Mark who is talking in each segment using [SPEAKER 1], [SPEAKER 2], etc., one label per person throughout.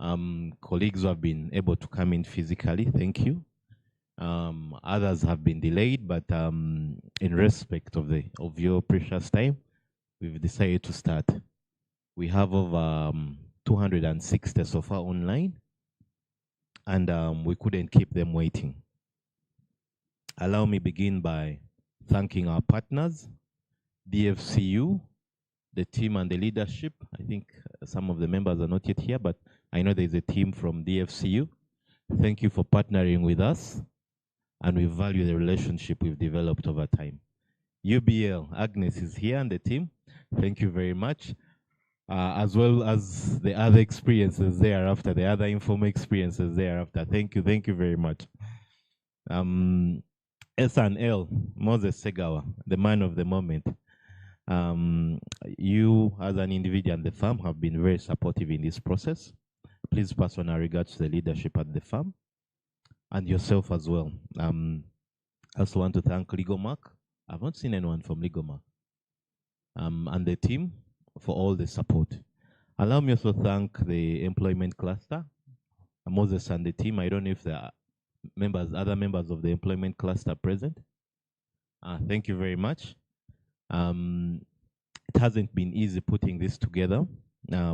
[SPEAKER 1] Colleagues who have been able to come in physically, thank you. Others have been delayed, but in respect of your precious time, we've decided to start. We have over 260 so far online, and we couldn't keep them waiting. Allow me begin by thanking our partners, DFCU, the team and the leadership. I think some of the members are not yet here, but I know there's a team from DFCU. Thank you for partnering with us, and we value the relationship we've developed over time. UBL, Agnes is here and the team. Thank you very much. As well as the other experiences thereafter, the other informal experiences thereafter. Thank you very much. S&L, Moses Segawa, the man of the moment. You as an individual and the firm have been very supportive in this process. Please pass on our regards to the leadership at the firm and yourself as well. I also want to thank Legomark. I've not seen anyone from Legomark. And the team for all the support. Allow me also thank the employment cluster, Moses and the team. I don't know if there are other members of the employment cluster present. Thank you very much. It hasn't been easy putting this together,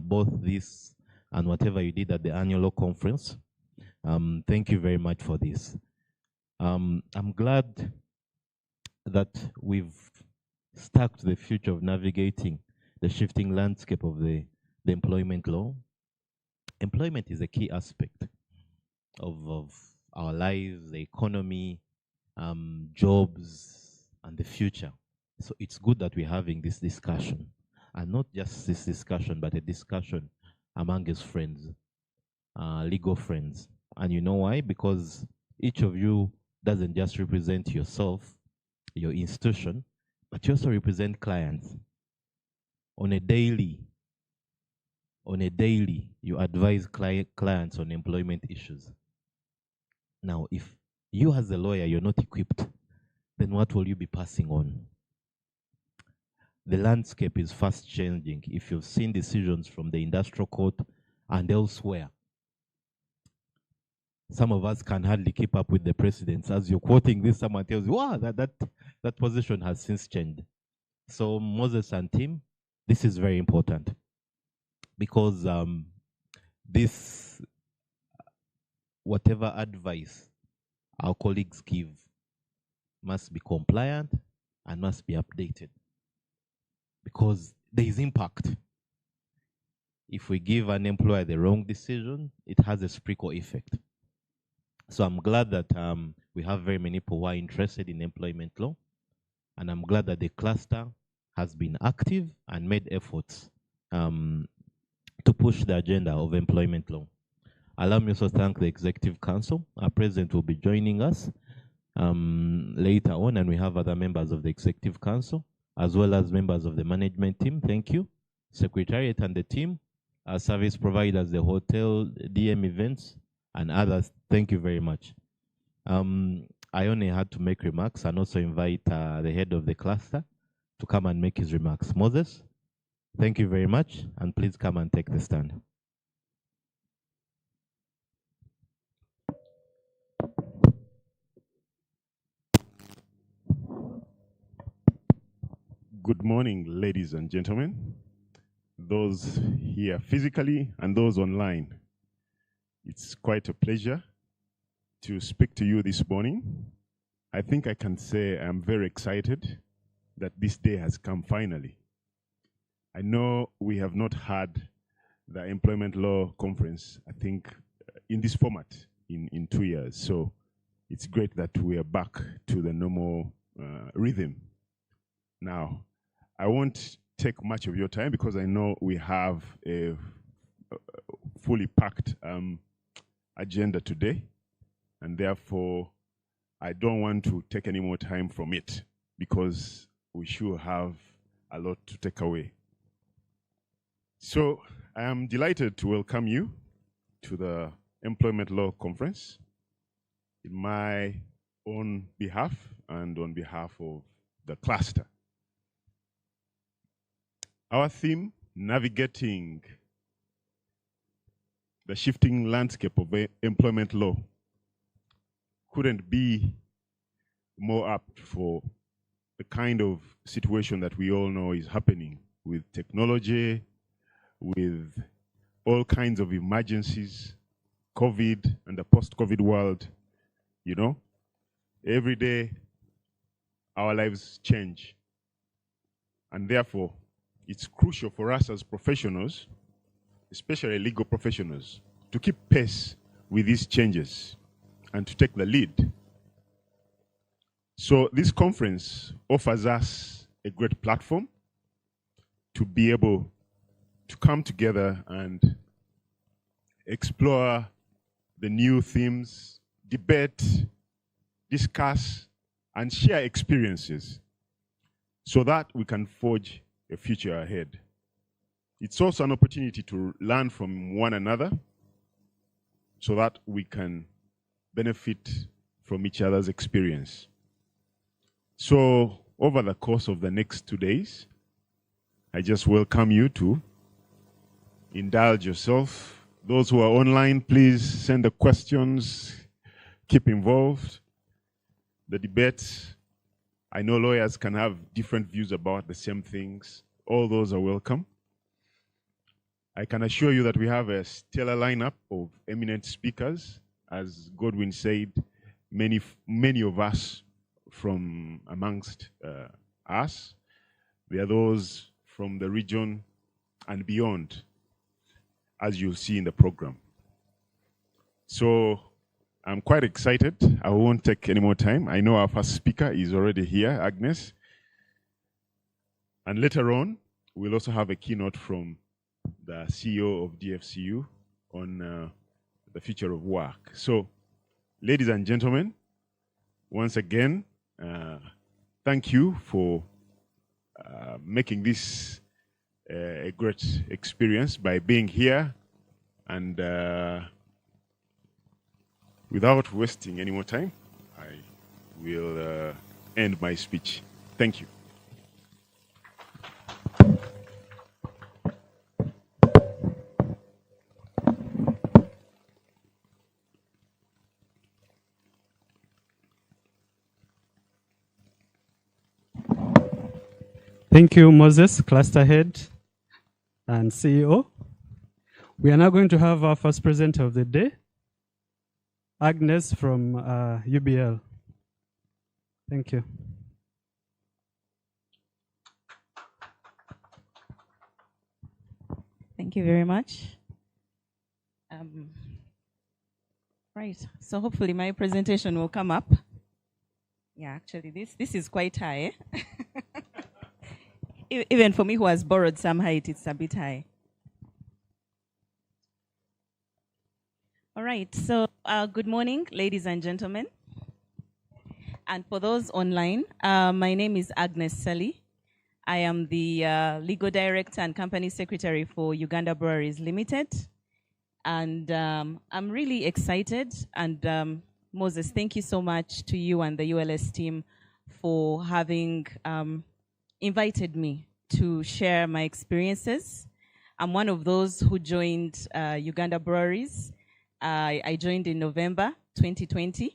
[SPEAKER 1] both this and whatever you did at the annual conference. Thank you very much for this. I'm glad that we've stuck to the future of navigating the shifting landscape of the employment law. Employment is a key aspect of our lives, the economy, jobs, and the future. So it's good that we're having this discussion, and not just this discussion, but a discussion among his friends, legal friends. And you know why? Because each of you doesn't just represent yourself, your institution, but you also represent clients. On a daily, you advise clients on employment issues. Now, if you as a lawyer, you're not equipped, then what will you be passing on? The landscape is fast changing. If you've seen decisions from the industrial court and elsewhere, some of us can hardly keep up with the precedents. As you're quoting this, someone tells you, wow, that position has since changed. So Moses and team, this is very important because this, whatever advice our colleagues give must be compliant and must be updated because there is impact. If we give an employer the wrong decision, it has a sprinkle effect. So I'm glad that we have very many people who are interested in employment law, and I'm glad that the cluster has been active and made efforts to push the agenda of employment law. Allow me also to thank the Executive Council. Our president will be joining us later on, and we have other members of the Executive Council, as well as members of the management team. Thank you. Secretariat and the team, our service providers, the hotel, DM events, and others. Thank you very much. I only had to make remarks and also invite the head of the cluster to come and make his remarks. Moses, thank you very much, and please come and take the stand.
[SPEAKER 2] Good morning, ladies and gentlemen, those here physically and those online. It's quite a pleasure to speak to you this morning. I think I can say I'm very excited that this day has come finally. I know we have not had the employment law conference, I think, in this format in 2 years. So it's great that we are back to the normal rhythm. Now, I won't take much of your time because I know we have a fully packed agenda today, and therefore I don't want to take any more time from it because we sure have a lot to take away. So I am delighted to welcome you to the Employment Law Conference in my own behalf and on behalf of the cluster. Our theme, navigating the shifting landscape of employment law couldn't be more apt for the kind of situation that we all know is happening with technology, with all kinds of emergencies, COVID and the post-COVID world. You know, every day our lives change. And therefore, it's crucial for us as professionals, especially legal professionals, to keep pace with these changes and to take the lead. So this conference offers us a great platform to be able to come together and explore the new themes, debate, discuss, and share experiences so that we can forge a future ahead. It's also an opportunity to learn from one another so that we can benefit from each other's experience. So over the course of the next 2 days, I just welcome you to indulge yourself. Those who are online, please send the questions, keep involved. The debates, I know lawyers can have different views about the same things. All those are welcome. I can assure you that we have a stellar lineup of eminent speakers. As Godwin said, many of us from amongst us, there are those from the region and beyond, as you'll see in the program. So I'm quite excited. I won't take any more time. I know our first speaker is already here, Agnes. And later on, we'll also have a keynote from the CEO of DFCU on the future of work. So, ladies and gentlemen, once again, thank you for making this a great experience by being here. And without wasting any more time, I will end my speech. Thank you.
[SPEAKER 3] Thank you, Moses, Cluster Head and CEO. We are now going to have our first presenter of the day, Agnes from UBL. Thank you.
[SPEAKER 4] Thank you very much. Right, so hopefully my presentation will come up. Yeah, actually, this is quite high. Even for me who has borrowed some height, it's a bit high. All right, so good morning, ladies and gentlemen. And for those online, my name is Agnes Sally. I am the Legal Director and Company Secretary for Uganda Breweries Limited. And I'm really excited. And Moses, thank you so much to you and the ULS team for having invited me to share my experiences. I'm one of those who joined Uganda Breweries. I joined in November 2020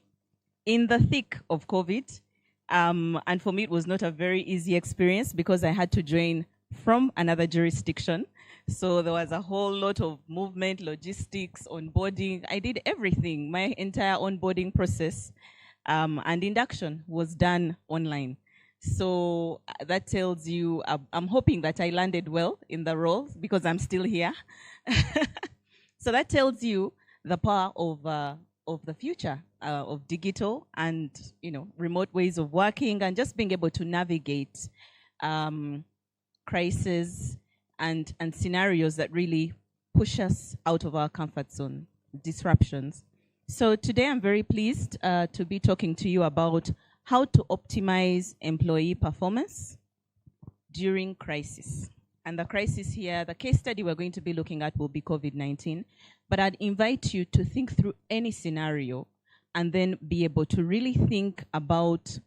[SPEAKER 4] in the thick of COVID. And for me, it was not a very easy experience because I had to join from another jurisdiction. So there was a whole lot of movement, logistics, onboarding. I did everything. My entire onboarding process and induction was done online. So that tells you, I'm hoping that I landed well in the role because I'm still here. So that tells you the power of the future of digital and remote ways of working and just being able to navigate crises and scenarios that really push us out of our comfort zone, disruptions. So today I'm very pleased to be talking to you about how to optimize employee performance during crisis. And the crisis here, the case study we're going to be looking at will be COVID-19. But I'd invite you to think through any scenario and then be able to really think about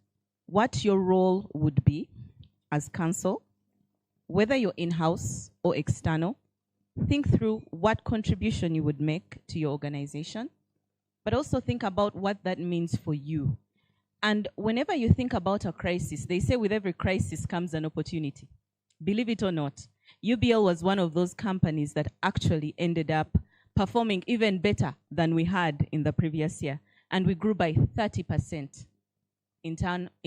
[SPEAKER 4] what your role would be as counsel, whether you're in-house or external, think through what contribution you would make to your organization, but also think about what that means for you. And whenever you think about a crisis, they say with every crisis comes an opportunity. Believe it or not, UBL was one of those companies that actually ended up performing even better than we had in the previous year. And we grew by 30% in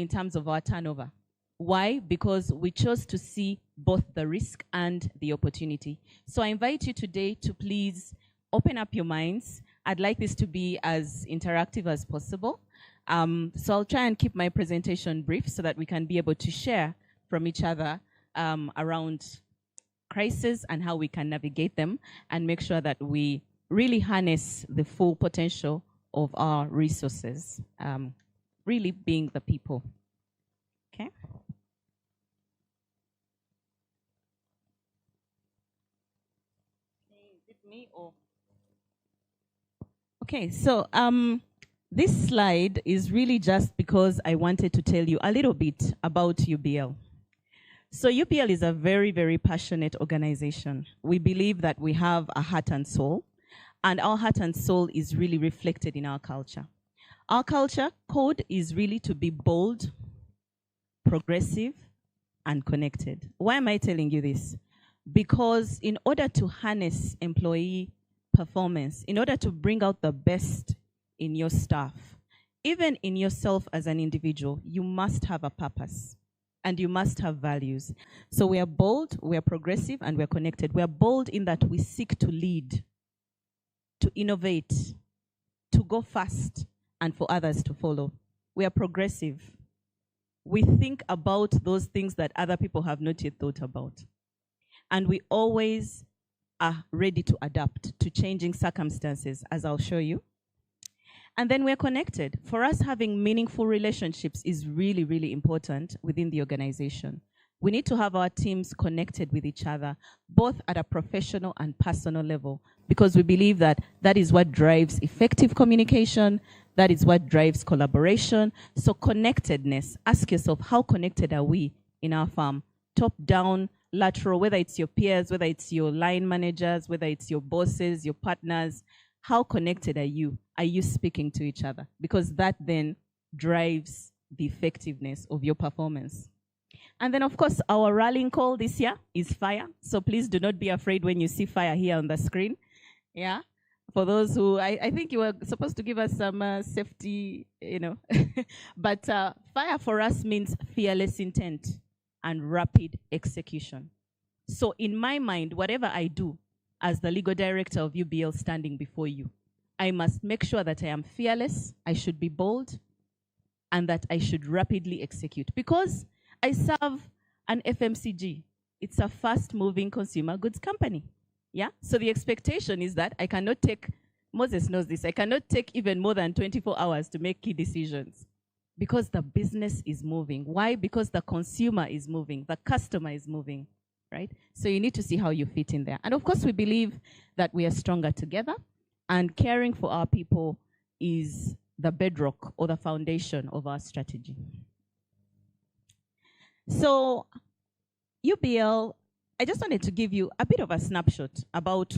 [SPEAKER 4] terms of our turnover. Why? Because we chose to see both the risk and the opportunity. So I invite you today to please open up your minds. I'd like this to be as interactive as possible. So I'll try and keep my presentation brief so that we can be able to share from each other around crises and how we can navigate them and make sure that we really harness the full potential of our resources, really being the people. Okay? Is it me or? Okay, so this slide is really just because I wanted to tell you a little bit about UBL. So UBL is a very, very passionate organization. We believe that we have a heart and soul, and our heart and soul is really reflected in our culture. Our culture code is really to be bold, progressive, and connected. Why am I telling you this? Because in order to harness employee performance, in order to bring out the best in your staff, even in yourself as an individual, you must have a purpose. And you must have values. So we are bold, we are progressive, and we are connected. We are bold in that we seek to lead, to innovate, to go fast, and for others to follow. We are progressive. We think about those things that other people have not yet thought about. And we always are ready to adapt to changing circumstances, as I'll show you. And then we're connected. For us, having meaningful relationships is really, really important within the organization. We need to have our teams connected with each other, both at a professional and personal level, because we believe that that is what drives effective communication, that is what drives collaboration. So connectedness, ask yourself, how connected are we in our firm? Top down, lateral, whether it's your peers, whether it's your line managers, whether it's your bosses, your partners, how connected are you? Are you speaking to each other? Because that then drives the effectiveness of your performance. And then, of course, our rallying call this year is FIRE. So please do not be afraid when you see FIRE here on the screen. Yeah. For those who, I think you were supposed to give us some safety, but FIRE for us means fearless intent and rapid execution. So in my mind, whatever I do, as the legal director of UBL standing before you, I must make sure that I am fearless, I should be bold, and that I should rapidly execute. Because I serve an FMCG. It's a fast-moving consumer goods company. Yeah? So the expectation is that I cannot take, Moses knows this, I cannot take even more than 24 hours to make key decisions. Because the business is moving. Why? Because the consumer is moving, the customer is moving. Right? So you need to see how you fit in there. And of course, we believe that we are stronger together, and caring for our people is the bedrock or the foundation of our strategy. So UBL, I just wanted to give you a bit of a snapshot about,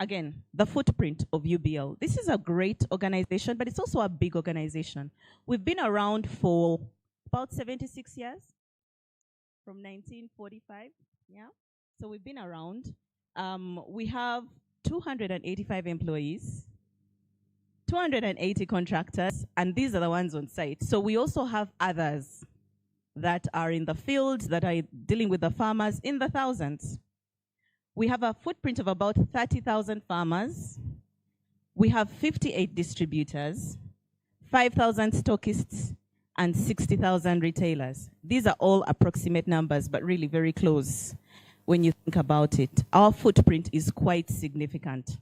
[SPEAKER 4] again, the footprint of UBL. This is a great organization, but it's also a big organization. We've been around for about 76 years, from 1945. Yeah, so we've been around. We have 285 employees, 280 contractors, and these are the ones on site. So we also have others that are in the field, that are dealing with the farmers in the thousands. We have a footprint of about 30,000 farmers. We have 58 distributors, 5,000 stockists, and 60,000 retailers. These are all approximate numbers, but really very close when you think about it. Our footprint is quite significant.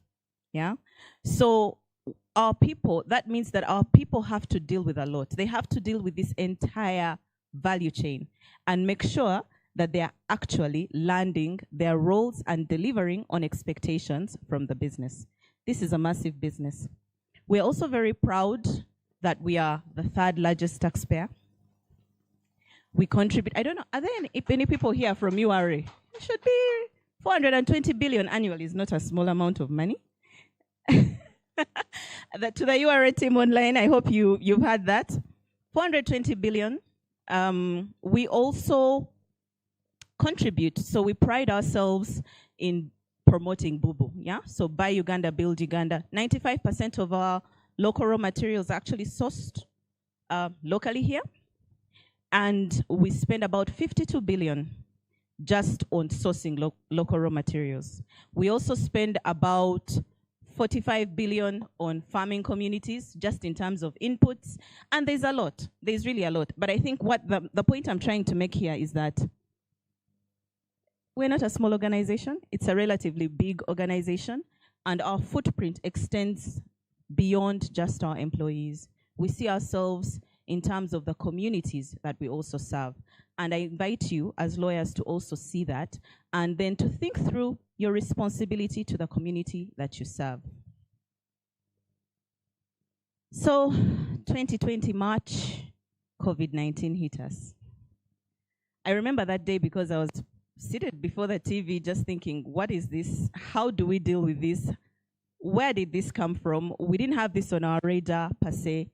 [SPEAKER 4] Yeah? So our people, that means that our people have to deal with a lot. They have to deal with this entire value chain and make sure that they are actually landing their roles and delivering on expectations from the business. This is a massive business. We're also very proud that we are the third largest taxpayer. We contribute, I don't know, are there any people here from URA? It should be 420 billion annually is not a small amount of money. To the URA team online, I hope you've had that. 420 billion. We also contribute, so we pride ourselves in promoting BUBU, yeah? So buy Uganda, build Uganda. 95% of our local raw materials are actually sourced locally here. And we spend about 52 billion just on sourcing local raw materials. We also spend about 45 billion on farming communities, just in terms of inputs. And there's a lot, there's really a lot. But I think what the point I'm trying to make here is that we're not a small organization, it's a relatively big organization, and our footprint extends beyond just our employees. We see ourselves in terms of the communities that we also serve. And I invite you as lawyers to also see that, and then to think through your responsibility to the community that you serve. So 2020 March, COVID-19 hit us. I remember that day because I was seated before the TV just thinking, what is this? How do we deal with this? Where did this come from? We didn't have this on our radar per se.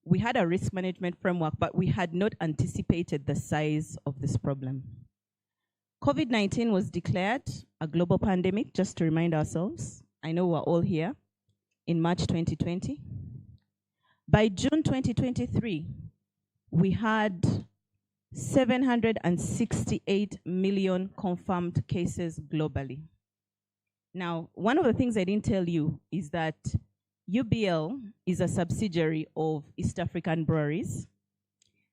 [SPEAKER 4] We had a risk management framework, but we had not anticipated the size of this problem. COVID-19 was declared a global pandemic, just to remind ourselves. I know we're all here, in March 2020. By June 2023, we had 768 million confirmed cases globally. Now, one of the things I didn't tell you is that UBL is a subsidiary of East African Breweries.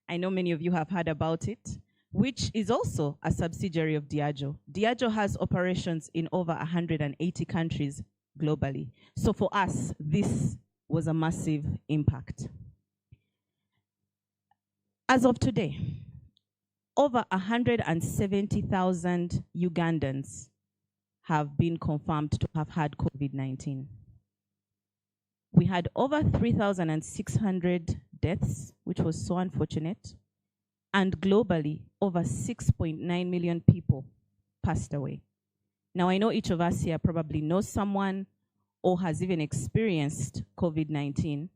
[SPEAKER 4] I know many of you have heard about it, which is also a subsidiary of Diageo. Diageo has operations in over 180 countries globally. So for us, this was a massive impact. As of today, over 170,000 Ugandans have been confirmed to have had COVID-19. We had over 3,600 deaths, which was so unfortunate. And globally, over 6.9 million people passed away. Now, I know each of us here probably knows someone or has even experienced COVID-19,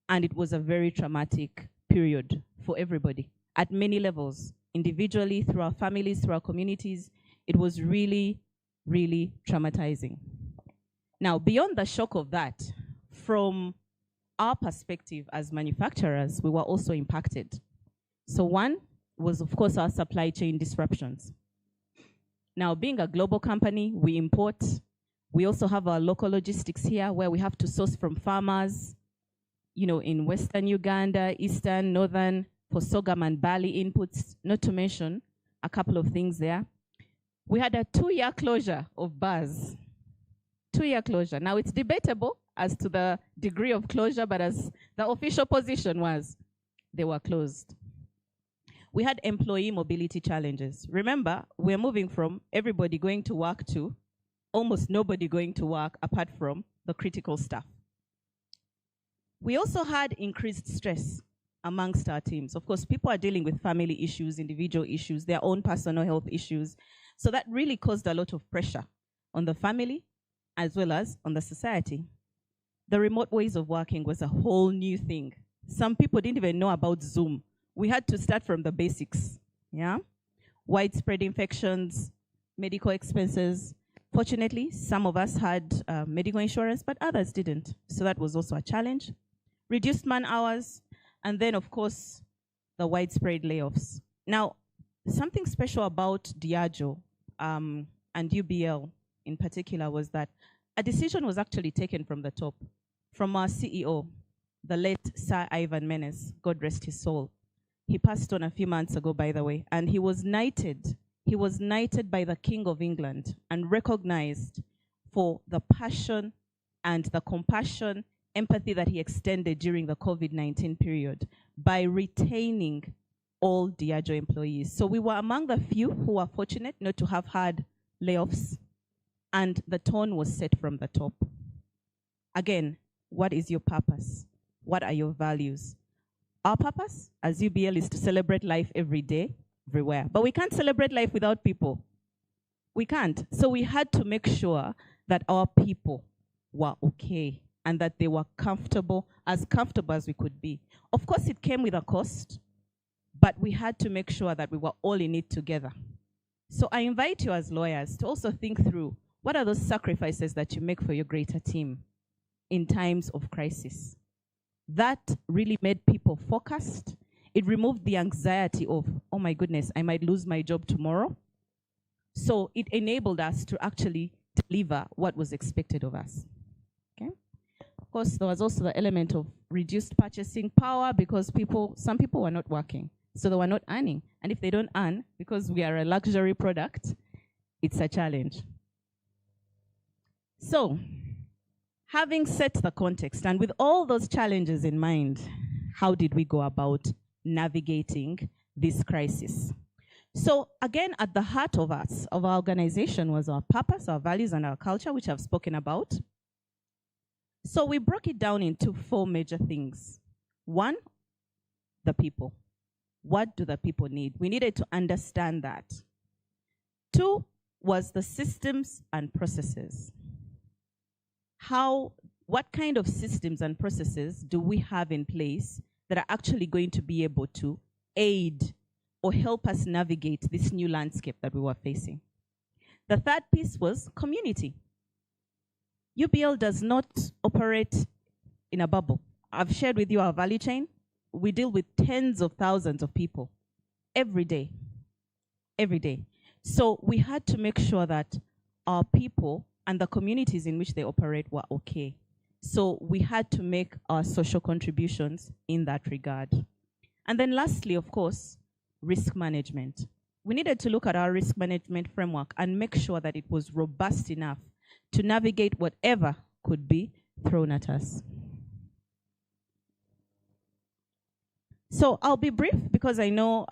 [SPEAKER 4] and it was a very traumatic period for everybody at many levels, individually, through our families, through our communities. It was really, really traumatizing. Now, beyond the shock of that, from our perspective as manufacturers, we were also impacted. So one was, of course, our supply chain disruptions. Now, being a global company, we import. We also have our local logistics here where we have to source from farmers, you know, in Western Uganda, Eastern, Northern, for sorghum and barley inputs, not to mention a couple of things there. We had a 2-year closure of bars. 2-year closure. Now, it's debatable as to the degree of closure, but as the official position was, they were closed. We had employee mobility challenges. Remember, we're moving from everybody going to work to almost nobody going to work apart from the critical staff. We also had increased stress amongst our teams. Of course, people are dealing with family issues, individual issues, their own personal health issues. So that really caused a lot of pressure on the family as well as on the society. The remote ways of working was a whole new thing. Some people didn't even know about Zoom. We had to start from the basics, yeah? Widespread infections, medical expenses. Fortunately, some of us had medical insurance, but others didn't. So that was also a challenge. Reduced man hours, and then, of course, the widespread layoffs. Now, something special about Diageo and UBL in particular was that a decision was actually taken from the top, from our CEO, the late Sir Ivan Menes, God rest his soul. He passed on a few months ago, by the way, and he was knighted. He was knighted by the King of England and recognized for the passion and the compassion, empathy that he extended during the COVID-19 period by retaining all Diageo employees. So we were among the few who were fortunate not to have had layoffs, and the tone was set from the top. Again, what is your purpose? What are your values? Our purpose as UBL is to celebrate life every day, everywhere. But we can't celebrate life without people. We can't. So we had to make sure that our people were okay and that they were comfortable as we could be. Of course, it came with a cost, but we had to make sure that we were all in it together. So I invite you as lawyers to also think through, what are those sacrifices that you make for your greater team in times of crisis? That really made people focused. It removed the anxiety of, oh my goodness, I might lose my job tomorrow. So it enabled us to actually deliver what was expected of us. Okay? Of course, there was also the element of reduced purchasing power because some people were not working, so they were not earning. And if they don't earn, because we are a luxury product, it's a challenge. So, having set the context and with all those challenges in mind, how did we go about navigating this crisis? So again, at the heart of us, of our organization, was our purpose, our values, and our culture, which I've spoken about. So we broke it down into 4 major things. 1, the people. What do the people need? We needed to understand that. 2 was the systems and processes. What kind of systems and processes do we have in place that are actually going to be able to aid or help us navigate this new landscape that we were facing? The third piece was community. UBL does not operate in a bubble. I've shared with you our value chain. We deal with tens of thousands of people every day. Every day. So we had to make sure that our people and the communities in which they operate were okay. So we had to make our social contributions in that regard. And then lastly, of course, risk management. We needed to look at our risk management framework and make sure that it was robust enough to navigate whatever could be thrown at us. So I'll be brief because I know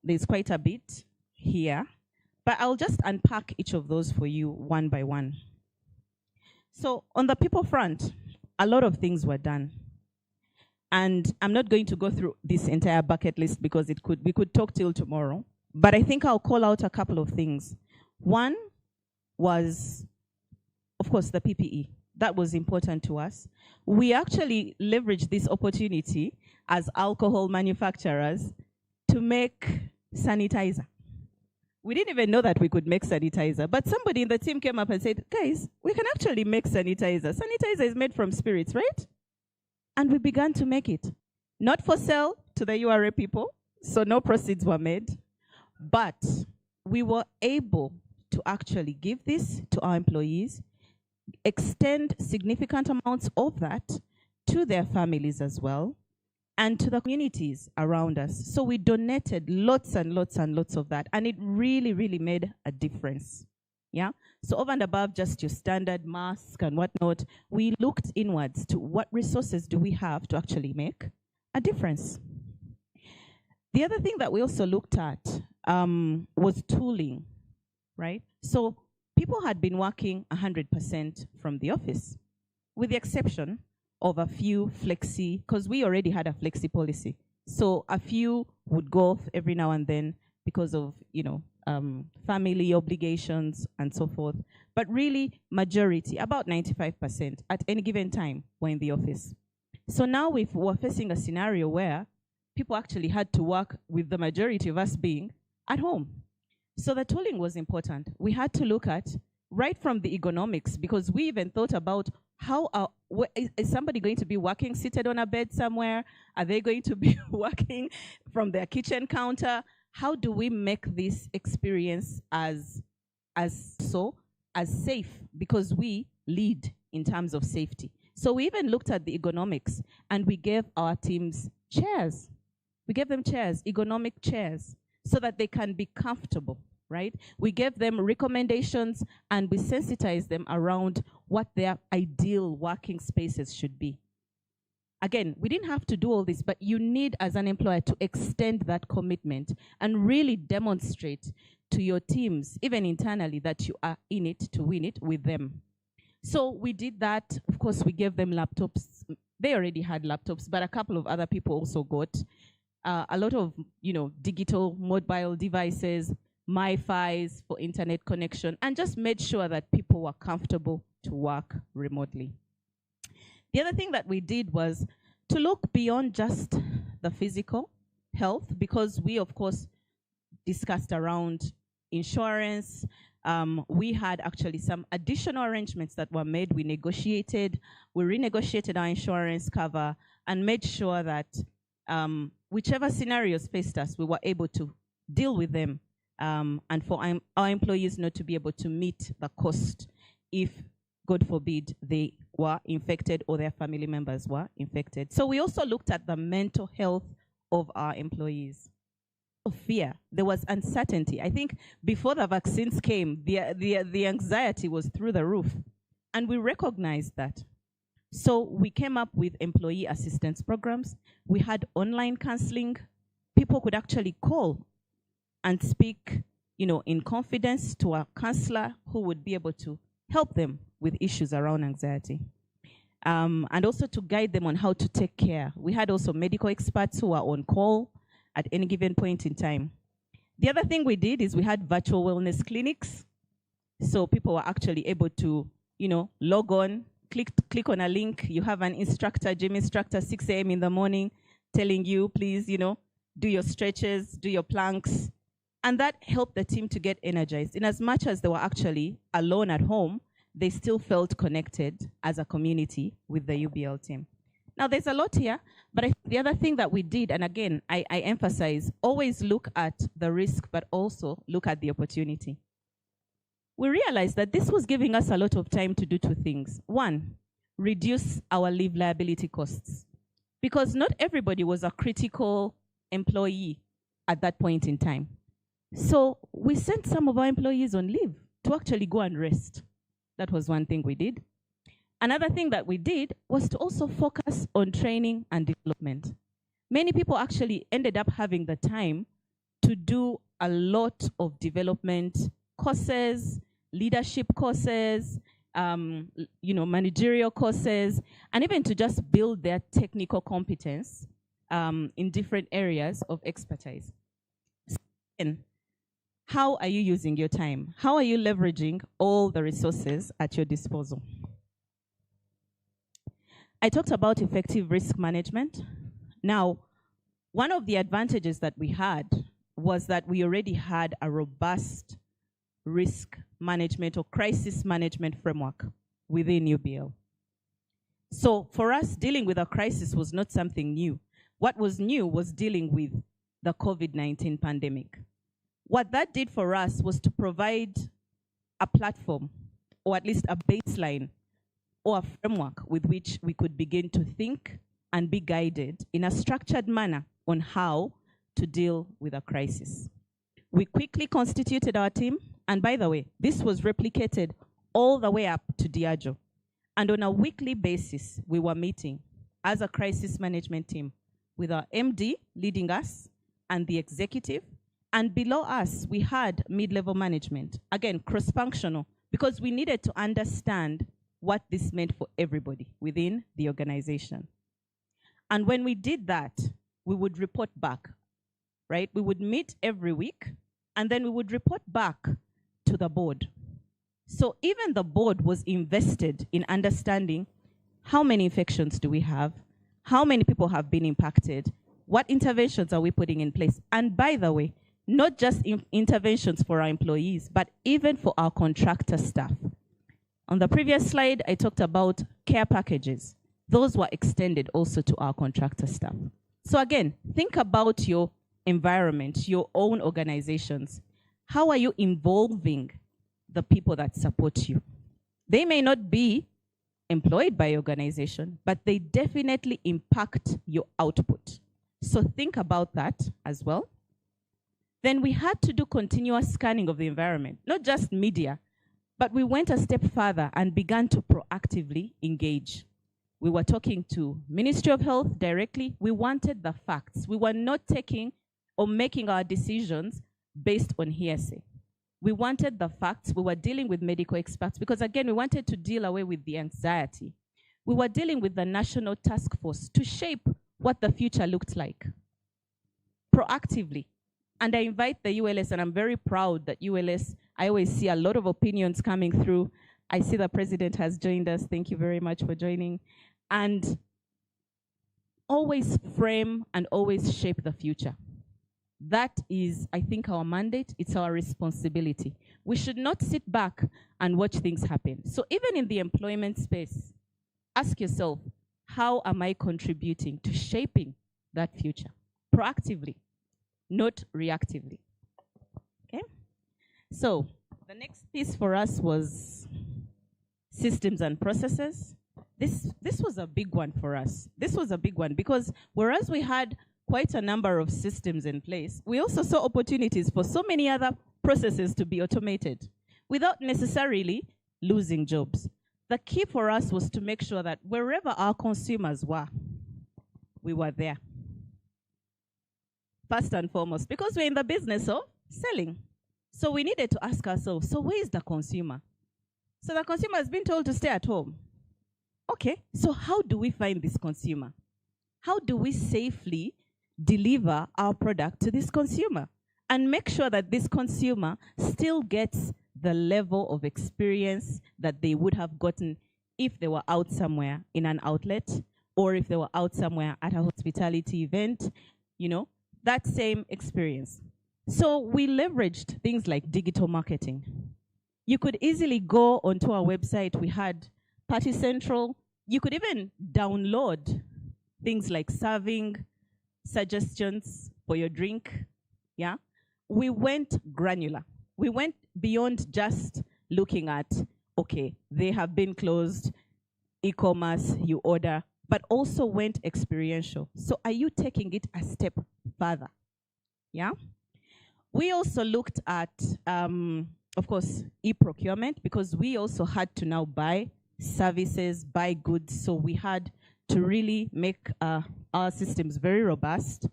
[SPEAKER 4] there's quite a bit here, but I'll just unpack each of those for you one by one. So on the people front, a lot of things were done. And I'm not going to go through this entire bucket list because we could talk till tomorrow, but I think I'll call out a couple of things. One was, of course, the PPE. That was important to us. We actually leveraged this opportunity as alcohol manufacturers to make sanitizer. We didn't even know that we could make sanitizer, but somebody in the team came up and said, guys, we can actually make sanitizer. Sanitizer is made from spirits, right? And we began to make it. Not for sale to the URA people, so no proceeds were made, but we were able to actually give this to our employees, extend significant amounts of that to their families as well, and to the communities around us. So we donated lots and lots and lots of that, and it really, really made a difference. Yeah. So over and above just your standard mask and whatnot, we looked inwards to what resources do we have to actually make a difference. The other thing that we also looked at was tooling, right? So people had been working 100% from the office, with the exception of a few flexi, because we already had a flexi policy. So a few would go off every now and then because of, family obligations and so forth. But really, majority, about 95% at any given time, were in the office. So now we're facing a scenario where people actually had to work with the majority of us being at home. So the tooling was important. We had to look at right from the ergonomics, because we even thought about is somebody going to be working seated on a bed somewhere? Are they going to be working from their kitchen counter? How do we make this experience as safe? Because we lead in terms of safety. So we even looked at the ergonomics, and we gave our teams chairs. We gave them chairs, ergonomic chairs, so that they can be comfortable, right? We gave them recommendations, and we sensitized them around what their ideal working spaces should be. Again, we didn't have to do all this, but you need, as an employer, to extend that commitment and really demonstrate to your teams, even internally, that you are in it to win it with them. So we did that. Of course, we gave them laptops. They already had laptops, but a couple of other people also got a lot of, digital mobile devices, MiFis for internet connection, and just made sure that people were comfortable to work remotely. The other thing that we did was to look beyond just the physical health, because we, of course, discussed around insurance. We had actually some additional arrangements that were made. We renegotiated our insurance cover and made sure that whichever scenarios faced us, we were able to deal with them, and for our employees not to be able to meet the cost if, God forbid, they were infected or their family members were infected. So we also looked at the mental health of our employees. Fear, there was uncertainty. I think before the vaccines came, the anxiety was through the roof, and we recognized that. So we came up with employee assistance programs. We had online counseling. People could actually call and speak, in confidence to a counselor who would be able to help them with issues around anxiety, and also to guide them on how to take care. We had also medical experts who were on call at any given point in time. The other thing we did is we had virtual wellness clinics. So people were actually able to, log on, click on a link. You have an instructor, gym instructor, 6 a.m. in the morning, telling you, please, do your stretches, do your planks. And that helped the team to get energized. In as much as they were actually alone at home, they still felt connected as a community with the UBL team. Now, there's a lot here, but the other thing that we did, and again, I emphasize, always look at the risk, but also look at the opportunity. We realized that this was giving us a lot of time to do two things. One, reduce our leave liability costs, because not everybody was a critical employee at that point in time. So we sent some of our employees on leave to actually go and rest. That was one thing we did. Another thing that we did was to also focus on training and development. Many people actually ended up having the time to do a lot of development courses, leadership courses, managerial courses, and even to just build their technical competence in different areas of expertise. So, again, how are you using your time? How are you leveraging all the resources at your disposal? I talked about effective risk management. Now, one of the advantages that we had was that we already had a robust risk management or crisis management framework within UBL. So for us, dealing with a crisis was not something new. What was new was dealing with the COVID-19 pandemic. What that did for us was to provide a platform, or at least a baseline, or a framework with which we could begin to think and be guided in a structured manner on how to deal with a crisis. We quickly constituted our team, and by the way, this was replicated all the way up to Diageo. And on a weekly basis, we were meeting as a crisis management team with our MD leading us and the executive, and below us, we had mid-level management, again, cross-functional, because we needed to understand what this meant for everybody within the organization. And when we did that, we would report back, right? We would meet every week, and then we would report back to the board. So even the board was invested in understanding how many infections do we have, how many people have been impacted, what interventions are we putting in place? And by the way, not just interventions for our employees, but even for our contractor staff. On the previous slide, I talked about care packages. Those were extended also to our contractor staff. So again, think about your environment, your own organizations. How are you involving the people that support you? They may not be employed by your organization, but they definitely impact your output. So think about that as well. Then we had to do continuous scanning of the environment, not just media, but we went a step further and began to proactively engage. We were talking to Ministry of Health directly. We wanted the facts. We were not taking or making our decisions based on hearsay. We wanted the facts. We were dealing with medical experts because, again, we wanted to deal away with the anxiety. We were dealing with the National Task Force to shape what the future looked like proactively. And I invite the ULS, and I'm very proud that ULS, I always see a lot of opinions coming through. I see the president has joined us. Thank you very much for joining. And always frame and always shape the future. That is, I think, our mandate. It's our responsibility. We should not sit back and watch things happen. So even in the employment space, ask yourself, how am I contributing to shaping that future? Proactively, not reactively. Okay? So the next piece for us was systems and processes. This was a big one for us. This was a big one because whereas we had quite a number of systems in place, we also saw opportunities for so many other processes to be automated without necessarily losing jobs. The key for us was to make sure that wherever our consumers were, we were there. First and foremost, because we're in the business of selling. So we needed to ask ourselves, so where is the consumer? So the consumer has been told to stay at home. Okay, so how do we find this consumer? How do we safely deliver our product to this consumer and make sure that this consumer still gets the level of experience that they would have gotten if they were out somewhere in an outlet or if they were out somewhere at a hospitality event, you know, that same experience. So we leveraged things like digital marketing. You could easily go onto our website. We had Party Central. You could even download things like serving suggestions for your drink. Yeah, we went granular. We went beyond just looking at, okay, they have been closed, e-commerce, you order, but also went experiential. So are you taking it a step further? Yeah. We also looked at, of course, e-procurement, because we also had to now buy services, buy goods. So we had to really make our systems very robust.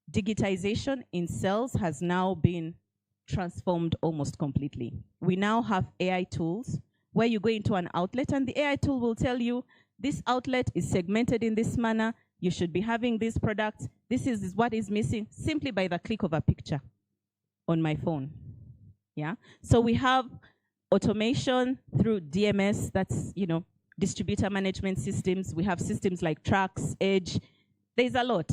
[SPEAKER 4] Digitization in sales has now been transformed almost completely. We now have AI tools where you go into an outlet and the AI tool will tell you, this outlet is segmented in this manner, you should be having these products, this is what is missing, simply by the click of a picture on my phone. Yeah, so we have automation through DMS, that's, you know, distributor management systems. We have systems like Trax, Edge. There's a lot.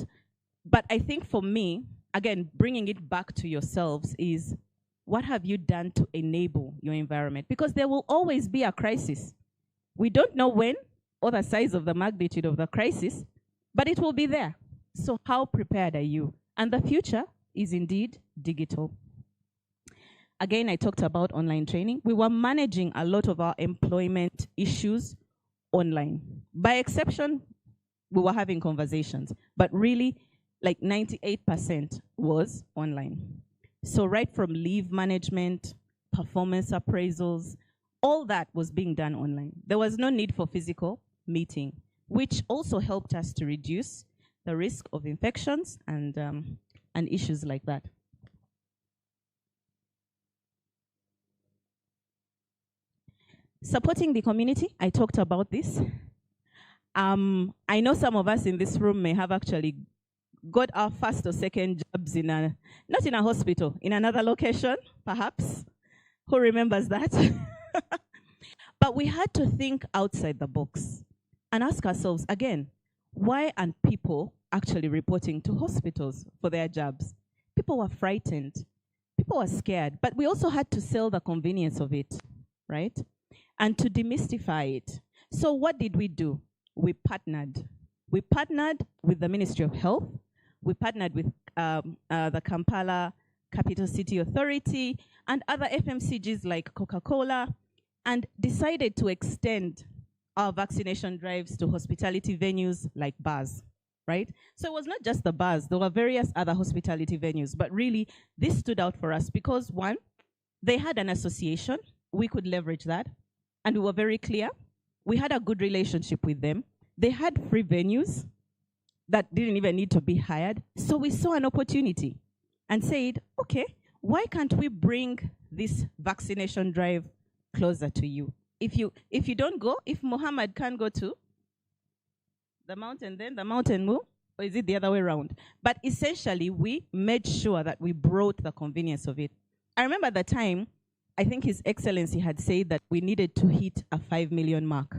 [SPEAKER 4] But I think for me, again, bringing it back to yourselves is, what have you done to enable your environment? Because there will always be a crisis. We don't know when or the size of the magnitude of the crisis, but it will be there. So how prepared are you? And the future is indeed digital. Again, I talked about online training. We were managing a lot of our employment issues online. By exception, we were having conversations, but really, like 98% was online. So right from leave management, performance appraisals, all that was being done online. There was no need for physical meeting, which also helped us to reduce the risk of infections and issues like that. Supporting the community, I talked about this. I know some of us in this room may have actually got our first or second jobs in a, not in a hospital, in another location, perhaps. Who remembers that? But we had to think outside the box and ask ourselves, again, why aren't people actually reporting to hospitals for their jobs? People were frightened. People were scared. But we also had to sell the convenience of it, right? And to demystify it. So what did we do? We partnered. We partnered with the Ministry of Health. We partnered with the Kampala Capital City Authority and other FMCGs like Coca-Cola, and decided to extend our vaccination drives to hospitality venues like bars, right? So it was not just the bars. There were various other hospitality venues, but really this stood out for us because, one, they had an association. We could leverage that. And we were very clear. We had a good relationship with them. They had free venues that didn't even need to be hired. So we saw an opportunity and said, okay, why can't we bring this vaccination drive closer to you? If you don't go, if Muhammad can't go to the mountain, then the mountain will Or is it the other way around? But essentially, we made sure that we brought the convenience of it. I remember at the time, I think His Excellency had said that we needed to hit a 5 million mark.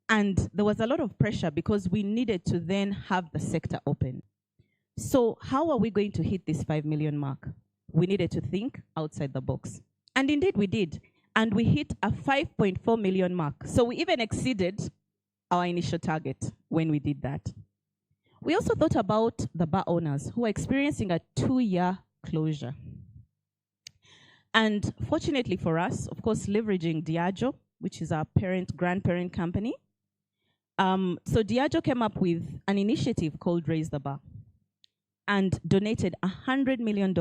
[SPEAKER 4] And there was a lot of pressure because we needed to then have the sector open. So how are we going to hit this 5 million mark? We needed to think outside the box. And indeed we did. And we hit a 5.4 million mark. So we even exceeded our initial target when we did that. We also thought about the bar owners who are experiencing a 2-year closure. And fortunately for us, of course, leveraging Diageo, which is our grandparent company. So Diageo came up with an initiative called Raise the Bar and donated $100 million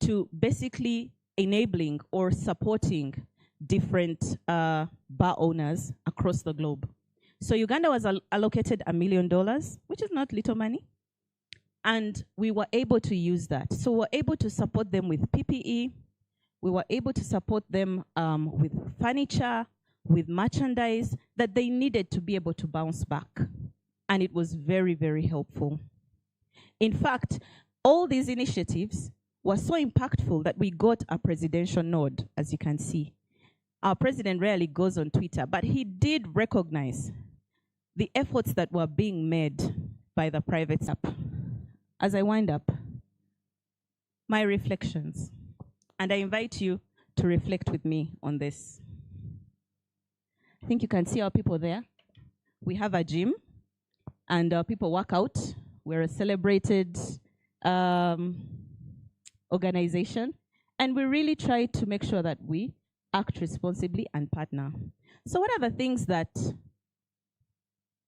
[SPEAKER 4] to basically enabling or supporting different bar owners across the globe. So Uganda was allocated $1 million, which is not little money. And we were able to use that. So we were able to support them with PPE. We were able to support them with furniture, with merchandise that they needed to be able to bounce back. And it was very, very helpful. In fact, all these initiatives were so impactful that we got a presidential nod, as you can see. Our president rarely goes on Twitter, but he did recognize the efforts that were being made by the private sector. As I wind up, my reflections, and I invite you to reflect with me on this. I think you can see our people there. We have a gym, and our people work out. We're a celebrated organization, and we really try to make sure that we act responsibly and partner. So what are the things that,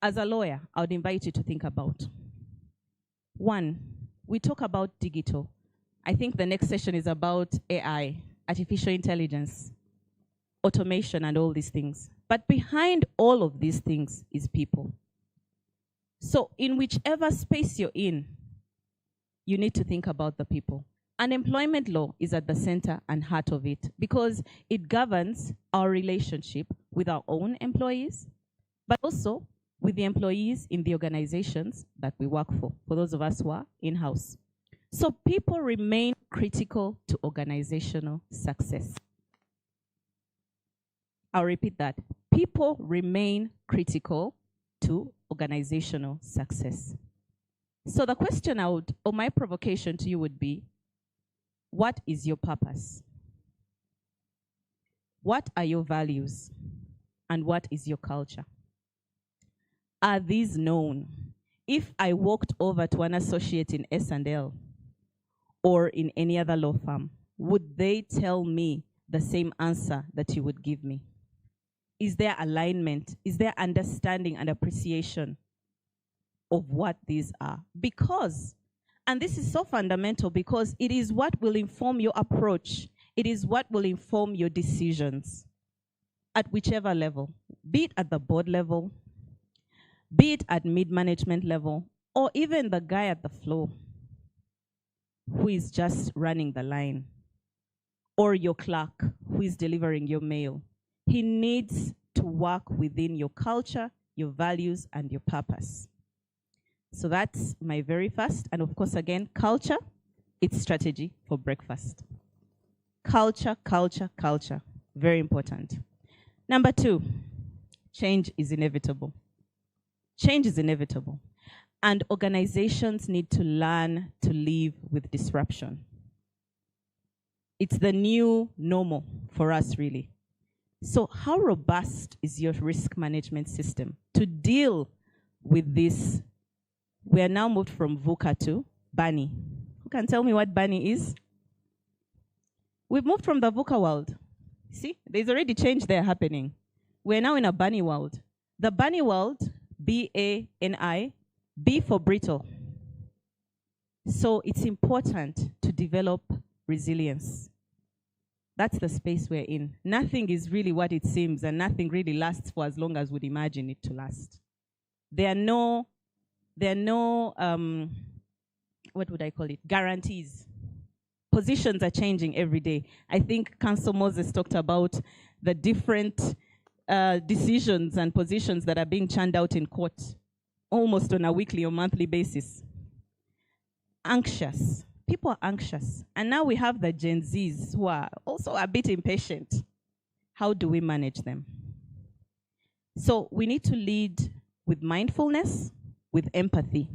[SPEAKER 4] as a lawyer, I would invite you to think about? One, we talk about digital. I think the next session is about AI, artificial intelligence, automation, and all these things. But behind all of these things is people. So in whichever space you're in, you need to think about the people. Unemployment law is at the center and heart of it because it governs our relationship with our own employees, but also with the employees in the organizations that we work for those of us who are in-house. So people remain critical to organizational success. I'll repeat that. People remain critical to organizational success. So the question or my provocation to you would be, what is your purpose? What are your values? And what is your culture? Are these known? If I walked over to an associate in S&L or in any other law firm, would they tell me the same answer that you would give me? Is there alignment? Is there understanding and appreciation of what these are? Because, and this is so fundamental because it is what will inform your approach. It is what will inform your decisions at whichever level, be it at the board level, be it at mid-management level, or even the guy at the floor who is just running the line, or your clerk who is delivering your mail. He needs to work within your culture, your values, and your purpose. So that's my very first. And of course, again, culture, it's strategy for breakfast. Culture, culture, culture. Very important. Number two, change is inevitable. Change is inevitable. And organizations need to learn to live with disruption. It's the new normal for us, really. So how robust is your risk management system to deal with this? We are now moved from VUCA to BANI. Who can tell me what BANI is? We've moved from the VUCA world. See, there's already change there happening. We're now in a BANI world. The BANI world, B-A-N-I, B for brittle. So it's important to develop resilience. That's the space we're in. Nothing is really what it seems, and nothing really lasts for as long as we'd imagine it to last. There are no what would I call it, guarantees. Positions are changing every day. I think Council Moses talked about the different decisions and positions that are being churned out in court almost on a weekly or monthly basis. Anxious. People are anxious. And now we have the Gen Zs who are also a bit impatient. How do we manage them? So we need to lead with mindfulness, with empathy.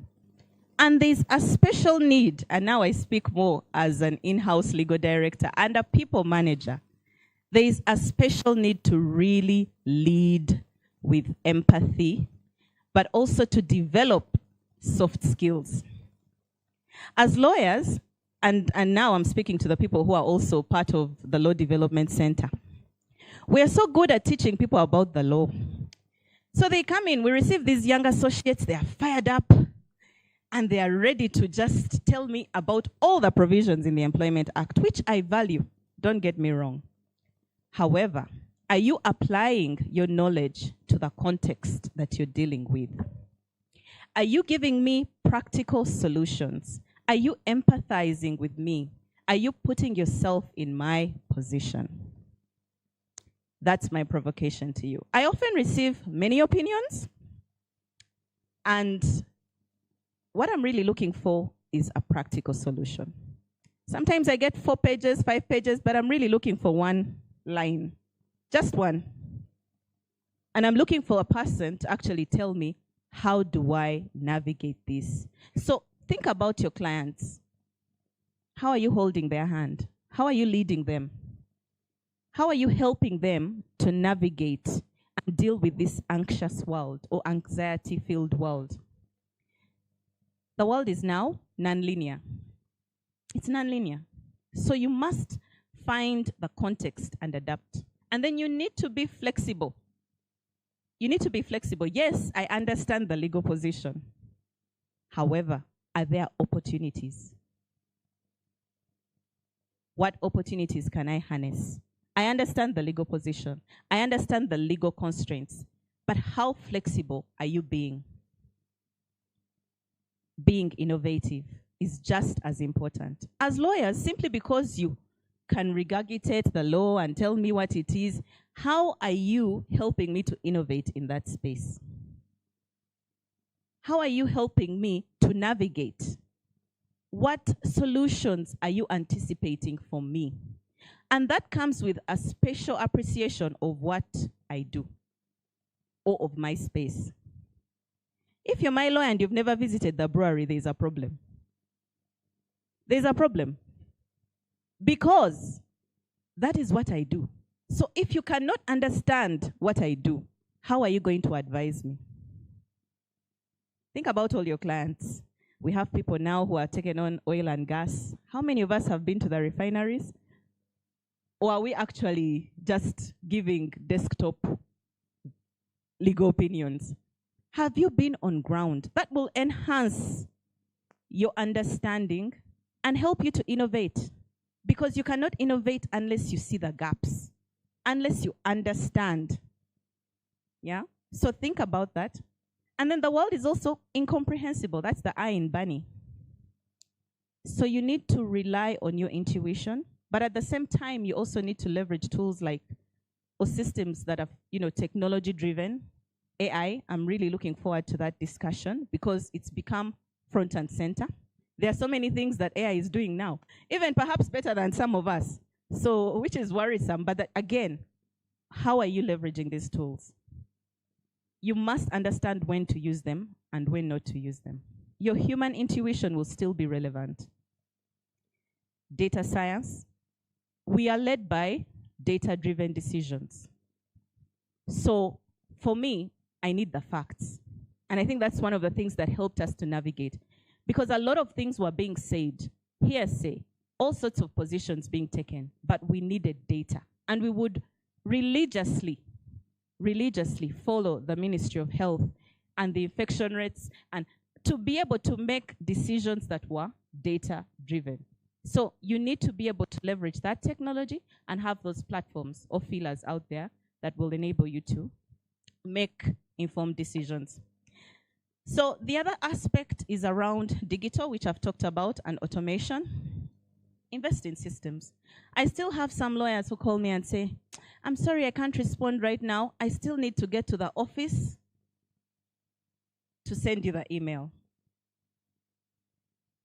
[SPEAKER 4] And there's a special need, and now I speak more as an in-house legal director and a people manager. There is a special need to really lead with empathy, but also to develop soft skills. As lawyers, and now I'm speaking to the people who are also part of the Law Development Center, we are so good at teaching people about the law. So they come in, we receive these young associates, they are fired up, and they are ready to just tell me about all the provisions in the Employment Act, which I value, don't get me wrong. However, are you applying your knowledge to the context that you're dealing with? Are you giving me practical solutions? Are you empathizing with me? Are you putting yourself in my position? That's my provocation to you. I often receive many opinions, and what I'm really looking for is a practical solution. Sometimes I get 4 pages, 5 pages, but I'm really looking for one line, just one. And I'm looking for a person to actually tell me, how do I navigate this? So think about your clients. How are you holding their hand? How are you leading them? How are you helping them to navigate and deal with this anxious world or anxiety-filled world? The world is now nonlinear. It's nonlinear. So you must find the context and adapt. And then you need to be flexible. You need to be flexible. Yes, I understand the legal position. However, are there opportunities? What opportunities can I harness? I understand the legal position. I understand the legal constraints. But how flexible are you being? Being innovative is just as important. As lawyers, simply because you can regurgitate the law and tell me what it is, how are you helping me to innovate in that space? How are you helping me to navigate? What solutions are you anticipating for me? And that comes with a special appreciation of what I do or of my space. If you're my lawyer and you've never visited the brewery, there's a problem. There's a problem. Because that is what I do. So if you cannot understand what I do, how are you going to advise me? Think about all your clients. We have people now who are taking on oil and gas. How many of us have been to the refineries? Or are we actually just giving desktop legal opinions? Have you been on ground? That will enhance your understanding and help you to innovate. Because you cannot innovate unless you see the gaps, unless you understand. Yeah? So think about that. And then the world is also incomprehensible. That's the I in Bunny. So you need to rely on your intuition, but at the same time, you also need to leverage tools like, or systems that are, technology-driven. AI, I'm really looking forward to that discussion because it's become front and center. There are so many things that AI is doing now, even perhaps better than some of us. So, which is worrisome, but again, how are you leveraging these tools? You must understand when to use them and when not to use them. Your human intuition will still be relevant. Data science. We are led by data-driven decisions. So, for me, I need the facts. And I think that's one of the things that helped us to navigate. Because a lot of things were being said, hearsay, all sorts of positions being taken, but we needed data. And we would religiously follow the Ministry of Health and the infection rates, and to be able to make decisions that were data-driven. So you need to be able to leverage that technology and have those platforms or feelers out there that will enable you to make informed decisions. So the other aspect is around digital, which I've talked about, and automation. Invest in systems. I still have some lawyers who call me and say, I'm sorry, I can't respond right now. I still need to get to the office to send you the email.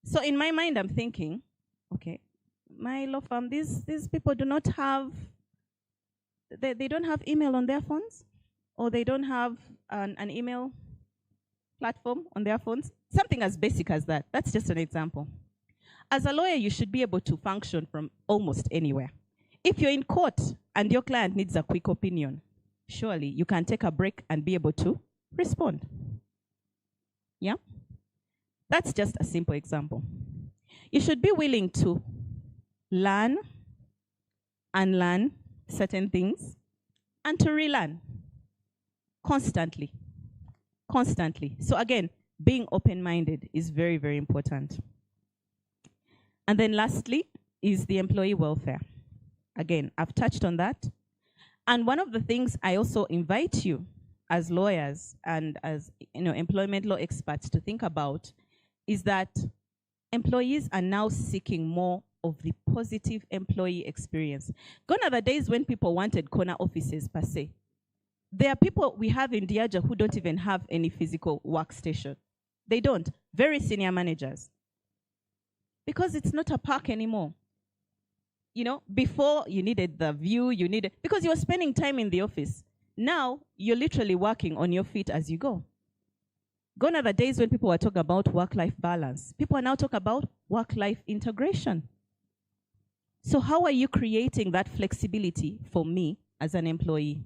[SPEAKER 4] So in my mind, I'm thinking, okay, my law firm, these people do not have, they don't have email on their phones, or they don't have an email platform on their phones. Something as basic as that. That's just an example. As a lawyer, you should be able to function from almost anywhere. If you're in court and your client needs a quick opinion, surely you can take a break and be able to respond. Yeah? That's just a simple example. You should be willing to learn, unlearn certain things, and to relearn constantly. Constantly. So again, being open-minded is very, very important. And then lastly is the employee welfare. Again, I've touched on that. And one of the things I also invite you as lawyers and as employment law experts to think about is that employees are now seeking more of the positive employee experience. Gone are the days when people wanted corner offices per se. There are people we have in Diaja who don't even have any physical workstation. They don't. Very senior managers. Because it's not a park anymore. Before you needed the view, because you were spending time in the office. Now, you're literally working on your feet as you go. Gone are the days when people were talking about work-life balance. People are now talking about work-life integration. So how are you creating that flexibility for me as an employee?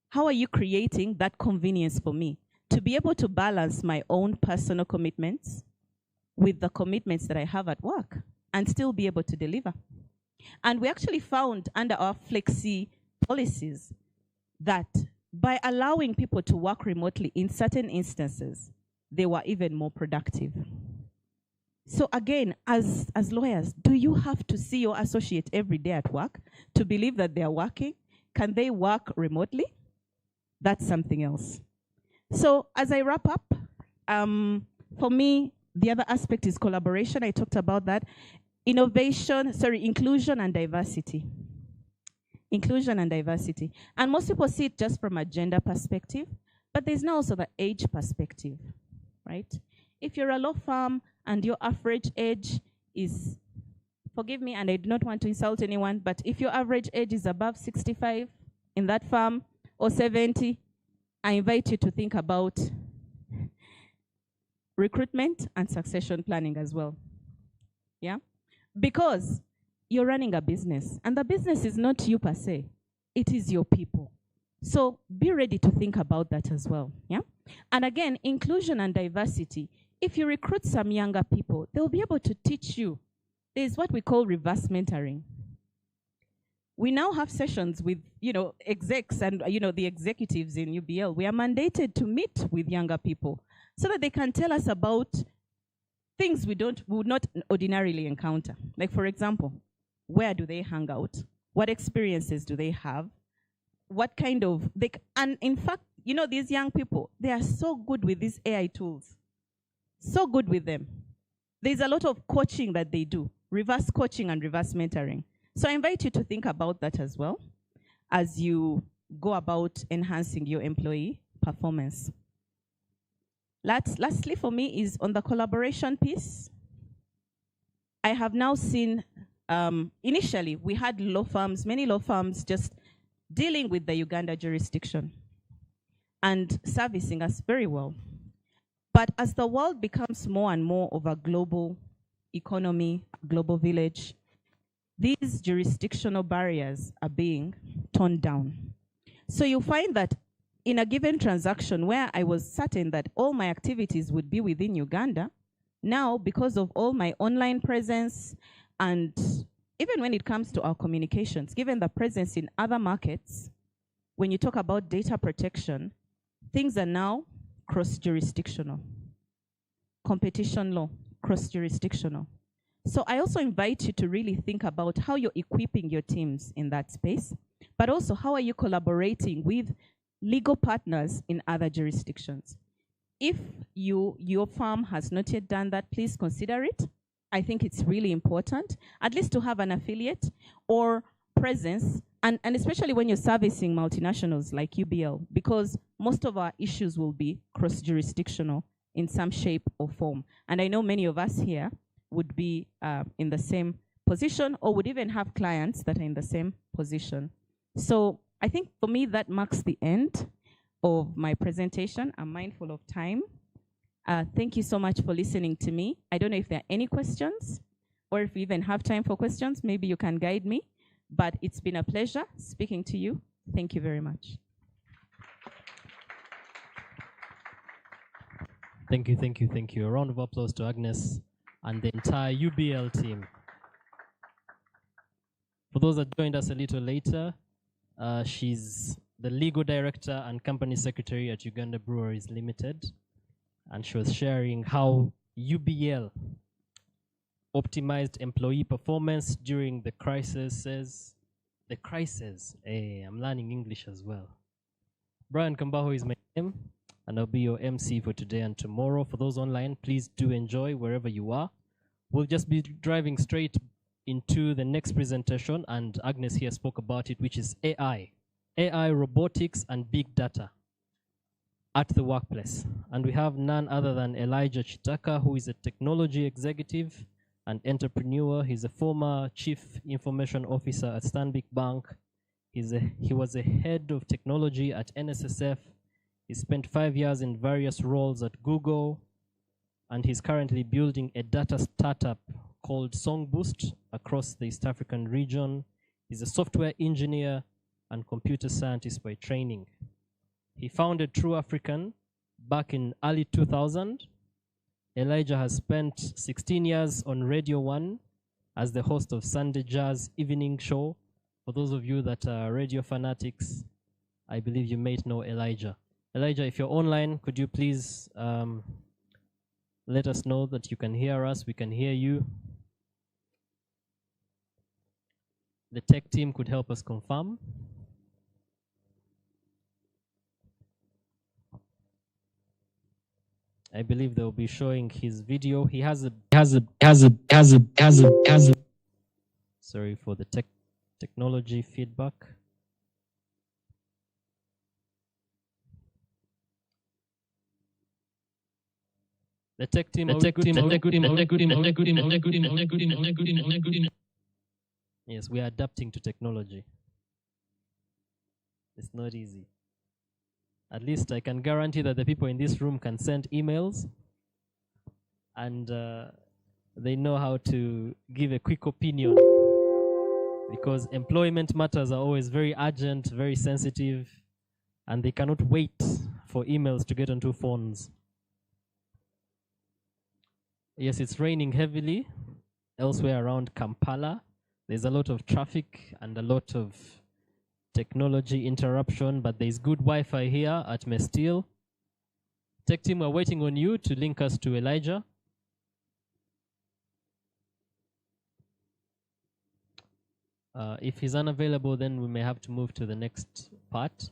[SPEAKER 4] How are you creating that convenience for me to be able to balance my own personal commitments with the commitments that I have at work and still be able to deliver? And we actually found under our flexi policies that by allowing people to work remotely in certain instances, they were even more productive. So again, as lawyers, do you have to see your associate every day at work to believe that they are working? Can they work remotely? That's something else. So as I wrap up, for me, the other aspect is collaboration. I talked about that. Inclusion and diversity. Inclusion and diversity. And most people see it just from a gender perspective, but there's now also the age perspective, right? If you're a law firm and your average age is, forgive me, and I do not want to insult anyone, but if your average age is above 65 in that firm, or 70, I invite you to think about recruitment and succession planning as well. Yeah? Because you're running a business, and the business is not you per se, it is your people. So be ready to think about that as well. Yeah? And again, inclusion and diversity. If you recruit some younger people, they'll be able to teach you. There's what we call reverse mentoring. We now have sessions with, execs and, the executives in UBL. We are mandated to meet with younger people so that they can tell us about things we would not ordinarily encounter. Like, for example, where do they hang out? What experiences do they have? What kind of, and in fact, these young people, they are so good with these AI tools. So good with them. There's a lot of coaching that they do, reverse coaching and reverse mentoring. So I invite you to think about that as well as you go about enhancing your employee performance. Lastly for me is on the collaboration piece. I have now seen, initially we had many law firms just dealing with the Uganda jurisdiction and servicing us very well. But as the world becomes more and more of a global economy, global village, these jurisdictional barriers are being torn down. So you find that in a given transaction where I was certain that all my activities would be within Uganda, now because of all my online presence and even when it comes to our communications, given the presence in other markets, when you talk about data protection, things are now cross-jurisdictional. Competition law, cross-jurisdictional. So I also invite you to really think about how you're equipping your teams in that space, but also how are you collaborating with legal partners in other jurisdictions. If your firm has not yet done that, please consider it. I think it's really important, at least to have an affiliate or presence and especially when you're servicing multinationals like UBL, because most of our issues will be cross-jurisdictional in some shape or form. And I know many of us here would be in the same position or would even have clients that are in the same position. So I think for me, that marks the end of my presentation. I'm mindful of time. Thank you so much for listening to me. I don't know if there are any questions or if we even have time for questions. Maybe you can guide me. But it's been a pleasure speaking to you. Thank you very much.
[SPEAKER 5] Thank you, thank you, thank you. A round of applause to Agnes and the entire UBL team. For those that joined us a little later, she's the legal director and company secretary at Uganda Breweries Limited. And she was sharing how UBL optimized employee performance during the crisis. Hey, I'm learning English as well. Brian Kambaho is my name, and I'll be your MC for today and tomorrow. For those online, please do enjoy wherever you are. We'll just be driving straight into the next presentation, and Agnes here spoke about it, which is AI, robotics, and big data at the workplace. And we have none other than Elijah Chitaka, who is a technology executive and entrepreneur. He's a former chief information officer at Stanbic Bank. He was a head of technology at NSSF. He spent 5 years in various roles at Google, and he's currently building a data startup called SongBoost across the East African region. He's a software engineer and computer scientist by training. He founded True African back in early 2000. Elijah has spent 16 years on Radio 1 as the host of Sunday Jazz Evening Show. For those of you that are radio fanatics, I believe you may know Elijah. Elijah, if you're online, could you please let us know that you can hear us, we can hear you. The tech team could help us confirm. I believe they'll be showing his video. He has a sorry for the technology feedback. The tech team. Yes, we are adapting to technology. It's not easy. At least I can guarantee that the people in this room can send emails and they know how to give a quick opinion, because employment matters are always very urgent, very sensitive, and they cannot wait for emails to get onto phones. Yes, it's raining heavily elsewhere around Kampala. There's a lot of traffic and a lot of technology interruption, but there's good Wi-Fi here at Mestil. Tech team, we're waiting on you to link us to Elijah. If he's unavailable, then we may have to move to the next part.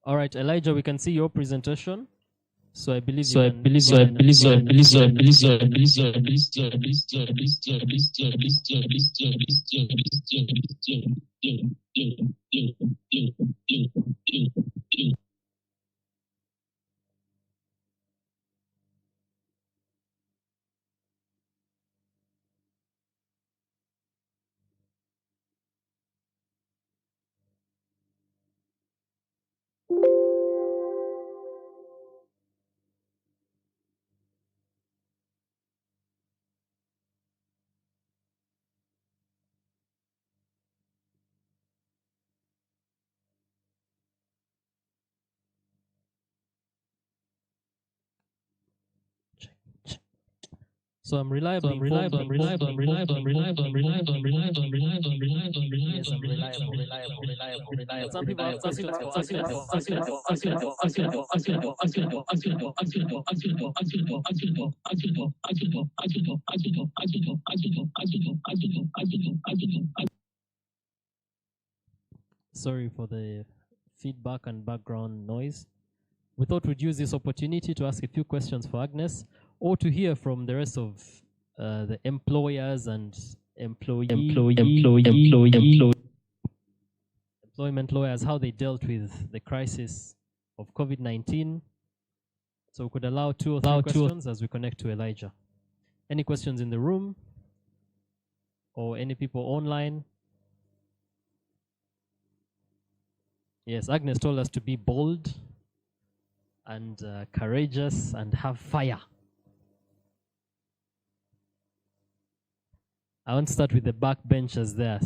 [SPEAKER 5] All right, Elijah, we can see your presentation. So I believe So I'm reliable. Yes, I'm reliable. Some people have questions for Sorry for the feedback and background noise. We thought we'd use this opportunity to ask a few questions for Agnes, or to hear from the rest of the employers and employment lawyers how they dealt with the crisis of COVID-19. So we could allow two or three questions as we connect to Elijah. Any questions in the room? Or any people online? Yes, Agnes told us to be bold and courageous and have fire. I want to start with the backbenchers there.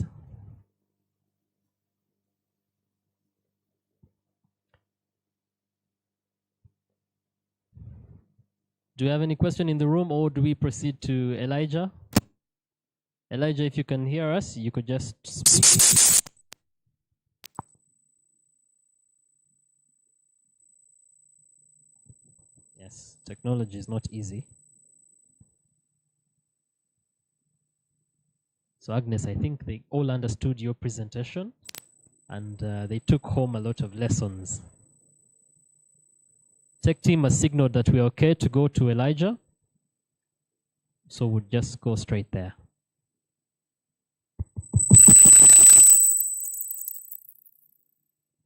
[SPEAKER 5] Do you have any question in the room, or do we proceed to Elijah? Elijah, if you can hear us, you could just speak. Yes, technology is not easy. So Agnes, I think they all understood your presentation, and they took home a lot of lessons. Tech team has signaled that we're okay to go to Elijah, so we'll just go straight there.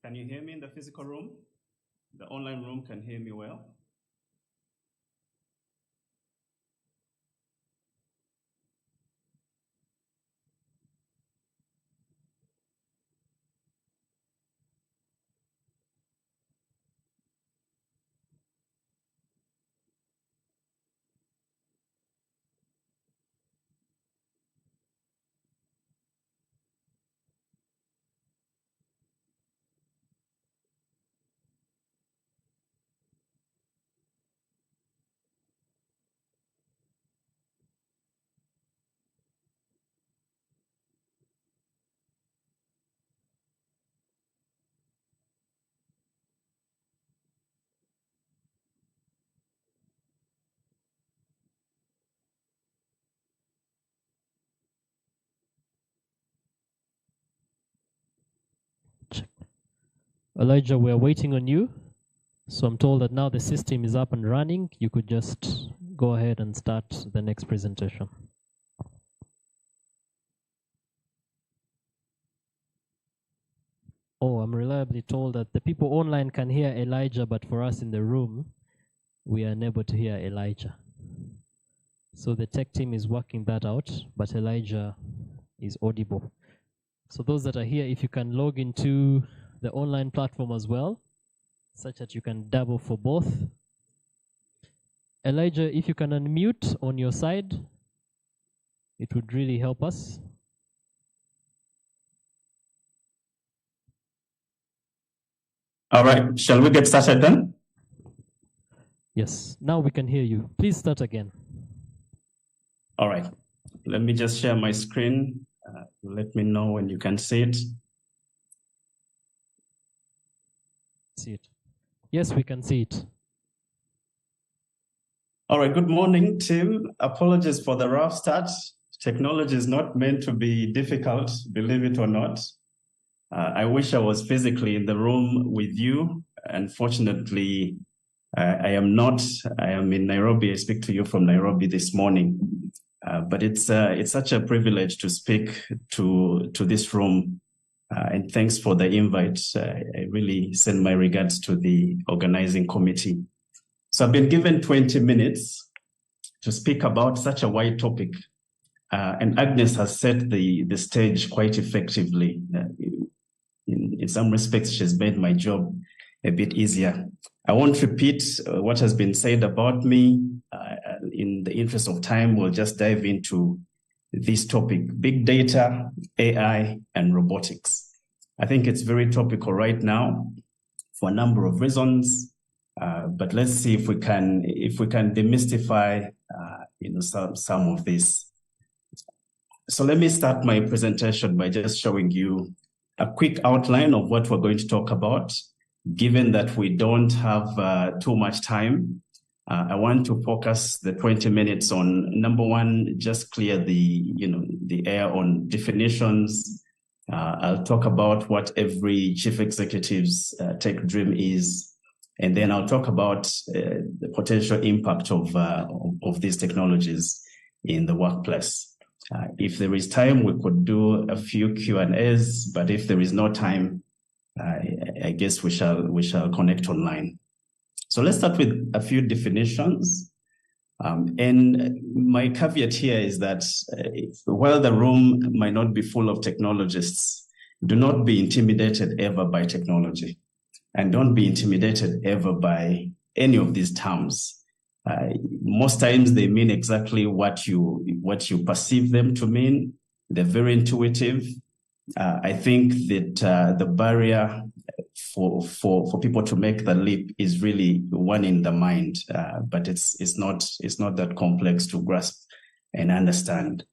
[SPEAKER 6] Can you hear me in the physical room? The online room can hear me well?
[SPEAKER 5] Elijah, we're waiting on you. So I'm told that now the system is up and running. You could just go ahead and start the next presentation. Oh, I'm reliably told that the people online can hear Elijah, but for us in the room, we are unable to hear Elijah. So the tech team is working that out, but Elijah is audible. So those that are here, if you can log into the online platform as well, such that you can double for both. Elijah, if you can unmute on your side, it would really help us.
[SPEAKER 6] All right, shall we get started then?
[SPEAKER 5] Yes, now we can hear you. Please start again.
[SPEAKER 6] All right, let me just share my screen. Let me know when you can see it.
[SPEAKER 5] See it. Yes, we can see it.
[SPEAKER 6] All right, good morning, team. Apologies for the rough start. Technology is not meant to be difficult, believe it or not. I wish I was physically in the room with you. Unfortunately, I am not. I am in Nairobi. I speak to you from Nairobi this morning. But it's such a privilege to speak to this room. And thanks for the invite. I really send my regards to the organizing committee. So I've been given 20 minutes to speak about such a wide topic. And Agnes has set the stage quite effectively. In some respects, she's made my job a bit easier. I won't repeat what has been said about me. In the interest of time, we'll just dive into this topic: big data, AI, and robotics. I think it's very topical right now for a number of reasons. But let's see if we can demystify some of this. So let me start my presentation by just showing you a quick outline of what we're going to talk about. Given that we don't have too much time, I want to focus the 20 minutes on, number one, just clear the air on definitions. I'll talk about what every chief executive's tech dream is, and then I'll talk about the potential impact of these technologies in the workplace. If there is time, we could do a few Q&As, but if there is no time, I guess we shall connect online. So let's start with a few definitions. And my caveat here is that while the room might not be full of technologists, do not be intimidated ever by technology, and don't be intimidated ever by any of these terms. Most times they mean exactly what you perceive them to mean. They're very intuitive. I think that the barrier for people to make the leap is really one in the mind, but it's not that complex to grasp and understand.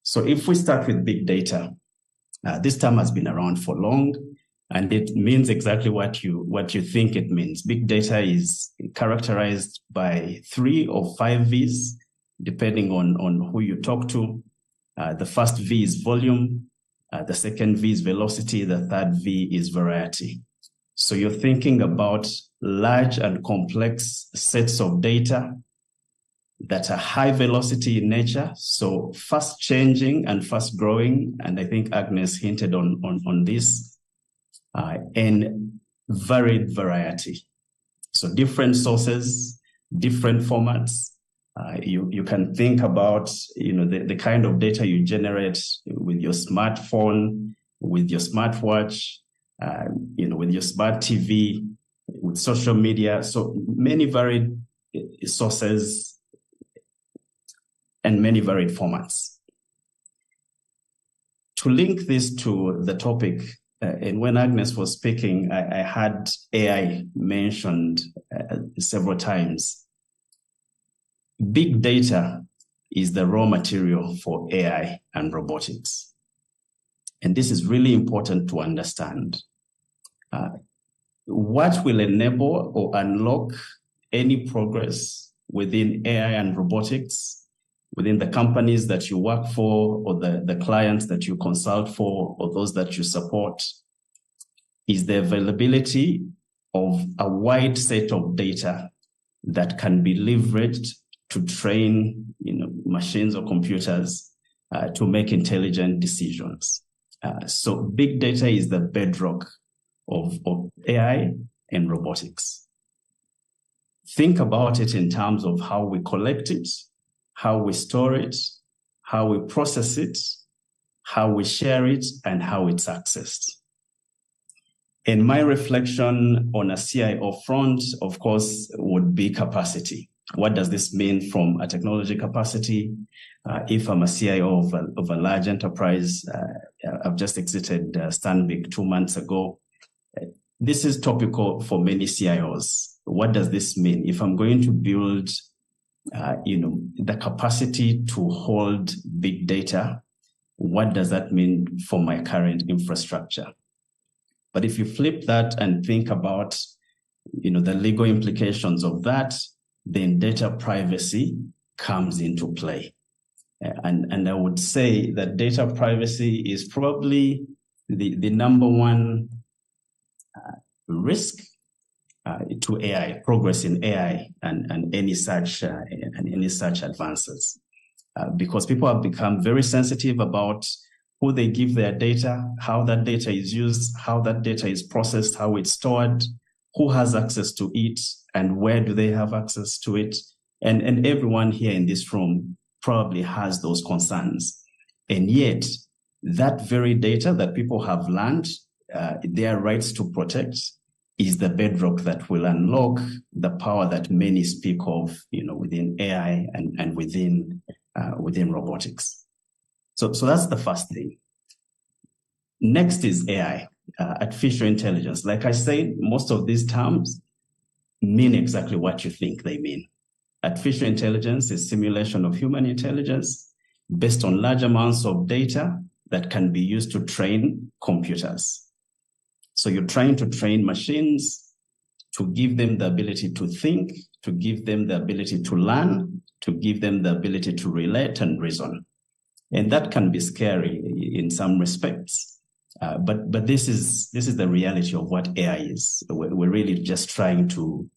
[SPEAKER 6] So if we start with big data, this term has been around for long, and it means exactly what you think it means. Big data is characterized by 3 or 5 V's, depending on who you talk to. The first V is volume, the second V is velocity, the third V is variety. So you're thinking about large and complex sets of data that are high velocity in nature, so fast changing and fast growing, and I think Agnes hinted on this, and varied variety. So different sources, different formats. You can think about the kind of data you generate with your smartphone, with your smartwatch, with your smart TV, with social media. So many varied sources and many varied formats. To link this to the topic, and when Agnes was speaking, I had AI mentioned several times. Big data is the raw material for AI and robotics. And this is really important to understand. What will enable or unlock any progress within AI and robotics, within the companies that you work for, or the clients that you consult for, or those that you support, is the availability of a wide set of data that can be leveraged to train machines or computers to make intelligent decisions. So big data is the bedrock of AI and robotics. Think about it in terms of how we collect it, how we store it, how we process it, how we share it, and how it's accessed. And my reflection on a CIO front, of course, would be capacity. What does this mean from a technology capacity? If I'm a CIO of a large enterprise, I've just exited Stanbic 2 months ago. This is topical for many CIOs. What does this mean? If I'm going to build, the capacity to hold big data, what does that mean for my current infrastructure? But if you flip that and think about, the legal implications of that, then data privacy comes into play. And I would say that data privacy is probably the number one risk to AI, progress in AI and any such advances. Because people have become very sensitive about who they give their data, how that data is used, how that data is processed, how it's stored, who has access to it, and where do they have access to it. And everyone here in this room probably has those concerns. And yet, that very data that people have learned their rights to protect is the bedrock that will unlock the power that many speak of, within AI and within robotics. So that's the first thing. Next is AI, artificial intelligence. Like I said, most of these terms mean exactly what you think they mean. artificial intelligence is simulation of human intelligence based on large amounts of data that can be used to train computers. So you're trying to train machines to give them the ability to think, to give them the ability to learn, to give them the ability to relate and reason. And that can be scary in some respects. But this is the reality of what AI is. We're really just trying to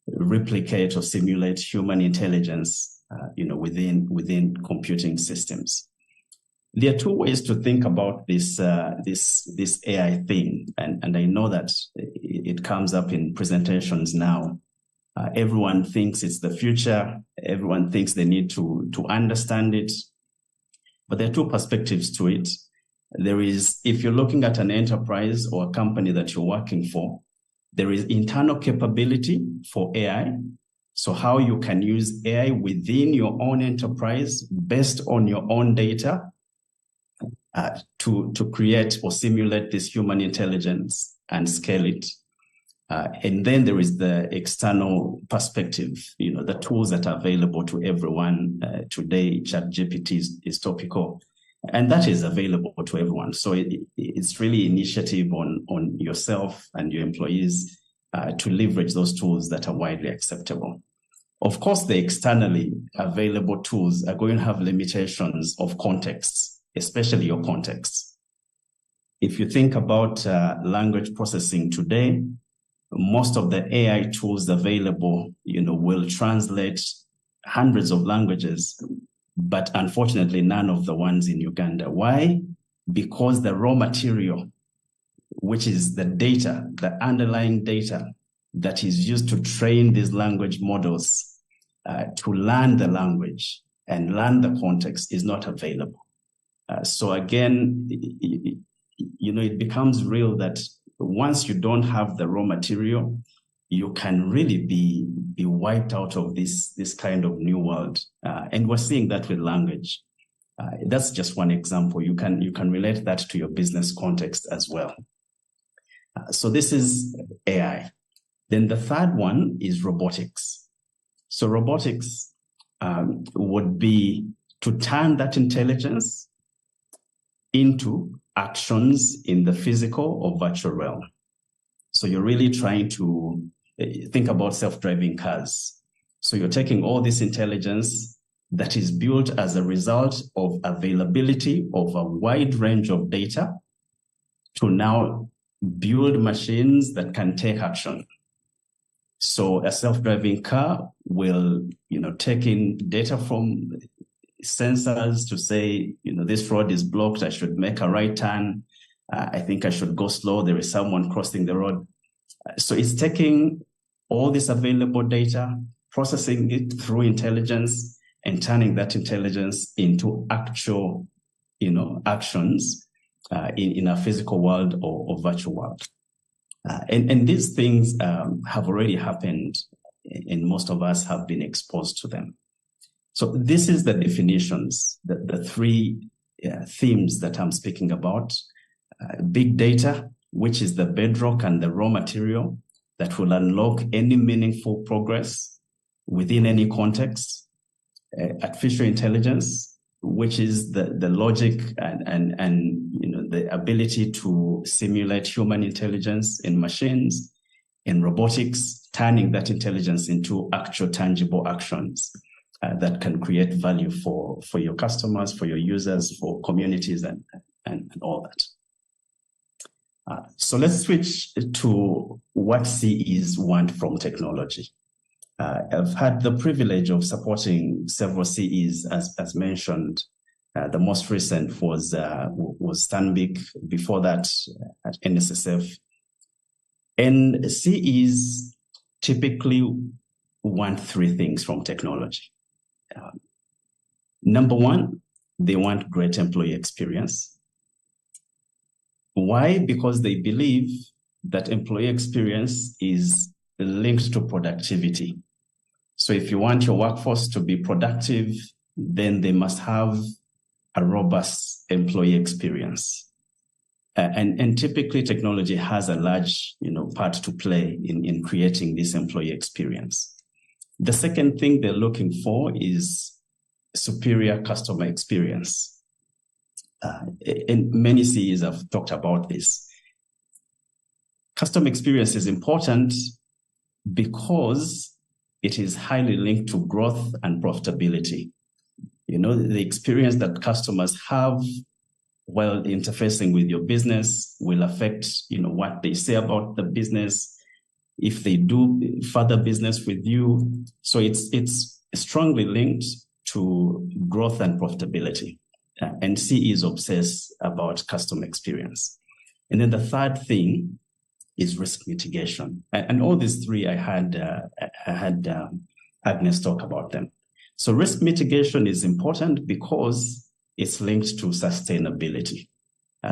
[SPEAKER 6] replicate or simulate human intelligence, within computing systems. There are two ways to think about this AI thing, and I know that it comes up in presentations now. Everyone thinks it's the future. Everyone thinks they need to understand it. But there are two perspectives to it. There is, if you're looking at an enterprise or a company that you're working for, there is internal capability for AI. So how you can use AI within your own enterprise based on your own data to create or simulate this human intelligence and scale it. And then there is the external perspective, the tools that are available to everyone. Today, ChatGPT is topical, and that is available to everyone. So it's really initiative on yourself and your employees to leverage those tools that are widely acceptable. Of course, the externally available tools are going to have limitations of contexts, especially your context. If you think about language processing today, most of the AI tools available, will translate hundreds of languages, but unfortunately, none of the ones in Uganda. Why? Because the raw material, which is the data, the underlying data that is used to train these language models to learn the language and learn the context, is not available. So again, it becomes real that once you don't have the raw material, you can really be wiped out of this kind of new world. And we're seeing that with language. That's just one example. You can relate that to your business context as well. So this is AI. Then the third one is robotics. So robotics would be to turn that intelligence into actions in the physical or virtual realm. So you're really trying to think about self-driving cars. So you're taking all this intelligence that is built as a result of availability of a wide range of data to now build machines that can take action. So a self-driving car will, take in data from sensors to say, this road is blocked, I should make a right turn. I think I should go slow. There is someone crossing the road. So it's taking all this available data, processing it through intelligence, and turning that intelligence into actual, actions in a physical world or virtual world. And these things have already happened, and most of us have been exposed to them. So this is the definitions, the three themes that I'm speaking about. Big data, which is the bedrock and the raw material that will unlock any meaningful progress within any context. Artificial intelligence, which is the logic and the ability to simulate human intelligence in machines. In robotics, turning that intelligence into actual tangible actions that can create value for your customers, for your users, for communities, and all that. So let's switch to what CEs want from technology. I've had the privilege of supporting several CEs, as mentioned. The most recent was Stanbic, before that at NSSF. And CEs typically want three things from technology. Number one, they want great employee experience. Why? Because they believe that employee experience is linked to productivity. So if you want your workforce to be productive, then they must have a robust employee experience. And typically technology has a large part to play in creating this employee experience. The second thing they're looking for is superior customer experience. And many CEs have talked about this. Customer experience is important because it is highly linked to growth and profitability. You know, the experience that customers have while interfacing with your business will affect, you know, what they say about the business, if they do further business with you. So it's strongly linked to growth and profitability. And CE is obsessed about customer experience. And then the third thing is risk mitigation. And all these three, I had Agnes talk about them. So risk mitigation is important because it's linked to sustainability.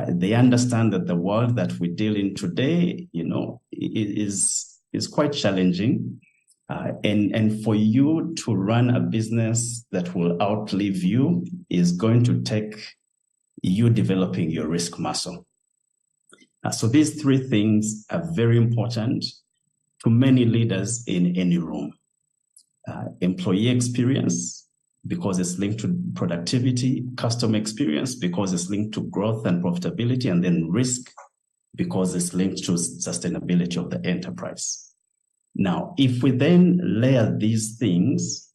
[SPEAKER 6] They understand that the world that we deal in today, you know, is quite challenging. And for you to run a business that will outlive you is going to take you developing your risk muscle. So these three things are very important to many leaders in any room. Employee experience, because it's linked to productivity, customer experience, because it's linked to growth and profitability, and then risk, because it's linked to sustainability of the enterprise. Now, if we then layer these things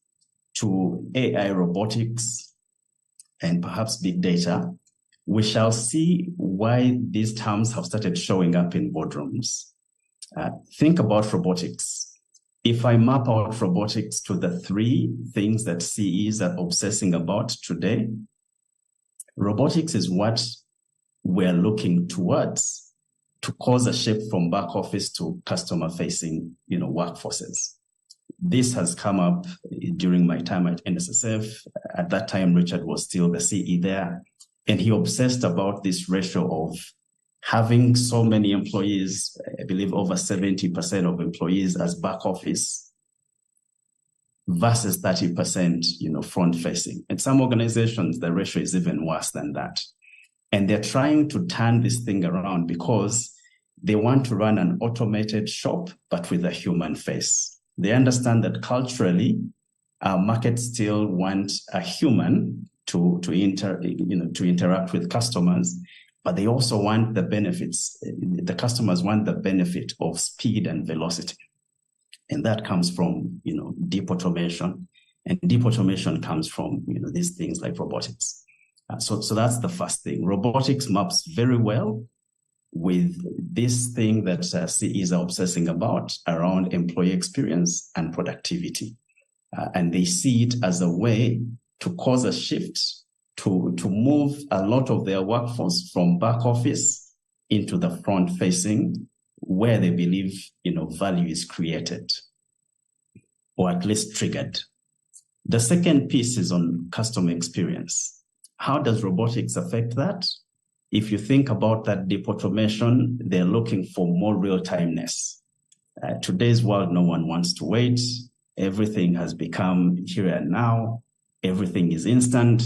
[SPEAKER 6] to AI, robotics, and perhaps big data, we shall see why these terms have started showing up in boardrooms. Think about robotics. If I map out robotics to the three things that CEs are obsessing about today, robotics is what we're looking towards to cause a shift from back office to customer-facing, you know, workforces. This has come up during my time at NSSF. At that time, Richard was still the CE there, and he obsessed about this ratio of having so many employees, I believe over 70% of employees as back office versus 30%, you know, front facing. In some organizations, the ratio is even worse than that. And they're trying to turn this thing around because they want to run an automated shop, but with a human face. They understand that culturally, our markets still want a human to interact with customers, but they also want the benefits. The customers want the benefit of speed and velocity. And that comes from, you know, deep automation. And deep automation comes from, you know, these things like robotics. So that's the first thing. Robotics maps very well with this thing that CEs are obsessing about around employee experience and productivity. And they see it as a way to cause a shift to move a lot of their workforce from back office into the front facing, where they believe, you know, value is created or at least triggered. The second piece is on customer experience. How does robotics affect that? If you think about that deep automation, they're looking for more real-timeness. Today's world, no one wants to wait. Everything has become here and now. Everything is instant.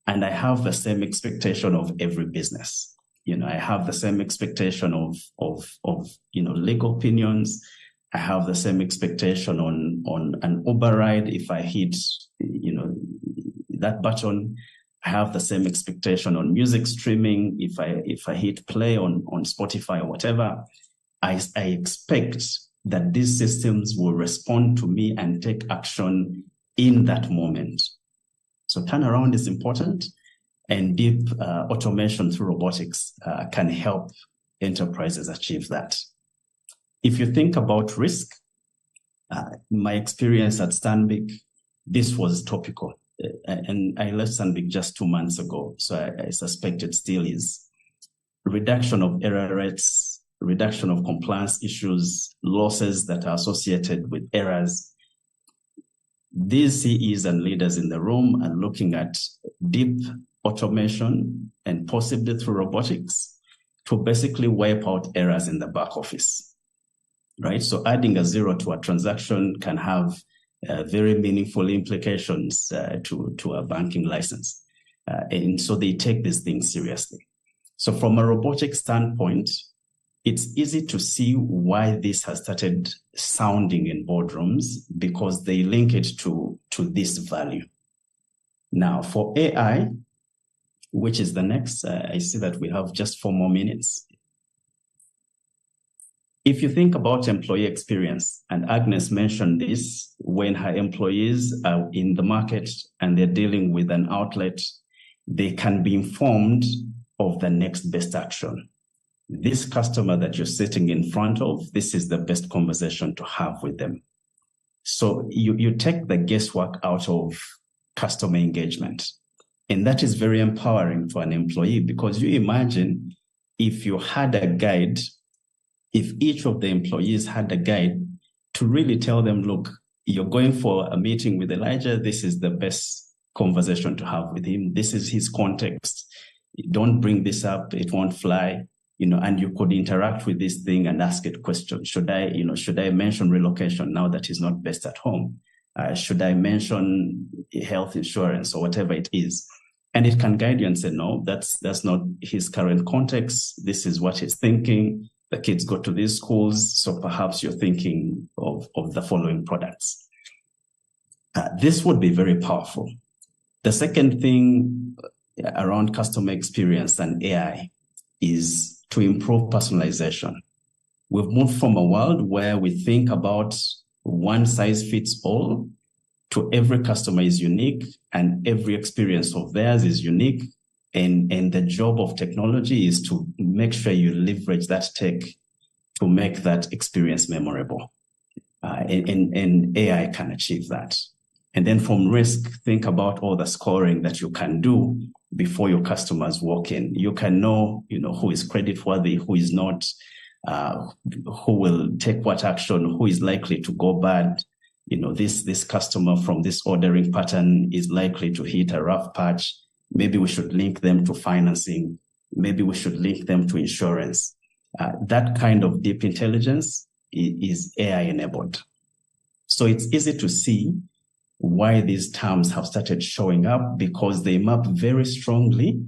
[SPEAKER 6] And I have the same expectation of every business. You know, I have the same expectation of you know, legal opinions. I have the same expectation on an Uber ride. If I hit, you know, that button, I have the same expectation on music streaming. If I hit play on Spotify or whatever, I expect that these systems will respond to me and take action in that moment. So turnaround is important, and deep automation through robotics can help enterprises achieve that. If you think about risk, my experience at Stanbic, this was topical. And I left Stanbic just 2 months ago, so I suspect it still is. Reduction of error rates, reduction of compliance issues, losses that are associated with errors. These CEs and leaders in the room are looking at deep automation and possibly through robotics to basically wipe out errors in the back office, right? So adding a zero to a transaction can have very meaningful implications to a banking license. And so they take these things seriously. So from a robotic standpoint, it's easy to see why this has started sounding in boardrooms, because they link it to this value. Now, for AI, which is the next, I see that we have just 4 more minutes. If you think about employee experience, and Agnes mentioned this, when her employees are in the market and they're dealing with an outlet, they can be informed of the next best action. This customer that you're sitting in front of, this is the best conversation to have with them. So you take the guesswork out of customer engagement. And that is very empowering to an employee, because you imagine if you had a guide, if each of the employees had a guide to really tell them, look, you're going for a meeting with Elijah, this is the best conversation to have with him. This is his context. Don't bring this up, it won't fly. And you could interact with this thing and ask it questions. Should I mention relocation now that he's not based at home? Should I mention health insurance or whatever it is? And it can guide you and say, no, that's not his current context. This is what he's thinking. The kids go to these schools, so perhaps you're thinking of the following products. This would be very powerful. The second thing around customer experience and AI is to improve personalization. We've moved from a world where we think about one size fits all to every customer is unique and every experience of theirs is unique. And the job of technology is to make sure you leverage that tech to make that experience memorable. And AI can achieve that. And then from risk, think about all the scoring that you can do before your customers walk in. You can know, who is creditworthy, who is not, who will take what action, who is likely to go bad. This customer from this ordering pattern is likely to hit a rough patch. Maybe we should link them to financing. Maybe we should link them to insurance. That kind of deep intelligence is AI enabled. So it's easy to see why these terms have started showing up, because they map very strongly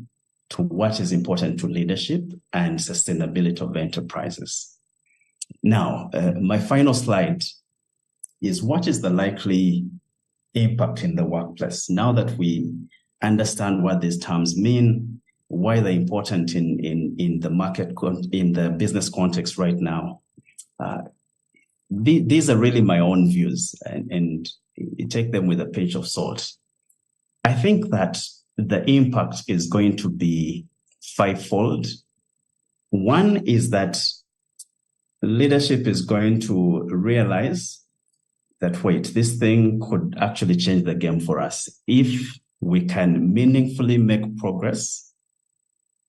[SPEAKER 6] to what is important to leadership and sustainability of enterprises. Now, my final slide is what is the likely impact in the workplace? Now that we understand what these terms mean, why they're important in the market, in the business context right now. These are really my own views, and you take them with a pinch of salt. I think that the impact is going to be 5-fold. One is that leadership is going to realize that, wait, this thing could actually change the game for us. If we can meaningfully make progress,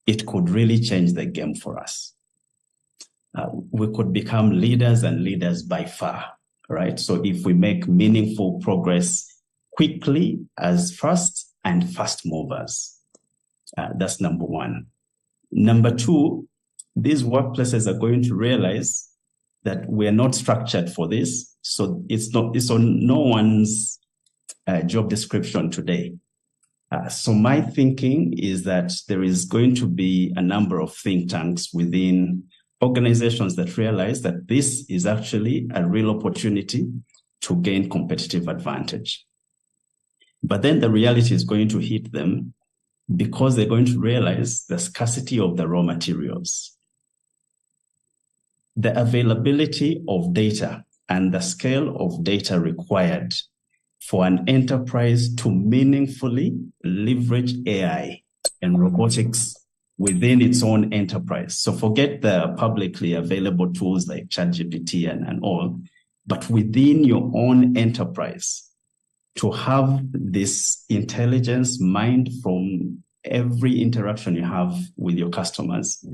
[SPEAKER 6] it could really change the game for us. We could become leaders and leaders by far, right? So if we make meaningful progress quickly as fast and fast movers, that's number one. Number two, these workplaces are going to realize that we're not structured for this. So it's on no one's job description today. So my thinking is that there is going to be a number of think tanks within organizations that realize that this is actually a real opportunity to gain competitive advantage. But then the reality is going to hit them, because they're going to realize the scarcity of the raw materials. The availability of data and the scale of data required for an enterprise to meaningfully leverage AI and robotics within its own enterprise. So forget the publicly available tools like ChatGPT and all, but within your own enterprise, to have this intelligence mined from every interaction you have with your customers.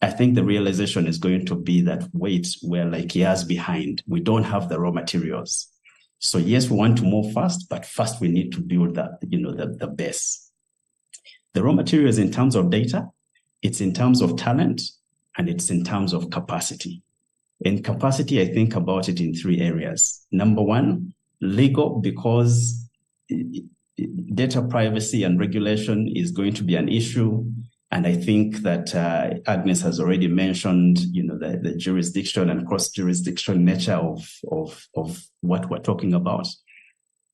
[SPEAKER 6] I think the realization is going to be that, wait, we're like years behind. We don't have the raw materials. So yes, we want to move fast, but first we need to build that, the base. The raw materials in terms of data, it's in terms of talent, and it's in terms of capacity. In capacity, I think about it in 3 areas. Number one, legal, because data privacy and regulation is going to be an issue. And I think that Agnes has already mentioned, the jurisdiction and cross-jurisdiction nature of what we're talking about.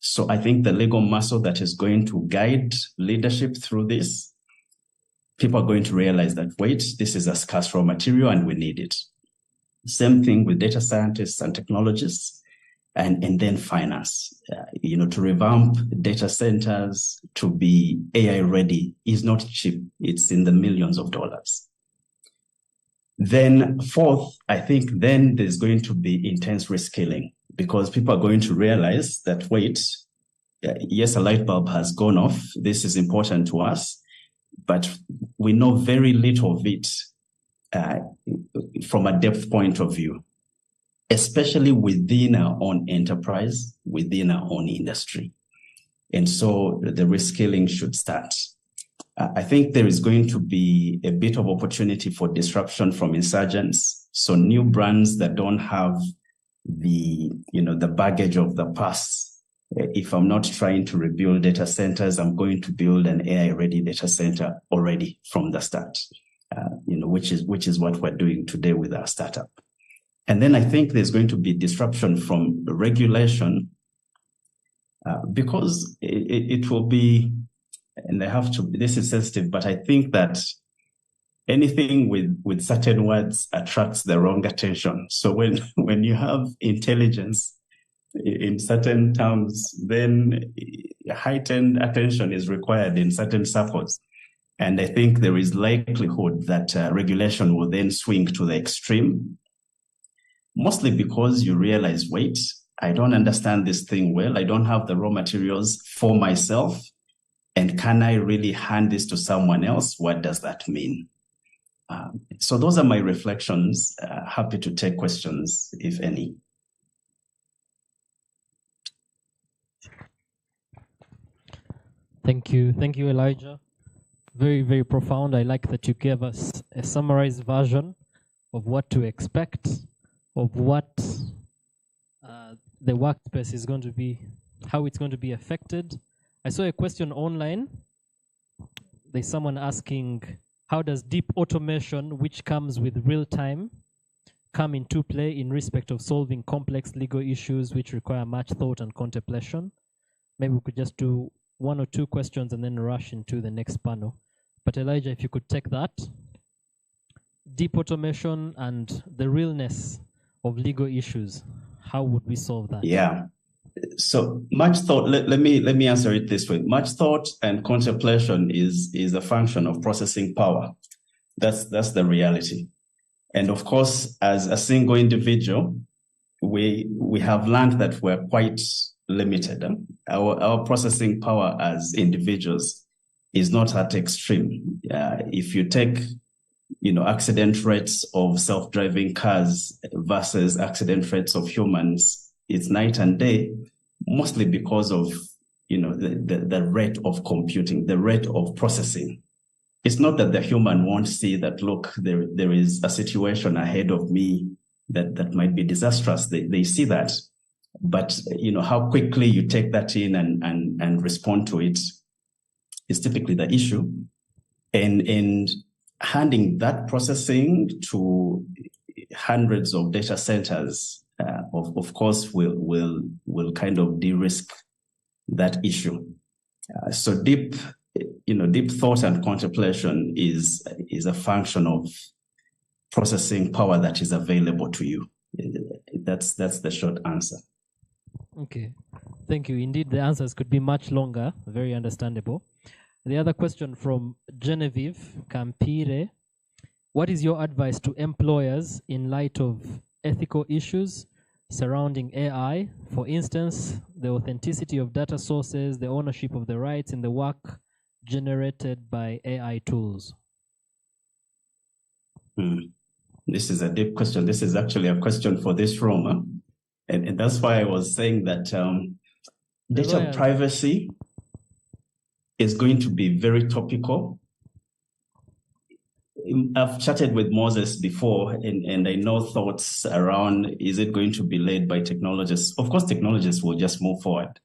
[SPEAKER 6] So I think the legal muscle that is going to guide leadership through this, people are going to realize that, wait, this is a scarce raw material and we need it. Same thing with data scientists and technologists. And then finance, to revamp data centers to be AI ready is not cheap. It's in the millions of dollars. Then fourth, I think then there's going to be intense reskilling because people are going to realize that, wait, yes, a light bulb has gone off. This is important to us, but we know very little of it from a depth point of view, especially within our own enterprise, within our own industry. And so the reskilling should start. I think there is going to be a bit of opportunity for disruption from insurgents. So new brands that don't have the baggage of the past. If I'm not trying to rebuild data centers, I'm going to build an AI-ready data center already from the start, which is what we're doing today with our startup. And then I think there's going to be disruption from regulation because it will be, and this is sensitive, but I think that anything with certain words attracts the wrong attention. So when you have intelligence in certain terms, then heightened attention is required in certain circles. And I think there is likelihood that regulation will then swing to the extreme, mostly because you realize, wait, I don't understand this thing well. I don't have the raw materials for myself. And can I really hand this to someone else? What does that mean? So those are my reflections. Happy to take questions, if any.
[SPEAKER 5] Thank you. Thank you, Elijah. Very, very profound. I like that you gave us a summarized version of what to expect, of what the workspace is going to be, how it's going to be affected. I saw a question online. There's someone asking, how does deep automation, which comes with real time, come into play in respect of solving complex legal issues which require much thought and contemplation? Maybe we could just do one or two questions and then rush into the next panel. But Elijah, if you could take that. Deep automation and the realness of legal issues. How would we solve that?
[SPEAKER 6] Yeah. So much thought, let me answer it this way. Much thought and contemplation is a function of processing power. That's the reality. And of course, as a single individual, we have learned that we're quite limited. Our processing power as individuals is not at extreme. If you take accident rates of self-driving cars versus accident rates of humans, it's night and day, mostly because of, the rate of computing, the rate of processing. It's not that the human won't see that, look, there is a situation ahead of me that might be disastrous. They see that. But, how quickly you take that in and respond to it is typically the issue. And handing that processing to hundreds of data centers, of course, will kind of de-risk that issue. So deep thought and contemplation is a function of processing power that is available to you. That's the short answer.
[SPEAKER 5] Okay, thank you. Indeed, the answers could be much longer. Very understandable. The other question from Genevieve Campire. What is your advice to employers in light of ethical issues surrounding AI? For instance, the authenticity of data sources, the ownership of the rights in the work generated by AI tools.
[SPEAKER 6] This is a deep question. This is actually a question for this room. Huh? And that's why I was saying that data privacy is going to be very topical. I've chatted with Moses before, and I know thoughts around, is it going to be led by technologists? Of course, technologists will just move forward.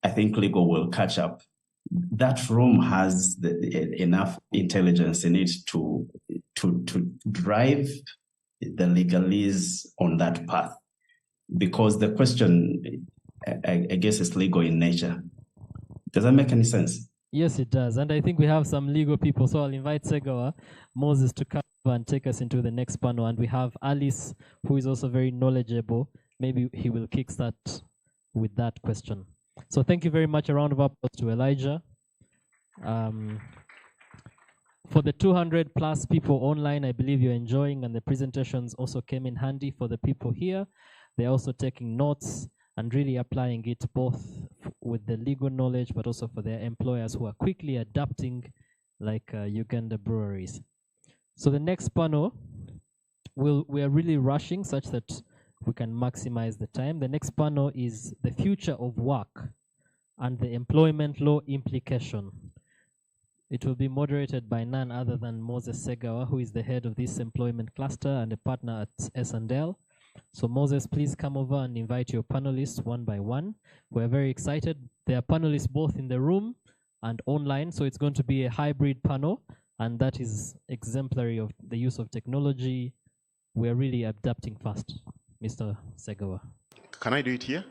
[SPEAKER 6] I think legal will catch up. that room has enough intelligence in it to drive the legalese on that path, because the question, I guess, is legal in nature. Does that make any sense?
[SPEAKER 5] Yes, it does. And I think we have some legal people. So I'll invite Segawa Moses to come and take us into the next panel. And we have Alice, who is also very knowledgeable. Maybe he will kickstart with that question. So thank you very much. A round of applause to Elijah. For the 200 plus people online, I believe you're enjoying, and the presentations also came in handy for the people here. They're also taking notes and really applying it both with the legal knowledge, but also for their employers who are quickly adapting, like Uganda breweries. So the next panel, we are really rushing such that we can maximize the time. The next panel is the future of work and the employment law implication. It will be moderated by none other than Moses Segawa, who is the head of this employment cluster and a partner at S&L. So Moses, please come over and invite your panelists one by one. We're very excited. There are panelists both in the room and online, so it's going to be a hybrid panel, and that is exemplary of the use of technology. We're really adapting fast. Mr. Segawa.
[SPEAKER 2] Can I do it here?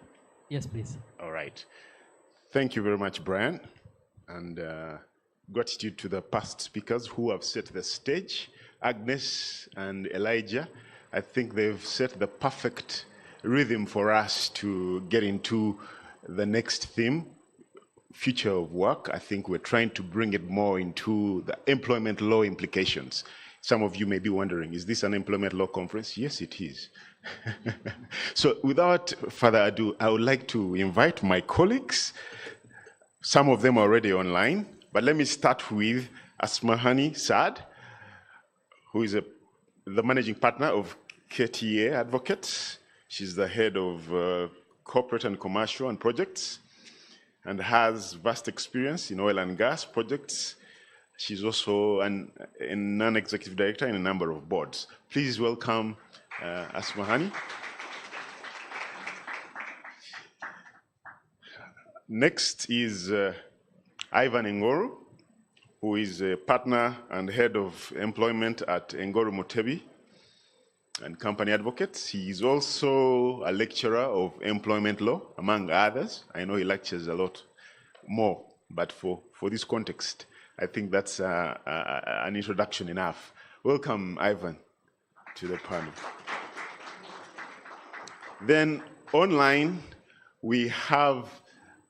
[SPEAKER 5] Yes, please.
[SPEAKER 2] All right. Thank you very much, Brian. And gratitude to the past speakers who have set the stage. Agnes and Elijah, I think they've set the perfect rhythm for us to get into the next theme, future of work. I think we're trying to bring it more into the employment law implications. Some of you may be wondering, is this an employment law conference? Yes, it is. So without further ado, I would like to invite my colleagues. Some of them are already online, but let me start with Asmahani Saad, who is the managing partner of KTA Advocates. She's the head of corporate and commercial and projects, and has vast experience in oil and gas projects. She's also a non-executive director in a number of boards. Please welcome Asmahani. Next is Ivan Engoru, who is a partner and head of employment at Engoru Mutebi and Company Advocates. He is also a lecturer of employment law, among others. I know he lectures a lot more, but for this context, I think that's an introduction enough. Welcome, Ivan, to the panel. Then online, we have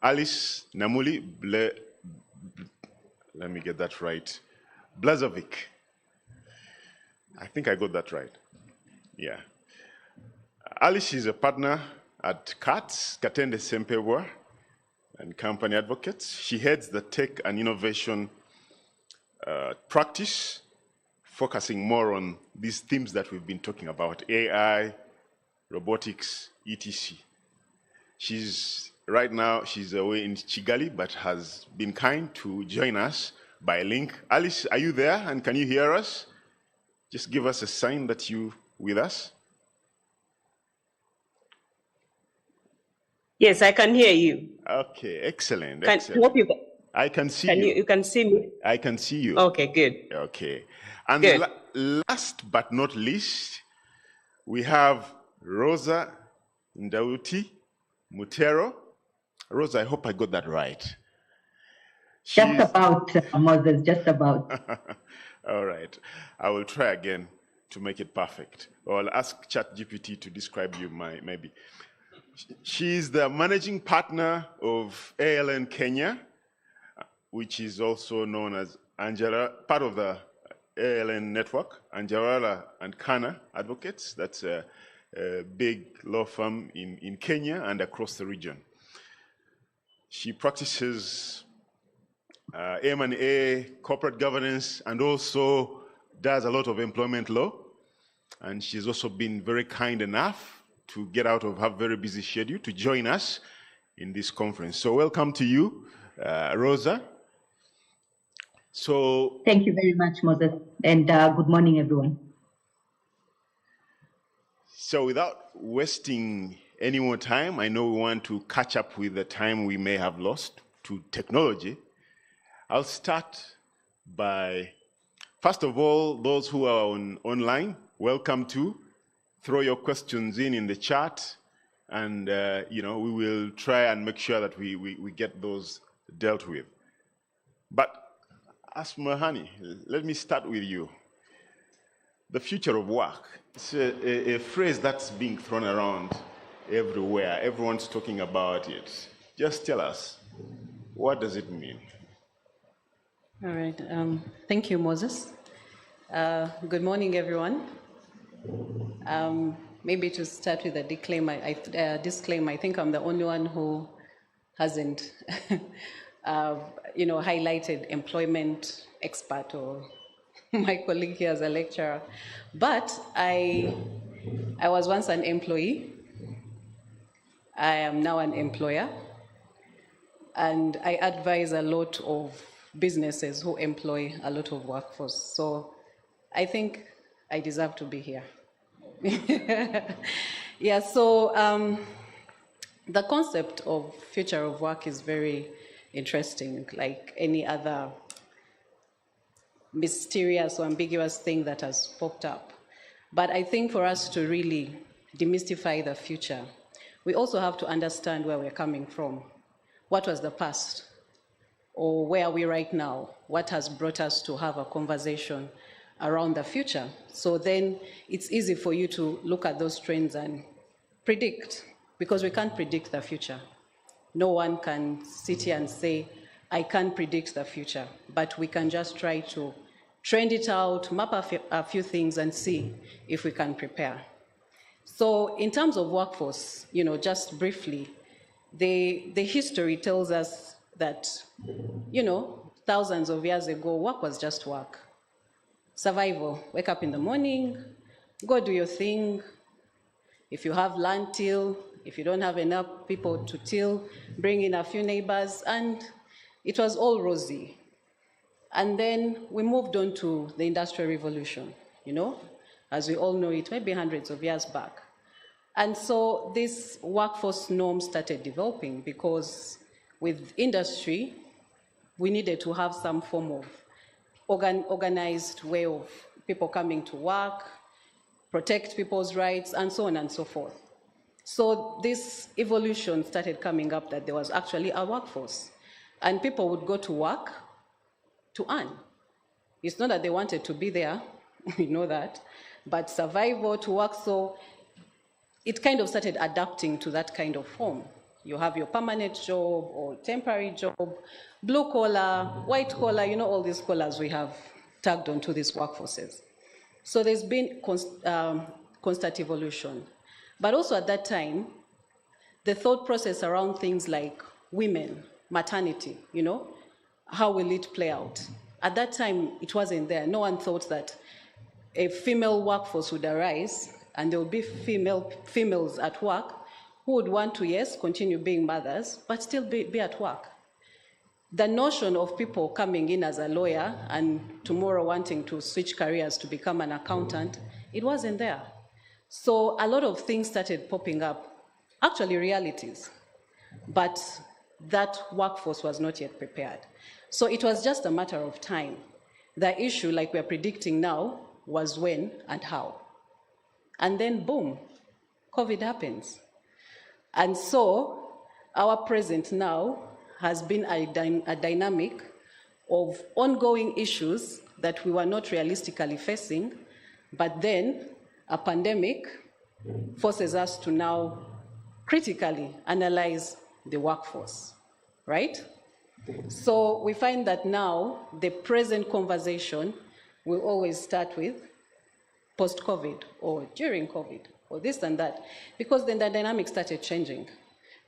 [SPEAKER 2] Alice Namuli, let me get that right, Blazovic. I think I got that right. Yeah. Alice is a partner at CATS, Katende Sempewa, and Company Advocates. She heads the tech and innovation practice, focusing more on these themes that we've been talking about, AI, robotics, etc. Right now, she's away in Kigali, but has been kind to join us by link. Alice, are you there, and can you hear us? Just give us a sign that you're with us.
[SPEAKER 7] Yes, I can hear you.
[SPEAKER 2] Okay, excellent. I can see you.
[SPEAKER 7] You can see me?
[SPEAKER 2] I can see you.
[SPEAKER 7] Okay, good.
[SPEAKER 2] Okay. And
[SPEAKER 7] good.
[SPEAKER 2] Last but not least, we have Rosa Ndauti Mutero. Rosa, I hope I got that right.
[SPEAKER 8] Just about, Moses, just about.
[SPEAKER 2] All right. I will try again to make it perfect. Or I'll ask ChatGPT to describe you, maybe. She's the managing partner of ALN Kenya, which is also known as Angela, part of the ALN network, Anjarala and Kana Advocates. That's a big law firm in Kenya and across the region. She practices M&A, corporate governance, and also does a lot of employment law. And she's also been very kind enough to get out of her very busy schedule to join us in this conference. So welcome to you, Rosa. So
[SPEAKER 8] thank you very much, Moses, and good morning, everyone.
[SPEAKER 2] So without wasting any more time, I know we want to catch up with the time we may have lost to technology. I'll start by, first of all, those who are online, welcome to. Throw your questions in the chat, and we will try and make sure that we get those dealt with. But Asmahani, let me start with you. The future of work. It's a phrase that's being thrown around everywhere. Everyone's talking about it. Just tell us, what does it mean?
[SPEAKER 9] All right. Thank you, Moses. Good morning, everyone. Maybe to start with a disclaimer, I think I'm the only one who hasn't, highlighted employment expert or my colleague here as a lecturer. But I was once an employee. I am now an employer. And I advise a lot of businesses who employ a lot of workforce. So I think I deserve to be here. Yeah, so the concept of future of work is very interesting, like any other mysterious or ambiguous thing that has popped up. But I think for us to really demystify the future, we also have to understand where we're coming from. What was the past? Or where are we right now? What has brought us to have a conversation around the future? So then it's easy for you to look at those trends and predict, because we can't predict the future. No one can sit here and say, I can't predict the future, but we can just try to trend it out, map a few things and see if we can prepare. So in terms of workforce, just briefly, the history tells us that, thousands of years ago, work was just work. Survival, wake up in the morning, go do your thing. If you have land, till. If you don't have enough people to till, bring in a few neighbors, and it was all rosy. And then we moved on to the Industrial Revolution, as we all know it, maybe hundreds of years back. And so this workforce norm started developing because with industry, we needed to have some form of organized way of people coming to work, protect people's rights, and so on and so forth. So this evolution started coming up that there was actually a workforce, and people would go to work to earn. It's not that they wanted to be there, we know that, but survival to work, so it kind of started adapting to that kind of form. You have your permanent job or temporary job, blue collar, white collar, all these collars we have tagged onto these workforces. So there's been constant evolution. But also at that time, the thought process around things like women, maternity, how will it play out? At that time, it wasn't there. No one thought that a female workforce would arise and there would be females at work who would want to, yes, continue being mothers, but still be at work. The notion of people coming in as a lawyer and tomorrow wanting to switch careers to become an accountant, it wasn't there. So a lot of things started popping up, actually realities, but that workforce was not yet prepared. So it was just a matter of time. The issue, like we're predicting now, was when and how. And then boom, COVID happens. And so our present now has been a dynamic of ongoing issues that we were not realistically facing, but then a pandemic forces us to now critically analyze the workforce, right? So we find that now the present conversation will always start with post-COVID or during COVID or this and that, because then the dynamic started changing.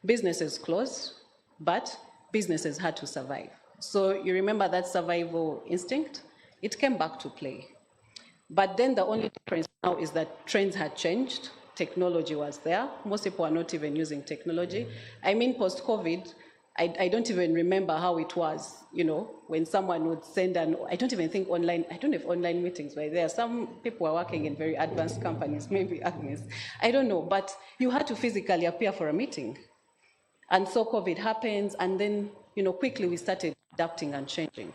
[SPEAKER 9] Businesses closed, but businesses had to survive. So you remember that survival instinct? It came back to play. But then the only difference now is that trends had changed, technology was there. Most people are not even using technology. I mean, post-COVID, I don't even remember how it was, when someone would send I don't even think online, I don't know if online meetings were there. Some people are working in very advanced companies, maybe Agnes, I don't know, but you had to physically appear for a meeting. And so COVID happens, and then, quickly we started adapting and changing.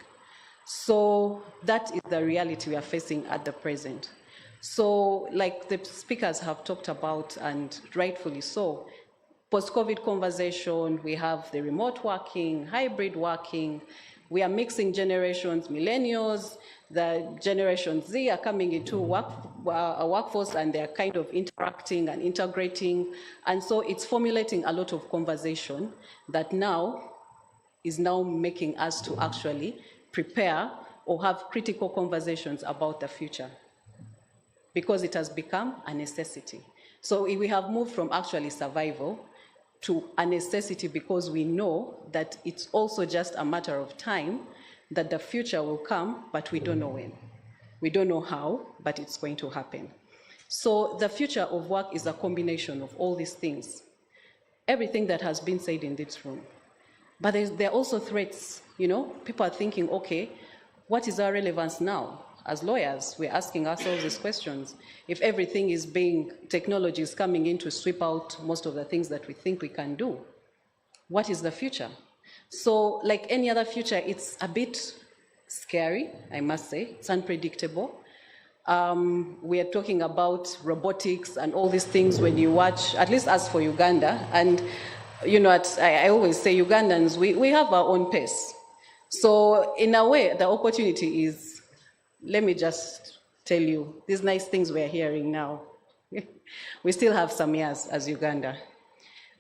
[SPEAKER 9] So that is the reality we are facing at the present. So like the speakers have talked about, and rightfully so, post-COVID conversation, we have the remote working, hybrid working, we are mixing generations, millennials, the Generation Z are coming into a workforce, and they're kind of interacting and integrating. And so it's formulating a lot of conversation that now is now making us to actually prepare or have critical conversations about the future, because it has become a necessity. So we have moved from actually survival to a necessity, because we know that it's also just a matter of time that the future will come, but we don't know when. We don't know how, but it's going to happen. So the future of work is a combination of all these things, everything that has been said in this room. But there are also threats. You know, people are thinking, okay, what is our relevance now? As lawyers, we're asking ourselves these questions. If everything is technology is coming in to sweep out most of the things that we think we can do, what is the future? So like any other future, it's a bit scary, I must say. It's unpredictable. We are talking about robotics and all these things when you watch, at least as for Uganda, and you know, I always say Ugandans, we have our own pace. So in a way, the opportunity is, let me just tell you, these nice things we're hearing now, we still have some years as Uganda.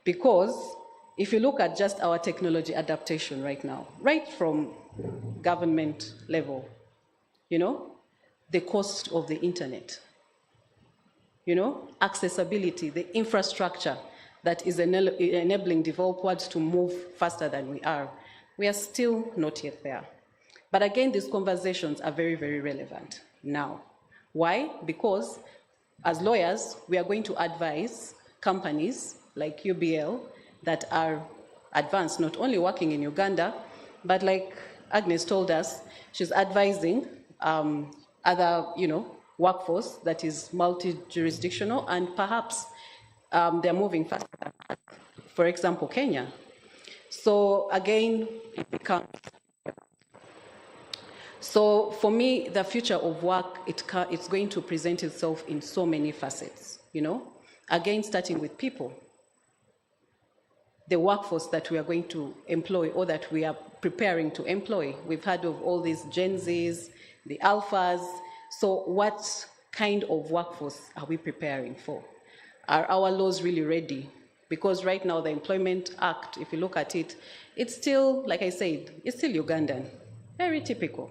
[SPEAKER 9] Because if you look at just our technology adaptation right now, right from government level, you know, the cost of the internet, you know, accessibility, the infrastructure that is enabling developed worlds to move faster than we are still not yet there. But again, these conversations are very, very relevant now. Why? Because as lawyers, we are going to advise companies like UBL that are advanced, not only working in Uganda, but like Agnes told us, she's advising other, you know, workforce that is multi-jurisdictional, and perhaps they're moving faster. For example, Kenya. So again, it becomes. So for me, the future of work, it's going to present itself in so many facets, you know? Again, starting with people. The workforce that we are going to employ, or that we are preparing to employ. We've heard of all these Gen Zs, the Alphas. So what kind of workforce are we preparing for? Are our laws really ready? Because right now the Employment Act, if you look at it, it's still, like I said, it's still Ugandan, very typical,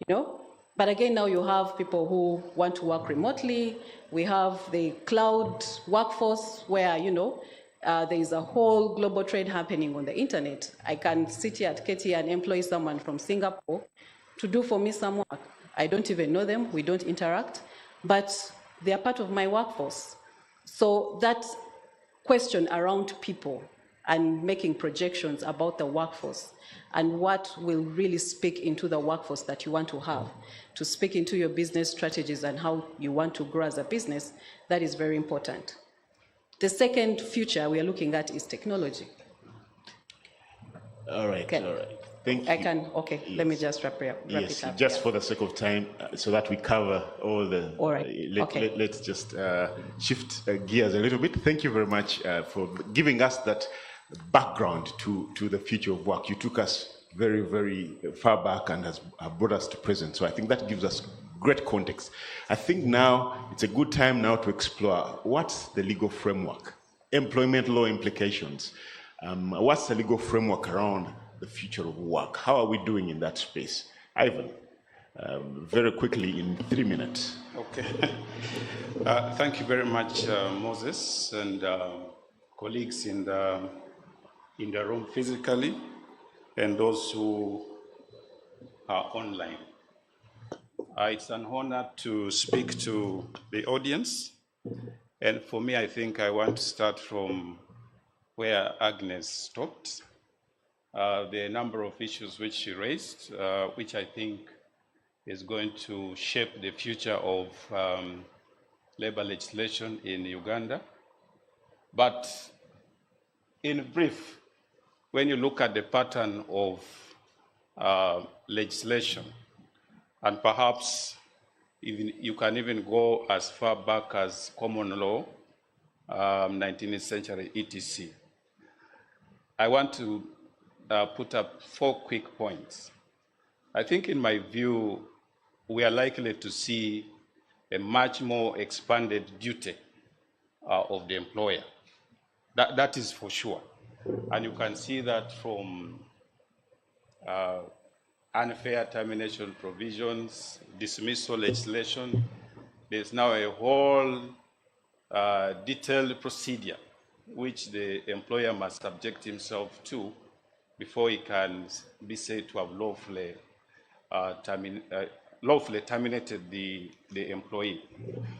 [SPEAKER 9] you know? But again, now you have people who want to work remotely. We have the cloud workforce where, you know, there is a whole global trade happening on the internet. I can sit here at KT and employ someone from Singapore to do for me some work. I don't even know them, we don't interact, but they are part of my workforce. So that question around people and making projections about the workforce and what will really speak into the workforce that you want to have, to speak into your business strategies and how you want to grow as a business, that is very important. The second future we are looking at is technology.
[SPEAKER 2] All right,
[SPEAKER 9] Okay.
[SPEAKER 2] all right. Thank you.
[SPEAKER 9] Okay, yes. Let me just wrap
[SPEAKER 2] Yes,
[SPEAKER 9] it up.
[SPEAKER 2] just for the sake of time, so that we cover all the...
[SPEAKER 9] All right, okay.
[SPEAKER 2] Let's just shift gears a little bit. Thank you very much for giving us that background to the future of work. You took us very, very far back and have brought us to present. So I think that gives us great context. I think now it's a good time now to explore what's the legal framework, employment law implications. What's the legal framework around the future of work? How are we doing in that space? Ivan, very quickly in 3 minutes.
[SPEAKER 10] Okay. Thank you very much, Moses, and colleagues in the room physically, and those who are online. It's an honor to speak to the audience. And for me, I think I want to start from where Agnes stopped. The number of issues which she raised, which I think is going to shape the future of labor legislation in Uganda. But in brief, when you look at the pattern of legislation. And perhaps even, you can even go as far back as common law, 19th century etc. I want to put up 4 quick points. I think in my view, we are likely to see a much more expanded duty of the employer. That is for sure. And you can see that from unfair termination provisions, dismissal legislation. There's now a whole detailed procedure which the employer must subject himself to before he can be said to have lawfully terminated the employee.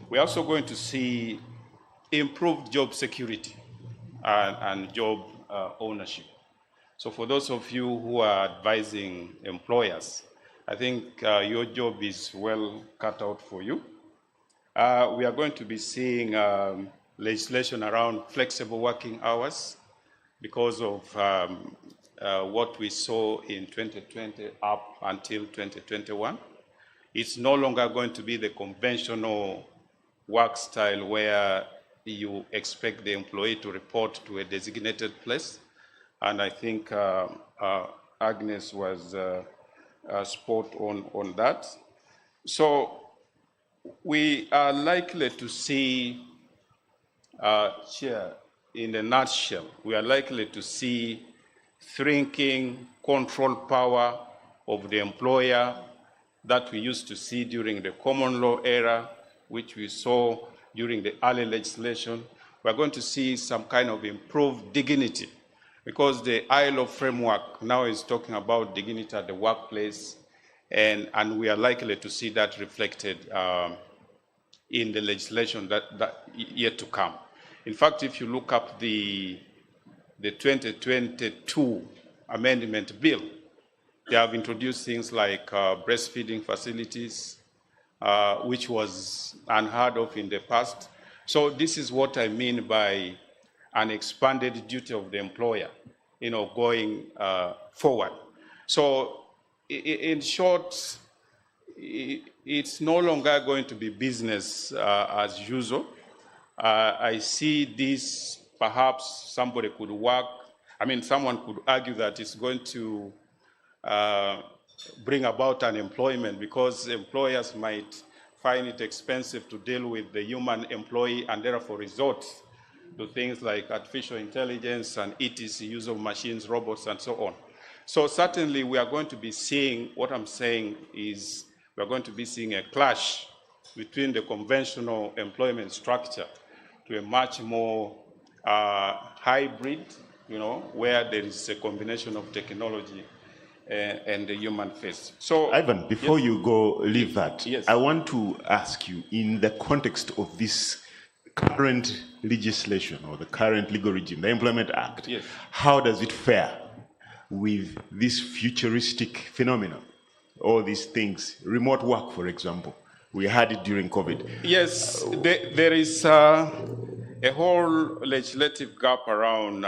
[SPEAKER 10] We're also going to see improved job security and job ownership. So for those of you who are advising employers, I think your job is well cut out for you. We are going to be seeing legislation around flexible working hours because of what we saw in 2020 up until 2021. It's no longer going to be the conventional work style where you expect the employee to report to a designated place. And I think Agnes was spot on that. So we are likely to see, Chair, in a nutshell, we are likely to see shrinking control power of the employer that we used to see during the common law era, which we saw during the early legislation. We're going to see some kind of improved dignity because the ILO framework now is talking about dignity at the workplace, and we are likely to see that reflected in the legislation that yet to come. In fact, if you look up the 2022 amendment bill, they have introduced things like breastfeeding facilities, which was unheard of in the past. So this is what I mean by an expanded duty of the employer, going forward. So in short, it's no longer going to be business as usual. I see this, perhaps somebody could someone could argue that it's going to bring about unemployment because employers might find it expensive to deal with the human employee and therefore resort to things like artificial intelligence and etc., use of machines, robots, and so on. So certainly we are going to be seeing, what I'm saying is we're going to be seeing a clash between the conventional employment structure to a much more hybrid, where there is a combination of technology and the human face. So,
[SPEAKER 2] Ivan, before
[SPEAKER 10] yes,
[SPEAKER 2] you go leave that,
[SPEAKER 10] yes,
[SPEAKER 2] I want to ask you, in the context of this current legislation or the current legal regime, the Employment Act,
[SPEAKER 10] yes,
[SPEAKER 2] how does it fare with this futuristic phenomenon? All these things, remote work, for example. We had it during COVID.
[SPEAKER 10] Yes, there is a whole legislative gap around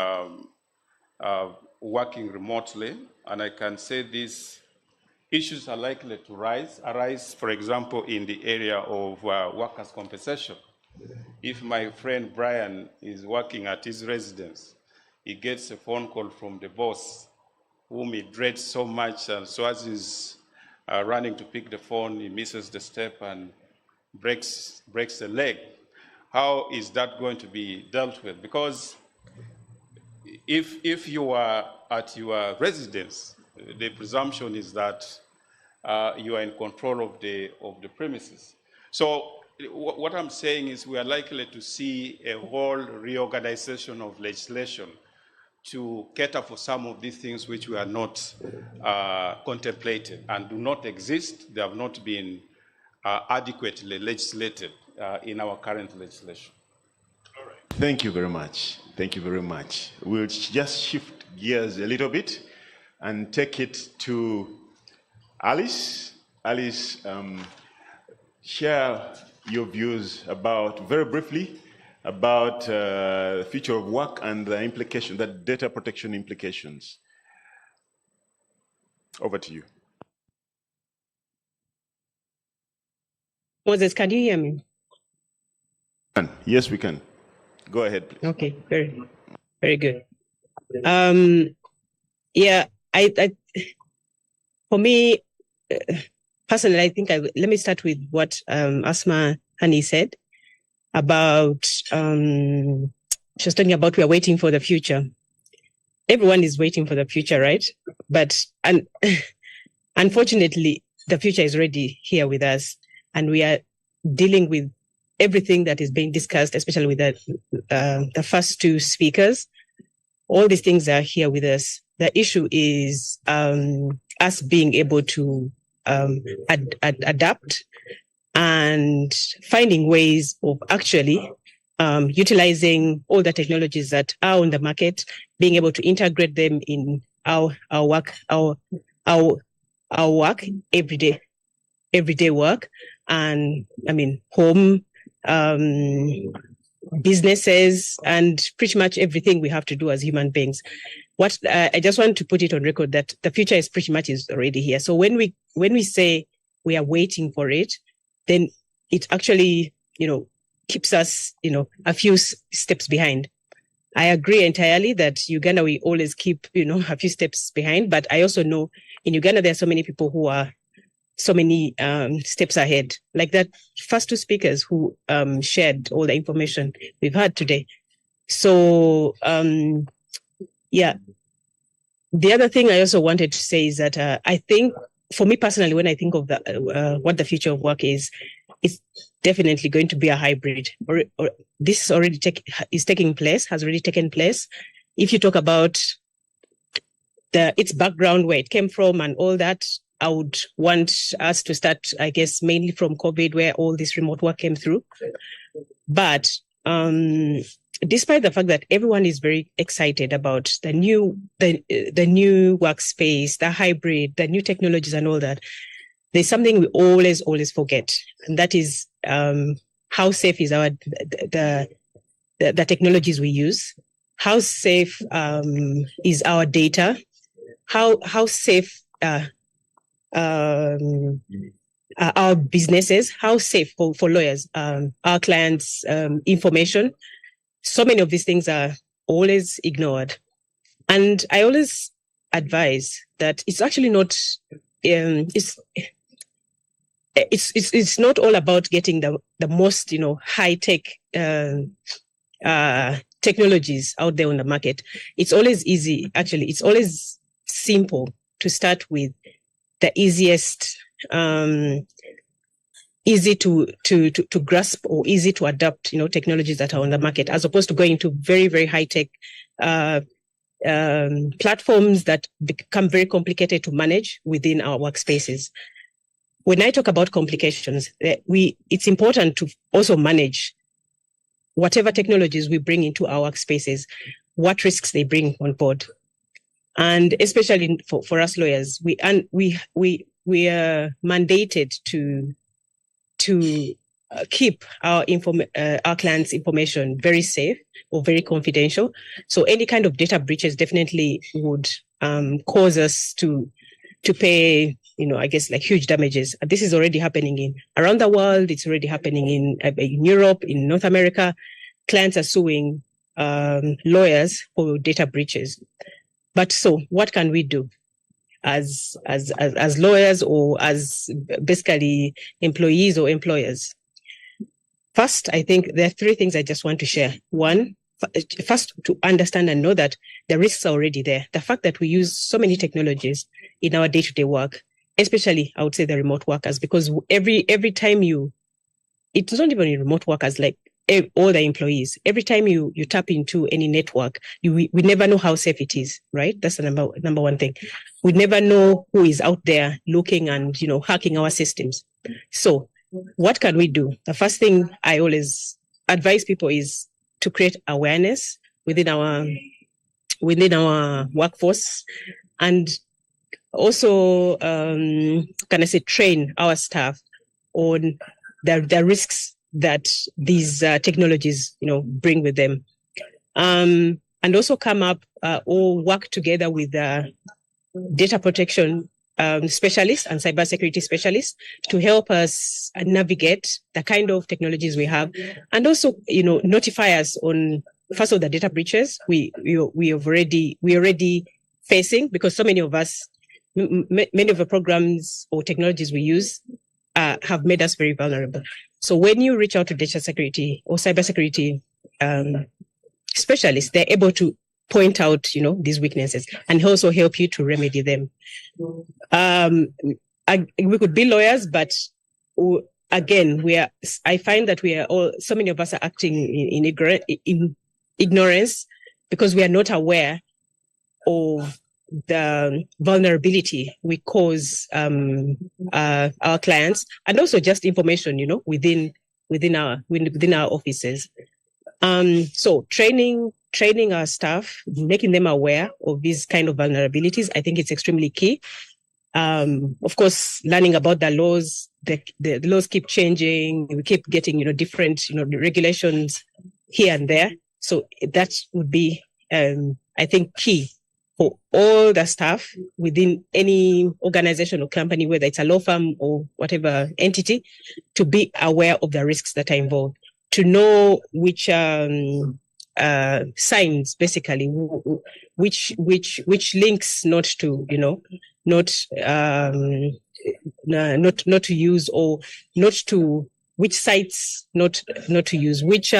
[SPEAKER 10] working remotely, and I can say these issues are likely to arise, for example, in the area of workers' compensation. If my friend Brian is working at his residence, he gets a phone call from the boss, whom he dreads so much, and so as he's running to pick the phone, he misses the step and breaks the leg. How is that going to be dealt with? Because if you are at your residence, the presumption is that you are in control of the premises. So what I'm saying is we are likely to see a whole reorganization of legislation to cater for some of these things which we are not contemplated and do not exist. They have not been adequately legislated in our current legislation.
[SPEAKER 2] All right. Thank you very much. Thank you very much. We'll just shift gears a little bit and take it to Alice. Alice, share your views about, very briefly, about the future of work and the implication, the data protection implications. Over to you.
[SPEAKER 7] Moses, can you hear me?
[SPEAKER 2] Yes, we can. Go ahead, please.
[SPEAKER 7] Okay, very, very good. Yeah, for me, personally, I think let me start with what Asma Hani said about, she was talking about we are waiting for the future. Everyone is waiting for the future, right? But unfortunately, the future is already here with us, and we are dealing with everything that is being discussed, especially with the first two speakers. All these things are here with us. The issue is us being able to adapt and finding ways of actually utilizing all the technologies that are on the market, being able to integrate them in our work, our work, everyday work, and I mean home, businesses, and pretty much everything we have to do as human beings. What I just want to put it on record that the future is pretty much is already here. So when we say we are waiting for it, then it actually, keeps us, a few steps behind. I agree entirely that Uganda, we always keep, a few steps behind, but I also know in Uganda, there are so many people who are so many steps ahead, like that first two speakers who shared all the information we've had today. So, yeah. The other thing I also wanted to say is that I think, for me personally, when I think of what the future of work is, it's definitely going to be a hybrid. Or this already is taking place, has already taken place. If you talk about its background, where it came from, and all that, I would want us to start, I guess, mainly from COVID, where all this remote work came through. But despite the fact that everyone is very excited about the new workspace, the hybrid, the new technologies and all that, there's something we always forget. And that is how safe is the technologies we use? How safe is our data? How safe our businesses? How safe for lawyers, our clients' information? So many of these things are always ignored. And I always advise that it's actually not, it's not all about getting the most, high-tech technologies out there on the market. It's always easy, actually. It's always simple to start with the easiest, easy to grasp or easy to adapt, technologies that are on the market, as opposed to going to very, very high tech platforms that become very complicated to manage within our workspaces. When I talk about complications, it's important to also manage whatever technologies we bring into our workspaces, what risks they bring on board. And especially for us lawyers, we are mandated to keep our clients' information very safe or very confidential. So any kind of data breaches definitely would cause us to pay, I guess, like huge damages. This is already happening around the world. It's already happening in Europe, in North America. Clients are suing lawyers for data breaches. But so what can we do as lawyers or as basically employees or employers? First, I think there are three things I just want to share. One, first, to understand and know that the risks are already there. The fact that we use so many technologies in our day-to-day work, especially I would say the remote workers, because every time it's not even remote workers, like all the employees, every time you tap into any network, we never know how safe it is, right? That's the number one thing. We never know who is out there looking and, hacking our systems. So what can we do? The first thing I always advise people is to create awareness within our workforce, and also, train our staff on the risks that these technologies, bring with them, and also come up or work together with data protection specialists and cybersecurity specialists to help us navigate the kind of technologies we have, and also, notify us on first of the data breaches we already facing, because so many of us, many of the programs or technologies we use have made us very vulnerable. So when you reach out to data security or cybersecurity specialists, they're able to point out, these weaknesses and also help you to remedy them. We could be lawyers, but again, I find that so many of us are acting in ignorance because we are not aware of the vulnerability we cause our clients, and also just information, within our offices. So training our staff, making them aware of these kind of vulnerabilities, I think it's extremely key. Of course, learning about the laws. The laws keep changing. We keep getting, different, regulations here and there. So that would be, I think, key for all the staff within any organization or company, whether it's a law firm or whatever entity, to be aware of the risks that are involved, to know which signs, basically, which links not to, not to use, or not to, which sites not to use, which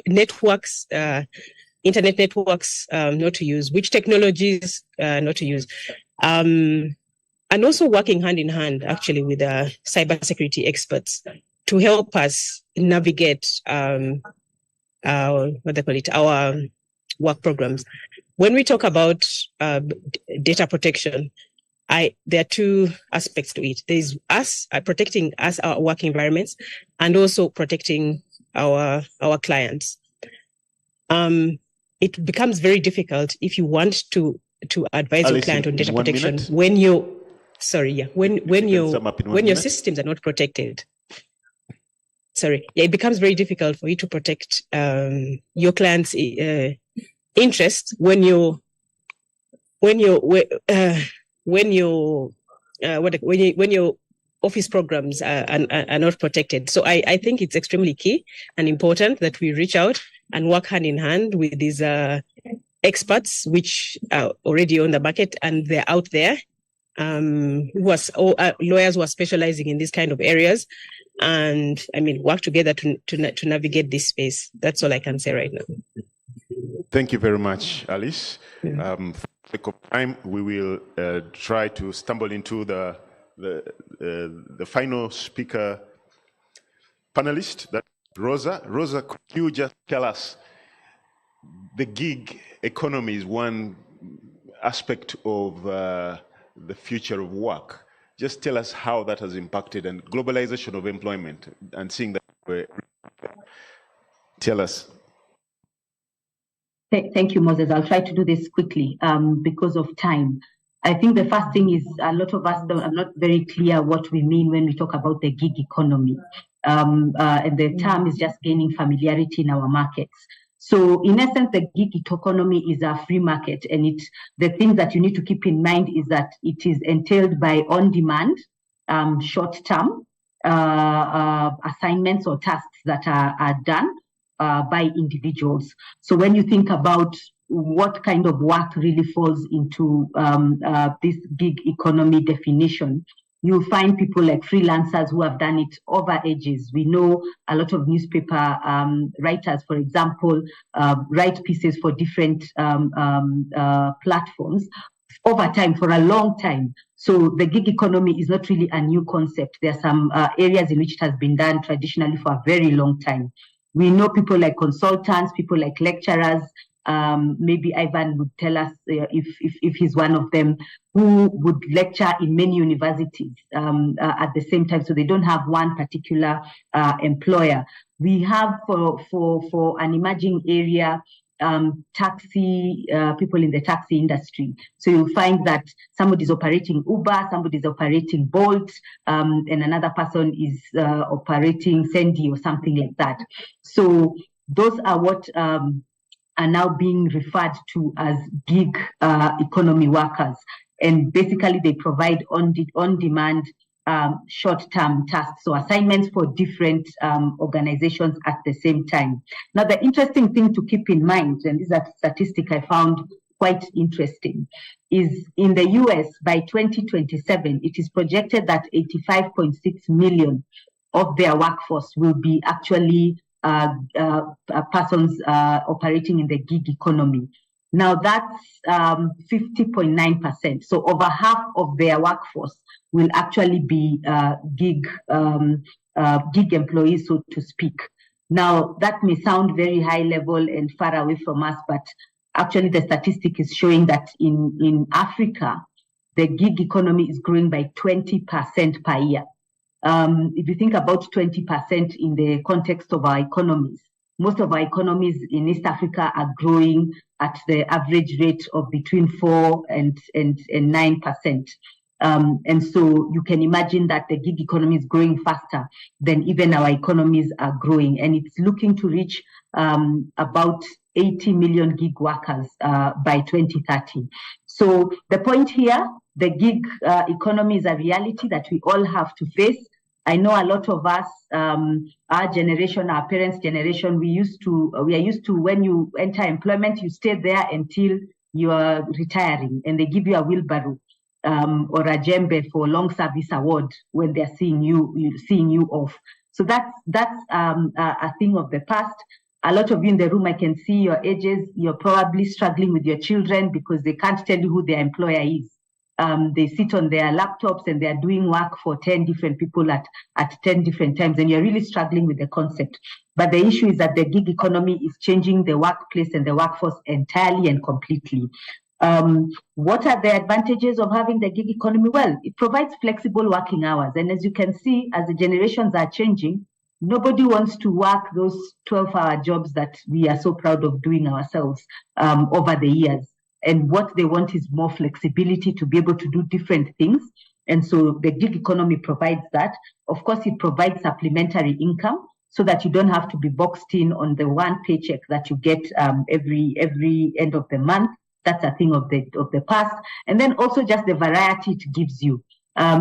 [SPEAKER 7] networks, internet networks not to use, which technologies not to use, and also working hand in hand, actually, with cybersecurity experts to help us navigate our work programs. When we talk about data protection, there are two aspects to it. There's us protecting our work environments, and also protecting our clients. It becomes very difficult if you want to advise your client on data protection when your systems are not protected. It becomes very difficult for you to protect your client's interests when your office programs are not protected. So I think it's extremely key and important that we reach out and work hand in hand with these experts, which are already on the market and they're out there, lawyers who are specializing in these kind of areas, and work together to navigate this space. That's all I can say right now.
[SPEAKER 2] Thank you very much, Alice. For the sake of time, we will try to stumble into the final speaker panelist, that Rosa. Rosa, could you just tell us, the gig economy is one aspect of the future of work. Just tell us how that has impacted, and globalization of employment, and seeing that. Tell us.
[SPEAKER 8] Thank you, Moses. I'll try to do this quickly because of time. I think the first thing is a lot of us are not very clear what we mean when we talk about the gig economy. And the term is just gaining familiarity in our markets. So in essence, the gig economy is a free market, and the thing that you need to keep in mind is that it is entailed by on-demand, short-term assignments or tasks that are done by individuals. So when you think about what kind of work really falls into this gig economy definition, you'll find people like freelancers who have done it over ages. We know a lot of newspaper writers, for example, write pieces for different platforms over time, for a long time. So the gig economy is not really a new concept. There are some areas in which it has been done traditionally for a very long time. We know people like consultants, people like lecturers. Maybe Ivan would tell us if he's one of them, who would lecture in many universities at the same time, so they don't have one particular employer. We have for an emerging area, taxi people in the taxi industry. So you'll find that somebody's operating Uber, somebody's operating Bolt, and another person is operating Sendy or something like that. So those are what are now being referred to as gig economy workers. And basically, they provide on-demand short-term tasks, so assignments for different organizations at the same time. Now, the interesting thing to keep in mind, and this is a statistic I found quite interesting, is in the US by 2027, it is projected that 85.6 million of their workforce will be actually persons operating in the gig economy. Now, that's 50.9%. So over half of their workforce will actually be gig employees, so to speak. Now, that may sound very high level and far away from us, but actually the statistic is showing that in Africa, the gig economy is growing by 20% per year. If you think about 20% in the context of our economies, most of our economies in East Africa are growing at the average rate of between 4 and 9%. And so you can imagine that the gig economy is growing faster than even our economies are growing. And it's looking to reach about 80 million gig workers by 2030. So the point here, the gig economy is a reality that we all have to face. I know a lot of us, our generation, our parents' generation, we are used to when you enter employment, you stay there until you are retiring, and they give you a wheelbarrow or a djembe for long service award when they're seeing you off. So that's a thing of the past. A lot of you in the room, I can see your ages. You're probably struggling with your children because they can't tell you who their employer is. They sit on their laptops and they're doing work for 10 different people at 10 different times, and you're really struggling with the concept. But the issue is that the gig economy is changing the workplace and the workforce entirely and completely. What are the advantages of having the gig economy? Well, it provides flexible working hours. And as you can see, as the generations are changing, nobody wants to work those 12-hour jobs that we are so proud of doing ourselves over the years. And what they want is more flexibility to be able to do different things. And so the gig economy provides that. Of course, it provides supplementary income so that you don't have to be boxed in on the one paycheck that you get every end of the month. That's a thing of the past. And then also just the variety it gives you.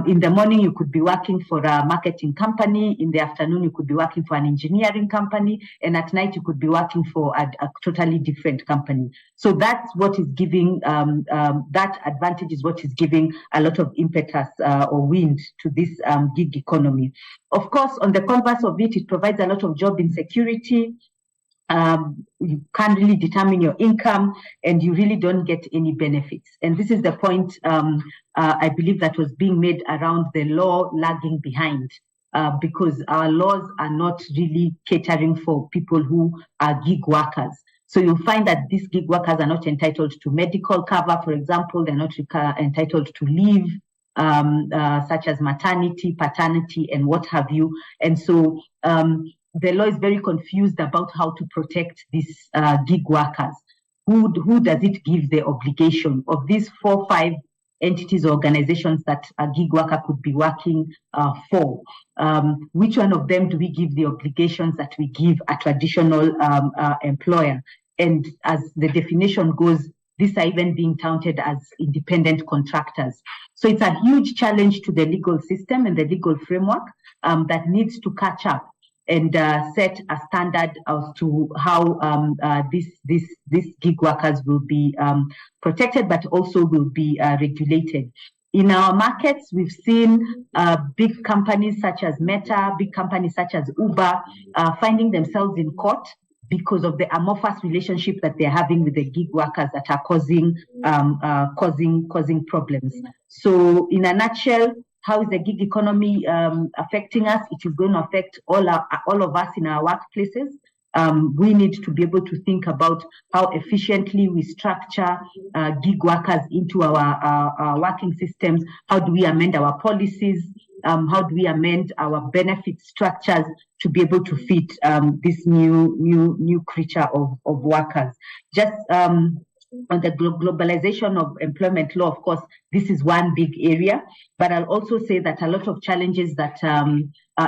[SPEAKER 8] In the morning, you could be working for a marketing company. In the afternoon, you could be working for an engineering company. And at night, you could be working for a totally different company. So that's what is giving, that advantage is what is giving a lot of impetus or wind to this gig economy. Of course, on the converse of it, it provides a lot of job insecurity. You can't really determine your income, and you really don't get any benefits. And this is the point I believe that was being made around the law lagging behind, because our laws are not really catering for people who are gig workers. So you'll find that these gig workers are not entitled to medical cover, for example. They're not entitled to leave, such as maternity, paternity, and what have you. And so the law is very confused about how to protect these gig workers. Who does it give the obligation of these 4 or 5 entities or organizations that a gig worker could be working for? Which one of them do we give the obligations that we give a traditional employer? And as the definition goes, these are even being counted as independent contractors. So it's a huge challenge to the legal system and the legal framework that needs to catch up and set a standard as to how these gig workers will be protected, but also will be regulated. In our markets, we've seen big companies such as Meta, big companies such as Uber, finding themselves in court because of the amorphous relationship that they're having with the gig workers that are causing problems. So, in a nutshell, how is the gig economy affecting us? It is going to affect all of us in our workplaces. We need to be able to think about how efficiently we structure gig workers into our working systems. How do we amend our policies? How do we amend our benefit structures to be able to fit this new creature of workers? Just on the globalization of employment law, of course, this is one big area. But I'll also say that a lot of challenges that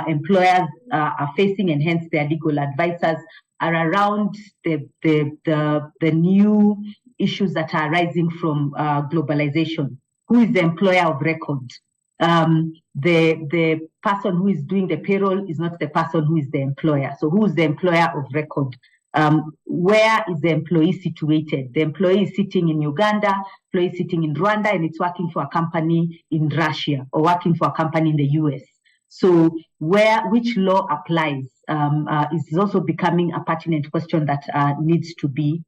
[SPEAKER 8] employers are facing, and hence their legal advisors, are around the new issues that are arising from globalization who is the employer of record. The person who is doing the payroll is not the person who is the employer. So who is the employer of record? Where is the employee situated? The employee is sitting in Uganda, employee is sitting in Rwanda, and it's working for a company in Russia or working for a company in the US. So which law applies is also becoming a pertinent question that needs to be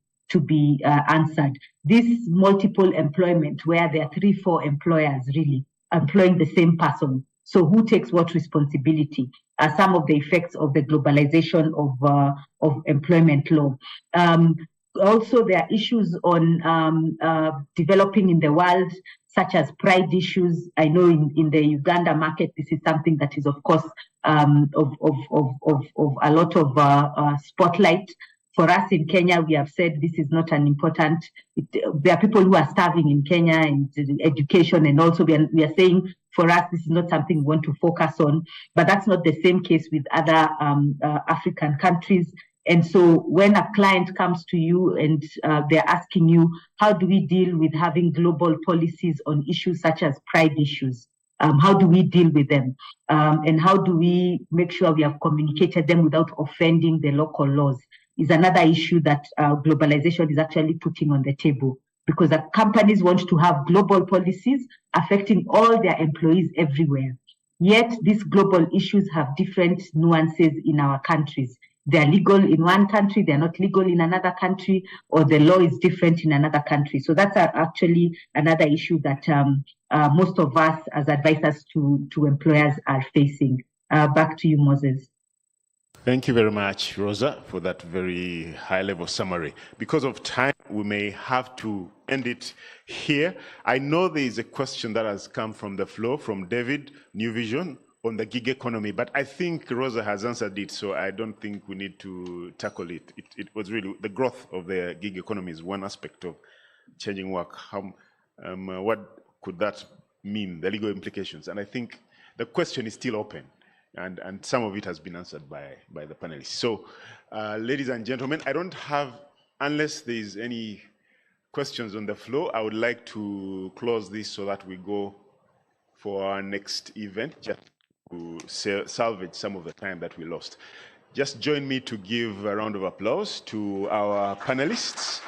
[SPEAKER 8] answered. This multiple employment, where there are 3-4 employers really employing the same person. So who takes what responsibility? Some of the effects of the globalization of employment law. Also, there are issues on developing in the world, such as pride issues. I know in the Uganda market, this is something that is, of course, of a lot of spotlight. For us in Kenya, we have said this is not an important. There are people who are starving in Kenya and education, and also we are saying for us this is not something we want to focus on. But that's not the same case with other African countries. And so when a client comes to you and they're asking you, how do we deal with having global policies on issues such as pride issues? How do we deal with them? And how do we make sure we have communicated them without offending the local laws? Is another issue that globalization is actually putting on the table, because the companies want to have global policies affecting all their employees everywhere. Yet these global issues have different nuances in our countries. They're legal in one country, they're not legal in another country, or the law is different in another country. So that's actually another issue that most of us as advisors to employers are facing. Back to you, Moses.
[SPEAKER 2] Thank you very much, Rosa, for that very high-level summary. Because of time, we may have to end it here. I know there is a question that has come from the floor, from David, New Vision, on the gig economy, but I think Rosa has answered it, so I don't think we need to tackle it. It was really the growth of the gig economy is one aspect of changing work. What could that mean, the legal implications? And I think the question is still open. And some of it has been answered by the panelists. So, ladies and gentlemen, I don't have, unless there's any questions on the floor, I would like to close this so that we go for our next event, just to salvage some of the time that we lost. Just join me to give a round of applause to our panelists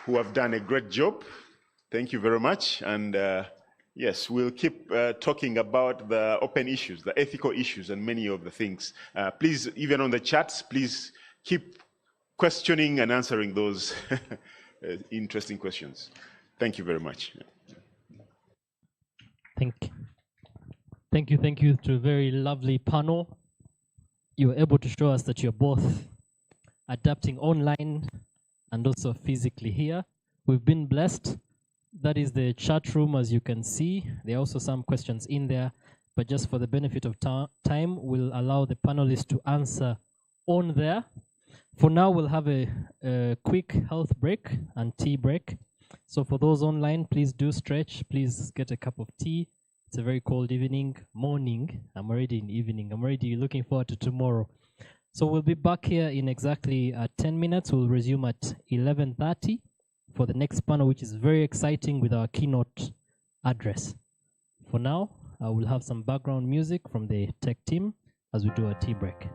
[SPEAKER 2] who have done a great job. Thank you very much. And yes, we'll keep talking about the open issues, the ethical issues, and many of the things. Please, even on the chats, please keep questioning and answering those interesting questions. Thank you very much.
[SPEAKER 5] Thank you to a very lovely panel. You were able to show us that you're both adapting online and also physically here. We've been blessed. That is the chat room, as you can see. There are also some questions in there, but just for the benefit of time, we'll allow the panelists to answer on there. For now, we'll have a quick health break and tea break. So for those online, please do stretch. Please get a cup of tea. It's a very cold morning. I'm already in evening. I'm already looking forward to tomorrow. So we'll be back here in exactly 10 minutes. We'll resume at 11:30 for the next panel, which is very exciting with our keynote address. For now, I will have some background music from the tech team as we do a tea break.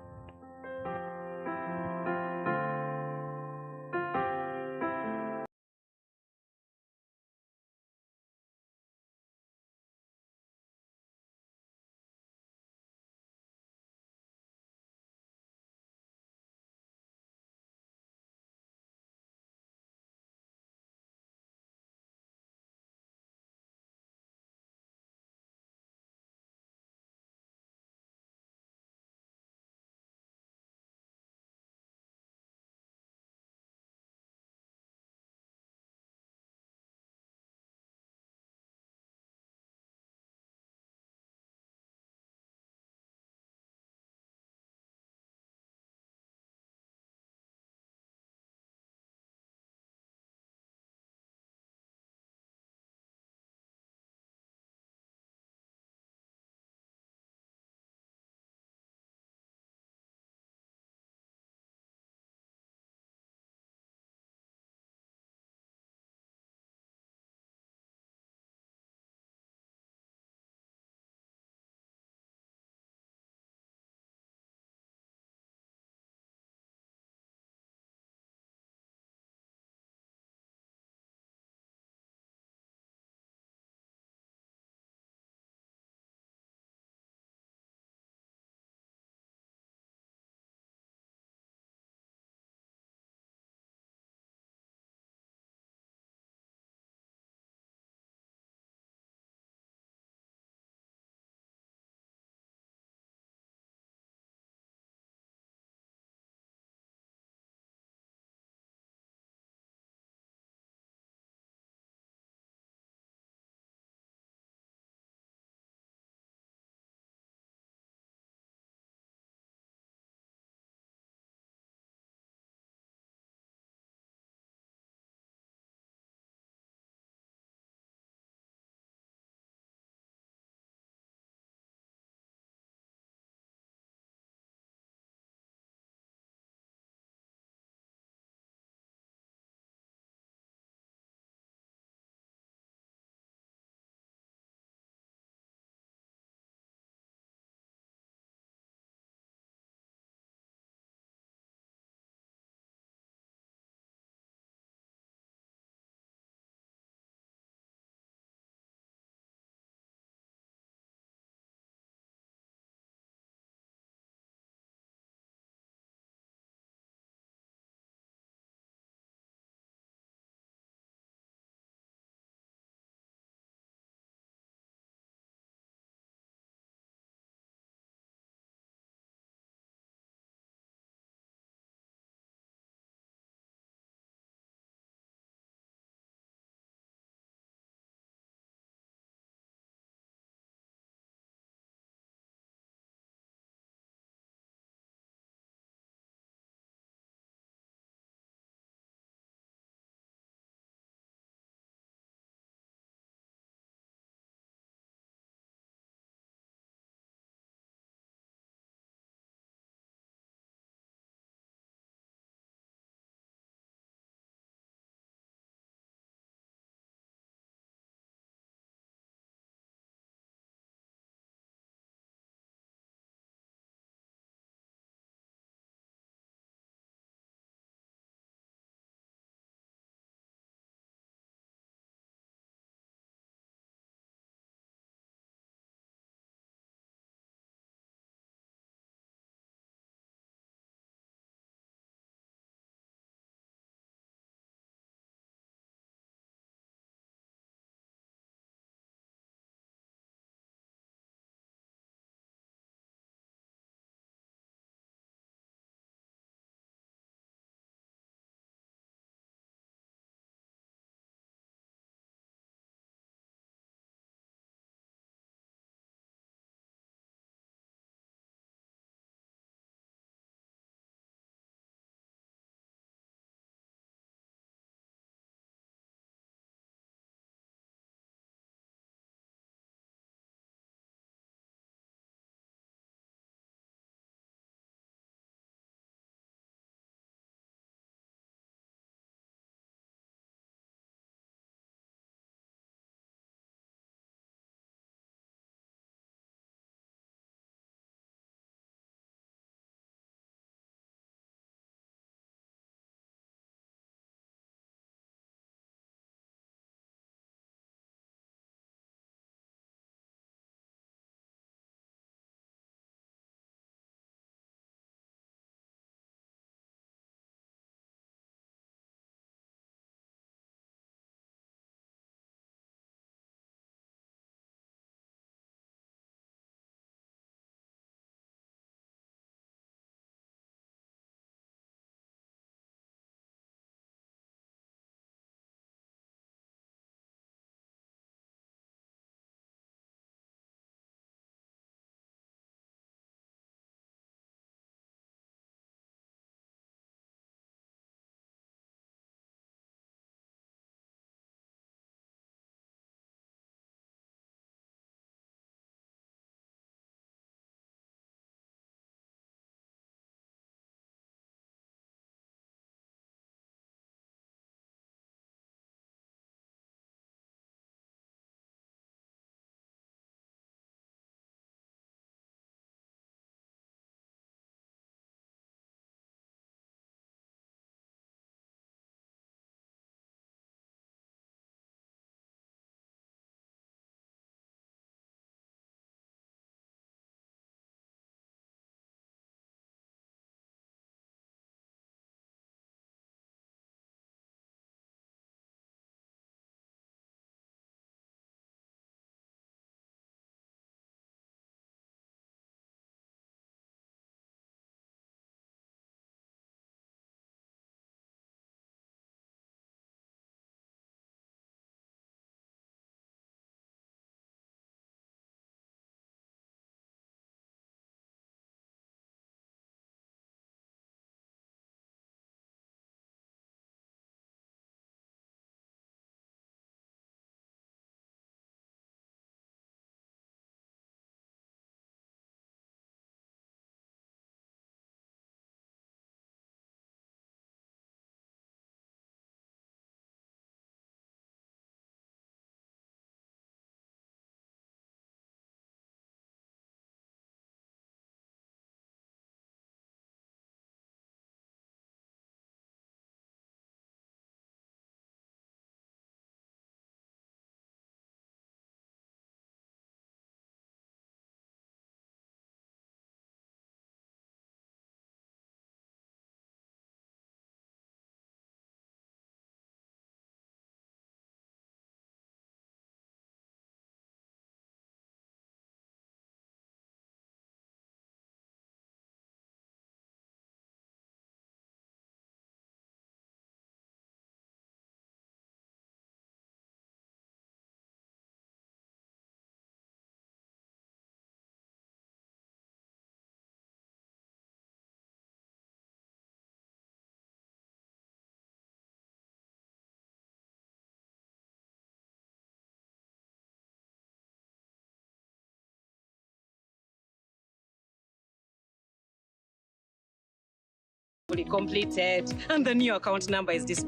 [SPEAKER 11] successfully completed, and the new account number is displayed.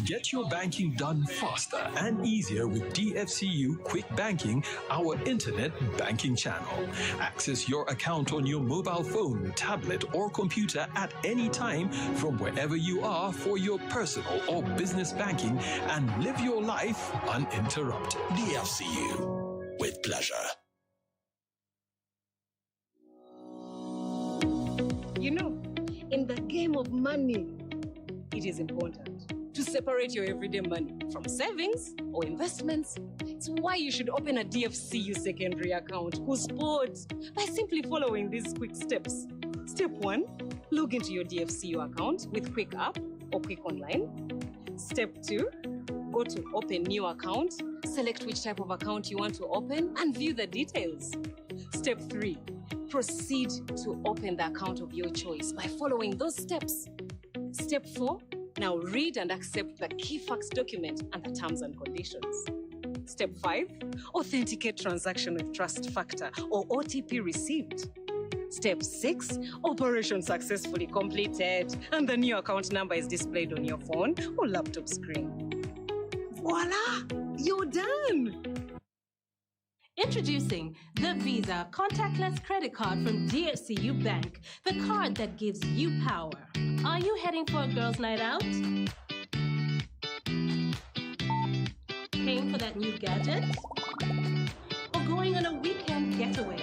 [SPEAKER 12] Get your banking done faster and easier with DFCU Quick Banking, our internet banking channel. Access your account on your mobile phone, tablet, or computer at any time from wherever you are for your personal or business banking and live your life uninterrupted. DFCU, with pleasure.
[SPEAKER 11] You know, in the game of money, it is important to separate your everyday money from savings or investments. It's why you should open a DFCU secondary account whose sport by simply following these quick steps. Step 1, log into your DFCU account with Quick App or Quick Online. Step 2, go to Open New Account, select which type of account you want to open and view the details. Step 3, proceed to open the account of your choice by following those steps. Step 4, now read and accept the key facts document and the terms and conditions. Step 5, authenticate transaction with Trust Factor or OTP received. Step 6, operation successfully completed, and the new account number is displayed on your phone or laptop screen. Voila! You're done!
[SPEAKER 13] Introducing the Visa contactless credit card from DFCU Bank, the card that gives you power. Are you heading for a girls' night out? Paying for that new gadget? Or going on a weekend getaway?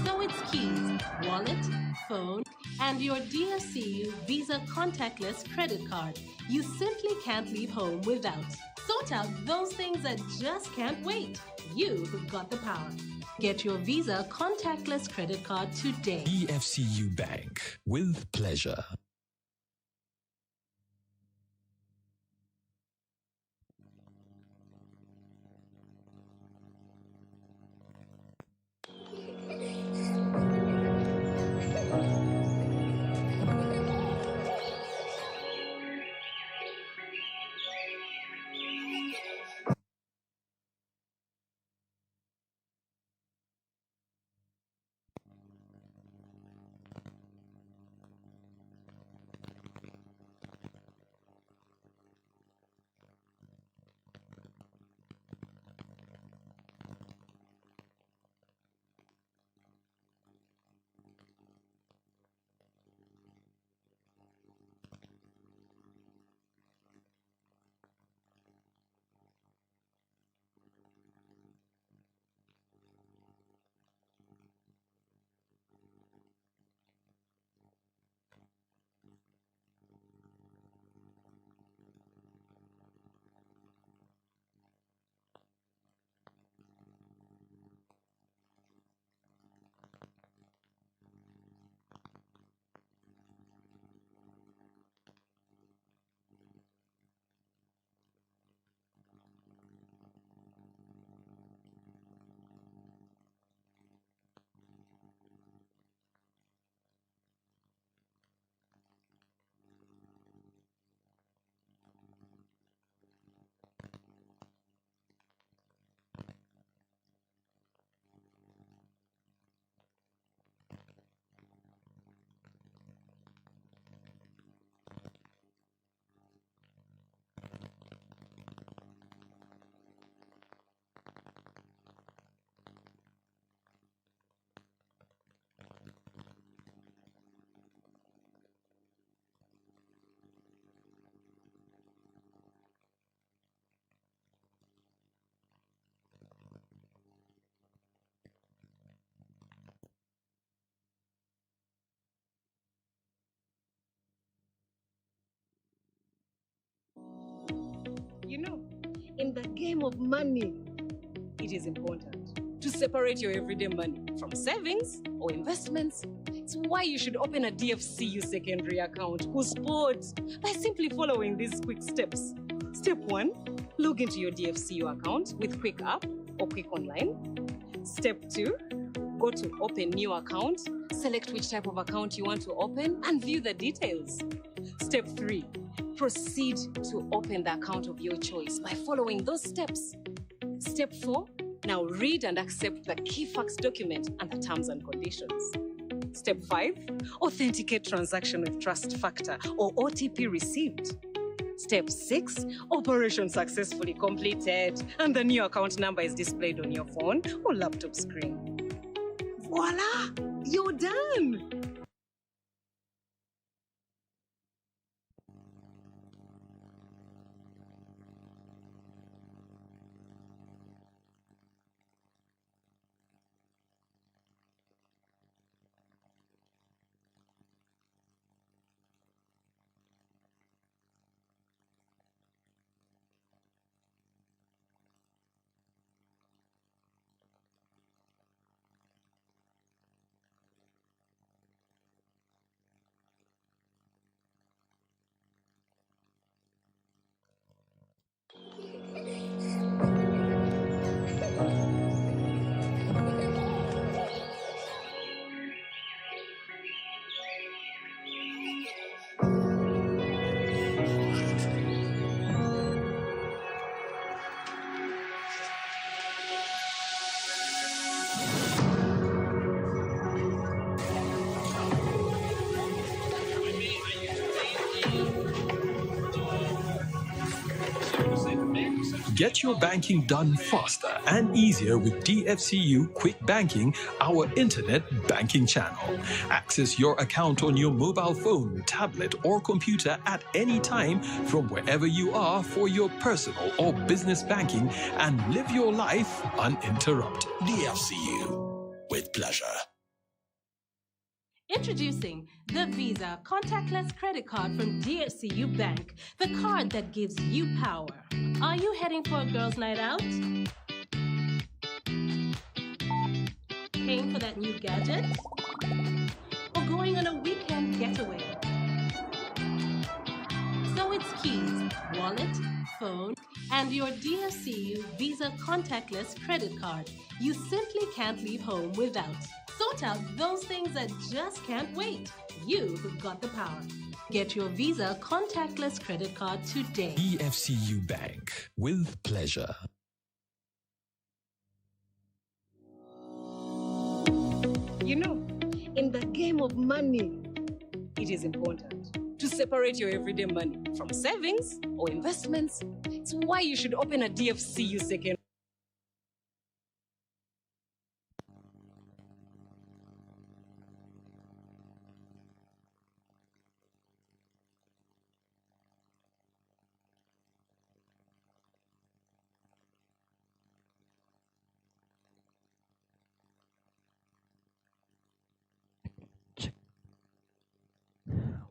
[SPEAKER 13] So it's keys, wallet, phone, and your DFCU Visa contactless credit card you simply can't leave home without. Sort out those things that just can't wait. You've got the power. Get your Visa contactless credit card today.
[SPEAKER 12] DFCU Bank, with pleasure.
[SPEAKER 11] You know, in the game of money, it is important to separate your everyday money from savings or investments. It's why you should open a DFCU secondary account whose sports by simply following these quick steps. Step 1, log into your DFCU account with Quick App or Quick Online. Step 2, go to Open New Account, select which type of account you want to open and view the details. Step 3, proceed to open the account of your choice by following those steps. Step 4, now read and accept the key facts document and the terms and conditions. Step 5, authenticate transaction with Trust Factor or OTP received. Step 6, operation successfully completed and the new account number is displayed on your phone or laptop screen. Voila! You're done!
[SPEAKER 12] Get your banking done faster and easier with DFCU Quick Banking, our internet banking channel. Access your account on your mobile phone, tablet, or computer at any time from wherever you are for your personal or business banking and live your life uninterrupted. DFCU, with pleasure.
[SPEAKER 13] Introducing the Visa contactless credit card from DFCU Bank, the card that gives you power. Are you heading for a girls' night out? Paying for that new gadget? Or going on a weekend getaway? So it's keys, wallet, phone, and your DFCU Visa contactless credit card you simply can't leave home without. Sort out those things that just can't wait. You've got the power. Get your Visa contactless credit card today.
[SPEAKER 12] DFCU Bank, with pleasure.
[SPEAKER 11] You know, in the game of money, it is important to separate your everyday money from savings or investments. It's why you should open a DFCU second.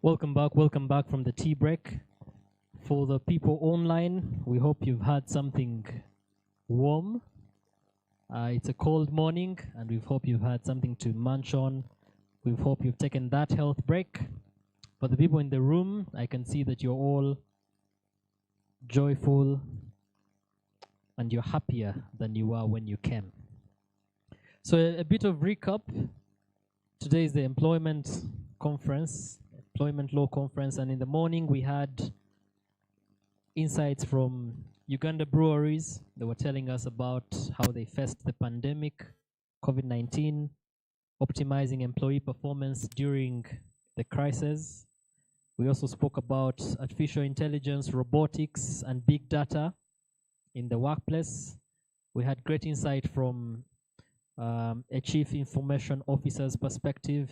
[SPEAKER 5] Welcome back from the tea break. For the people online, we hope you've had something warm. It's a cold morning, and we hope you've had something to munch on. We hope you've taken that health break. For the people in the room, I can see that you're all joyful and you're happier than you were when you came. So a bit of recap. Today is the employment conference, employment law conference, and in the morning we had insights from Uganda breweries. They were telling us about how they faced the pandemic, COVID-19, optimizing employee performance during the crisis. We also spoke about artificial intelligence, robotics, and big data in the workplace. We had great insight from a chief information officer's perspective,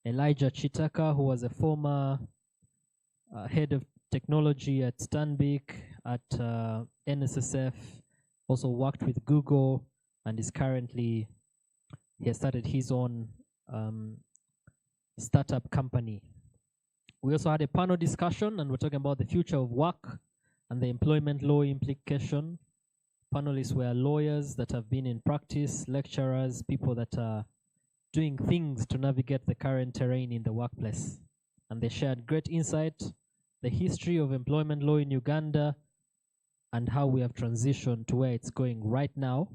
[SPEAKER 5] Elijah Chitaka, who was a former head of technology at Stanbic, at NSSF, also worked with Google, and is currently, he has started his own startup company. We also had a panel discussion, and we're talking about the future of work and the employment law implication. Panelists were lawyers that have been in practice, lecturers, people that are doing things to navigate the current terrain in the workplace. And they shared great insight, the history of employment law in Uganda, and how we have transitioned to where it's going right now.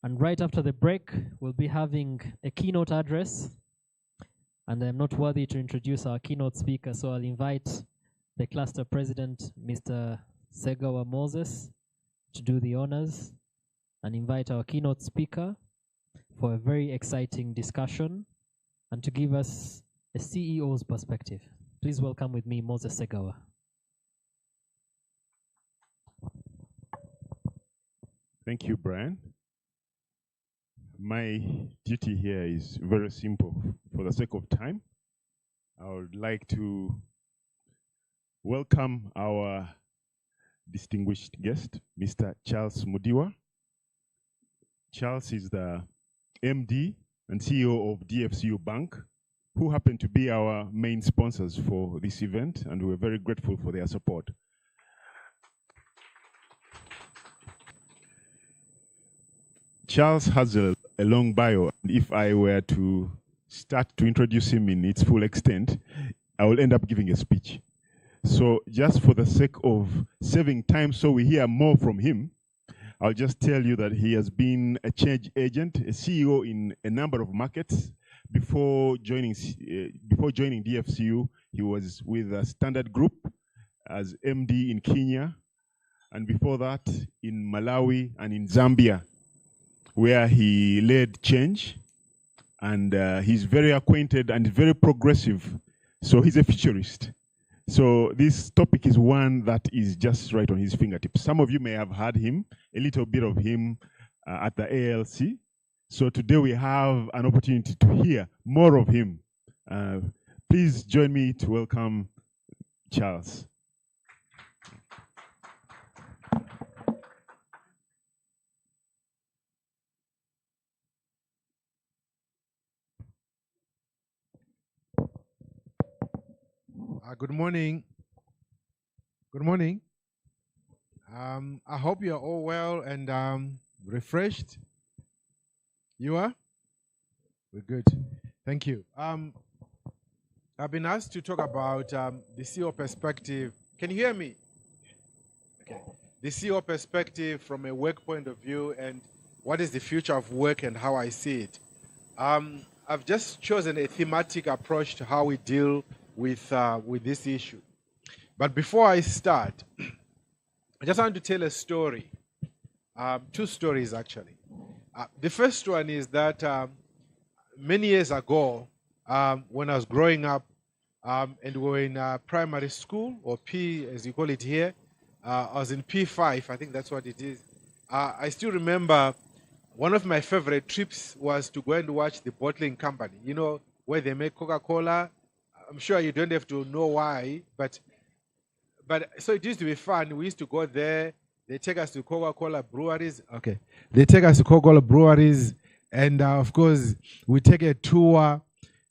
[SPEAKER 5] And right after the break, we'll be having a keynote address. And I'm not worthy to introduce our keynote speaker, so I'll invite the cluster president, Mr. Segawa Moses, to do the honors and invite our keynote speaker for a very exciting discussion and to give us a CEO's perspective. Please welcome with me Moses Segawa.
[SPEAKER 2] Thank you, Brian. My duty here is very simple. For the sake of time, I would like to welcome our distinguished guest, Mr. Charles Mudiwa. Charles is the MD and CEO of DFCU Bank, who happen to be our main sponsors for this event, and we're very grateful for their support. Charles has a long bio. If I were to start to introduce him in its full extent, I will end up giving a speech. So just for the sake of saving time so we hear more from him, I'll just tell you that he has been a change agent, a CEO in a number of markets. Before joining DFCU, he was with a Standard Group as MD in Kenya, and before that in Malawi and in Zambia, where he led change, and he's very acquainted and very progressive, so he's a futurist. So this topic is one that is just right on his fingertips. Some of you may have heard him, a little bit of him at the ALC. So today we have an opportunity to hear more of him. Please join me to welcome Charles.
[SPEAKER 14] Good morning. Good morning. I hope you're all well and refreshed. You are? We're good. Thank you. I've been asked to talk about the CEO perspective. Can you hear me? Okay. The CEO perspective from a work point of view and what is the future of work and how I see it. I've just chosen a thematic approach to how we deal with this issue. But before I start, I just want to tell a story, two stories actually. The first one is that many years ago, when I was growing up and we were in primary school, or P as you call it here, I was in P5, I think that's what it is. I still remember one of my favorite trips was to go and watch the bottling company, you know, where they make Coca-Cola. I'm sure you don't have to know why, but so it used to be fun. We used to go there. They take us to Coca-Cola breweries. Okay. They take us to Coca-Cola breweries, and of course, we take a tour.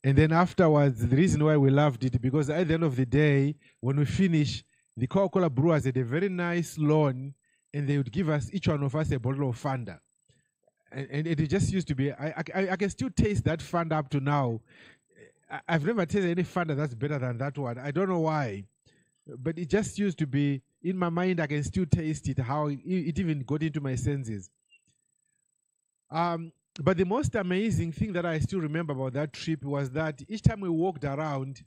[SPEAKER 14] And then afterwards, the reason why we loved it, because at the end of the day, when we finish, the Coca-Cola brewers had a very nice loan, and they would give us, each one of us, a bottle of Fanta. And it just used to be, I can still taste that Fanta up to now. I've never tasted any Fanta that's better than that one. I don't know why, but it just used to be in my mind. I can still taste it, how it even got into my senses. But the most amazing thing that I still remember about that trip was that each time we walked around,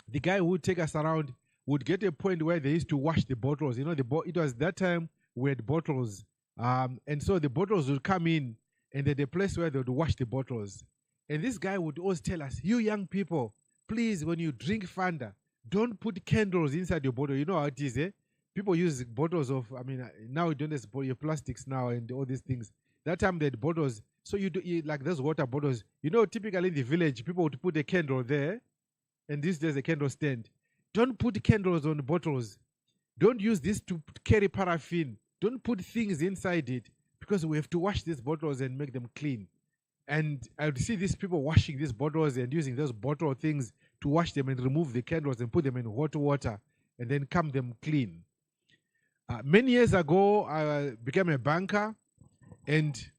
[SPEAKER 14] the guy who would take us around would get a point where they used to wash the bottles. You know, it was that time we had bottles, and so the bottles would come in, and there's a place where they would wash the bottles. And this guy would always tell us, you young people, please, when you drink Fanta, don't put candles inside your bottle. You know how it is, eh? People use bottles of, now you don't have your plastics now and all these things. That time they had bottles. So you like those water bottles. You know, typically in the village, people would put a candle there. And this there's a candle stand. Don't put candles on bottles. Don't use this to carry paraffin. Don't put things inside it, because we have to wash these bottles and make them clean. And I would see these people washing these bottles and using those bottle things to wash them and remove the candles and put them in hot water. and then come them clean. Many years ago, I became a banker, and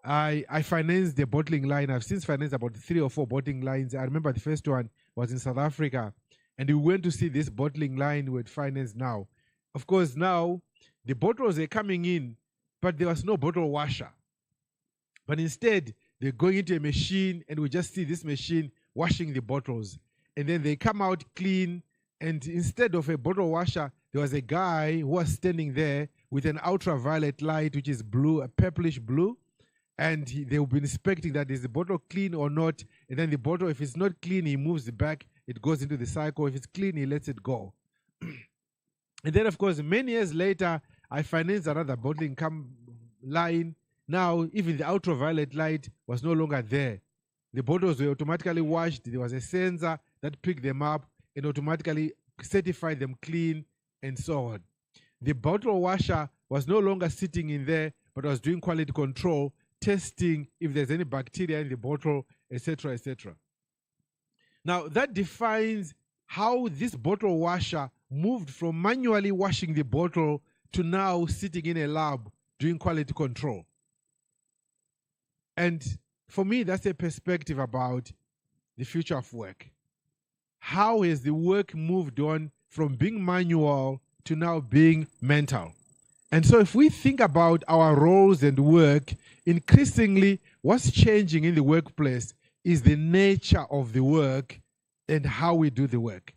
[SPEAKER 14] I financed the bottling line. I've since financed about 3 or 4 bottling lines. I remember the first one was in South Africa, and we went to see this bottling line we had financed now. Of course, now the bottles are coming in, but there was no bottle washer. But instead, they're going into a machine, and we just see this machine washing the bottles. And then they come out clean, and instead of a bottle washer, there was a guy who was standing there with an ultraviolet light, which is blue, a purplish blue, and they will be inspecting that is the bottle clean or not. And then the bottle, if it's not clean, he moves it back, it goes into the cycle. If it's clean, he lets it go. And then, of course, many years later, I financed another bottling line. Now, even the ultraviolet light was no longer there. The bottles were automatically washed. There was a sensor that picked them up and automatically certified them clean and so on. The bottle washer was no longer sitting in there, but was doing quality control, testing if there's any bacteria in the bottle, etc., etc. Now, that defines how this bottle washer moved from manually washing the bottle to now sitting in a lab doing quality control. And for me, that's a perspective about the future of work. How has the work moved on from being manual to now being mental? And so if we think about our roles and work, increasingly what's changing in the workplace is the nature of the work and how we do the work.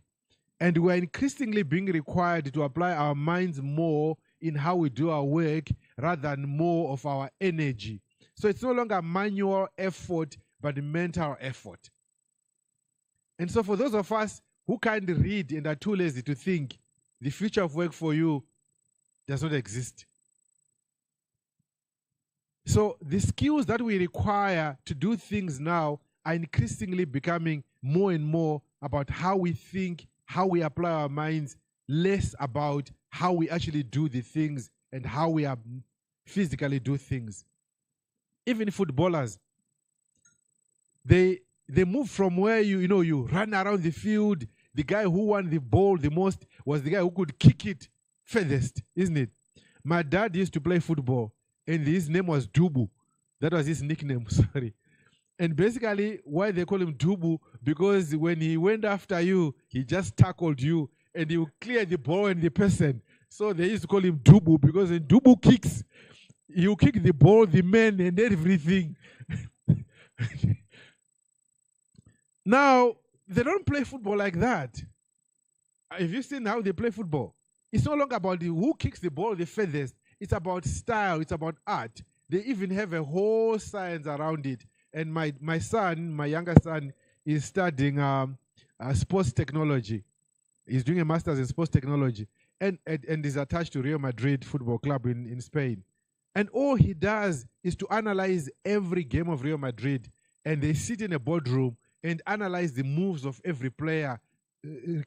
[SPEAKER 14] And we're increasingly being required to apply our minds more in how we do our work rather than more of our energy. So it's no longer manual effort, but mental effort. And so for those of us who can't read and are too lazy to think, the future of work for you does not exist. So the skills that we require to do things now are increasingly becoming more and more about how we think, how we apply our minds, less about how we actually do the things and how we physically do things. Even footballers, they move from where you run around the field. The guy who won the ball the most was the guy who could kick it furthest, isn't it? My dad used to play football, and his name was Dubu. That was his nickname, sorry. And basically, why they call him Dubu, because when he went after you, he just tackled you, and he would clear the ball and the person. So they used to call him Dubu, because when Dubu kicks, you kick the ball, the man, and everything. Now, they don't play football like that. Have you seen how they play football? It's no longer about who kicks the ball the furthest. It's about style. It's about art. They even have a whole science around it. And my son, my younger son, is studying sports technology. He's doing a master's in sports technology and is attached to Real Madrid Football Club in Spain. And all he does is to analyze every game of Real Madrid, and they sit in a boardroom and analyze the moves of every player,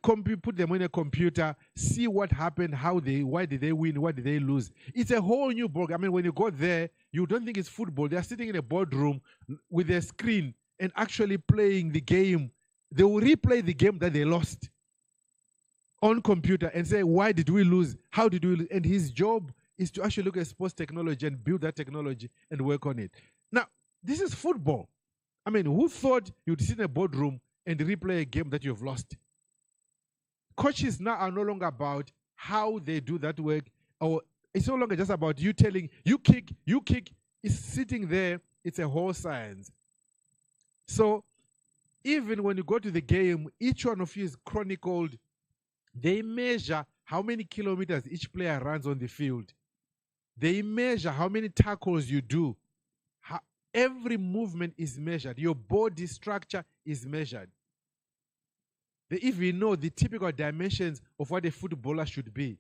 [SPEAKER 14] put them on a computer, see what happened, why did they win, why did they lose. It's a whole new ball. I mean, when you go there, you don't think it's football. They're sitting in a boardroom with a screen and actually playing the game. They will replay the game that they lost on computer and say, why did we lose? How did we lose? And his job is to actually look at sports technology and build that technology and work on it. Now, this is football. I mean, who thought you'd sit in a boardroom and replay a game that you've lost? Coaches now are no longer about how they do that work, or it's no longer just about you telling, you kick. It's sitting there. It's a whole science. So even when you go to the game, each one of you is chronicled. They measure how many kilometers each player runs on the field. They measure how many tackles you do. Every movement is measured. Your body structure is measured. They even know the typical dimensions of what a footballer should be.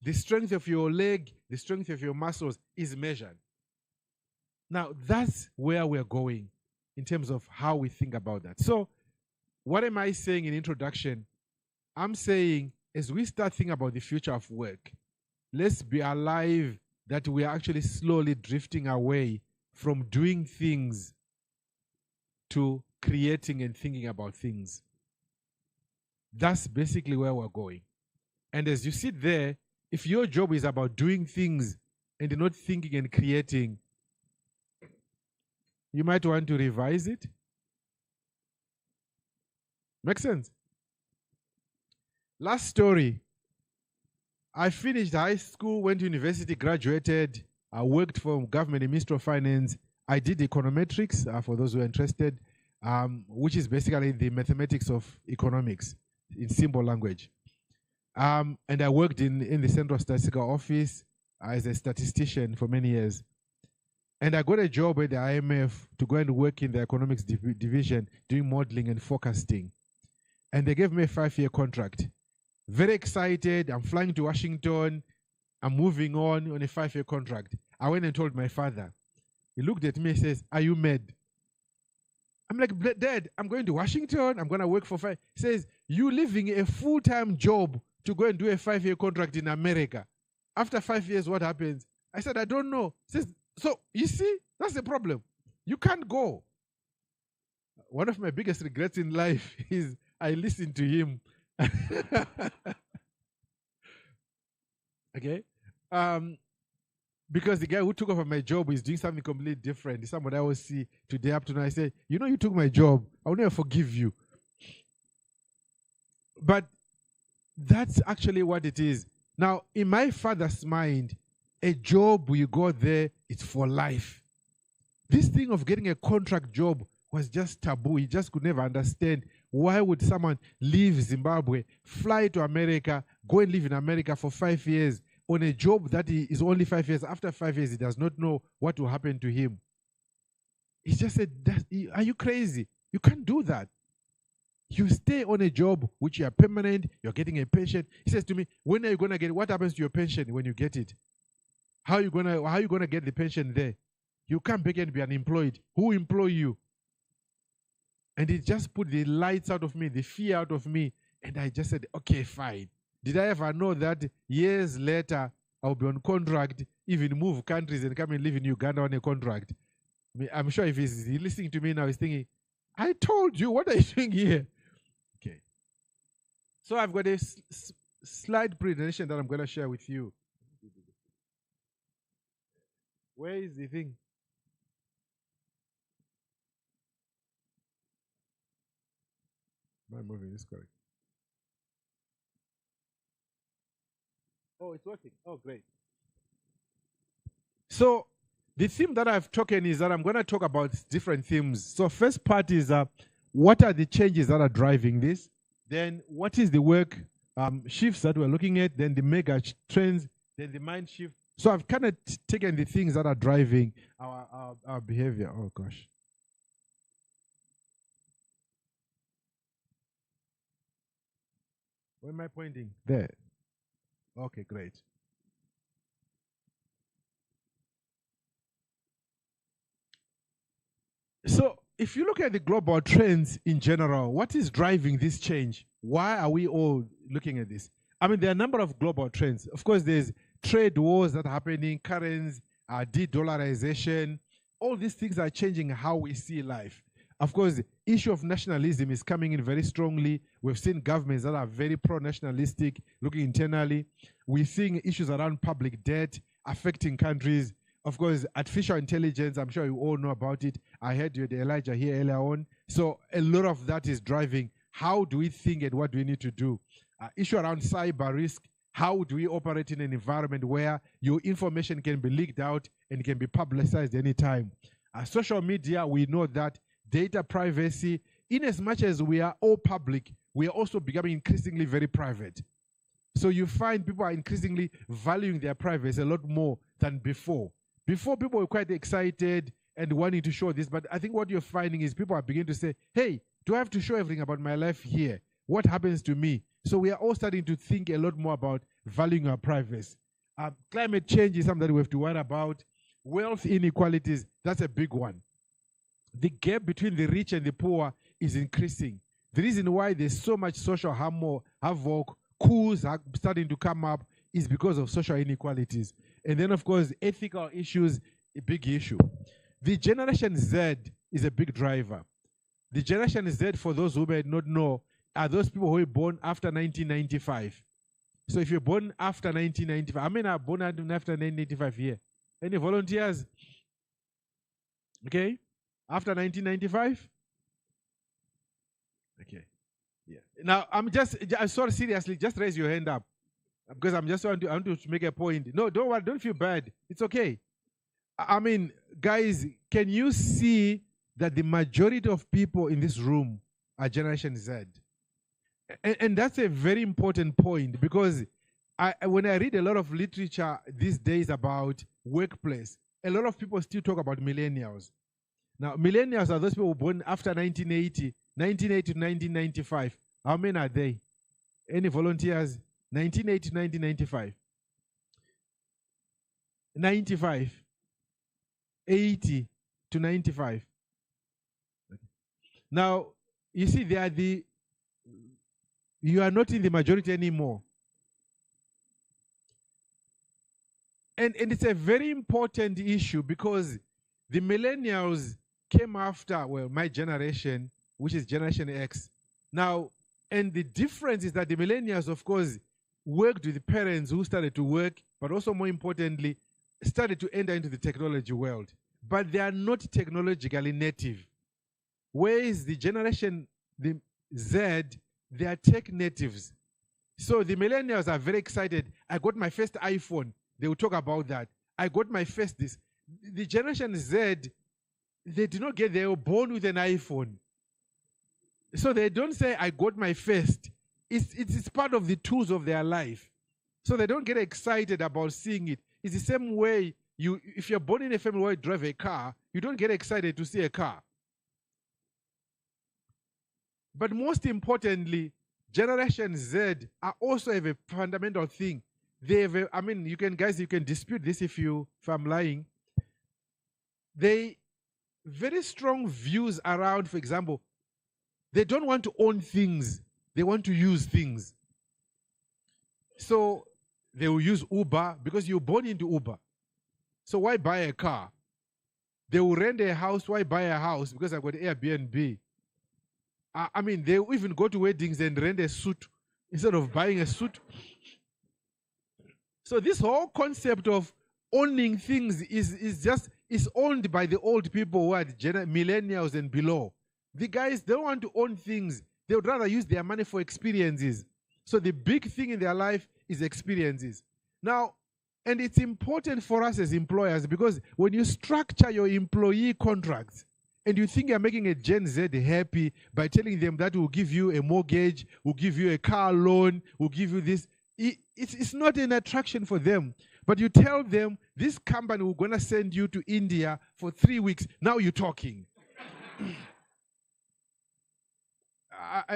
[SPEAKER 14] The strength of your leg, the strength of your muscles is measured. Now, that's where we're going in terms of how we think about that. So, what am I saying in introduction? I'm saying, as we start thinking about the future of work, let's be alive that we are actually slowly drifting away from doing things to creating and thinking about things. That's basically where we're going. And as you sit there, if your job is about doing things and you're not thinking and creating, you might want to revise it. Make sense? Last story. I finished high school, went to university, graduated. I worked for government in Ministry of Finance. I did econometrics, for those who are interested, which is basically the mathematics of economics in simple language. And I worked in the Central Statistical Office as a statistician for many years. And I got a job at the IMF to go and work in the economics division, doing modeling and forecasting. And they gave me a 5-year contract. Very excited. I'm flying to Washington. I'm moving on a 5-year contract. I went and told my father. He looked at me and says, "Are you mad?" I'm like, "Dad, I'm going to Washington. I'm going to work for 5." He says, "You leaving a full-time job to go and do a 5-year contract in America. After 5 years, what happens?" I said, "I don't know." He says, "So, you see, that's the problem. You can't go." One of my biggest regrets in life is I listened to him. Okay? Because the guy who took over my job is doing something completely different. Somebody I will see today up to now. I say, "You know, you took my job. I'll never forgive you." But that's actually what it is. Now, in my father's mind, a job, you go there, it's for life. This thing of getting a contract job was just taboo. He just could never understand why would someone leave Zimbabwe, fly to America, go and live in America for 5 years on a job that is only 5 years. After 5 years, he does not know what will happen to him. He just said, "Are you crazy? You can't do that. You stay on a job which you are permanent, you're getting a pension." He says to me, "When are you going to get it? What happens to your pension when you get it? How are you gonna get the pension there? You can't back and be unemployed. Who employ you?" And it just put the lights out of me, the fear out of me. And I just said, "Okay, fine." Did I ever know that years later I'll be on contract, even move countries and come and live in Uganda on a contract? I mean, I'm sure if he's listening to me now, he's thinking, "I told you, what are you doing here?" Okay. So I've got a slide presentation that I'm going to share with you. Where is the thing? Am I moving this correct? Oh, it's working. Oh, great. So the theme that I've taken is that I'm going to talk about different themes. So first part is what are the changes that are driving this? Then what is the work shifts that we're looking at? Then the mega trends, then the mind shift. So I've kind of taken the things that are driving our behavior. Oh, gosh. Where am I pointing? There. Okay, great. So if you look at the global trends in general, what is driving this change? Why are we all looking at this? I mean, there are a number of global trends. Of course, there's trade wars that are happening, currency, de-dollarization. All these things are changing how we see life. Of course, the issue of nationalism is coming in very strongly. We've seen governments that are very pro-nationalistic, looking internally. We're seeing issues around public debt affecting countries. Of course, artificial intelligence, I'm sure you all know about it. I heard you had Elijah here earlier on. So a lot of that is driving how do we think and what do we need to do. Issue around cyber risk. How do we operate in an environment where your information can be leaked out and can be publicized anytime? Social media, we know that data privacy, in as much as we are all public, we are also becoming increasingly very private. So you find people are increasingly valuing their privacy a lot more than before. Before, people were quite excited and wanting to show this, but I think what you're finding is people are beginning to say, "Hey, do I have to show everything about my life here? What happens to me?" So we are all starting to think a lot more about valuing our privacy. Climate change is something that we have to worry about. Wealth inequalities, that's a big one. The gap between the rich and the poor is increasing. The reason why there's so much social havoc, coups are starting to come up is because of social inequalities. And then, of course, ethical issues, a big issue. The Generation Z is a big driver. The Generation Z, for those who may not know, are those people who were born after 1995. So if you're born after 1995, I mean, are born after 1995 here. Any volunteers? Okay, after 1995. Okay, yeah. Now I'm sorry, seriously, just raise your hand up because I want to make a point. No, don't worry, don't feel bad. It's okay. I mean, guys, can you see that the majority of people in this room are Generation Z? And that's a very important point because when I read a lot of literature these days about workplace, a lot of people still talk about millennials. Now, millennials are those people born after 1980 to 1995. How many are they? Any volunteers? 1980 to 1995. 95. 80 to 95. Now, you see, you are not in the majority anymore. And it's a very important issue because the millennials came after, well, my generation, which is Generation X. Now, and the difference is that the millennials, of course, worked with parents who started to work, but also more importantly, started to enter into the technology world. But they are not technologically native. Whereas the Z, they are tech natives. So the millennials are very excited. I got my first iPhone. They will talk about that. I got my first this. The Generation Z, they did not get, they were born with an iPhone. So they don't say, I got my first. It's part of the tools of their life. So they don't get excited about seeing it. It's the same way if you're born in a family where you drive a car, you don't get excited to see a car. But most importantly, Generation Z are also have a fundamental thing. They have you can dispute this if I'm lying. They very strong views around, for example, they don't want to own things. They want to use things. So they will use Uber because you're born into Uber. So why buy a car? They will rent a house. Why buy a house? Because I've got Airbnb. They will even go to weddings and rent a suit instead of buying a suit. So this whole concept of owning things is owned by the old people who are millennials and below. The guys, they don't want to own things. They would rather use their money for experiences. So the big thing in their life is experiences. Now, and it's important for us as employers because when you structure your employee contracts and you think you're making a Gen Z happy by telling them that we'll give you a mortgage, we'll give you a car loan, we'll give you this, it's not an attraction for them. But you tell them, this company, we're going to send you to India for 3 weeks. Now you're talking.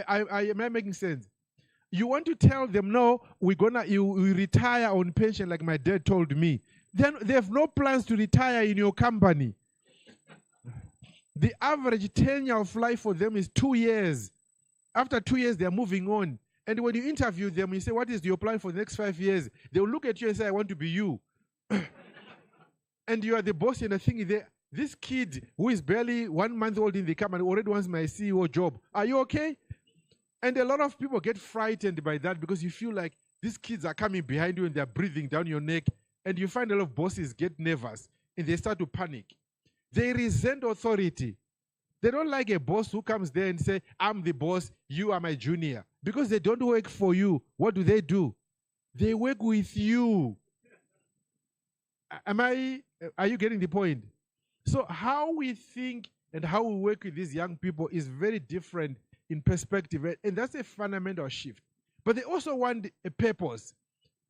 [SPEAKER 14] Am I making sense? You want to tell them, no, you retire on pension like my dad told me. Then they have no plans to retire in your company. The average tenure of life for them is 2 years. After 2 years, they're moving on. And when you interview them, you say, what is your plan for the next 5 years? They'll look at you and say, I want to be you. And you are the boss and the thing is, this kid who is barely 1 month old in the company already wants my CEO job. Are you okay? And a lot of people get frightened by that because you feel like these kids are coming behind you and they're breathing down your neck. And you find a lot of bosses get nervous and they start to panic. They resent authority. They don't like a boss who comes there and say, I'm the boss, you are my junior. Because they don't work for you. What do? They work with you. Are you getting the point? So how we think and how we work with these young people is very different in perspective. And that's a fundamental shift. But they also want a purpose.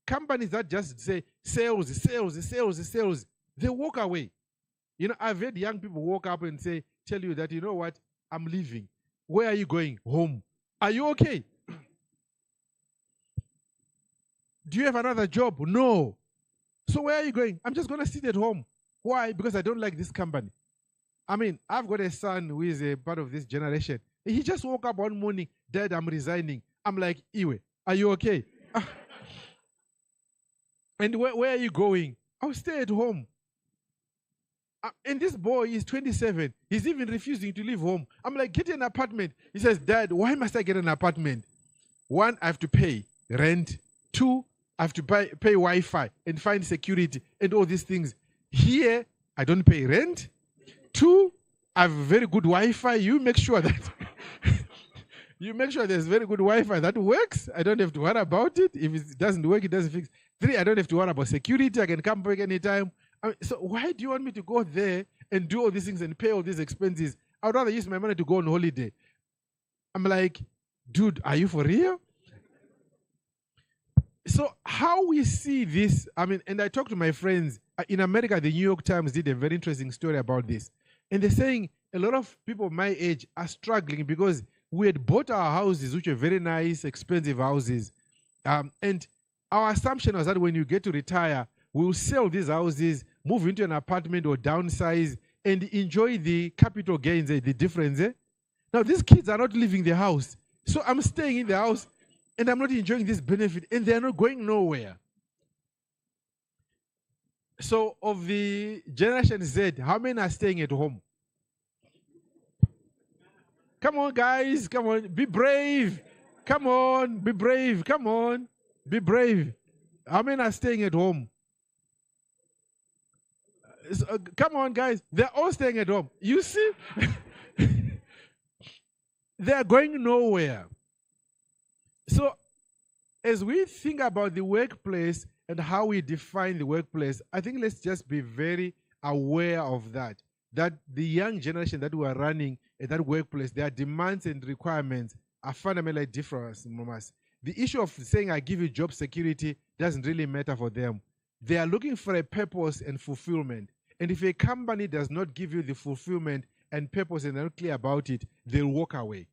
[SPEAKER 14] Companies that just say sales, they walk away. I've had young people walk up and tell you that, you know what, I'm leaving. Where are you going? Home. Are you okay? Do you have another job? No. So where are you going? I'm just going to sit at home. Why? Because I don't like this company. I've got a son who is a part of this generation. He just woke up one morning, Dad, I'm resigning. I'm like, Iwe, are you okay? And where are you going? I'll stay at home. And this boy is 27. He's even refusing to leave home. I'm like, get an apartment. He says, Dad, why must I get an apartment? 1, I have to pay rent. 2, I have to pay Wi-Fi and find security and all these things. Here, I don't pay rent. 2, I have very good Wi-Fi. You make sure that you make sure there's very good Wi-Fi that works. I don't have to worry about it. If it doesn't work, it doesn't fix. 3, I don't have to worry about security. I can come back anytime. So why do you want me to go there and do all these things and pay all these expenses? I would rather use my money to go on holiday. I'm like, dude, are you for real? So how we see this, and I talk to my friends. In America, the New York Times did a very interesting story about this. And they're saying a lot of people my age are struggling because we had bought our houses, which are very nice, expensive houses. And our assumption was that when you get to retire, we'll sell these houses, move into an apartment or downsize, and enjoy the capital gains, the difference. Now, these kids are not leaving the house. So I'm staying in the house, and I'm not enjoying this benefit, and they're not going nowhere. So of the Generation Z, how many are staying at home? Come on, guys. Come on. Be brave. Come on. Be brave. Come on. Be brave. How many are staying at home? Come on, guys. They're all staying at home. You see? They're going nowhere. So as we think about the workplace and how we define the workplace, I think let's just be very aware of that the young generation that we are running at that workplace, their demands and requirements are fundamentally different from us. The issue of saying I give you job security doesn't really matter for them. They are looking for a purpose and fulfillment. And if a company does not give you the fulfillment and purpose and they're not clear about it, they'll walk away.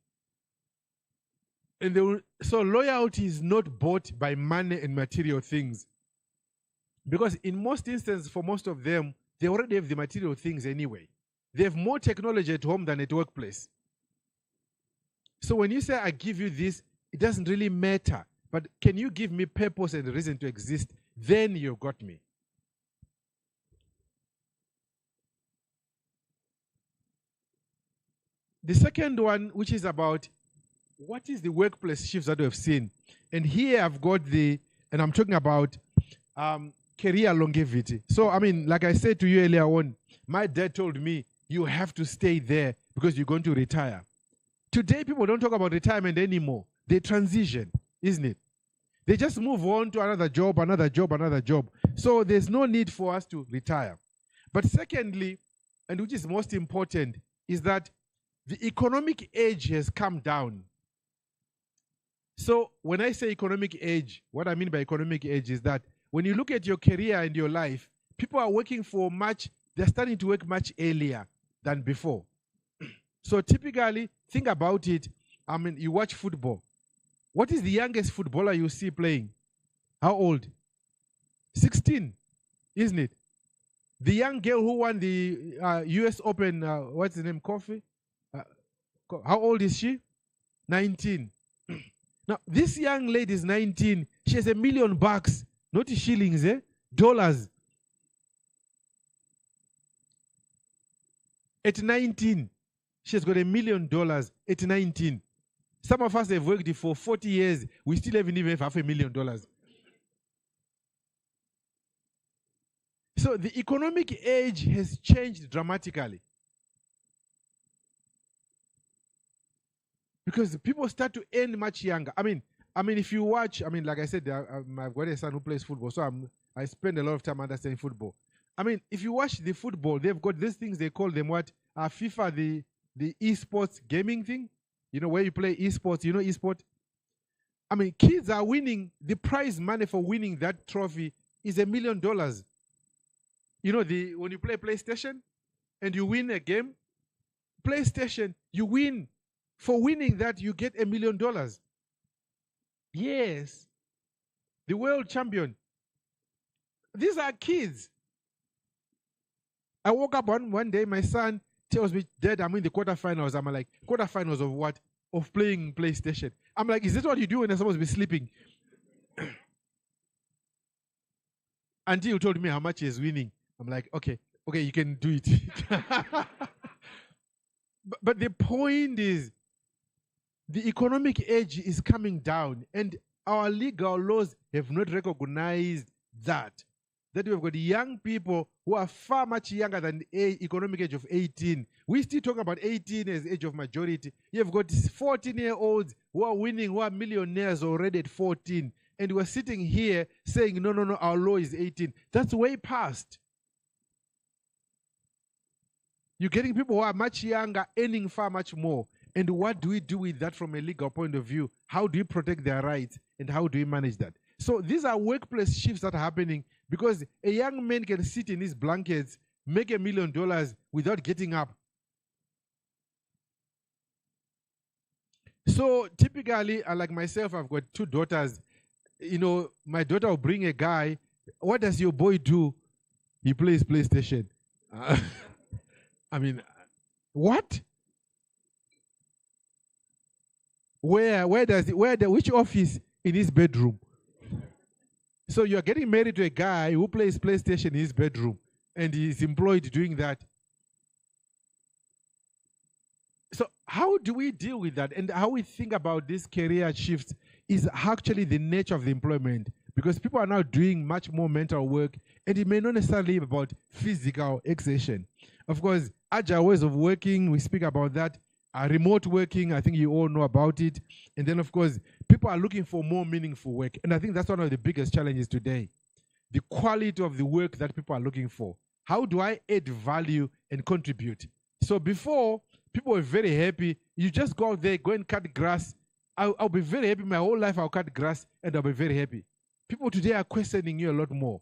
[SPEAKER 14] And so loyalty is not bought by money and material things. Because in most instances, for most of them, they already have the material things anyway. They have more technology at home than at workplace. So when you say, I give you this, it doesn't really matter. But can you give me purpose and reason to exist? Then you got me. The second one, which is about what is the workplace shifts that we have seen. And here I've got and I'm talking about career longevity. So, like I said to you earlier on, my dad told me, you have to stay there because you're going to retire. Today, people don't talk about retirement anymore. They transition, isn't it? They just move on to another job, another job, another job. So there's no need for us to retire. But secondly, and which is most important, is that the economic age has come down. So when I say economic age, what I mean by economic age is that when you look at your career and your life, people are working they're starting to work much earlier than before. So typically, think about it. You watch football. What is the youngest footballer you see playing? How old? 16, isn't it? The young girl who won the US Open, what's the name, Kofi? How old is she? 19. Now, this young lady is 19. She has $1 million, not shillings, dollars. At 19, she has got $1 million at 19. Some of us have worked for 40 years. We still haven't even have $500,000. So the economic age has changed dramatically. Because people start to earn much younger. If you watch, like I said, I've got a son who plays football, so I spend a lot of time understanding football. If you watch the football, they've got these things, they call them what? FIFA, the esports gaming thing. You know, where you play esports, you know esport? Kids are winning, the prize money for winning that trophy is $1 million. You know, when you play PlayStation and you win a game, PlayStation, you win. For winning that, you get $1 million. Yes. The world champion. These are kids. I woke up one day, my son tells me, Dad, I'm in the quarterfinals. I'm like, quarterfinals of what? Of playing PlayStation. I'm like, is this what you do when you're supposed to be sleeping? Until you told me how much he's winning. I'm like, okay, Okay, you can do it. but the point is, the economic age is coming down, and our legal laws have not recognized that we've got young people who are far much younger than the economic age of 18. We still talk about 18 as age of majority. You've got 14-year-olds who are winning, who are millionaires already at 14. And we're sitting here saying, no, our law is 18. That's way past. You're getting people who are much younger, earning far much more. And what do we do with that from a legal point of view? How do we protect their rights? And how do we manage that? So these are workplace shifts that are happening because a young man can sit in his blankets, make $1 million without getting up. So typically, like myself, I've got 2 daughters. You know, my daughter will bring a guy. What does your boy do? He plays PlayStation. I mean, what? Which office in his bedroom? So you're getting married to a guy who plays PlayStation in his bedroom and he's employed doing that. So how do we deal with that? And how we think about this career shift is actually the nature of the employment, because people are now doing much more mental work, and it may not necessarily be about physical exertion. Of course, agile ways of working, we speak about that. Remote working, I think you all know about it. And then, of course, people are looking for more meaningful work. And I think that's one of the biggest challenges today. The quality of the work that people are looking for. How do I add value and contribute? So before, people were very happy. You just go out there, go and cut grass. I'll be very happy. My whole life I'll cut grass and I'll be very happy. People today are questioning you a lot more.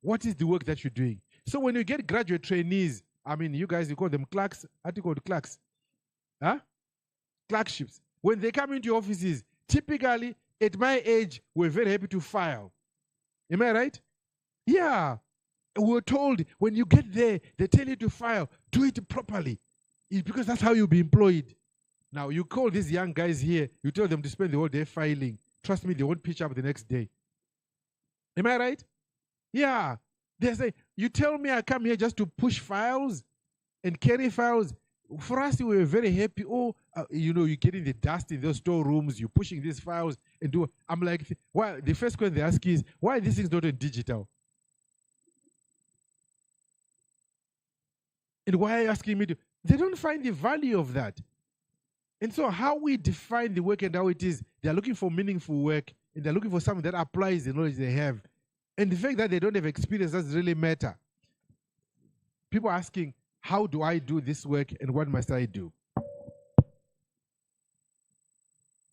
[SPEAKER 14] What is the work that you're doing? So when you get graduate trainees, I mean, you guys, you call them clerks. How do you call the clerks? Huh? Clerkships. When they come into offices, typically at my age, we're very happy to file. Am I right? Yeah. We're told when you get there, they tell you to file. Do it properly. Because that's how you'll be employed. Now, you call these young guys here, you tell them to spend the whole day filing. Trust me, they won't pitch up the next day. Am I right? Yeah. They say, you tell me I come here just to push files and carry files. For us, we were very happy. Oh, you know, you're getting the dust in those storerooms, you're pushing these files and do. I'm like, why? The first question they ask is, why this thing's not on digital? And why are you asking me to? They don't find the value of that. And so how we define the work and how it is, they're looking for meaningful work and they're looking for something that applies the knowledge they have. And the fact that they don't have experience doesn't really matter. People are asking, how do I do this work and what must I do?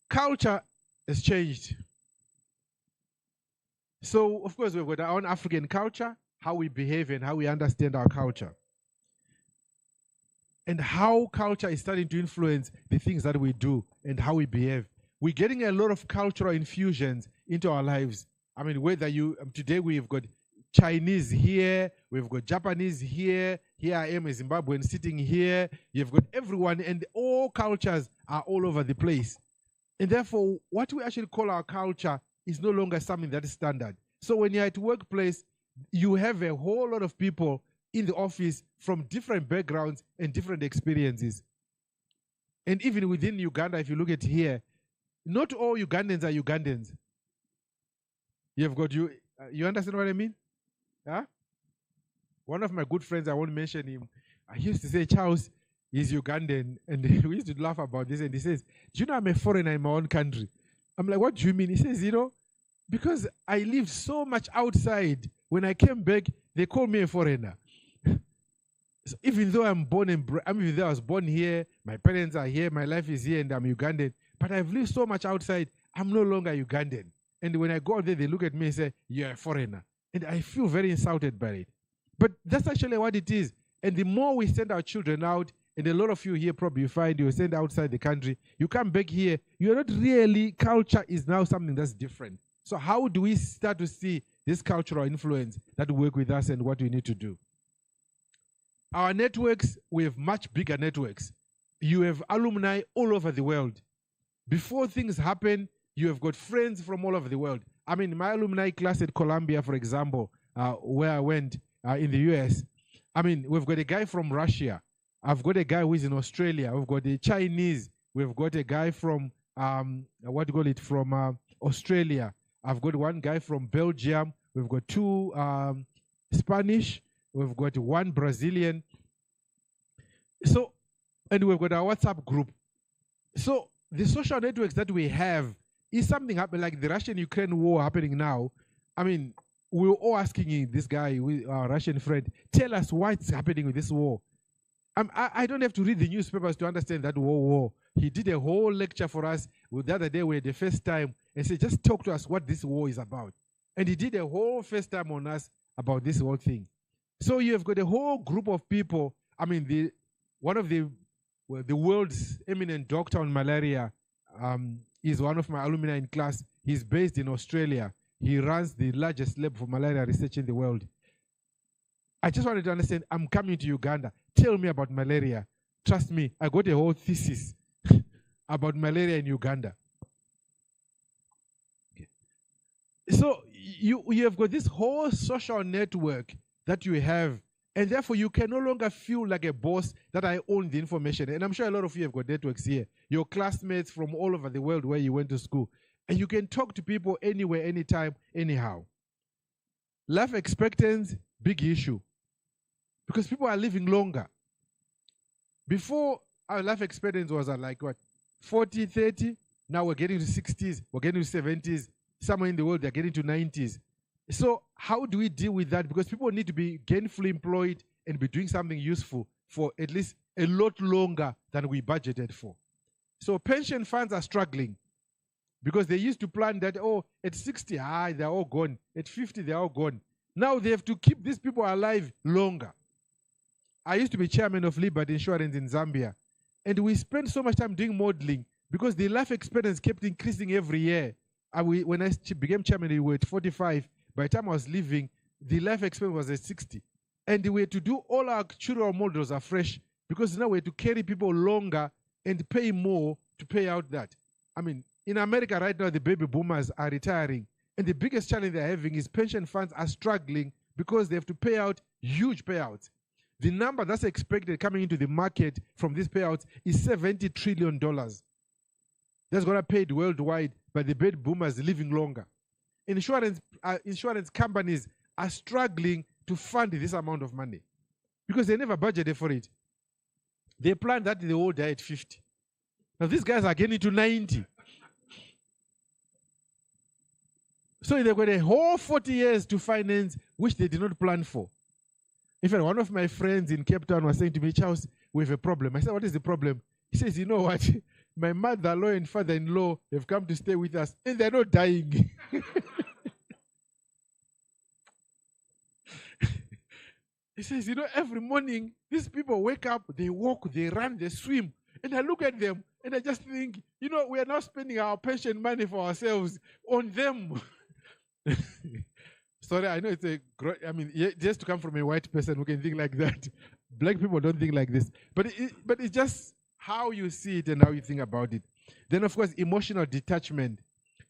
[SPEAKER 14] Culture has changed. So, of course, we've got our own African culture, how we behave and how we understand our culture. And how culture is starting to influence the things that we do and how we behave. We're getting a lot of cultural infusions into our lives. I mean, whether you, today we've got Chinese here, we've got Japanese here, here I am a Zimbabwean sitting here, you've got everyone, and all cultures are all over the place. And therefore, what we actually call our culture is no longer something that is standard. So when you're at workplace, you have a whole lot of people in the office from different backgrounds and different experiences. And even within Uganda, if you look at here, not all Ugandans are Ugandans. You've got you understand what I mean? Huh? One of my good friends, I won't mention him, he used to say, Charles, he's Ugandan. And we used to laugh about this. And he says, do you know I'm a foreigner in my own country? I'm like, what do you mean? He says, you know, because I lived so much outside, when I came back, they call me a foreigner. So even though even though I was born here, my parents are here, my life is here, and I'm Ugandan, but I've lived so much outside, I'm no longer Ugandan. And when I go out there, they look at me and say, you're a foreigner. And I feel very insulted by it. But that's actually what it is. And the more we send our children out, and a lot of you here probably find you send outside the country, you come back here, you're not really, culture is now something that's different. So how do we start to see this cultural influence that work with us and what we need to do? Our networks, we have much bigger networks. You have alumni all over the world. Before things happen, you have got friends from all over the world. I mean, my alumni class at Columbia, for example, where I went in the US, I mean, we've got a guy from Russia. I've got a guy who is in Australia. We've got the Chinese. We've got a guy from from Australia. I've got one guy from Belgium. We've got two Spanish. We've got one Brazilian. So, and we've got our WhatsApp group. So the social networks that we have is something happening like the Russian-Ukraine war happening now. I mean, we were all asking this guy, our Russian friend, tell us what's happening with this war. I don't have to read the newspapers to understand that war. He did a whole lecture for us the other day. We had the first time and said, just talk to us what this war is about. And he did a whole first time on us about this whole thing. So you have got a whole group of people. I mean, one of the world's eminent doctor on malaria is one of my alumni in class. He's based in Australia. He runs the largest lab for malaria research in the world. I just wanted to understand, I'm coming to Uganda. Tell me about malaria. Trust me, I got a whole thesis about malaria in Uganda. Okay. So you have got this whole social network that you have, and therefore you can no longer feel like a boss that I own the information. And I'm sure a lot of you have got networks here. Your classmates from all over the world where you went to school. And you can talk to people anywhere, anytime, anyhow. Life expectancy, big issue. Because people are living longer. Before, our life expectancy was at like what, 40, 30. Now we're getting to 60s, we're getting to 70s. Somewhere in the world, they're getting to 90s. So how do we deal with that? Because people need to be gainfully employed and be doing something useful for at least a lot longer than we budgeted for. So pension funds are struggling because they used to plan that, oh, at 60, they're all gone. At 50, they're all gone. Now they have to keep these people alive longer. I used to be chairman of Liberty Insurance in Zambia, and we spent so much time doing modeling because the life expectancy kept increasing every year. When I became chairman, we were at 45. By the time I was leaving, the life expectancy was at 60. And we had to do all our actuarial models afresh because now we had to carry people longer and pay more to pay out that. I mean, in America right now, the baby boomers are retiring. And the biggest challenge they're having is pension funds are struggling because they have to pay out huge payouts. The number that's expected coming into the market from these payouts is $70 trillion. That's going to be paid worldwide by the baby boomers living longer. Insurance companies are struggling to fund this amount of money because they never budgeted for it. They plan that they all die at 50. Now these guys are getting to 90. So they've got a whole 40 years to finance, which they did not plan for. In fact, one of my friends in Cape Town was saying to me, Charles, we have a problem. I said, what is the problem? He says, you know what? My mother-in-law and father-in-law have come to stay with us, and they're not dying. He says, you know, every morning, these people wake up, they walk, they run, they swim. And I look at them, and I just think, you know, we are now spending our pension money for ourselves on them. Sorry, I know it's a great, I mean, just to come from a white person who can think like that. Black people don't think like this. But it's just how you see it and how you think about it. Then, of course, emotional detachment.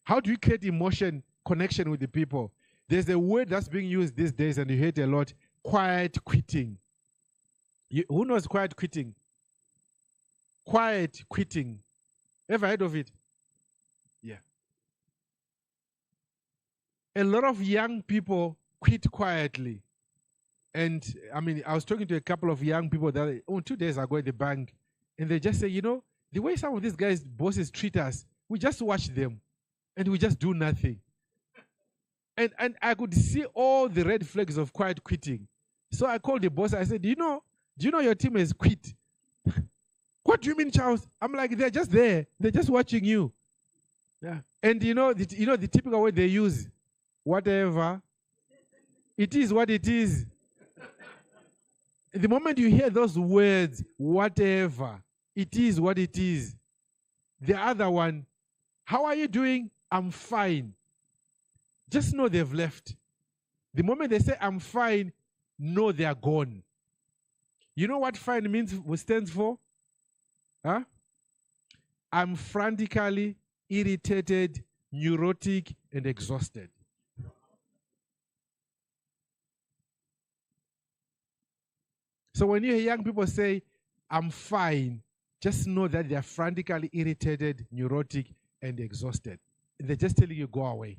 [SPEAKER 14] How do you create emotion connection with the people? There's a word that's being used these days, and you hear it a lot, quiet quitting. Who knows quiet quitting? Quiet quitting. Ever heard of it? Yeah. A lot of young people quit quietly. And I mean, I was talking to a couple of young people that 2 days ago at the bank, and they just say, you know, the way some of these guys, bosses treat us, we just watch them and we just do nothing. And I could see all the red flags of quiet quitting. So I called the boss. I said, do you know your team has quit? What do you mean, Charles? I'm like, they're just there. They're just watching you. Yeah. And you know the typical word they use, whatever. It is what it is. The moment you hear those words, whatever, it is what it is. The other one, how are you doing? I'm fine. Just know they've left. The moment they say, I'm fine, know they are gone. You know what fine means, stands for? Huh? I'm frantically irritated, neurotic, and exhausted. So when you hear young people say, I'm fine, just know that they are frantically irritated, neurotic, and exhausted. They're just telling you, go away.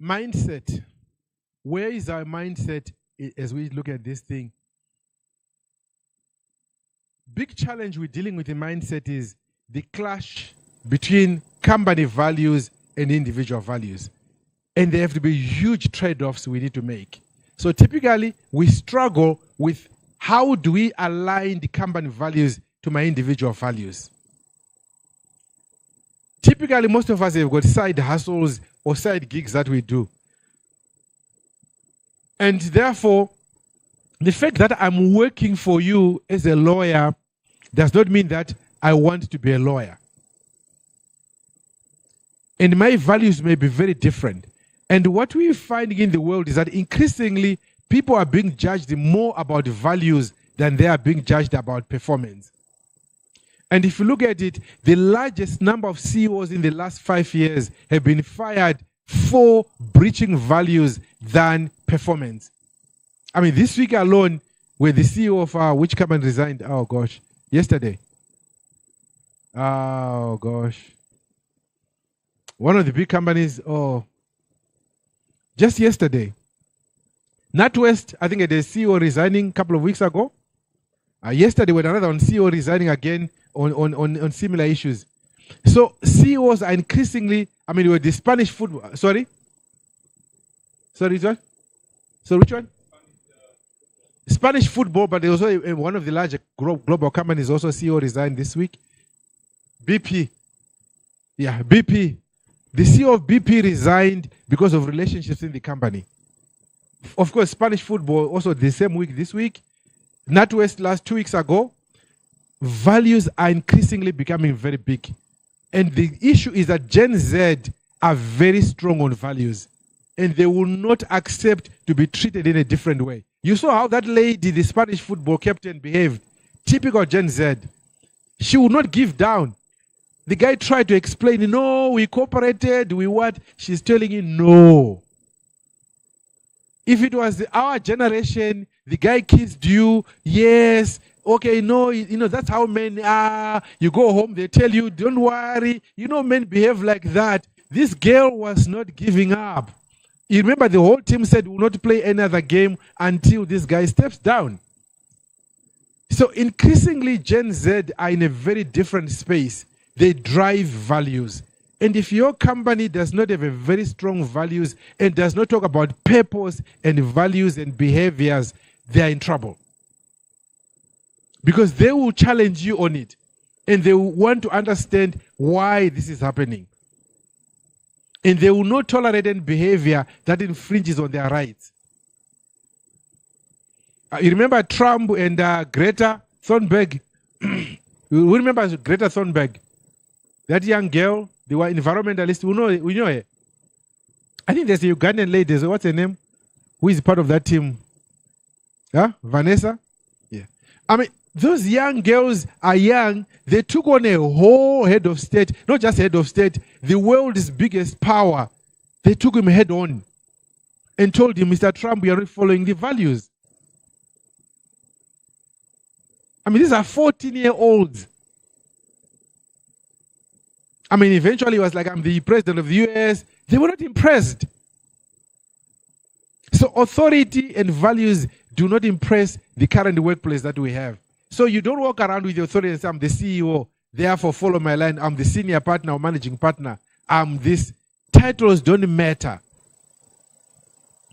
[SPEAKER 14] Mindset. Where is our mindset as we look at this thing? Big challenge we're dealing with in mindset is the clash between company values and individual values. And there have to be huge trade-offs we need to make. So typically, we struggle with how do we align the company values to my individual values. Typically, most of us have got side hustles or side gigs that we do. And therefore, the fact that I'm working for you as a lawyer does not mean that I want to be a lawyer. And my values may be very different. And what we're finding in the world is that increasingly people are being judged more about values than they are being judged about performance. And if you look at it, the largest number of CEOs in the last 5 years have been fired for breaching values than performance. I mean, this week alone, where the CEO of which company resigned? Oh, gosh. Yesterday. Oh, gosh. One of the big companies, just yesterday. NatWest, I think, had a CEO resigning a couple of weeks ago. Yesterday, with another one, CEO resigning again on similar issues. So CEOs are increasingly, I mean, with the Spanish football, sorry, which one? So which one? Spanish football, but there also one of the larger global companies also CEO resigned this week. BP. Yeah, BP. The CEO of BP resigned because of relationships in the company. Of course, Spanish football also the same week this week. NatWest last 2 weeks ago. Values are increasingly becoming very big. And the issue is that Gen Z are very strong on values. And they will not accept to be treated in a different way. You saw how that lady, the Spanish football captain, behaved. Typical Gen Z. She would not give down. The guy tried to explain, no, we cooperated, we what? She's telling you, no. If it was our generation, the guy kissed you, yes, okay, no, that's how men are. You go home, they tell you, don't worry. Men behave like that. This girl was not giving up. You remember the whole team said we will not play any other game until this guy steps down. So increasingly, Gen Z are in a very different space. They drive values. And if your company does not have a very strong values and does not talk about purpose and values and behaviors, they are in trouble. Because they will challenge you on it. And they will want to understand why this is happening. And they will not tolerate any behavior that infringes on their rights. You remember Trump and Greta Thunberg? You remember Greta Thunberg? That young girl, they were environmentalists. We know her. I think there's a Ugandan lady. So what's her name? Who is part of that team? Vanessa? Yeah. I mean, those young girls are young. They took on a whole head of state, not just head of state, the world's biggest power. They took him head on and told him, Mr. Trump, we are not following the values. I mean, these are 14-year-olds. I mean, eventually it was like, I'm the president of the US. They were not impressed. So authority and values do not impress the current workplace that we have. So you don't walk around with your authority and say, I'm the CEO, therefore follow my line. I'm the senior partner or managing partner. I'm this. Titles don't matter.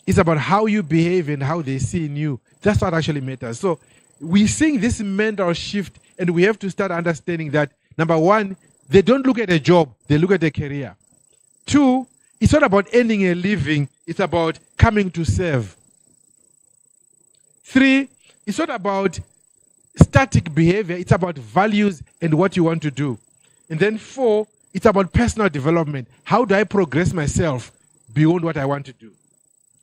[SPEAKER 14] It's about how you behave and how they see in you. That's what actually matters. So we're seeing this mental shift, and we have to start understanding that, number one, they don't look at a job, they look at a career. Two, it's not about earning a living, it's about coming to serve. Three, it's not about static behavior, it's about values and what you want to do. And then four, it's about personal development. How do I progress myself beyond what I want to do?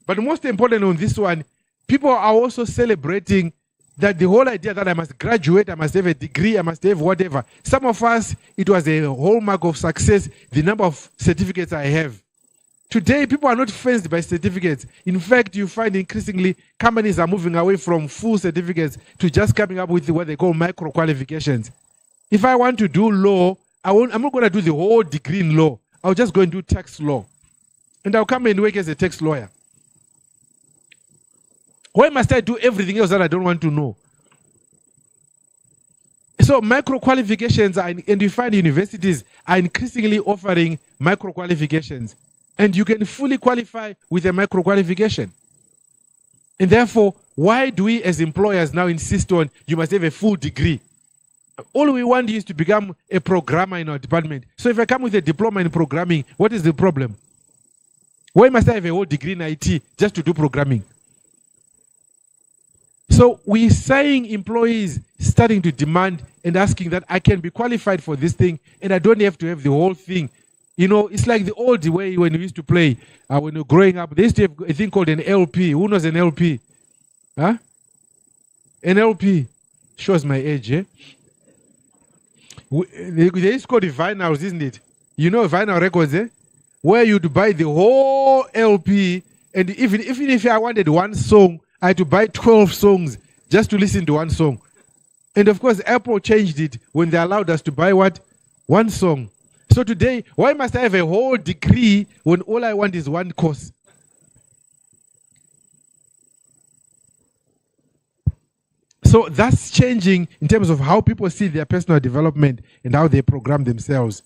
[SPEAKER 14] But most important on this one, People are also celebrating that the whole idea that I must graduate, I must have a degree, I must have whatever. Some of us, it was a hallmark of success, the number of certificates I have. Today, people are not fenced by certificates. In fact, you find increasingly companies are moving away from full certificates to just coming up with what they call micro qualifications. If I want to do law, I'm not going to do the whole degree in law. I'll just go and do tax law. And I'll come and work as a tax lawyer. Why must I do everything else that I don't want to know? So micro qualifications, and you find universities are increasingly offering micro qualifications. And you can fully qualify with a micro qualification. And therefore, why do we as employers now insist on you must have a full degree? All we want is to become a programmer in our department. So if I come with a diploma in programming, what is the problem? Why must I have a whole degree in IT just to do programming? So we're saying employees starting to demand and asking that I can be qualified for this thing and I don't have to have the whole thing. You know, it's like the old way when we used to play, when we were growing up, they used to have a thing called an LP. Who knows an LP? Huh? An LP. Shows my age, eh? They used to call it vinyls, isn't it? You know vinyl records, eh? Where you'd buy the whole LP, and even if I wanted one song, I had to buy 12 songs just to listen to one song. And of course, Apple changed it when they allowed us to buy what? One song. So today, why must I have a whole degree when all I want is one course? So that's changing in terms of how people see their personal development and how they program themselves.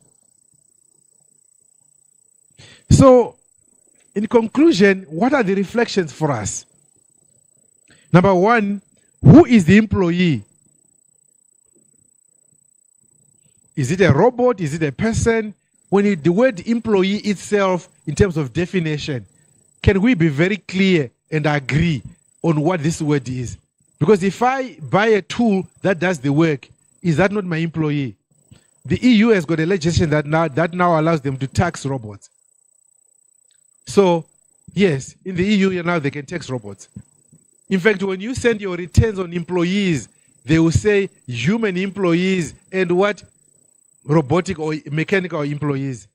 [SPEAKER 14] So, in conclusion, what are the reflections for us? Number one, who is the employee? Is it a robot? Is it a person? When the word employee itself, in terms of definition, can we be very clear and agree on what this word is? Because if I buy a tool that does the work, is that not my employee? The EU has got a legislation that now allows them to tax robots. So, yes, in the EU now they can tax robots. In fact, when you send your returns on employees, they will say human employees and what? Robotic or mechanical employees.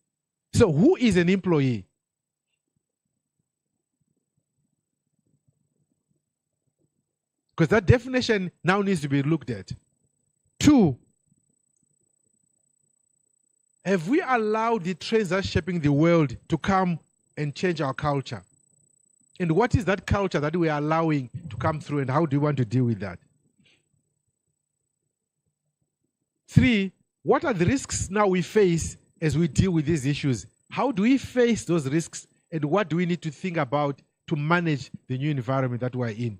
[SPEAKER 14] So who is an employee? Because that definition now needs to be looked at. 2, have we allowed the trends that are shaping the world to come and change our culture? And what is that culture that we are allowing to come through, and how do we want to deal with that? 3, what are the risks now we face as we deal with these issues? How do we face those risks, and what do we need to think about to manage the new environment that we're in?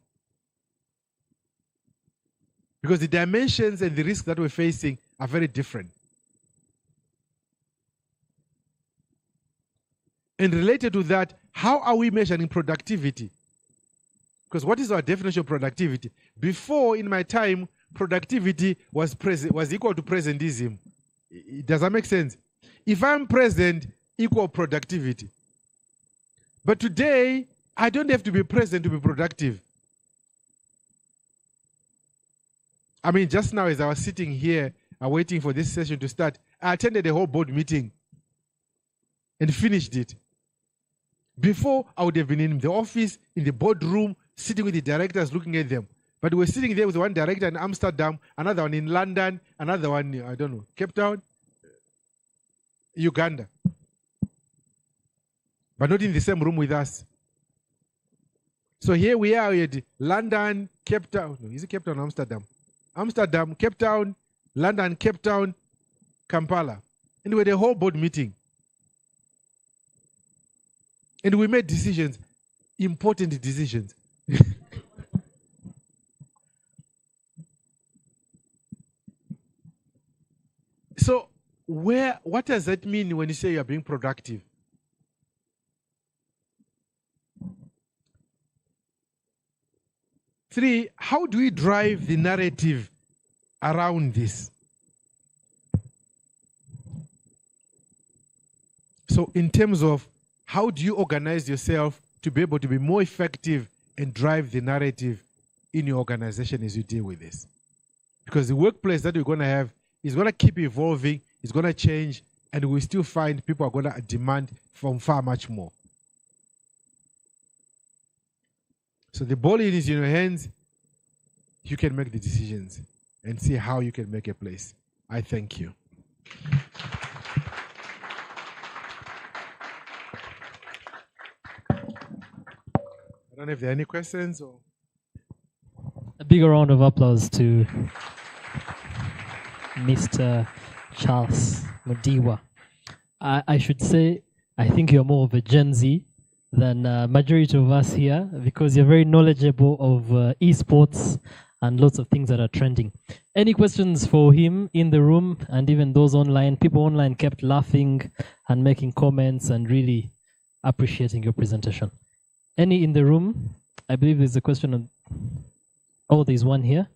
[SPEAKER 14] Because the dimensions and the risks that we're facing are very different. And related to that, how are we measuring productivity? Because what is our definition of productivity? Before, in my time, productivity was equal to presentism. Does that make sense? If I'm present, equal productivity. But today, I don't have to be present to be productive. I mean, just now as I was sitting here waiting for this session to start, I attended a whole board meeting and finished it. Before, I would have been in the office, in the boardroom, sitting with the directors, looking at them. But we're sitting there with one director in Amsterdam, another one in London, another one, I don't know, Cape Town, Uganda. But not in the same room with us. So here we are at London, Cape Town. No, is it Cape Town or Amsterdam? Amsterdam, Cape Town, London, Cape Town, Kampala. And we had a whole board meeting. And we made decisions, important decisions. So, what does that mean when you say you're being productive? Three, how do we drive the narrative around this? So in terms of how do you organize yourself to be able to be more effective and drive the narrative in your organization as you deal with this. Because the workplace that we're going to have is going to keep evolving, it's going to change, and we still find people are going to demand from far much more. So the ball is in your hands. You can make the decisions and see how you can make a place. I thank you. I don't know if there are any questions or.
[SPEAKER 5] A bigger round of applause to Mr. Charles Mudiwa. I should say, I think you're more of a Gen Z than majority of us here because you're very knowledgeable of esports and lots of things that are trending. Any questions for him in the room and even those online? People online kept laughing and making comments and really appreciating your presentation. Any in the room? I believe there's a question on. Oh, there's one here.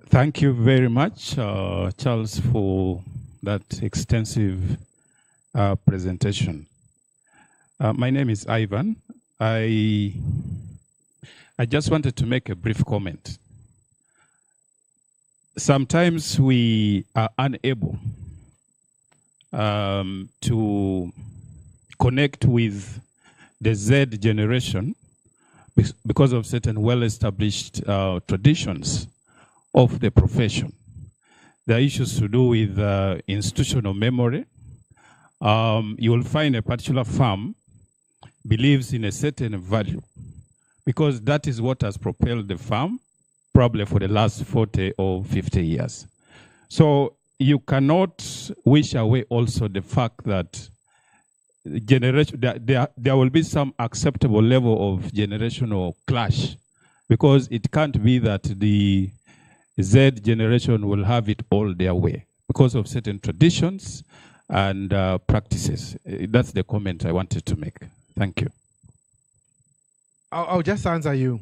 [SPEAKER 15] Thank you very much, Charles, for that extensive presentation. My name is Ivan. I just wanted to make a brief comment. Sometimes we are unable to connect with the Z generation because of certain well-established traditions of the profession. There are issues to do with institutional memory. You will find a particular firm believes in a certain value because that is what has propelled the firm probably for the last 40 or 50 years. So you cannot wish away also the fact that generation, there will be some acceptable level of generational clash because it can't be that the Z generation will have it all their way because of certain traditions and practices. That's the comment I wanted to make. Thank you.
[SPEAKER 14] I'll just answer you.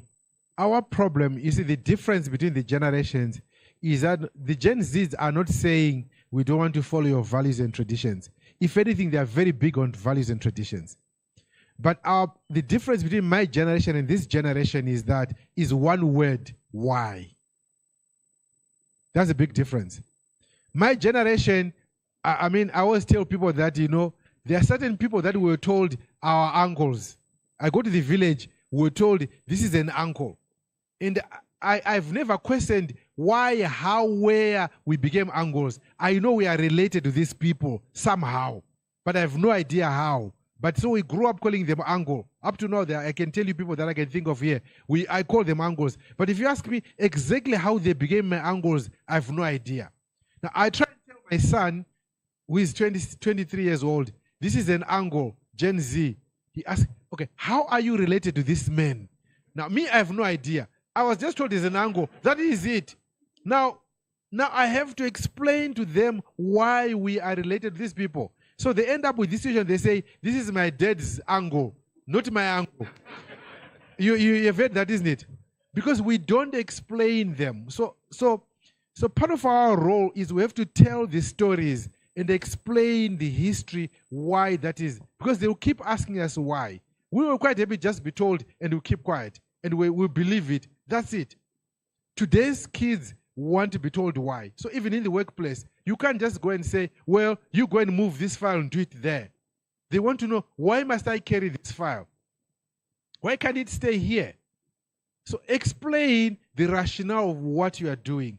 [SPEAKER 14] Our problem, you see, the difference between the generations is that the Gen Zs are not saying we don't want to follow your values and traditions. If anything, they are very big on values and traditions. But the difference between my generation and this generation is one word, why. That's a big difference. My generation, I mean, I always tell people that, you know, there are certain people that were told our uncles. I go to the village, we're told this is an uncle. And I've never questioned why, how, where we became uncles. I know we are related to these people somehow, but I have no idea how. But so we grew up calling them uncle. Up to now, I can tell you people that I can think of here. I call them uncles. But if you ask me exactly how they became my uncles, I have no idea. Now, I try to tell my son, who is 23 years old, this is an uncle, Gen Z. He asked, okay, how are you related to this man? Now, me, I have no idea. I was just told he's an uncle. That is it. Now I have to explain to them why we are related to these people. So they end up with this situation. They say, this is my dad's uncle, not my uncle. You've heard that, isn't it? Because we don't explain them. So part of our role is we have to tell the stories and explain the history, why that is. Because they will keep asking us why. We were quite happy just be told and we'll keep quiet. And we believe it. That's it. Today's kids want to be told why. So even in the workplace, you can't just go and say, well, you go and move this file and do it there. They want to know, why must I carry this file? Why can't it stay here? So explain the rationale of what you are doing.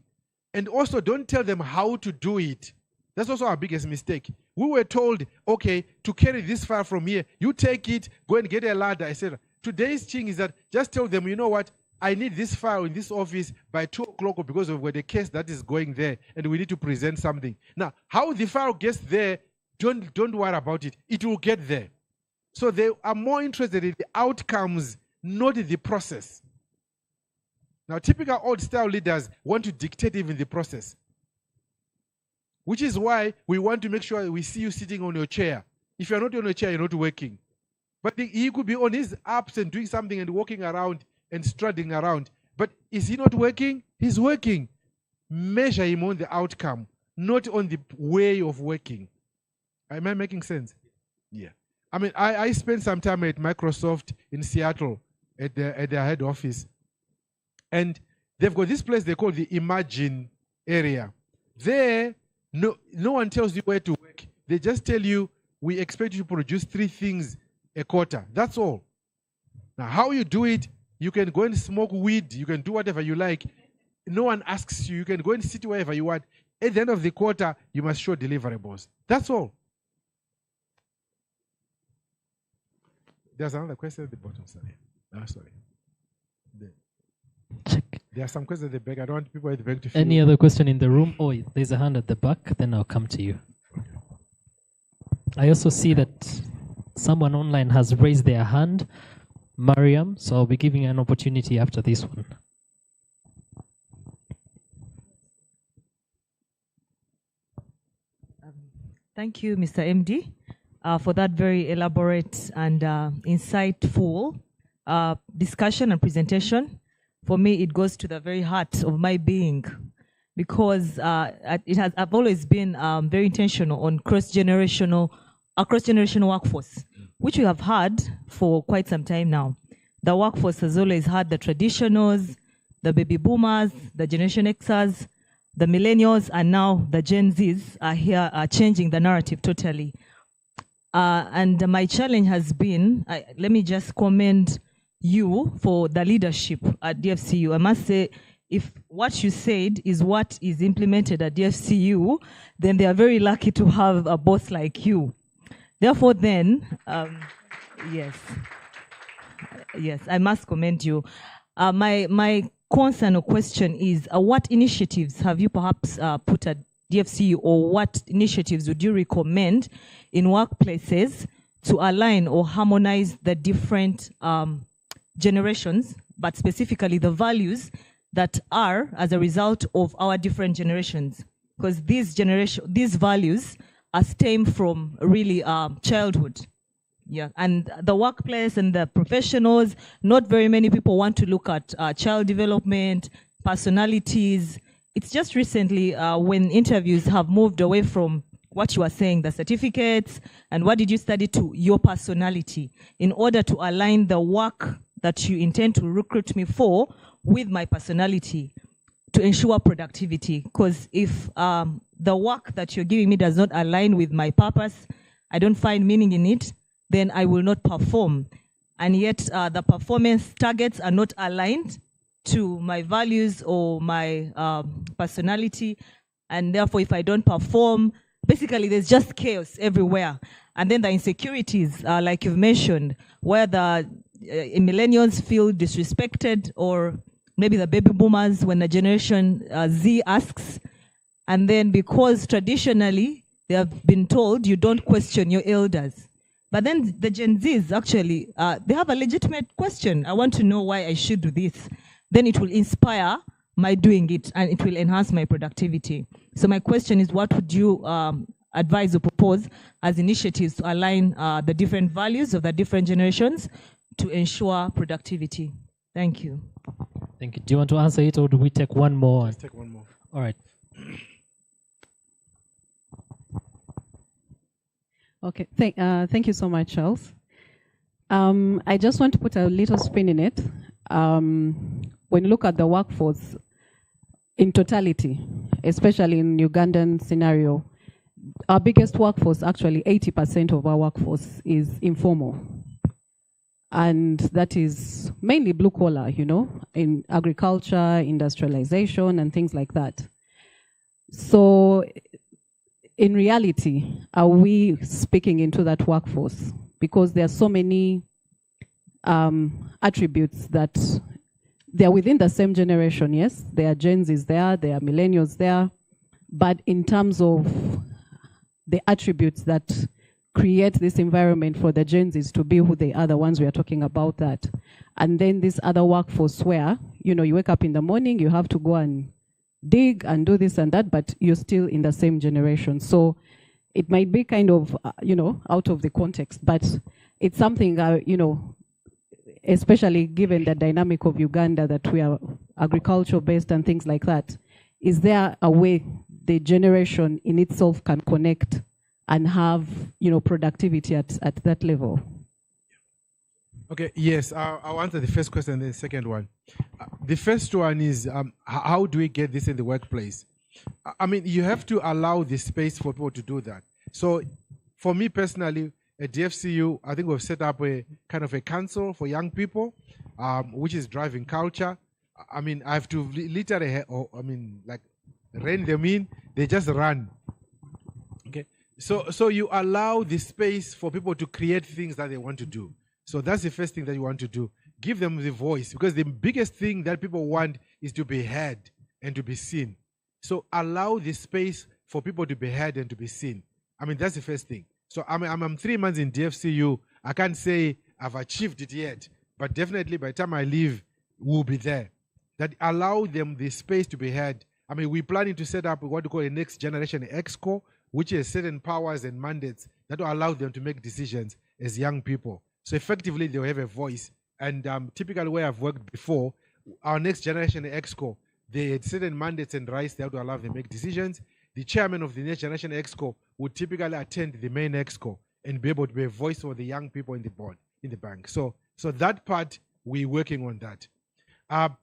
[SPEAKER 14] And also don't tell them how to do it. That's also our biggest mistake. We were told, okay, to carry this file from here, you take it, go and get a ladder, etc. Today's thing is that just tell them, you know what, I need this file in this office by 2 o'clock because of the case that is going there, and we need to present something. Now, how the file gets there, don't worry about it. It will get there. So they are more interested in the outcomes, not in the process. Now, typical old-style leaders want to dictate even the process, which is why we want to make sure we see you sitting on your chair. If you're not on your chair, you're not working. But he could be on his apps and doing something and walking around and strutting around. But is he not working? He's working. Measure him on the outcome, not on the way of working. Am I making sense? Yeah. I mean, I spent some time at Microsoft in Seattle at their head office. And they've got this place they call the Imagine area. There, no one tells you where to work. They just tell you, we expect you to produce 3 things a quarter. That's all. Now, how you do it, you can go and smoke weed. You can do whatever you like. No one asks you. You can go and sit wherever you want. At the end of the quarter, you must show deliverables. That's all. There's another question at the bottom. Sorry. Oh, sorry. There are some questions at the back. I don't want people at the back to feel.
[SPEAKER 5] Any other question in the room? Oh, there's a hand at the back. Then I'll come to you. I also see that someone online has raised their hand, Mariam. So I'll be giving you an opportunity after this one.
[SPEAKER 16] Thank you, Mr. MD, for that very elaborate and insightful discussion and presentation. For me, it goes to the very heart of my being, because I've always been very intentional on cross-generational workforce, which we have had for quite some time now. The workforce has always had the traditionals, the baby boomers, the Generation Xers, the millennials, and now the Gen Zs are here changing the narrative totally. And my challenge has been, let me just commend you for the leadership at DFCU. I must say, if what you said is what is implemented at DFCU, then they are very lucky to have a boss like you. Therefore then, yes, I must commend you. My concern or question is, what initiatives have you perhaps put at DFCU, or what initiatives would you recommend in workplaces to align or harmonize the different generations, but specifically the values that are as a result of our different generations? Because these values stem from really childhood. Yeah, and the workplace and the professionals, not very many people want to look at child development, personalities. It's just recently when interviews have moved away from what you are saying, the certificates, and what did you study, to your personality, in order to align the work that you intend to recruit me for with my personality to ensure productivity. Because if the work that you're giving me does not align with my purpose, I don't find meaning in it, then I will not perform. And yet the performance targets are not aligned to my values or my personality. And therefore, if I don't perform, basically there's just chaos everywhere. And then the insecurities, like you've mentioned, where the millennials feel disrespected, or maybe the baby boomers when the Generation Z asks. And then because traditionally they have been told you don't question your elders. But then the Gen Zs actually, they have a legitimate question. I want to know why I should do this. Then it will inspire my doing it, and it will enhance my productivity. So my question is, what would you advise or propose as initiatives to align the different values of the different generations to ensure productivity? Thank you.
[SPEAKER 5] Thank you. Do you want to answer it, or do we take one more?
[SPEAKER 14] Let's take one more.
[SPEAKER 5] All right.
[SPEAKER 17] Okay, thank you so much, Charles. I just want to put a little spin in it. When you look at the workforce in totality, especially in Ugandan scenario, our biggest workforce, actually 80% of our workforce is informal. And that is mainly blue collar, you know, in agriculture, industrialization, and things like that. So in reality, are we speaking into that workforce? Because there are so many attributes that they're within the same generation, yes? There are Gen Zs there, there are millennials there, but in terms of the attributes that create this environment for the Gen Zs to be who they are, the ones we are talking about that. And then this other workforce where, you know, you wake up in the morning, you have to go and dig and do this and that, but you're still in the same generation. So it might be kind of, you know, out of the context, but it's something, you know, especially given the dynamic of Uganda, that we are agriculture based and things like that. Is there a way the generation in itself can connect and have, productivity at that level?
[SPEAKER 14] Okay, yes, I'll answer the first question and then the second one. The first one is, how do we get this in the workplace? I mean, you have to allow the space for people to do that. So for me personally, at DFCU, I think we've set up a kind of a council for young people, which is driving culture. I mean, I have to literally, rein them in. They just run. Okay, so you allow the space for people to create things that they want to do. So that's the first thing that you want to do. Give them the voice, because the biggest thing that people want is to be heard and to be seen. So allow the space for people to be heard and to be seen. I mean, that's the first thing. So I'm 3 months in DFCU. I can't say I've achieved it yet, but definitely by the time I leave, we'll be there. That allow them the space to be heard. I mean, we're planning to set up what we call a next generation EXCO, which has certain powers and mandates that will allow them to make decisions as young people. So effectively, they'll have a voice. And typically where I've worked before, our next generation EXCO, they had certain mandates and rights that would allow them to make decisions. The chairman of the next generation EXCO would typically attend the main EXCO and be able to be a voice for the young people in the board, in the bank. So that part, we're working on that.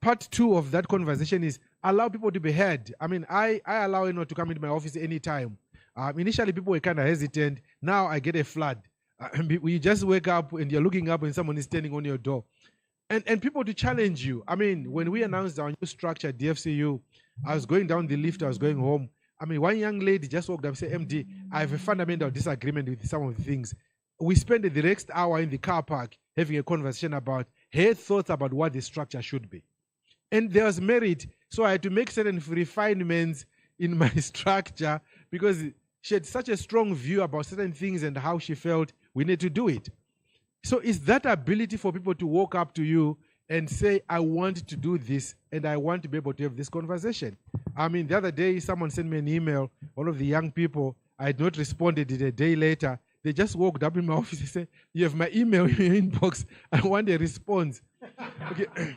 [SPEAKER 14] Part two of that conversation is allow people to be heard. I mean, I allow anyone to come into my office anytime. Initially, people were kind of hesitant. Now I get a flood. You just wake up and you're looking up and someone is standing on your door. And people to challenge you. I mean, when we announced our new structure at DFCU, I was going down the lift, I was going home. I mean, one young lady just walked up and said, MD, I have a fundamental disagreement with some of the things. We spent the next hour in the car park having a conversation about her thoughts about what the structure should be. And there was merit, so I had to make certain refinements in my structure because she had such a strong view about certain things and how she felt we need to do it. So it's that ability for people to walk up to you and say, I want to do this and I want to be able to have this conversation. I mean, the other day, someone sent me an email, one of the young people, I had not responded it a day later. They just walked up in my office and said, you have my email in your inbox. I want a response. Okay.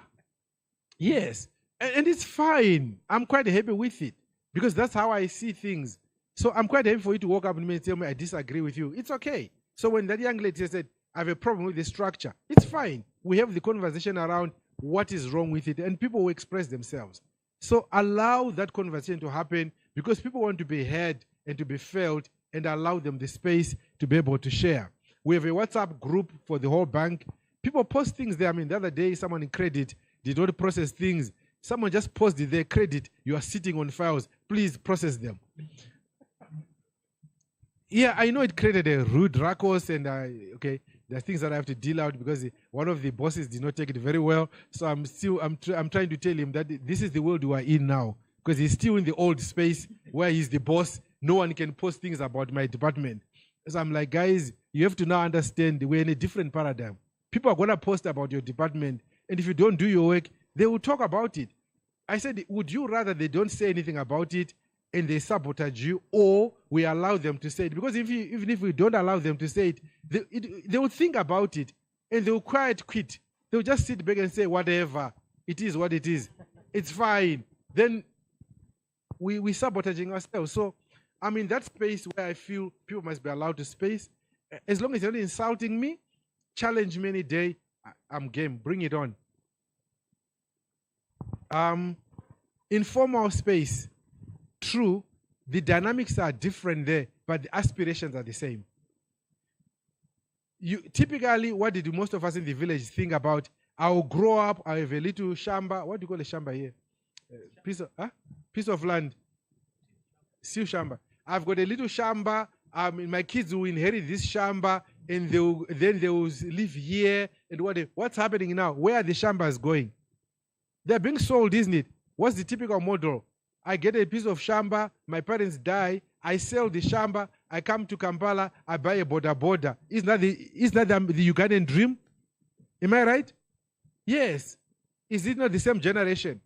[SPEAKER 14] Yes. And it's fine. I'm quite happy with it because that's how I see things. So I'm quite happy for you to walk up to me and tell me I disagree with you. It's okay. So when that young lady said, I have a problem with the structure, it's fine. We have the conversation around what is wrong with it and people will express themselves. So allow that conversation to happen because people want to be heard and to be felt and allow them the space to be able to share. We have a WhatsApp group for the whole bank. People post things there. I mean, the other day, someone in credit did not process things. Someone just posted their credit. You are sitting on files. Please process them. Yeah, I know it created a rude ruckus and okay, there are things that I have to deal out because one of the bosses did not take it very well. So I'm trying to tell him that this is the world we are in now because he's still in the old space where he's the boss. No one can post things about my department. So I'm like, guys, you have to now understand we're in a different paradigm. People are going to post about your department, and if you don't do your work, they will talk about it. I said, would you rather they don't say anything about it and they sabotage you, or we allow them to say it? Because even if we don't allow them to say it, they will think about it and they will quite quit. They will just sit back and say, whatever, it is what it is. It's fine. Then we're sabotaging ourselves. So I'm in that space where I feel people must be allowed to space. As long as you're not insulting me, challenge me any day, I'm game. Bring it on. Informal space. True, the dynamics are different there, but the aspirations are the same. Typically, what did most of us in the village think about? I'll grow up, I have a little shamba. What do you call a shamba here? Piece of land. Still shamba. I've got a little shamba. My kids will inherit this shamba, and then they will live here. And what's happening now? Where are the shambas going? They're being sold, isn't it? What's the typical model? I get a piece of shamba, my parents die, I sell the shamba, I come to Kampala, I buy a border. Isn't that the Ugandan dream? Am I right? Yes. Is it not the same generation?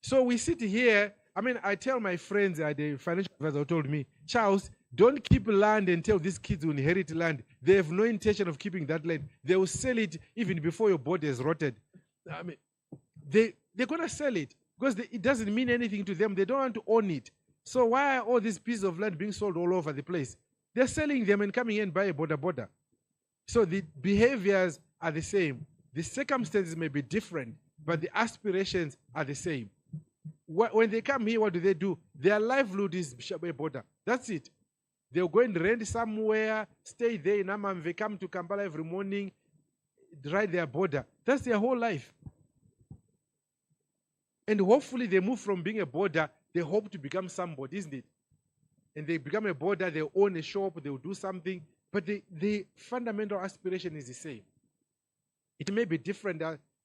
[SPEAKER 14] So we sit here. I mean, I tell my friends, the financial advisor told me, Charles, don't keep land until these kids will inherit land. They have no intention of keeping that land. They will sell it even before your body has rotted. I mean, they're going to sell it because it doesn't mean anything to them. They don't want to own it. So why are all these pieces of land being sold all over the place? They're selling them and coming in and buy a border. So the behaviors are the same. The circumstances may be different, but the aspirations are the same. When they come here, what do? Their livelihood is a border. That's it. They'll go and rent somewhere, stay there in Amamve, come to Kampala every morning, ride their border. That's their whole life. And hopefully they move from being a border, they hope to become somebody, isn't it? And they become a border, they own a shop, they'll do something, but the fundamental aspiration is the same. It may be different,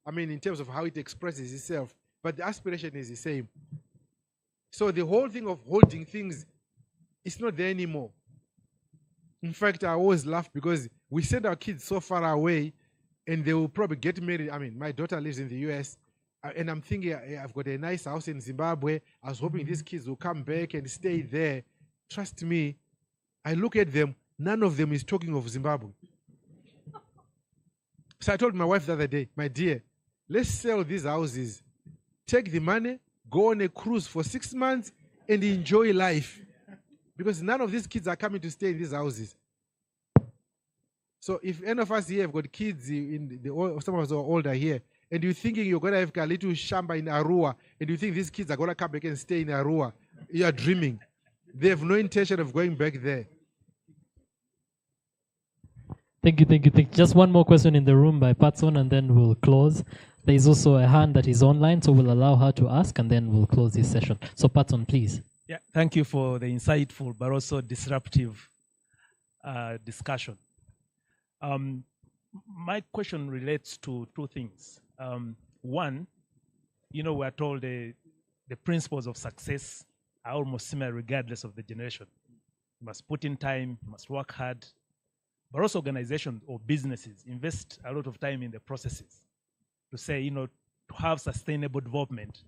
[SPEAKER 14] in terms of how it expresses itself, but the aspiration is the same. So the whole thing of holding things, it's not there anymore. In fact, I always laugh because we send our kids so far away and they will probably get married. My daughter lives in the US and I'm thinking, I've got a nice house in Zimbabwe. I was hoping these kids will come back and stay there. Trust me, I look at them, none of them is talking of Zimbabwe. So I told my wife the other day, my dear, let's sell these houses, take the money, go on a cruise for 6 months and enjoy life. Because none of these kids are coming to stay in these houses. So if any of us here have got kids, some of us are older here, and you're thinking you're going to have a little shamba in Arua, and you think these kids are going to come back and stay in Arua, you are dreaming. They have no intention of going back there.
[SPEAKER 5] Thank you. Just one more question in the room by Patson, and then we'll close. There is also a hand that is online, so we'll allow her to ask, and then we'll close this session. So Patson, please.
[SPEAKER 18] Yeah, thank you for the insightful but also disruptive discussion. My question relates to two things. One, we're told the principles of success are almost similar regardless of the generation. You must put in time, you must work hard, but also organizations or businesses invest a lot of time in the processes to say, to have sustainable development,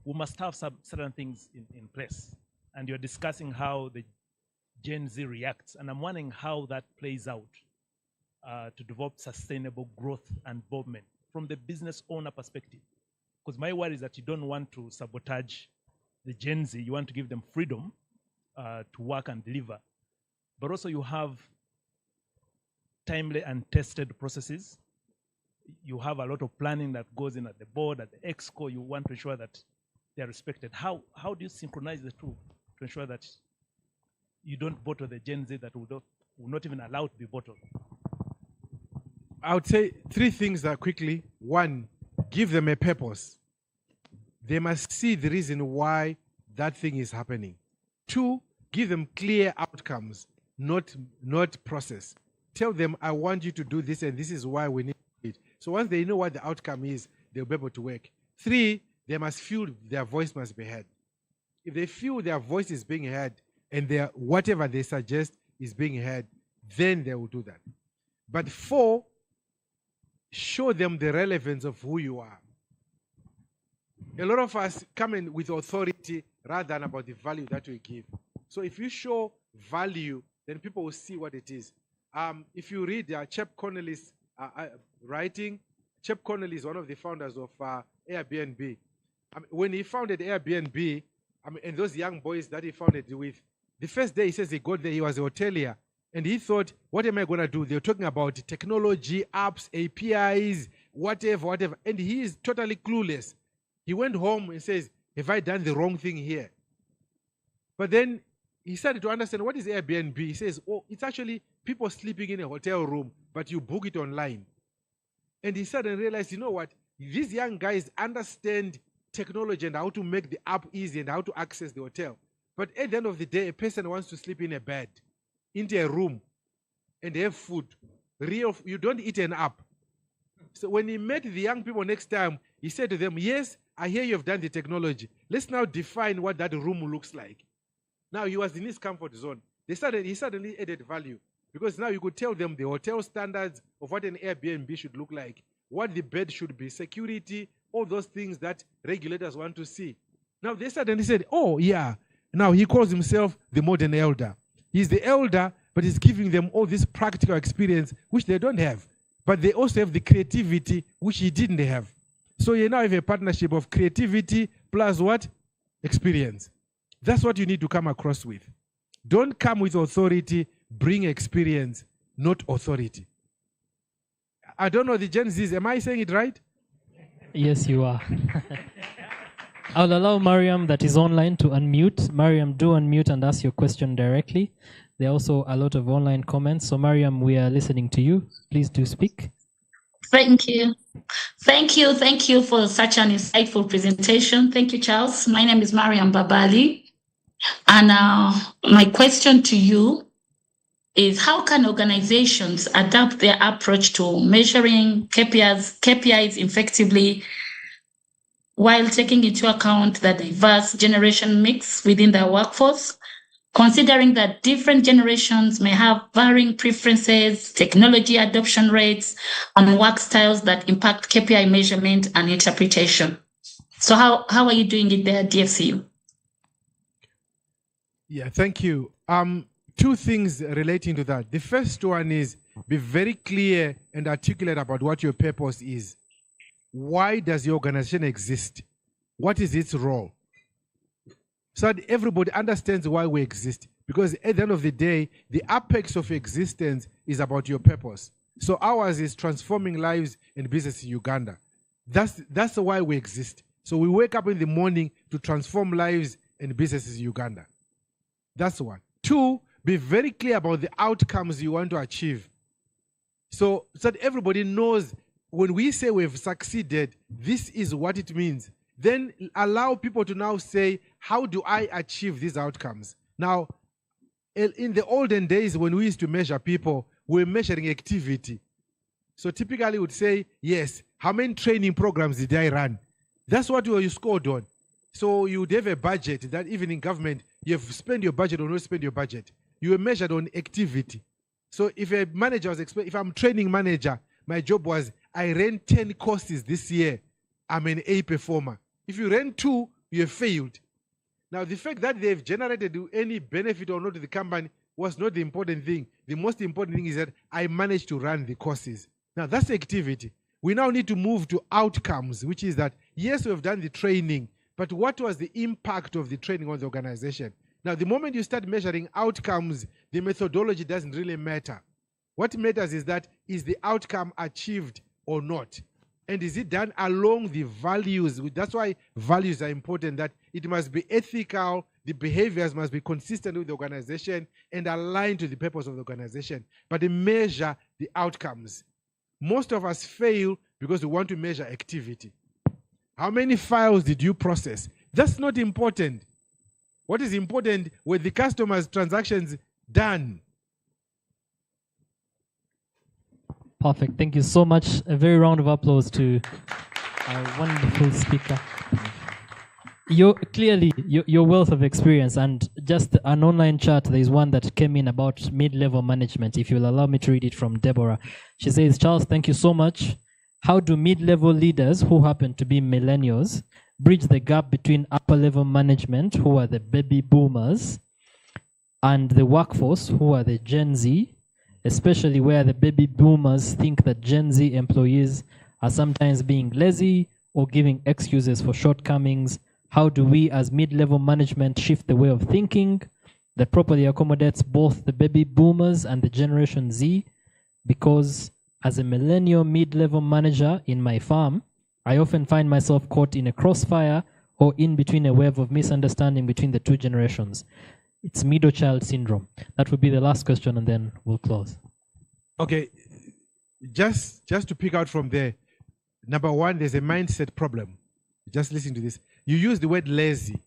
[SPEAKER 18] we must have some certain things in place. And you're discussing how the Gen Z reacts, and I'm wondering how that plays out to develop sustainable growth and involvement from the business owner perspective. Because my worry is that you don't want to sabotage the Gen Z, you want to give them freedom to work and deliver. But also you have timely and tested processes. You have a lot of planning that goes in at the board, at the EXCO. You want to ensure that they are respected. How do you synchronize the two to ensure that you don't bottle the Gen Z that will not even allow to be bottled?
[SPEAKER 14] I would say three things that quickly. One, give them a purpose. They must see the reason why that thing is happening. Two, give them clear outcomes, not process. Tell them, I want you to do this and this is why we need it. So once they know what the outcome is, they'll be able to work. Three, they must feel their voice must be heard. If they feel their voice is being heard and whatever they suggest is being heard, then they will do that. But four, show them the relevance of who you are. A lot of us come in with authority rather than about the value that we give. So if you show value, then people will see what it is. If you read Chep Connolly's writing, Chep Connolly is one of the founders of Airbnb. When he founded Airbnb, and those young boys that he founded with, the first day he says he got there, he was a hotelier. And he thought, what am I going to do? They're talking about technology, apps, APIs, whatever. And he is totally clueless. He went home and says, have I done the wrong thing here? But then he started to understand, what is Airbnb? He says, oh, it's actually people sleeping in a hotel room, but you book it online. And he suddenly realized, you know what? These young guys understand technology and how to make the app easy and how to access the hotel. But at the end of the day, a person wants to sleep in a bed, into a room, and have food. You don't eat an app. So when he met the young people next time, he said to them, yes, I hear you have done the technology. Let's now define what that room looks like. Now he was in his comfort zone. He suddenly added value because now you could tell them the hotel standards of what an Airbnb should look like, what the bed should be, security, all those things that regulators want to see. Now they suddenly said, oh yeah, now he calls himself the modern elder. He's the elder, but he's giving them all this practical experience, which they don't have. But they also have the creativity, which he didn't have. So you now have a partnership of creativity plus what? Experience. That's what you need to come across with. Don't come with authority, bring experience, not authority. I don't know the Gen Zs. Am I saying it right?
[SPEAKER 5] Yes, you are. I'll allow Mariam that is online to unmute. Mariam, do unmute and ask your question directly. There are also a lot of online comments. So Mariam, we are listening to you. Please do speak.
[SPEAKER 19] Thank you. Thank you for such an insightful presentation. Thank you, Charles. My name is Mariam Babali. And my question to you is, how can organizations adapt their approach to measuring KPIs effectively while taking into account the diverse generation mix within their workforce, considering that different generations may have varying preferences, technology adoption rates, and work styles that impact KPI measurement and interpretation? So how are you doing it there at DFCU?
[SPEAKER 14] Yeah, thank you. Two things relating to that. The first one is be very clear and articulate about what your purpose is. Why does your organization exist? What is its role? So that everybody understands why we exist. Because at the end of the day, the apex of existence is about your purpose. So ours is transforming lives and business in Uganda. That's why we exist. So we wake up in the morning to transform lives and businesses in Uganda. That's one. Two, be very clear about the outcomes you want to achieve. So that everybody knows when we say we've succeeded, this is what it means. Then allow people to now say, how do I achieve these outcomes? Now, in the olden days when we used to measure people, we were measuring activity. So typically we would say, yes, how many training programs did I run? That's what you scored on. So you would have a budget that even in government, you have spent your budget or not spend your budget. You were measured on activity. So if a manager was, if I'm training manager, my job was, I ran 10 courses this year. I'm an A performer. If you ran 2, you have failed. Now, the fact that they've generated any benefit or not to the company was not the important thing. The most important thing is that I managed to run the courses. Now, that's activity. We now need to move to outcomes, which is that, yes, we've done the training, but what was the impact of the training on the organization? Now, the moment you start measuring outcomes, the methodology doesn't really matter. What matters is that, is the outcome achieved or not? And is it done along the values? That's why values are important, that it must be ethical, the behaviors must be consistent with the organization and aligned to the purpose of the organization. But they measure the outcomes. Most of us fail because we want to measure activity. How many files did you process? That's not important. What is important were the customer's transactions done.
[SPEAKER 5] Perfect. Thank you so much. A very round of applause to our wonderful speaker. Your wealth of experience, and just an online chat, there is one that came in about mid-level management. If you'll allow me to read it from Deborah. She says, Charles, thank you so much. How do mid-level leaders who happen to be millennials bridge the gap between upper-level management, who are the baby boomers, and the workforce, who are the Gen Z, especially where the baby boomers think that Gen Z employees are sometimes being lazy or giving excuses for shortcomings? How do we as mid-level management shift the way of thinking that properly accommodates both the baby boomers and the Generation Z? Because as a millennial mid-level manager in my farm, I often find myself caught in a crossfire or in between a wave of misunderstanding between the two generations. It's middle child syndrome. That would be the last question, and then we'll close.
[SPEAKER 14] Okay, just to pick out from there, number one, there's a mindset problem. Just listen to this. You use the word lazy,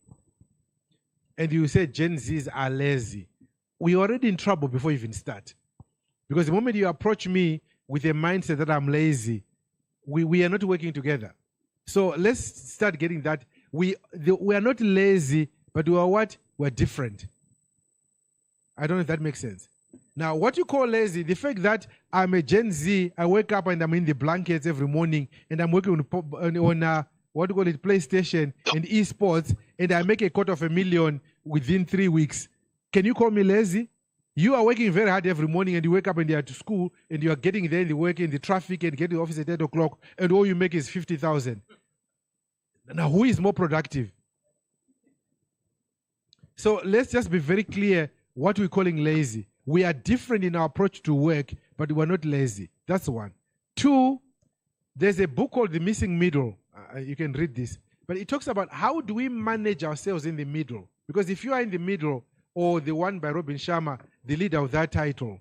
[SPEAKER 14] and you say Gen Zs are lazy. We're already in trouble before you even start. Because the moment you approach me with a mindset that I'm lazy, we are not working together. So let's start getting that. We are not lazy, but we are what? We're different. I don't know if that makes sense. Now, what you call lazy, the fact that I'm a Gen Z, I wake up and I'm in the blankets every morning, and I'm working on what do you call it, PlayStation and esports, and I make $250,000 within 3 weeks. Can you call me lazy? You are working very hard every morning, and you wake up and you are to school, and you are getting there in the work, in the traffic, and get to the office at 8 o'clock, and all you make is 50,000. Now, who is more productive? So let's just be very clear what we're calling lazy. we are different in our approach to work, but we're not lazy. That's one. Two, there's a book called The Missing Middle. You can read this. But it talks about how do we manage ourselves in the middle. Because if you are in the middle, or the one by Robin Sharma, the leader of that title.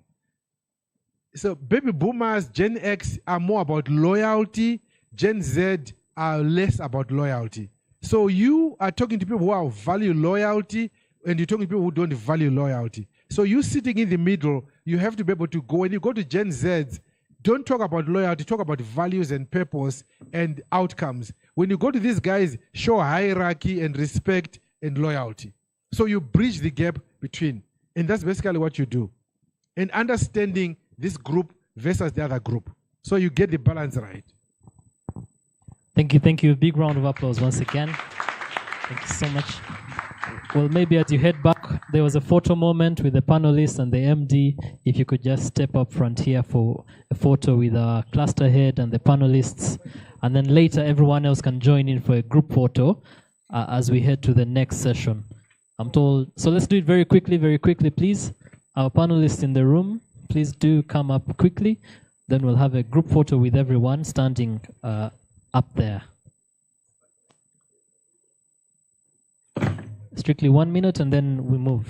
[SPEAKER 14] So baby boomers, Gen X are more about loyalty. Gen Z are less about loyalty. So you are talking to people who value loyalty, and you're talking to people who don't value loyalty. So you sitting in the middle, you have to be able to go. When you go to Gen Z, don't talk about loyalty, talk about values and purpose and outcomes. When you go to these guys, show hierarchy and respect and loyalty. So you bridge the gap between. And that's basically what you do. And understanding this group versus the other group. So you get the balance right.
[SPEAKER 5] Thank you, thank you. Big round of applause once again. Thank you so much. Well, maybe as you head back, there was a photo moment with the panelists and the MD. If you could just step up front here for a photo with our cluster head and the panelists. And then later, everyone else can join in for a group photo as we head to the next session. I'm told, so let's do it very quickly, please. Our panelists in the room, please do come up quickly. Then we'll have a group photo with everyone standing up there. Strictly 1 minute and then we move.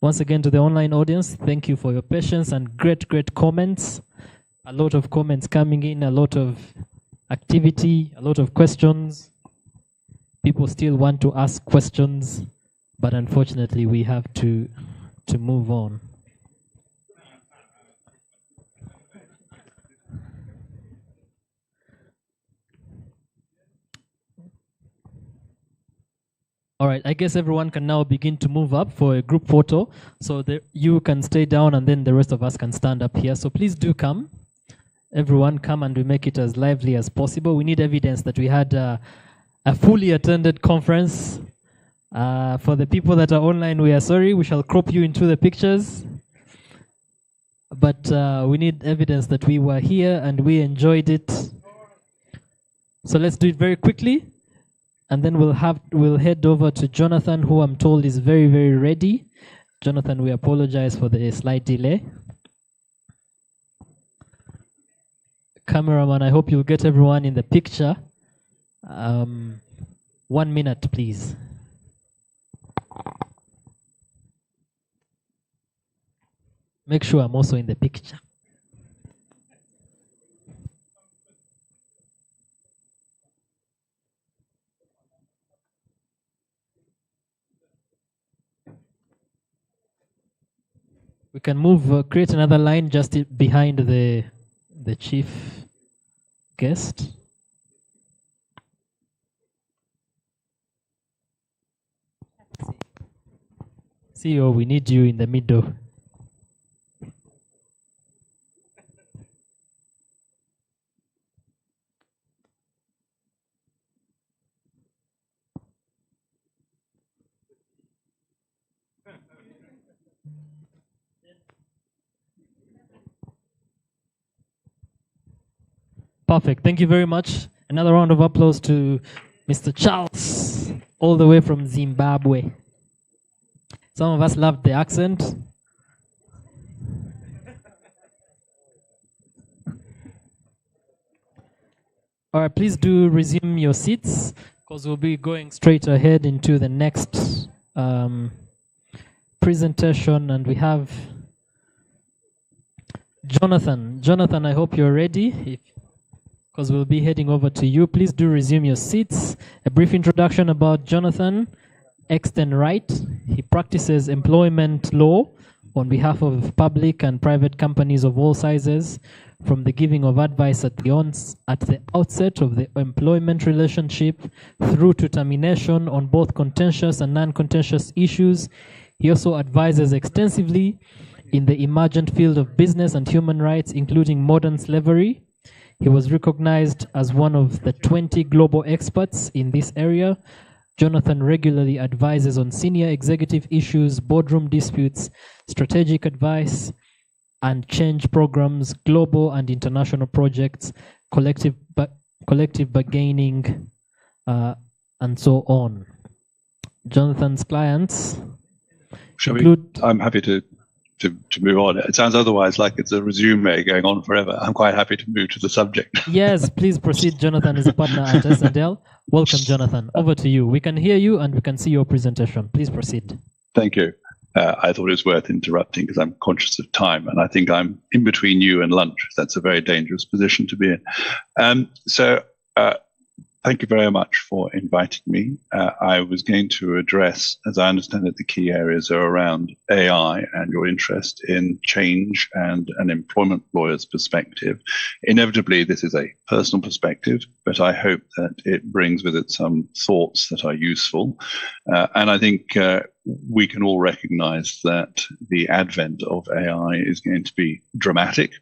[SPEAKER 5] Once again to the online audience, thank you for your patience and great comments. A lot of comments coming in, a lot of activity, a lot of questions. People still want to ask questions, but unfortunately we have to move on. All right, I guess everyone can now begin to move up for a group photo. So you can stay down and then the rest of us can stand up here. So please do come. Everyone come and we make it as lively as possible. We need evidence that we had a fully attended conference. For the people that are online, we are sorry. We shall crop you into the pictures. But we need evidence that we were here and we enjoyed it. So let's do it very quickly. And then we'll head over to Jonathan, who I'm told is very ready. Jonathan, we apologize for the slight delay. Cameraman, I hope you'll get everyone in the picture. 1 minute, please. Make sure I'm also in the picture. We can move, create another line just behind the chief guest. CEO, we need you in the middle. Perfect. Thank you very much. Another round of applause to Mr. Charles, all the way from Zimbabwe. Some of us loved the accent. All right, please do resume your seats because we'll be going straight ahead into the next presentation, and we have Jonathan. Jonathan, I hope you're ready. Because we'll be heading over to you. Please do resume your seats. A brief introduction about Jonathan Exton Wright. He practices employment law on behalf of public and private companies of all sizes, from the giving of advice at the outset of the employment relationship through to termination on both contentious and non-contentious issues. He also advises extensively in the emergent field of business and human rights, including modern slavery. He was recognized as one of the 20 global experts in this area. Jonathan regularly advises on senior executive issues, boardroom disputes, strategic advice, and change programs, global and international projects, collective bargaining, and so on. Jonathan's clients
[SPEAKER 20] I'm happy to move on. It sounds otherwise like it's a resume going on forever. I'm quite happy to move to the subject.
[SPEAKER 5] Yes, please proceed. Jonathan is a partner at SNDL. Welcome, Jonathan. Over to you. We can hear you and we can see your presentation. Please proceed.
[SPEAKER 20] Thank you. I thought it was worth interrupting because I'm conscious of time, and I think I'm in between you and lunch. That's a very dangerous position to be in. Thank you very much for inviting me. I was going to address, as I understand it, the key areas are around AI and your interest in change and an employment lawyer's perspective. Inevitably, this is a personal perspective, but I hope that it brings with it some thoughts that are useful. And I think we can all recognize that the advent of AI is going to be dramatic.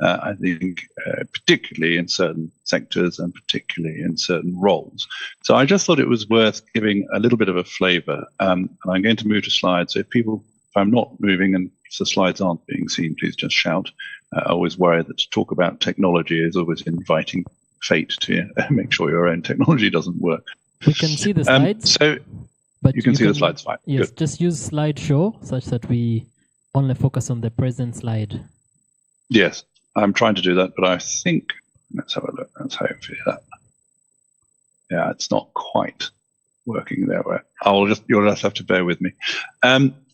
[SPEAKER 20] I think particularly in certain sectors and particularly in certain roles. So I just thought it was worth giving a little bit of a flavor. And I'm going to move to slides. So if I'm not moving and if the slides aren't being seen, please just shout. I always worry that to talk about technology is always inviting fate to make sure your own technology doesn't work.
[SPEAKER 5] We can see the slides.
[SPEAKER 20] But you can see the slides fine.
[SPEAKER 5] Yes,
[SPEAKER 20] Good.
[SPEAKER 5] just use slideshow such that we only focus on the present slide.
[SPEAKER 20] Yes, I'm trying to do that, but I think, let's have a look. Let's hopefully that. Yeah, it's not quite working there. You'll just have to bear with me.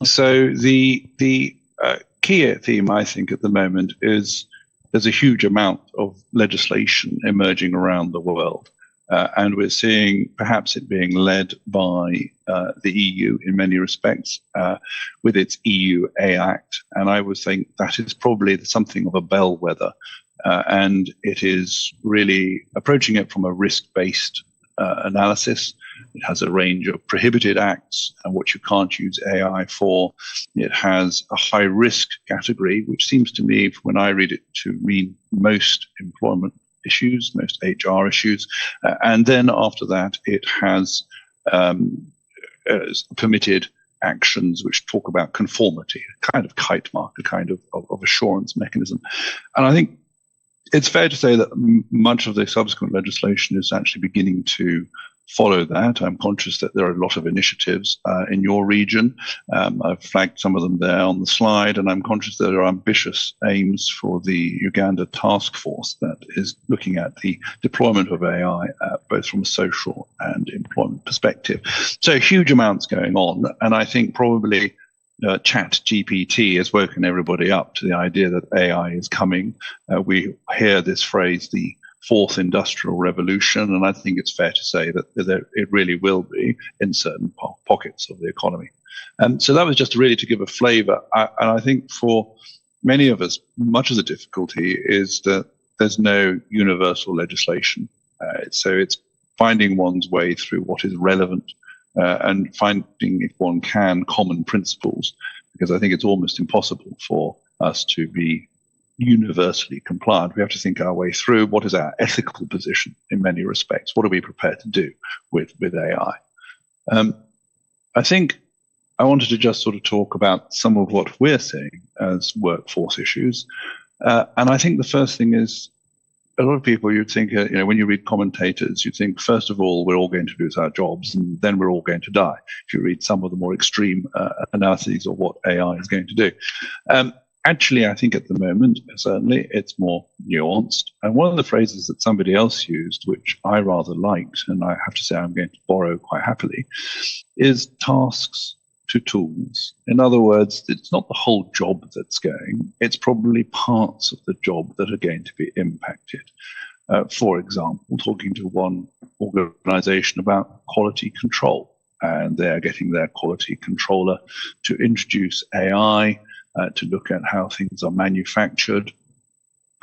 [SPEAKER 20] So the key theme, I think, at the moment is there's a huge amount of legislation emerging around the world. And we're seeing perhaps it being led by the EU in many respects with its EU AI Act. And I would think that is probably something of a bellwether. And it is really approaching it from a risk-based analysis. It has a range of prohibited acts and what you can't use AI for. It has a high-risk category, which seems to me, when I read it, to mean most employment issues, most HR issues. And then after that, it has permitted actions which talk about conformity, a kind of kite mark, a kind of assurance mechanism. And I think it's fair to say that much of the subsequent legislation is actually beginning to follow that. I'm conscious that there are a lot of initiatives in your region. I've flagged some of them there on the slide, and I'm conscious that there are ambitious aims for the Uganda task force that is looking at the deployment of AI, both from a social and employment perspective. So huge amounts going on, and I think probably ChatGPT has woken everybody up to the idea that AI is coming. We hear this phrase, the fourth industrial revolution, and I think it's fair to say that it really will be in certain pockets of the economy. And so that was just really to give a flavor. And I think for many of us, much of the difficulty is that there's no universal legislation. So it's finding one's way through what is relevant and finding, if one can, common principles, because I think it's almost impossible for us to be universally compliant. We have to think our way through what is our ethical position in many respects. What are we prepared to do with AI? I think I wanted to just sort of talk about some of what we're seeing as workforce issues. And I think the first thing is, a lot of people, you'd think, when you read commentators, you think, first of all, we're all going to lose our jobs, and then we're all going to die. If you read some of the more extreme analyses of what AI is going to do. Actually, I think at the moment, certainly, it's more nuanced. And one of the phrases that somebody else used, which I rather liked, and I have to say I'm going to borrow quite happily, is tasks to tools. In other words, it's not the whole job that's going, it's probably parts of the job that are going to be impacted. For example, talking to one organization about quality control, and they're getting their quality controller to introduce AI to look at how things are manufactured.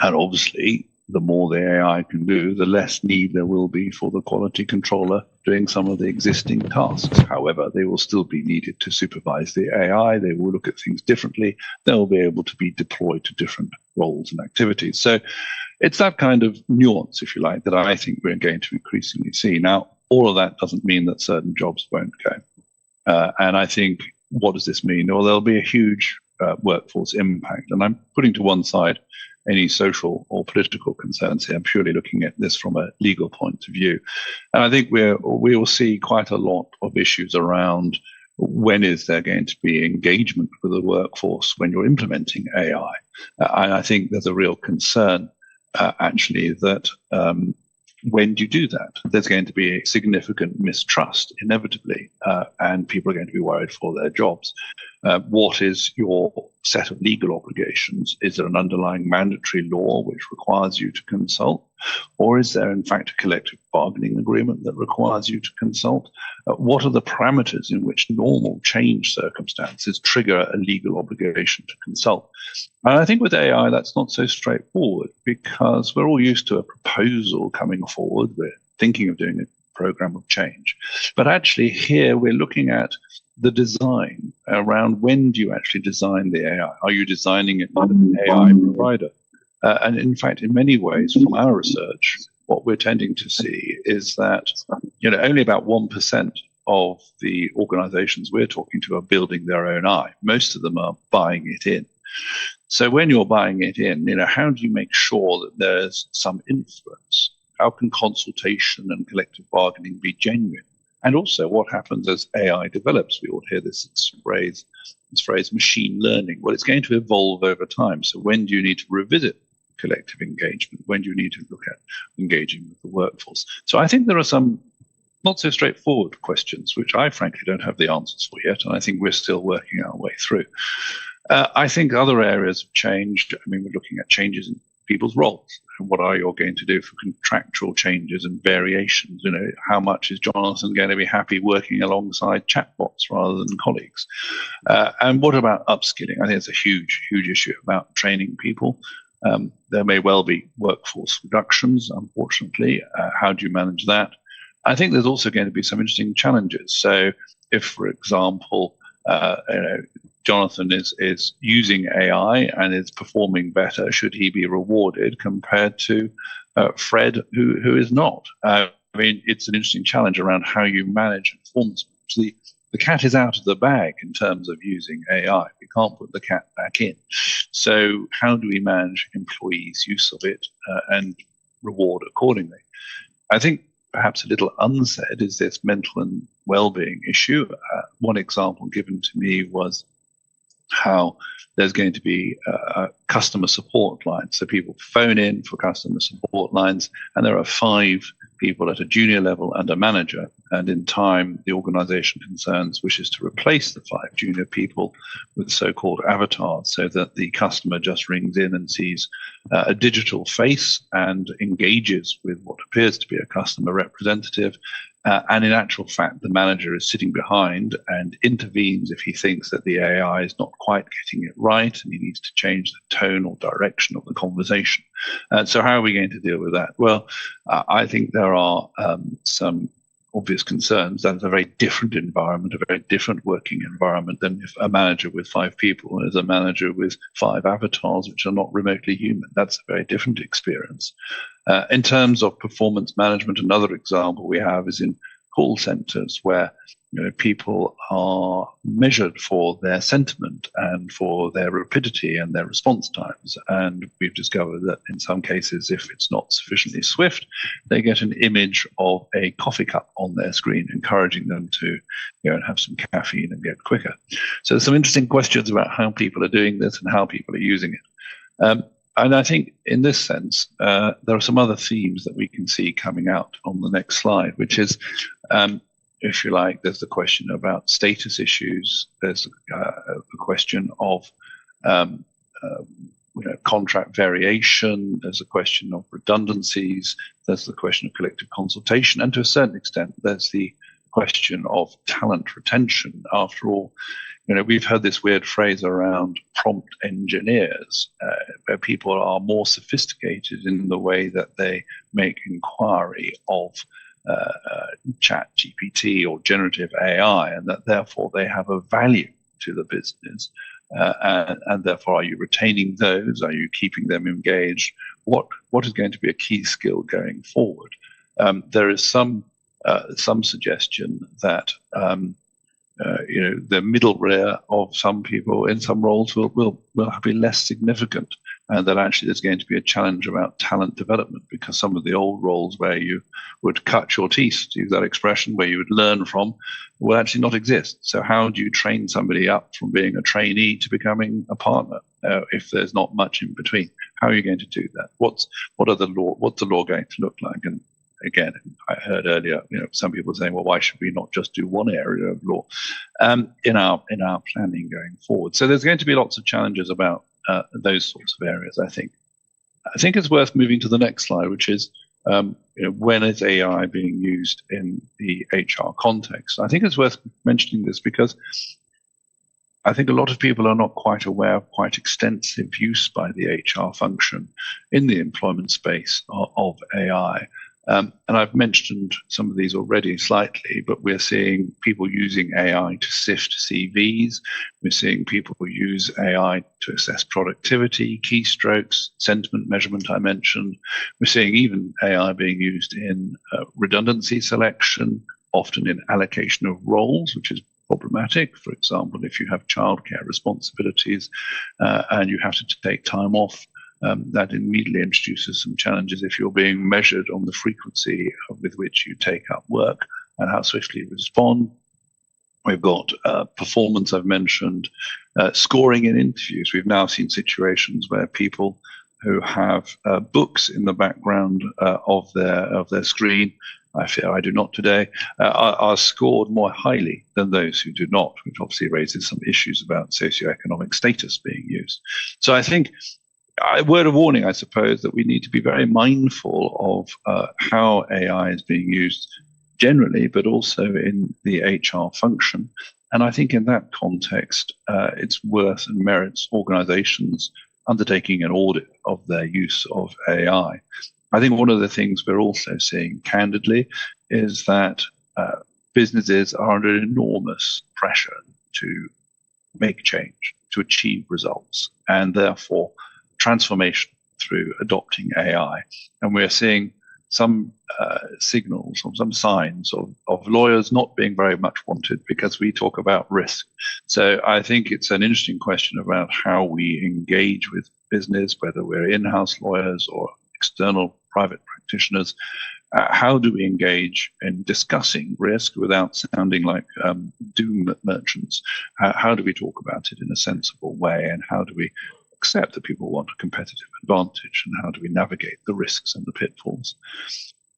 [SPEAKER 20] And obviously, the more the AI can do, the less need there will be for the quality controller doing some of the existing tasks. However, they will still be needed to supervise the AI. They will look at things differently. They'll be able to be deployed to different roles and activities. So it's that kind of nuance, if you like, that I think we're going to increasingly see. Now, all of that doesn't mean that certain jobs won't go. And I think, what does this mean? Well, there'll be a huge workforce impact. And I'm putting to one side any social or political concerns here. I'm purely looking at this from a legal point of view. And I think we will see quite a lot of issues around when is there going to be engagement with the workforce when you're implementing AI? And I think there's a real concern, actually, that when do you do that? There's going to be a significant mistrust, inevitably, and people are going to be worried for their jobs. What is your set of legal obligations? Is there an underlying mandatory law which requires you to consult? Or is there, in fact, a collective bargaining agreement that requires you to consult? What are the parameters in which normal change circumstances trigger a legal obligation to consult? And I think with AI, that's not so straightforward, because we're all used to a proposal coming forward. We're thinking of doing a program of change. But actually here we're looking at the design around when do you actually design the AI? Are you designing it with an AI provider? And in fact, in many ways, from our research, what we're tending to see is that only about 1% of the organizations we're talking to are building their own AI. Most of them are buying it in. So when you're buying it in, how do you make sure that there's some influence? How can consultation and collective bargaining be genuine? And also, what happens as AI develops? We all hear this phrase machine learning. Well, it's going to evolve over time. So when do you need to revisit collective engagement? When do you need to look at engaging with the workforce? So I think there are some not so straightforward questions, which I frankly don't have the answers for yet, and I think we're still working our way through. I think other areas have changed. I mean, we're looking at changes in people's roles. And what are you going to do for contractual changes and variations? How much is Jonathan going to be happy working alongside chatbots rather than colleagues? And what about upskilling? I think it's a huge, huge issue about training people. There may well be workforce reductions, unfortunately. How do you manage that? I think there's also going to be some interesting challenges. So if, for example, Jonathan is using AI and is performing better, should he be rewarded compared to Fred, who is not? I mean, it's an interesting challenge around how you manage performance. The cat is out of the bag in terms of using AI. We can't put the cat back in. So how do we manage employees' use of it and reward accordingly? I think perhaps a little unsaid is this mental and well-being issue. One example given to me was how there's going to be a customer support line. So people phone in for customer support lines, and there are 5 people at a junior level and a manager. And in time, the organization concerns wishes to replace the 5 junior people with so-called avatars, so that the customer just rings in and sees a digital face and engages with what appears to be a customer representative. And in actual fact, the manager is sitting behind and intervenes if he thinks that the AI is not quite getting it right and he needs to change the tone or direction of the conversation. So how are we going to deal with that? Well, I think there are some obvious concerns. That's a very different environment, a very different working environment than if a manager with 5 people is a manager with 5 avatars, which are not remotely human. That's a very different experience. In terms of performance management, another example we have is in call centers where people are measured for their sentiment and for their rapidity and their response times. And we've discovered that in some cases, if it's not sufficiently swift, they get an image of a coffee cup on their screen, encouraging them to have some caffeine and get quicker. So there's some interesting questions about how people are doing this and how people are using it. And I think in this sense, there are some other themes that we can see coming out on the next slide, which is, if you like, there's the question about status issues. There's the question of contract variation. There's a question of redundancies. There's the question of collective consultation. And to a certain extent, there's the question of talent retention. After all, we've heard this weird phrase around prompt engineers, where people are more sophisticated in the way that they make inquiry of chat GPT or generative AI, and that therefore they have a value to the business. And therefore, are you retaining those? Are you keeping them engaged? What is going to be a key skill going forward? There is some suggestion that the middle rear of some people in some roles will be less significant. that actually there's going to be a challenge about talent development, because some of the old roles where you would cut your teeth, to use that expression, where you would learn from, will actually not exist. So how do you train somebody up from being a trainee to becoming a partner if there's not much in between? How are you going to do that? What's the law going to look like? And again, I heard earlier, some people saying, well, why should we not just do one area of law in our planning going forward? So there's going to be lots of challenges about those sorts of areas, I think. I think it's worth moving to the next slide, which is when is AI being used in the HR context? I think it's worth mentioning this because I think a lot of people are not quite aware of quite extensive use by the HR function in the employment space of AI. And I've mentioned some of these already slightly, but we're seeing people using AI to sift CVs. We're seeing people use AI to assess productivity, keystrokes, sentiment measurement I mentioned. We're seeing even AI being used in redundancy selection, often in allocation of roles, which is problematic. For example, if you have childcare responsibilities and you have to take time off, that immediately introduces some challenges if you're being measured on the frequency with which you take up work and how swiftly you respond. We've got performance, I've mentioned, scoring in interviews. We've now seen situations where people who have books in the background of their screen, I fear I do not today, are scored more highly than those who do not, which obviously raises some issues about socioeconomic status being used. So I think a word of warning, I suppose, that we need to be very mindful of how AI is being used generally, but also in the HR function. And I think in that context, it's worth and merits organizations undertaking an audit of their use of AI. I think one of the things we're also seeing candidly is that businesses are under enormous pressure to make change, to achieve results, and therefore transformation through adopting AI. And we're seeing some signals or some signs of lawyers not being very much wanted because we talk about risk. So I think it's an interesting question about how we engage with business, whether we're in-house lawyers or external private practitioners. How do we engage in discussing risk without sounding like doom merchants? How do we talk about it in a sensible way? And how do we accept that people want a competitive advantage, and how do we navigate the risks and the pitfalls?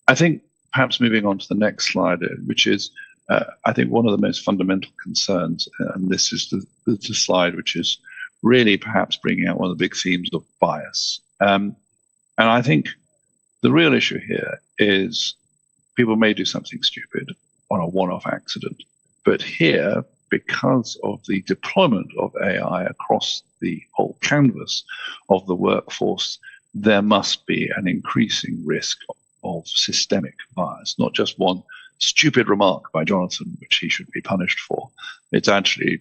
[SPEAKER 20] I think perhaps moving on to the next slide, which is, I think, one of the most fundamental concerns, and this is the slide which is really perhaps bringing out one of the big themes of bias. And I think the real issue here is people may do something stupid on a one-off accident, but here, because of the deployment of AI across the whole canvas of the workforce, there must be an increasing risk of systemic bias, not just one stupid remark by Jonathan, which he should be punished for. It's actually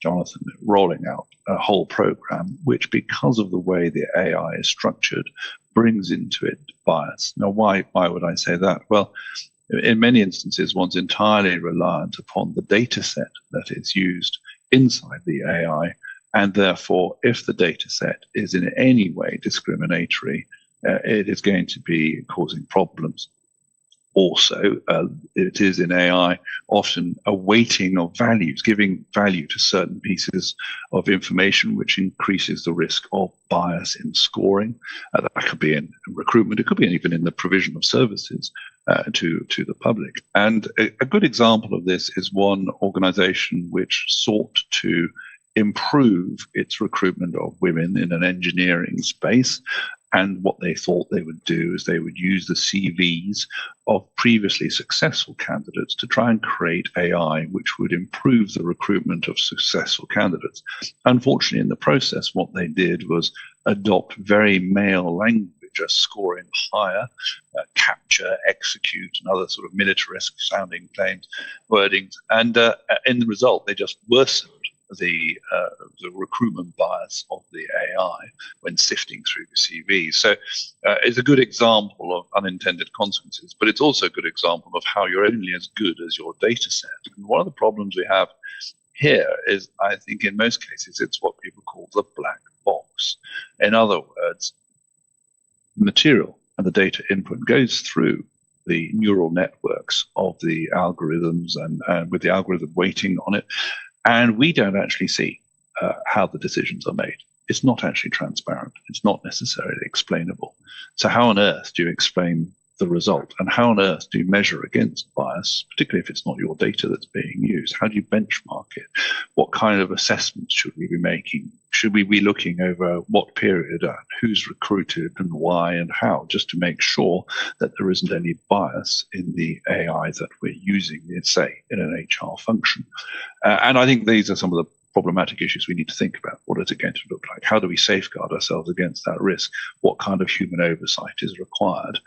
[SPEAKER 20] Jonathan rolling out a whole program, which, because of the way the AI is structured, brings into it bias. Now, why would I say that? Well, in many instances, one's entirely reliant upon the data set that is used inside the AI, and therefore, if the data set is in any way discriminatory, it is going to be causing problems. Also, it is in AI often a weighting of values, giving value to certain pieces of information, which increases the risk of bias in scoring. That could be in recruitment, it could be even in the provision of services to the public. And a good example of this is one organization which sought to improve its recruitment of women in an engineering space. And what they thought they would do is they would use the CVs of previously successful candidates to try and create AI which would improve the recruitment of successful candidates. Unfortunately, in the process, what they did was adopt very male language, scoring higher, capture, execute, and other sort of militarist sounding claims, wordings. And in the result, they just worsened the recruitment bias of the AI when sifting through the CV. So it's a good example of unintended consequences, but it's also a good example of how you're only as good as your data set. And one of the problems we have here is, I think in most cases, it's what people call the black box. use. In other words, material and the data input goes through the neural networks of the algorithms and with the algorithm waiting on it. And we don't actually see how the decisions are made. It's not actually transparent. It's not necessarily explainable. So how on earth do you explain the result? And how on earth do you measure against bias, particularly if it's not your data that's being used? How do you benchmark it? What kind of assessments should we be making? Should we be looking over what period, who's recruited and why and how, just to make sure that there isn't any bias in the AI that we're using, say, in an HR function? And I think these are some of the problematic issues we need to think about. What is it going to look like? How do we safeguard ourselves against that risk? What kind of human oversight is required?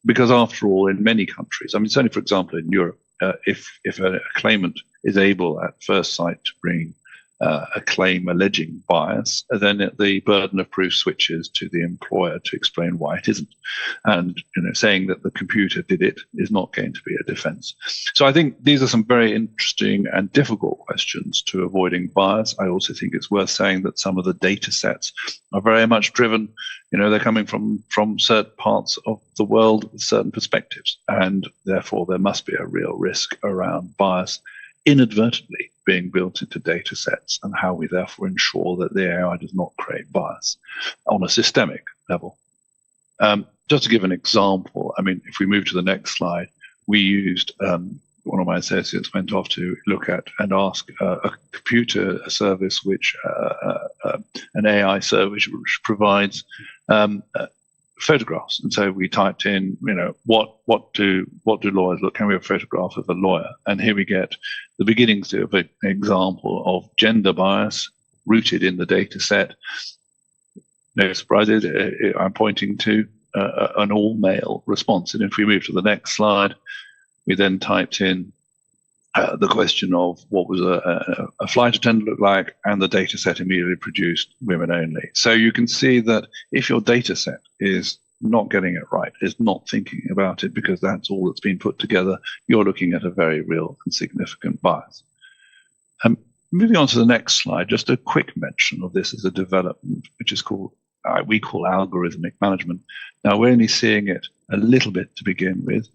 [SPEAKER 20] Because after all, in many countries, I mean, certainly for example in Europe, if a claimant is able at first sight to bring a claim alleging bias, then the burden of proof switches to the employer to explain why it isn't. And saying that the computer did it is not going to be a defense. So I think these are some very interesting and difficult questions to avoiding bias. I also think it's worth saying that some of the data sets are very much driven, they're coming from certain parts of the world with certain perspectives, and therefore there must be a real risk around bias inadvertently being built into data sets, and how we therefore ensure that the AI does not create bias on a systemic level. Just to give an example, I mean, if we move to the next slide, we used, one of my associates went off to look at and ask a computer service, an AI service which provides photographs. And so we typed in, what do lawyers look? Can we have a photograph of a lawyer? And here we get the beginnings of an example of gender bias rooted in the data set. No surprises, I'm pointing to an all-male response. And if we move to the next slide, we then typed in the question of what was a flight attendant look like, and the data set immediately produced women only. So you can see that if your data set is not getting it right, is not thinking about it because that's all that's been put together, you're looking at a very real and significant bias. Moving on to the next slide, just a quick mention of this as a development, which is called, we call algorithmic management. Now, we're only seeing it a little bit to begin with,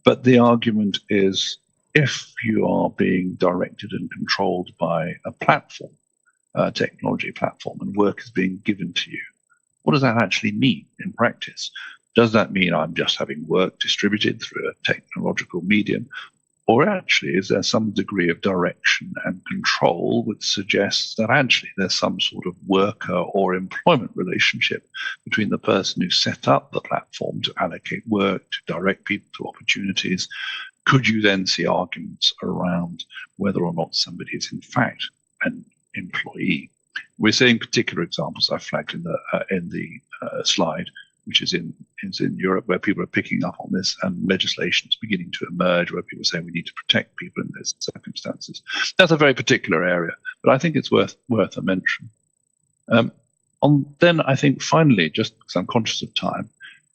[SPEAKER 20] but the argument is, if you are being directed and controlled by a platform, a technology platform, and work is being given to you, what does that actually mean in practice? Does that mean I'm just having work distributed through a technological medium? Or actually, is there some degree of direction and control which suggests that actually there's some sort of worker or employment relationship between the person who set up the platform to allocate work, to direct people to opportunities? Could you then see arguments around whether or not somebody is in fact an employee? We're seeing particular examples I flagged in the slide, which is in Europe, where people are picking up on this, and legislation is beginning to emerge where people are saying we need to protect people in those circumstances. That's a very particular area, but I think it's worth a mention. Then I think finally, just because I'm conscious of time,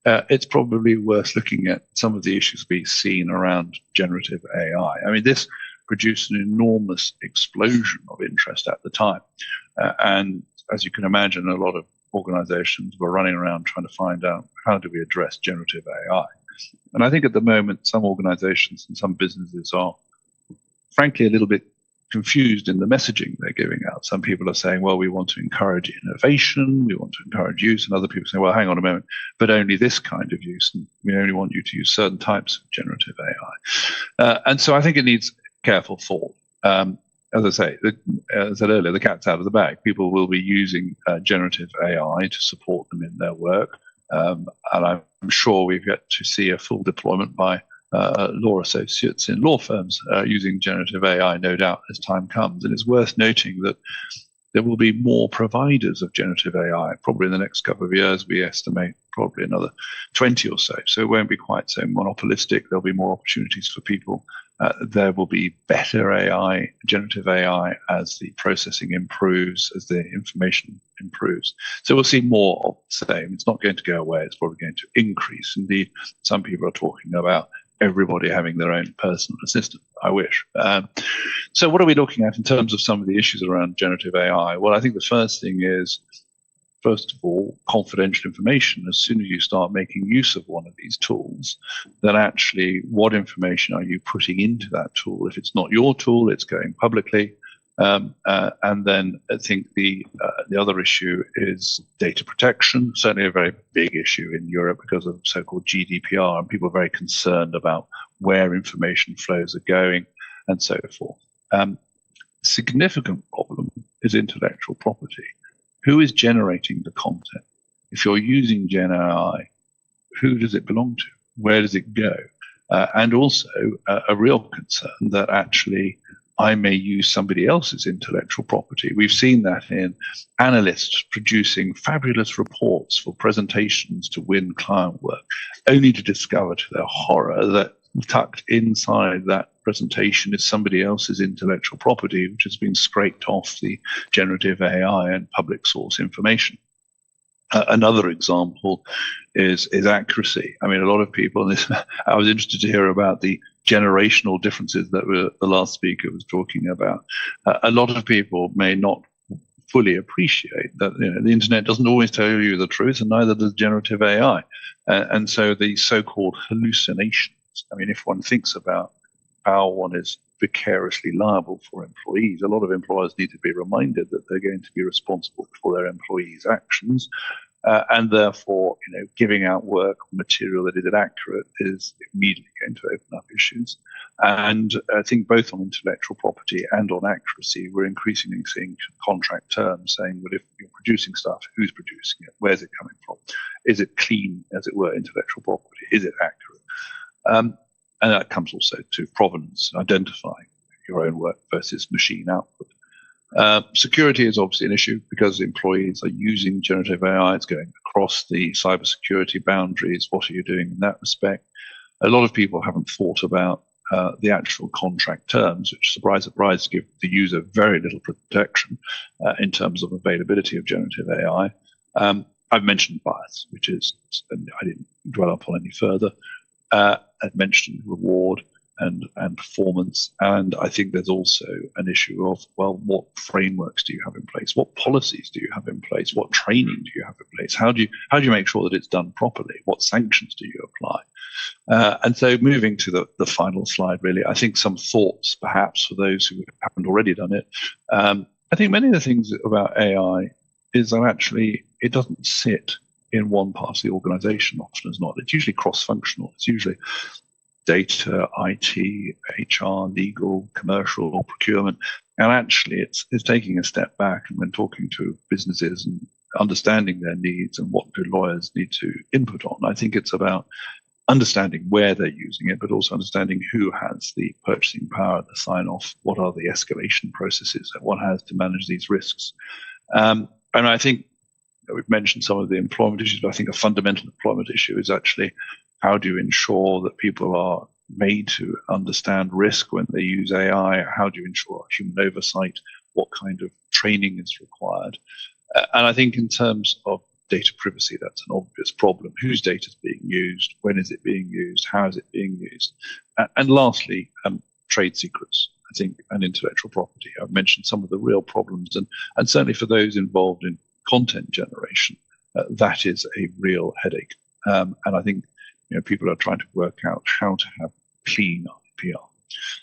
[SPEAKER 20] it's probably worth looking at some of the issues we've seen around generative AI. I mean, this produced an enormous explosion of interest at the time. And as you can imagine, a lot of organizations were running around trying to find out, how do we address generative AI? And I think at the moment, some organizations and some businesses are frankly a little bit confused in the messaging they're giving out. Some people are saying, well, we want to encourage innovation, we want to encourage use, and other people say, well, hang on a moment, but only this kind of use, and we only want you to use certain types of generative AI. And so I think it needs careful thought. As I say, as I said earlier, the cat's out of the bag. People will be using generative AI to support them in their work. And I'm sure we've yet to see a full deployment by law associates in law firms using generative AI, no doubt, as time comes. And it's worth noting that there will be more providers of generative AI. Probably in the next couple of years, we estimate probably another 20 or so. So it won't be quite so monopolistic. There'll be more opportunities for people. There will be better AI, generative AI, as the processing improves, as the information improves. So we'll see more of the same. It's not going to go away. It's probably going to increase. Indeed, some people are talking about everybody having their own personal assistant. I wish. So what are we looking at in terms of some of the issues around generative AI? Well, I think the first thing is first of all, confidential information. As soon as you start making use of one of these tools, then actually what information are you putting into that tool? If it's not your tool, it's going publicly. And then I think the other issue is data protection, certainly a very big issue in Europe because of so-called GDPR, and people are very concerned about where information flows are going and so forth. Significant problem is intellectual property. Who is generating the content? If you're using Gen AI, who does it belong to? Where does it go? And also a real concern that actually I may use somebody else's intellectual property. We've seen that in analysts producing fabulous reports for presentations to win client work, only to discover to their horror that tucked inside that presentation is somebody else's intellectual property, which has been scraped off the generative AI and public source information. Another example is accuracy. I mean, a lot of people, I was interested to hear about the generational differences that the last speaker was talking about. A lot of people may not fully appreciate that the internet doesn't always tell you the truth, and neither does generative AI. And so the so-called hallucinations, I mean, if one thinks about how one is vicariously liable for employees, a lot of employers need to be reminded that they're going to be responsible for their employees' actions, and therefore, giving out work or material that is inaccurate is immediately going to open up issues. And I think both on intellectual property and on accuracy, we're increasingly seeing contract terms saying, well, if you're producing stuff, who's producing it? Where's it coming from? Is it clean, as it were, intellectual property? Is it accurate? And that comes also to provenance, identifying your own work versus machine output. Security is obviously an issue because employees are using generative AI. It's going across the cybersecurity boundaries. What are you doing in that respect? A lot of people haven't thought about the actual contract terms, which, surprise, surprise, give the user very little protection in terms of availability of generative AI. I've mentioned bias, which is, I didn't dwell upon any further. I've mentioned reward and performance, and I think there's also an issue of, well, what frameworks do you have in place? What policies do you have in place? What training do you have in place? How do you make sure that it's done properly? What sanctions do you apply? And so moving to the final slide, really, I think some thoughts perhaps for those who haven't already done it. I think many of the things about AI is that actually it doesn't sit in one part of the organization, often as not. It's usually cross-functional. It's usually data, IT, HR, legal, commercial, or procurement. And actually, it's taking a step back and when talking to businesses and understanding their needs and what do lawyers need to input on. I think it's about understanding where they're using it, but also understanding who has the purchasing power, the sign-off, what are the escalation processes that one has to manage these risks. And I think we've mentioned some of the employment issues, but I think a fundamental employment issue is actually how do you ensure that people are made to understand risk when they use AI? How do you ensure human oversight? What kind of training is required? And I think in terms of data privacy, that's an obvious problem. Whose data is being used? When is it being used? How is it being used? And lastly, trade secrets, I think, and intellectual property. I've mentioned some of the real problems, and certainly for those involved in content generation, that is a real headache. And I think people are trying to work out how to have clean IPR.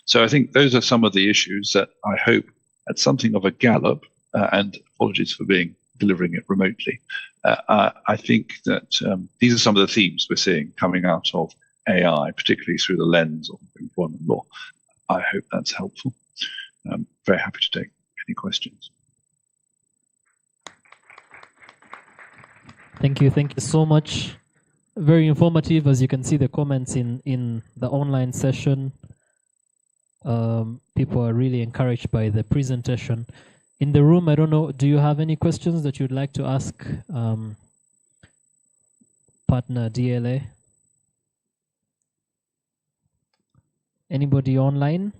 [SPEAKER 20] So I think those are some of the issues that I hope at something of a gallop, and apologies for delivering it remotely. I think that these are some of the themes we're seeing coming out of AI, particularly through the lens of employment law. I hope that's helpful. I'm very happy to take any questions.
[SPEAKER 5] Thank you so much. Very informative, as you can see the comments in the online session. People are really encouraged by the presentation. In the room, I don't know, do you have any questions that you'd like to ask partner DLA? Anybody online?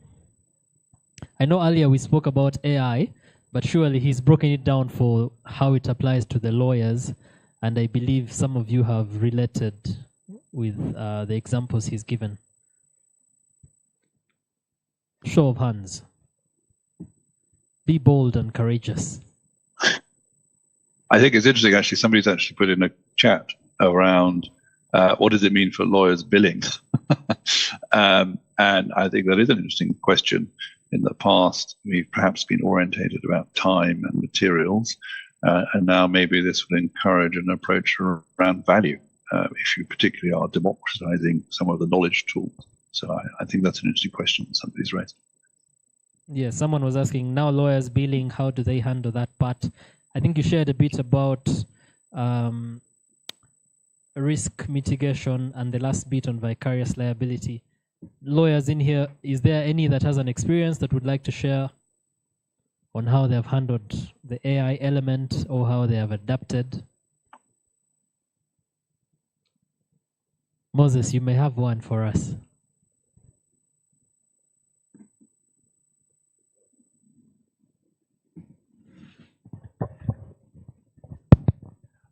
[SPEAKER 5] I know earlier we spoke about AI, but surely he's broken it down for how it applies to the lawyers. And I believe some of you have related with the examples he's given. Show of hands. Be bold and courageous.
[SPEAKER 20] I think it's interesting, actually, somebody's actually put in a chat around what does it mean for lawyers' billing? And I think that is an interesting question. In the past, we've perhaps been orientated about time and materials, and now maybe this will encourage an approach around value, if you particularly are democratizing some of the knowledge tools. So I think that's an interesting question that somebody's raised.
[SPEAKER 5] Yeah, someone was asking, now lawyers billing, how do they handle that part? I think you shared a bit about risk mitigation and the last bit on vicarious liability. Lawyers in here, is there any that has an experience that would like to share on how they have handled the AI element or how they have adapted? Moses, you may have one for us.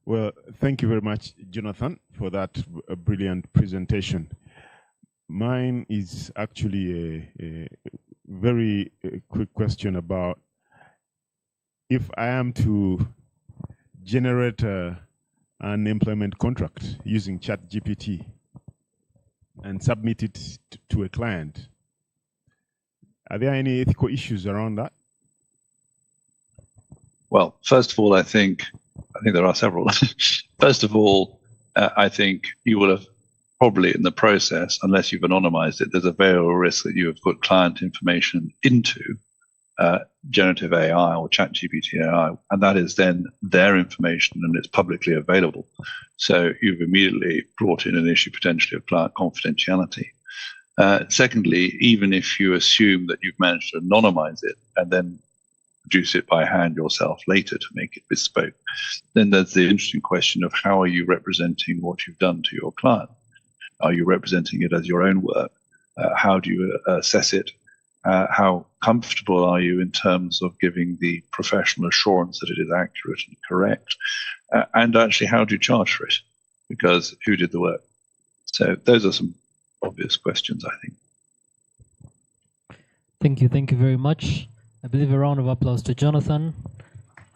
[SPEAKER 2] Well, thank you very much, Jonathan, for that brilliant presentation. Mine is actually a very quick question about if I am to generate an employment contract using ChatGPT and submit it to a client, are there any ethical issues around that?
[SPEAKER 20] Well, first of all, I think there are several. First of all, I think you will have probably in the process, unless you've anonymized it, there's a very real risk that you have put client information into generative AI or ChatGPT AI, and that is then their information and it's publicly available. So you've immediately brought in an issue potentially of client confidentiality. Secondly, even if you assume that you've managed to anonymize it and then produce it by hand yourself later to make it bespoke, then there's the interesting question of how are you representing what you've done to your client? Are you representing it as your own work? How do you assess it? How comfortable are you in terms of giving the professional assurance that it is accurate and correct? And actually, how do you charge for it? Because who did the work? So those are some obvious questions, I think.
[SPEAKER 5] Thank you very much. I believe a round of applause to Jonathan.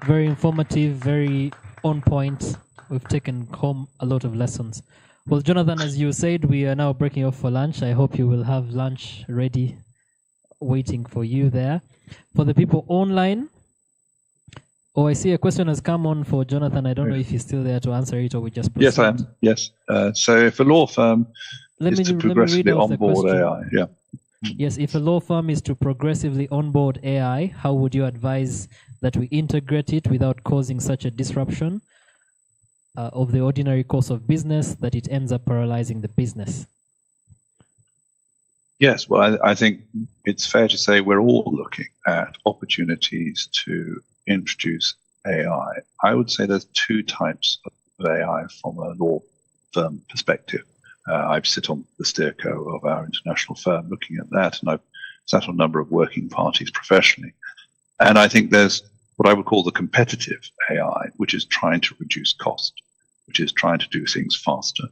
[SPEAKER 5] Very informative, very on point. We've taken home a lot of lessons. Well, Jonathan, as you said, we are now breaking off for lunch. I hope you will have lunch ready, waiting for you there. For the people online, I see a question has come on for Jonathan. I don't know if he's still there to answer it or we just proceed.
[SPEAKER 20] Yes, I am. Yes. So if a law firm is to progressively onboard AI, yeah.
[SPEAKER 5] Yes, if a law firm is to progressively onboard AI, how would you advise that we integrate it without causing such a disruption of the ordinary course of business that it ends up paralyzing the business?
[SPEAKER 20] Yes, well, I think it's fair to say we're all looking at opportunities to introduce AI. I would say there's two types of AI from a law firm perspective. I sit on the steerco of our international firm looking at that, and I've sat on a number of working parties professionally. And I think there's what I would call the competitive AI, which is trying to reduce cost, which is trying to do things faster.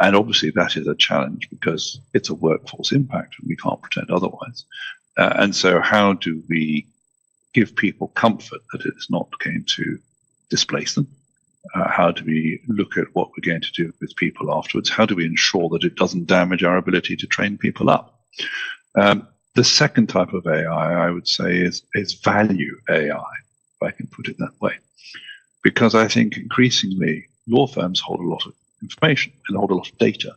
[SPEAKER 20] And obviously that is a challenge because it's a workforce impact and we can't pretend otherwise. And so how do we give people comfort that it's not going to displace them? How do we look at what we're going to do with people afterwards? How do we ensure that it doesn't damage our ability to train people up? The second type of AI, I would say, is value AI, if I can put it that way. Because I think increasingly law firms hold a lot of information and hold a lot of data.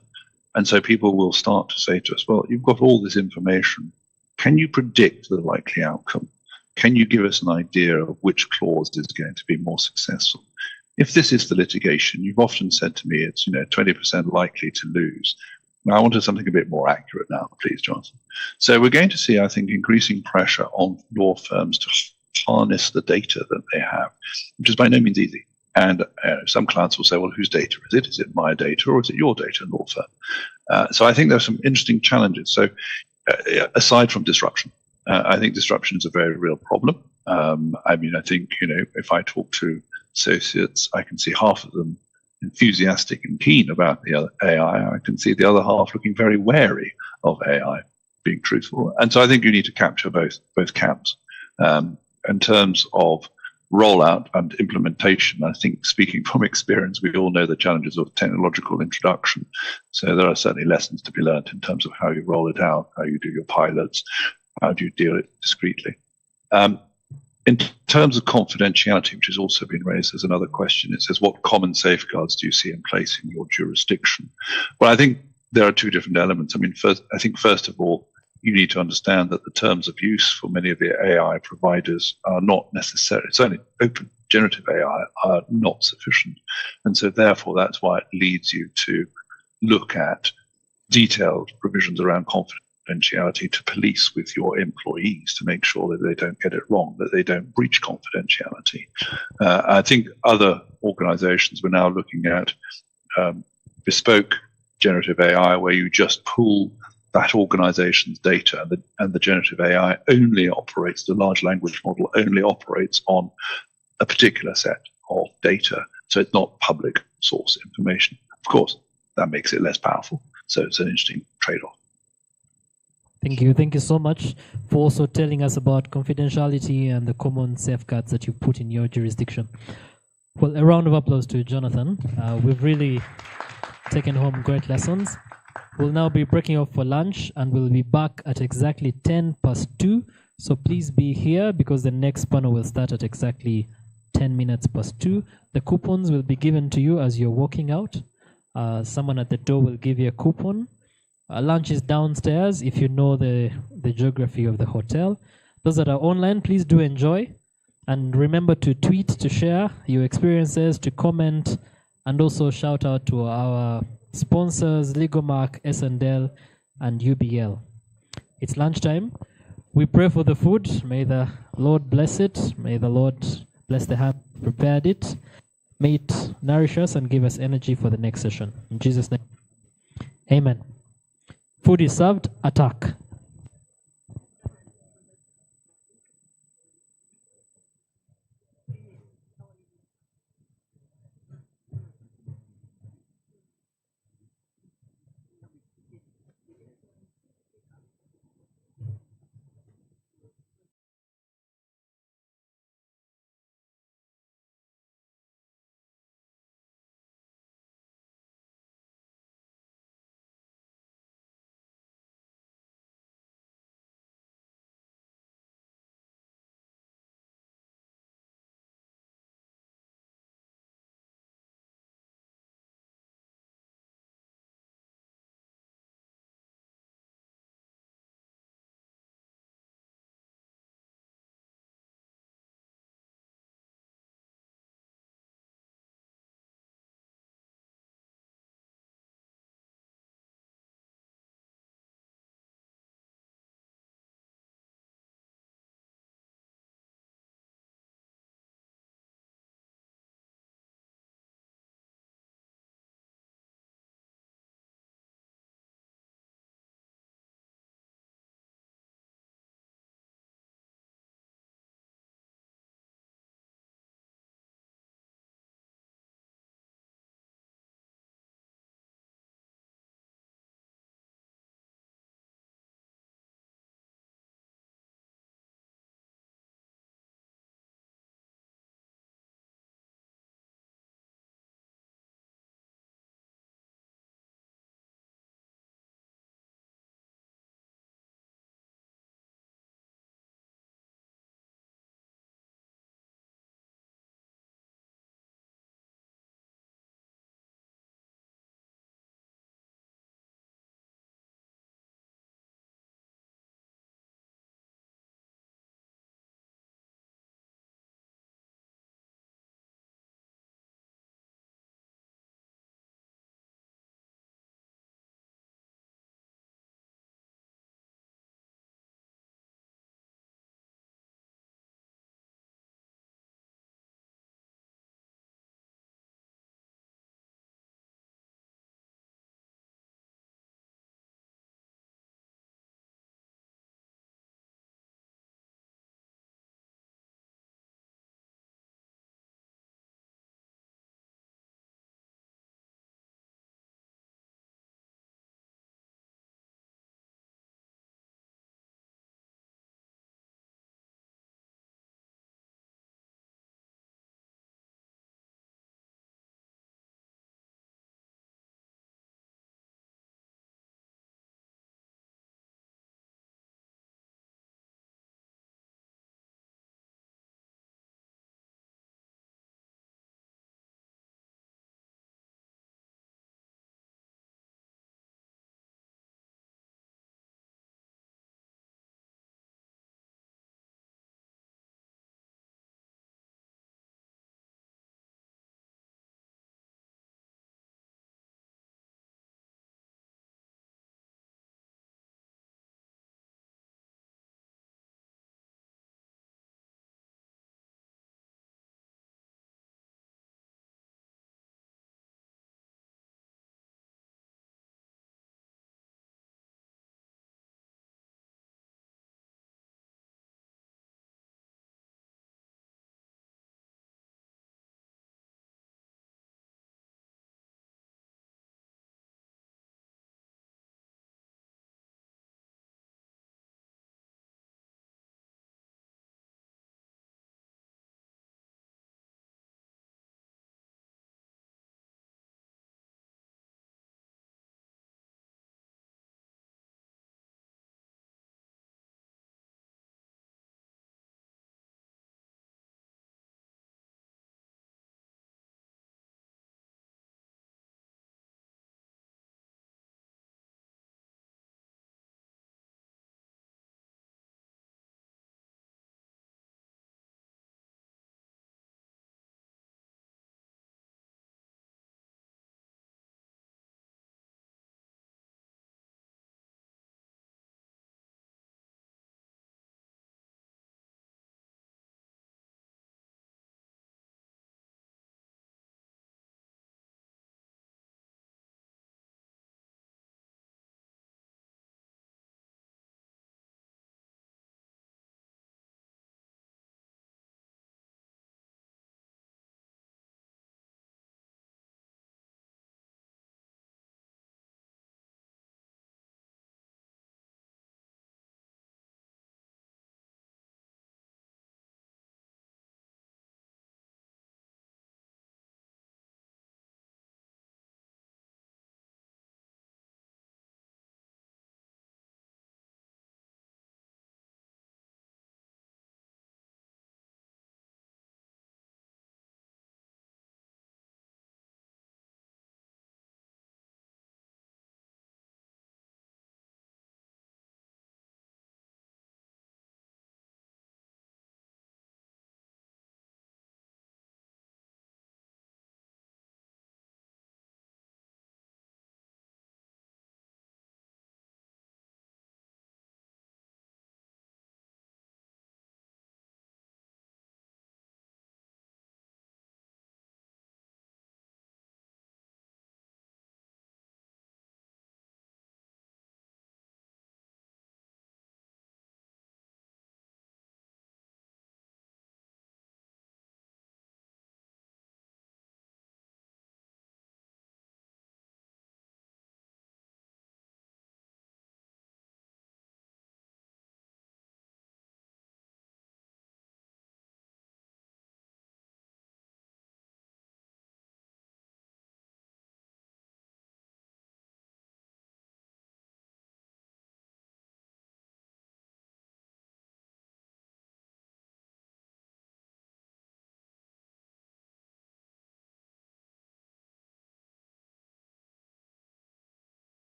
[SPEAKER 20] And so people will start to say to us, well, you've got all this information. Can you predict the likely outcome? Can you give us an idea of which clause is going to be more successful? If this is the litigation, you've often said to me it's 20% likely to lose. Now I wanted something a bit more accurate now, please, Jonathan. So we're going to see, I think, increasing pressure on law firms to harness the data that they have, which is by no means easy. And some clients will say, well, whose data is it? Is it my data or is it your data, law firm? So I think there's some interesting challenges. So aside from disruption, I think disruption is a very real problem. I think, if I talk to associates, I can see half of them enthusiastic and keen about the other AI. I can see the other half looking very wary of AI, being truthful. And so I think you need to capture both camps. In terms of rollout and implementation, I think, speaking from experience, we all know the challenges of technological introduction. So there are certainly lessons to be learned in terms of how you roll it out, how you do your pilots, how do you deal it discreetly. In terms of confidentiality, which has also been raised as another question, it says, what common safeguards do you see in place in your jurisdiction? Well, I think there are two different elements. I mean, first of all, you need to understand that the terms of use for many of the AI providers are not necessary. Certainly, open generative AI are not sufficient. And so therefore, that's why it leads you to look at detailed provisions around confidentiality to police with your employees to make sure that they don't get it wrong, that they don't breach confidentiality. I think other organizations were now looking at bespoke generative AI where you just pull that organization's data and the generative AI only operates, the large language model only operates on a particular set of data. So it's not public source information. Of course, that makes it less powerful. So it's an interesting trade-off.
[SPEAKER 5] Thank you. Thank you so much for also telling us about confidentiality and the common safeguards that you put in your jurisdiction. Well, a round of applause to Jonathan. We've really taken home great lessons. We'll now be breaking off for lunch and we'll be back at exactly 2:10. So please be here because the next panel will start at exactly 2:10. The coupons will be given to you as you're walking out. Someone at the door will give you a coupon. Lunch is downstairs if you know the geography of the hotel. Those that are online, please do enjoy. And remember to tweet, to share your experiences, to comment, and also shout out to our sponsors, Legomark, S&L, and UBL. It's lunchtime. We pray for the food. May the Lord bless it. May the Lord bless the hand that prepared it. May it nourish us and give us energy for the next session. In Jesus' name, amen. Food is served. Attack.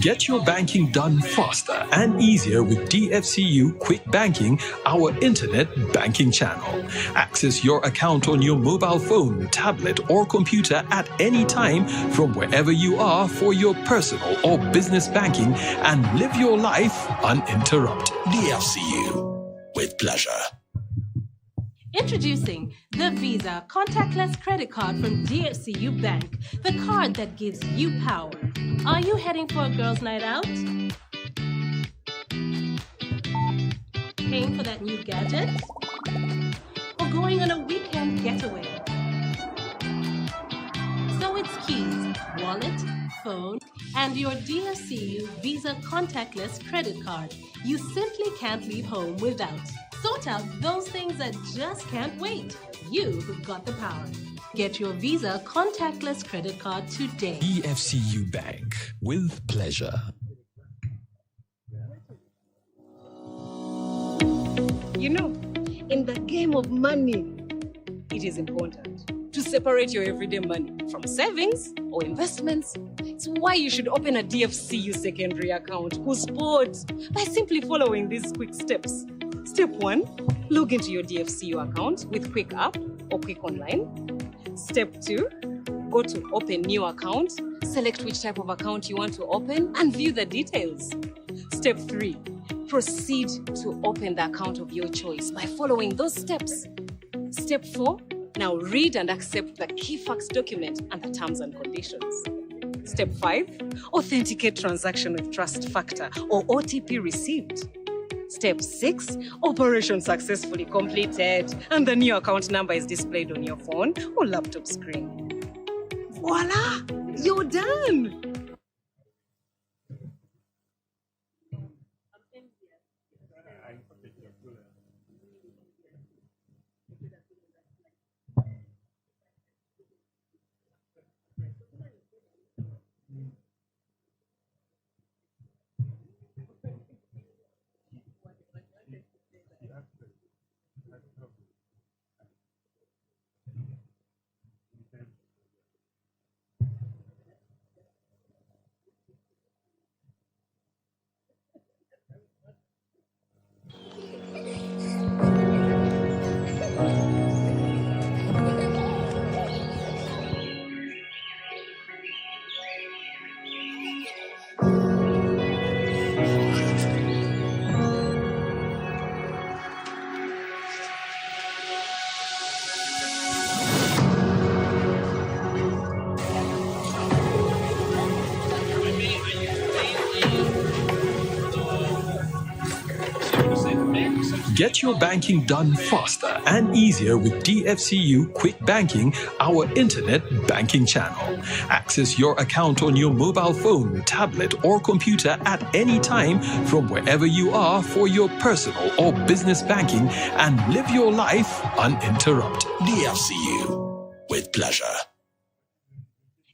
[SPEAKER 12] Get your banking done faster and easier with DFCU Quick Banking, our internet banking channel. Access your account on your mobile phone, tablet, or computer at any time from wherever you are for your personal or business banking and live your life uninterrupted.
[SPEAKER 21] DFCU, with pleasure.
[SPEAKER 13] Introducing the Visa contactless credit card from DFCU Bank, the card that gives you power. Are you heading for a girls' night out? Paying for that new gadget? Or going on a weekend getaway? So it's keys, wallet, phone, and your DFCU Visa contactless credit card you simply can't leave home without. Sort out those things that just can't wait. You've got the power. Get your Visa contactless credit card today.
[SPEAKER 12] DFCU Bank, with pleasure.
[SPEAKER 11] You know, in the game of money, it is important to separate your everyday money from savings or investments. It's why you should open a DFCU secondary account whose sport by simply following these quick steps. Step 1, log into your DFCU account with Quick App or Quick Online. Step 2, go to Open New Account, select which type of account you want to open and view the details. Step 3, proceed to open the account of your choice by following those steps. Step 4, now read and accept the key facts document and the terms and conditions. Step 5, authenticate transaction with Trust Factor or OTP received. Step 6, operation successfully completed, and the new account number is displayed on your phone or laptop screen. Voila! You're done!
[SPEAKER 12] Get your banking done faster and easier with DFCU Quick Banking, our internet banking channel. Access your account on your mobile phone, tablet, or computer at any time from wherever you are for your personal or business banking and live your life uninterrupted.
[SPEAKER 21] DFCU, with pleasure.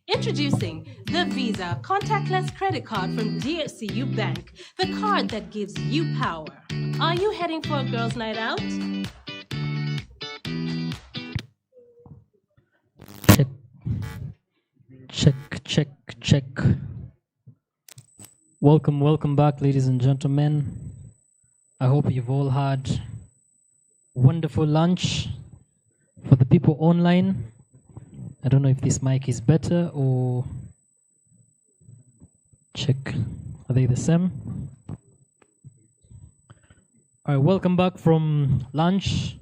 [SPEAKER 13] Introducing the Visa contactless credit card from DFCU Bank, the card that gives you power. Are you heading for a girls' night out?
[SPEAKER 5] Check. Welcome back, ladies and gentlemen. I hope you've all had wonderful lunch. For the people online, I don't know if this mic is better or check. Are they the same? All right, welcome back from lunch.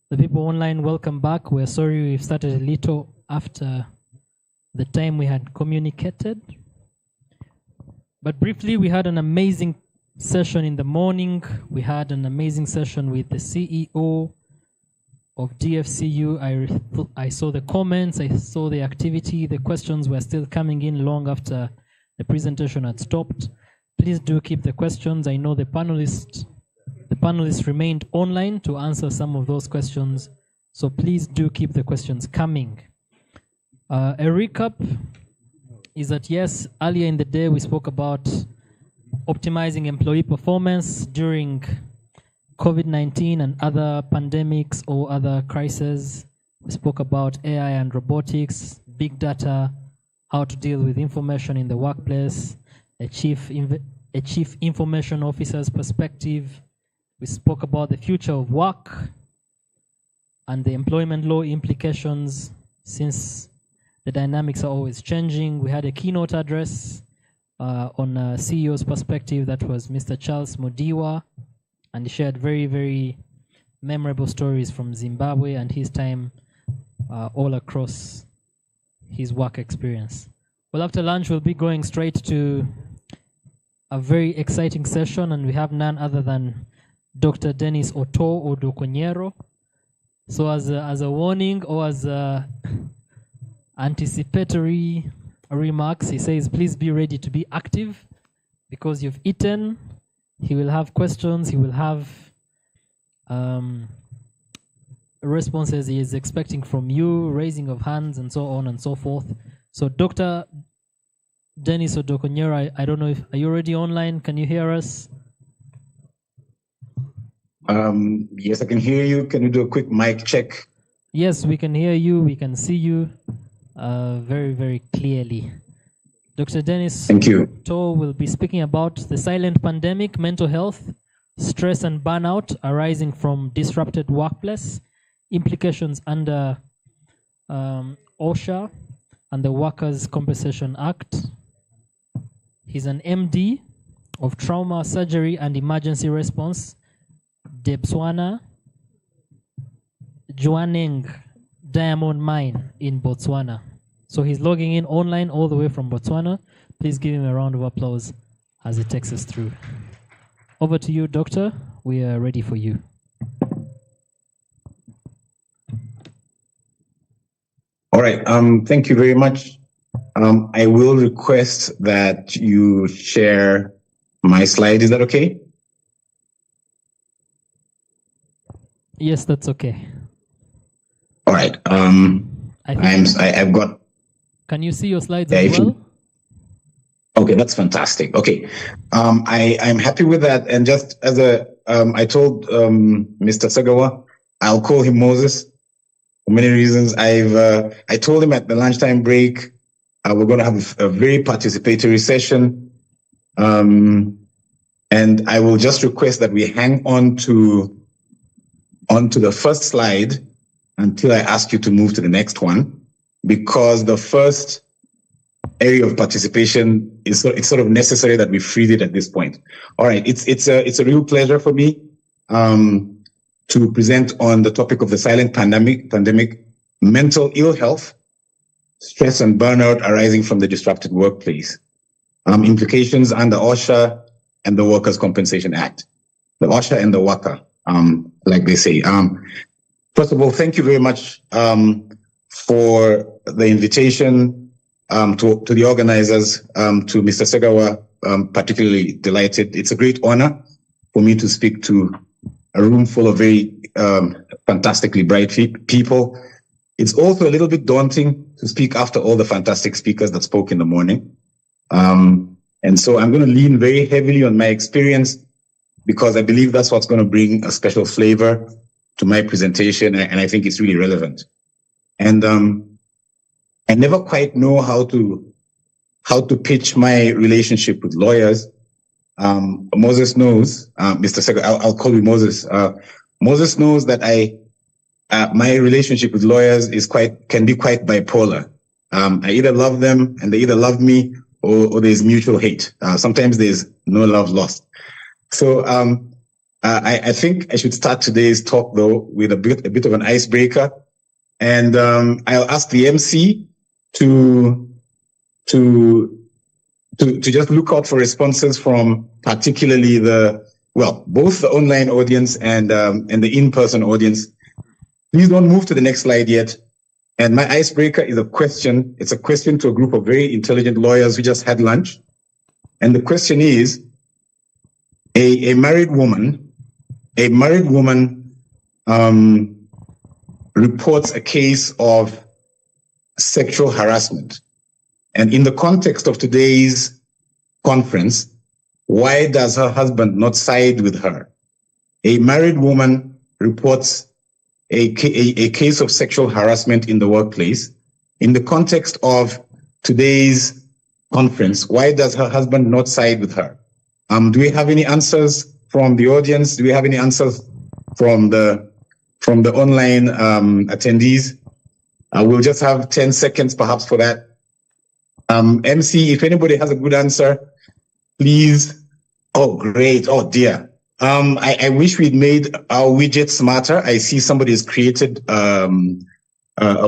[SPEAKER 5] The people online, welcome back. We're sorry we've started a little after the time we had communicated. But briefly, we had an amazing session in the morning. We had an amazing session with the CEO of DFCU. I saw the comments, I saw the activity, the questions were still coming in long after the presentation had stopped. Please do keep the questions. I know the panelists remained online to answer some of those questions, so please do keep the questions coming. A recap is that yes, earlier in the day we spoke about optimizing employee performance during COVID-19 and other pandemics or other crises. We spoke about AI and robotics, big data, how to deal with information in the workplace, a chief information officer's perspective. We spoke about the future of work and the employment law implications, since the dynamics are always changing. We had a keynote address on a CEO's perspective that was Mr. Charles Modiwa, and he shared very, very memorable stories from Zimbabwe and his time all across his work experience. Well, after lunch, we'll be going straight to a very exciting session, and we have none other than Dr. Dennis Oto Odokonyero. So as a warning or as anticipatory remarks, he says, please be ready to be active because you've eaten. He will have questions. He will have responses he is expecting from you, raising of hands, and so on and so forth. So Dr. Dennis Odokonyero, I don't know if, are you already online? Can you hear us?
[SPEAKER 1] Yes, I can hear you. Can you do a quick mic check?
[SPEAKER 5] Yes, we can hear you. We can see you very, very clearly. Dr. Dennis Oto will be speaking about the silent pandemic, mental health, stress and burnout arising from disrupted workplace, implications under OSHA and the Workers' Compensation Act. He's an MD of Trauma, Surgery and Emergency Response, Debswana Jwaneng Diamond Mine in Botswana. So he's logging in online all the way from Botswana. Please give him a round of applause as he takes us through. Over to you, Doctor. We are ready for you.
[SPEAKER 1] All right. Thank you very much. I will request that you share my slide. Is that okay?
[SPEAKER 5] Yes, that's okay.
[SPEAKER 1] All right. I've got.
[SPEAKER 5] Can you see your slides as well?
[SPEAKER 1] Okay, that's fantastic. Okay, I'm happy with that. And just as I told Mr. Sagawa, I'll call him Moses for many reasons. I told him at the lunchtime break we're going to have a very participatory session, and I will just request that we hang on to the first slide until I ask you to move to the next one, because the first area of participation is it's sort of necessary that we freed it at this point. All right, it's a real pleasure for me to present on the topic of the silent pandemic, mental ill health, stress and burnout arising from the disrupted workplace, implications under OSHA and the Workers' Compensation Act, the OSHA and the WACA, like they say. First of all, thank you very much for the invitation to the organizers, to Mr. Segawa, particularly delighted. It's a great honor for me to speak to a room full of very fantastically bright people. It's also a little bit daunting to speak after all the fantastic speakers that spoke in the morning. And so I'm going to lean very heavily on my experience, because I believe that's what's going to bring a special flavor to my presentation, and I think it's really relevant. And I never quite know how to pitch my relationship with lawyers. Moses knows, Mr. Sega, I'll call you Moses. Moses knows that my relationship with lawyers can be quite bipolar. I either love them and they either love me, or there's mutual hate. Sometimes there's no love lost. So I think I should start today's talk though with a bit of an icebreaker, and I'll ask the MC to just look out for responses from particularly both the online audience and the in-person audience. Please don't move to the next slide yet. And my icebreaker is a question. It's a question to a group of very intelligent lawyers who just had lunch. And the question is, a married woman reports a case of sexual harassment. And in the context of today's conference, why does her husband not side with her? A married woman reports a case of sexual harassment in the workplace. In the context of today's conference, why does her husband not side with her? Do we have any answers from the audience? Do we have any answers from the online attendees? We'll just have 10 seconds perhaps for that. MC, if anybody has a good answer, please. Oh, great. Oh, dear. I wish we'd made our widget smarter. I see somebody has created a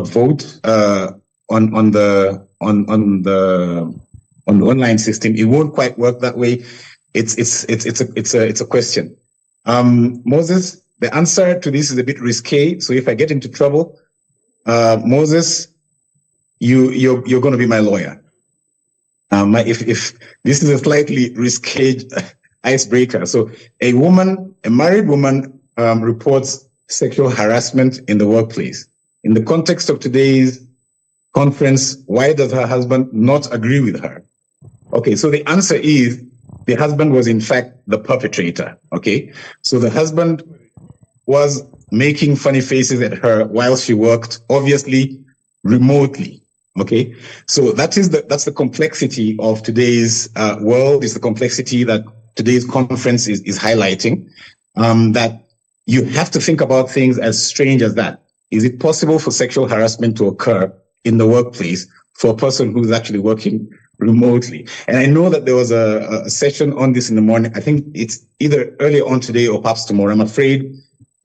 [SPEAKER 1] vote on the online system. It won't quite work that way. It's a question. Moses, the answer to this is a bit risque. So if I get into trouble, Moses, you're going to be my lawyer. If this is a slightly risque icebreaker. So a married woman, reports sexual harassment in the workplace. In the context of today's conference, why does her husband not agree with her? Okay, so the answer is the husband was in fact the perpetrator. Okay, so the husband was making funny faces at her while she worked, obviously remotely. Okay, so that's the complexity of today's world. Is the complexity that today's conference is highlighting. That you have to think about things as strange as that. Is it possible for sexual harassment to occur in the workplace for a person who's actually working remotely? And I know that there was a session on this in the morning. I think it's either earlier on today or perhaps tomorrow. I'm afraid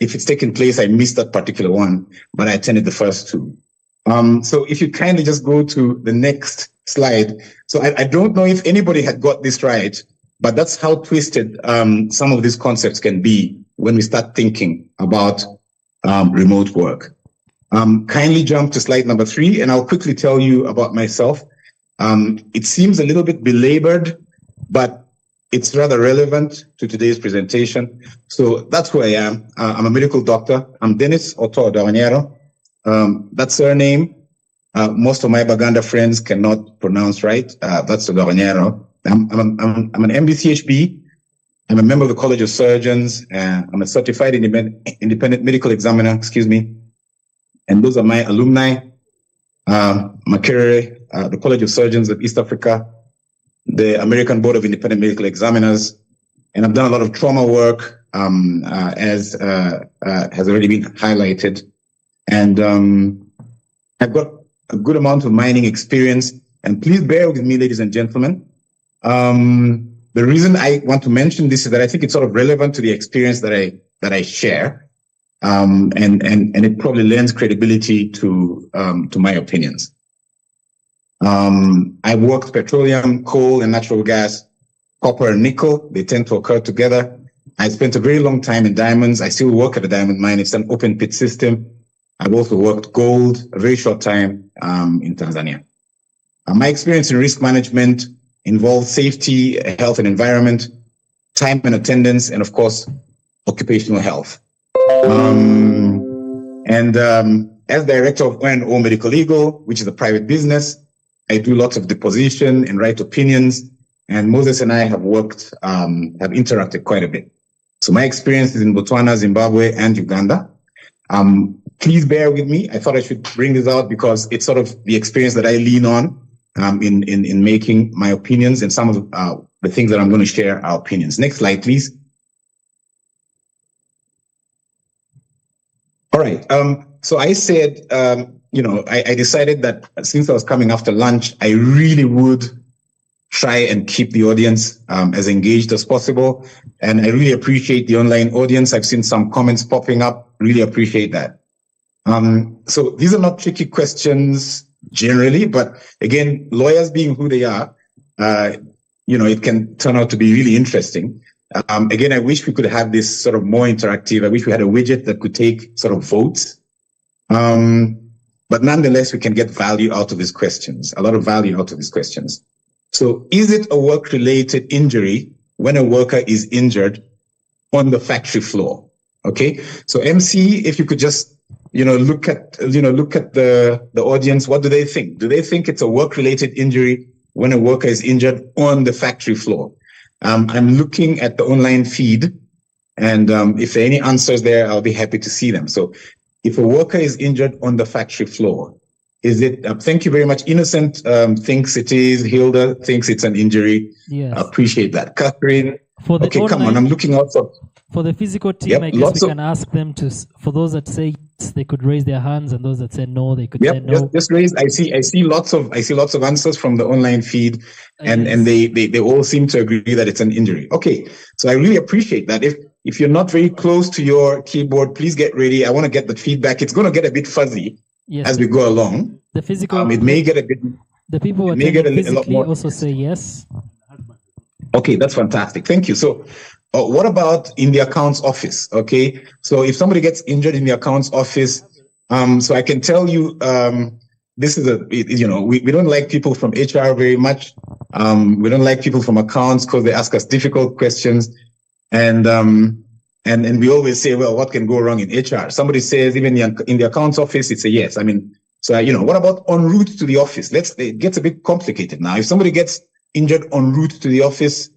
[SPEAKER 1] if it's taken place, I missed that particular one, but I attended the first two. So if you kindly just go to the next slide. So I don't know if anybody had got this right, but that's how twisted some of these concepts can be when we start thinking about remote work. Kindly jump to slide number 3, and I'll quickly tell you about myself. It seems a little bit belabored, but it's rather relevant to today's presentation. So that's who I am. I'm a medical doctor. I'm Dennis Otto Dawanyero. That surname, most of my Baganda friends cannot pronounce right. That's Dawanyero. I'm an MD-CHB. I'm a member of the College of Surgeons. I'm a certified independent medical examiner, excuse me. And those are my alumni. Makerere, the College of Surgeons of East Africa, the American Board of Independent Medical Examiners. And I've done a lot of trauma work, as has already been highlighted. And I've got a good amount of mining experience. And please bear with me, ladies and gentlemen. The reason I want to mention this is that I think it's sort of relevant to the experience that I share, and it probably lends credibility to my opinions. I worked petroleum, coal, and natural gas, copper and nickel. They tend to occur together. I spent a very long time in diamonds. I still work at a diamond mine. It's an open pit system. I've also worked gold a very short time in Tanzania. My experience in risk management involves safety, health and environment, time and attendance, and of course, occupational health. As director of O&O Medical Legal, which is a private business, I do lots of deposition and write opinions. And Moses and I have worked, have interacted quite a bit. So my experience is in Botswana, Zimbabwe, and Uganda. Please bear with me. I thought I should bring this out because it's sort of the experience that I lean on in making my opinions, and some of the things that I'm going to share are opinions. Next slide, please. All right. So I said, I decided that since I was coming after lunch, I really would try and keep the audience as engaged as possible. And I really appreciate the online audience. I've seen some comments popping up. Really appreciate that. So these are not tricky questions generally, but again, lawyers being who they are, it can turn out to be really interesting. Again, I wish we could have this sort of more interactive. I wish we had a widget that could take sort of votes. But nonetheless, we can get value out of these questions, a lot of value out of these questions. So is it a work-related injury when a worker is injured on the factory floor? Okay. So MC, if you could just, look at the audience, what do they think? Do they think it's a work-related injury when a worker is injured on the factory floor? I'm looking at the online feed, and if there are any answers there, I'll be happy to see them. So if a worker is injured on the factory floor, Is it? Thank you very much. Innocent thinks it is. Hilda thinks it's an injury.
[SPEAKER 5] Yes.
[SPEAKER 1] Appreciate that. Catherine.
[SPEAKER 5] For the
[SPEAKER 1] Okay, come on. I'm looking out
[SPEAKER 5] for the physical team.
[SPEAKER 1] Yep,
[SPEAKER 5] I guess
[SPEAKER 1] lots
[SPEAKER 5] we
[SPEAKER 1] of-
[SPEAKER 5] can ask them to. For those that say yes, they could raise their hands, and those that say no, they could say
[SPEAKER 1] Yep,
[SPEAKER 5] no.
[SPEAKER 1] just raise. I see lots of answers from the online feed, and they all seem to agree that it's an injury. Okay, so I really appreciate that. If you're not very close to your keyboard, please get ready. I want to get the feedback. It's going to get a bit fuzzy
[SPEAKER 5] Yes.
[SPEAKER 1] as we go along.
[SPEAKER 5] The physical.
[SPEAKER 1] It may get a bit.
[SPEAKER 5] The people
[SPEAKER 1] it may get
[SPEAKER 5] attending
[SPEAKER 1] a lot
[SPEAKER 5] physically
[SPEAKER 1] more.
[SPEAKER 5] also say yes.
[SPEAKER 1] Okay, that's fantastic. Thank you. So, what about in the accounts office? Okay, so if somebody gets injured in the accounts office, so I can tell you, this is we don't like people from HR very much. We don't like people from accounts because they ask us difficult questions, and we always say, well, what can go wrong in HR? Somebody says even in the accounts office, it's a yes. I mean, so what about en route to the office? It gets a bit complicated now. If somebody gets injured en route to the office,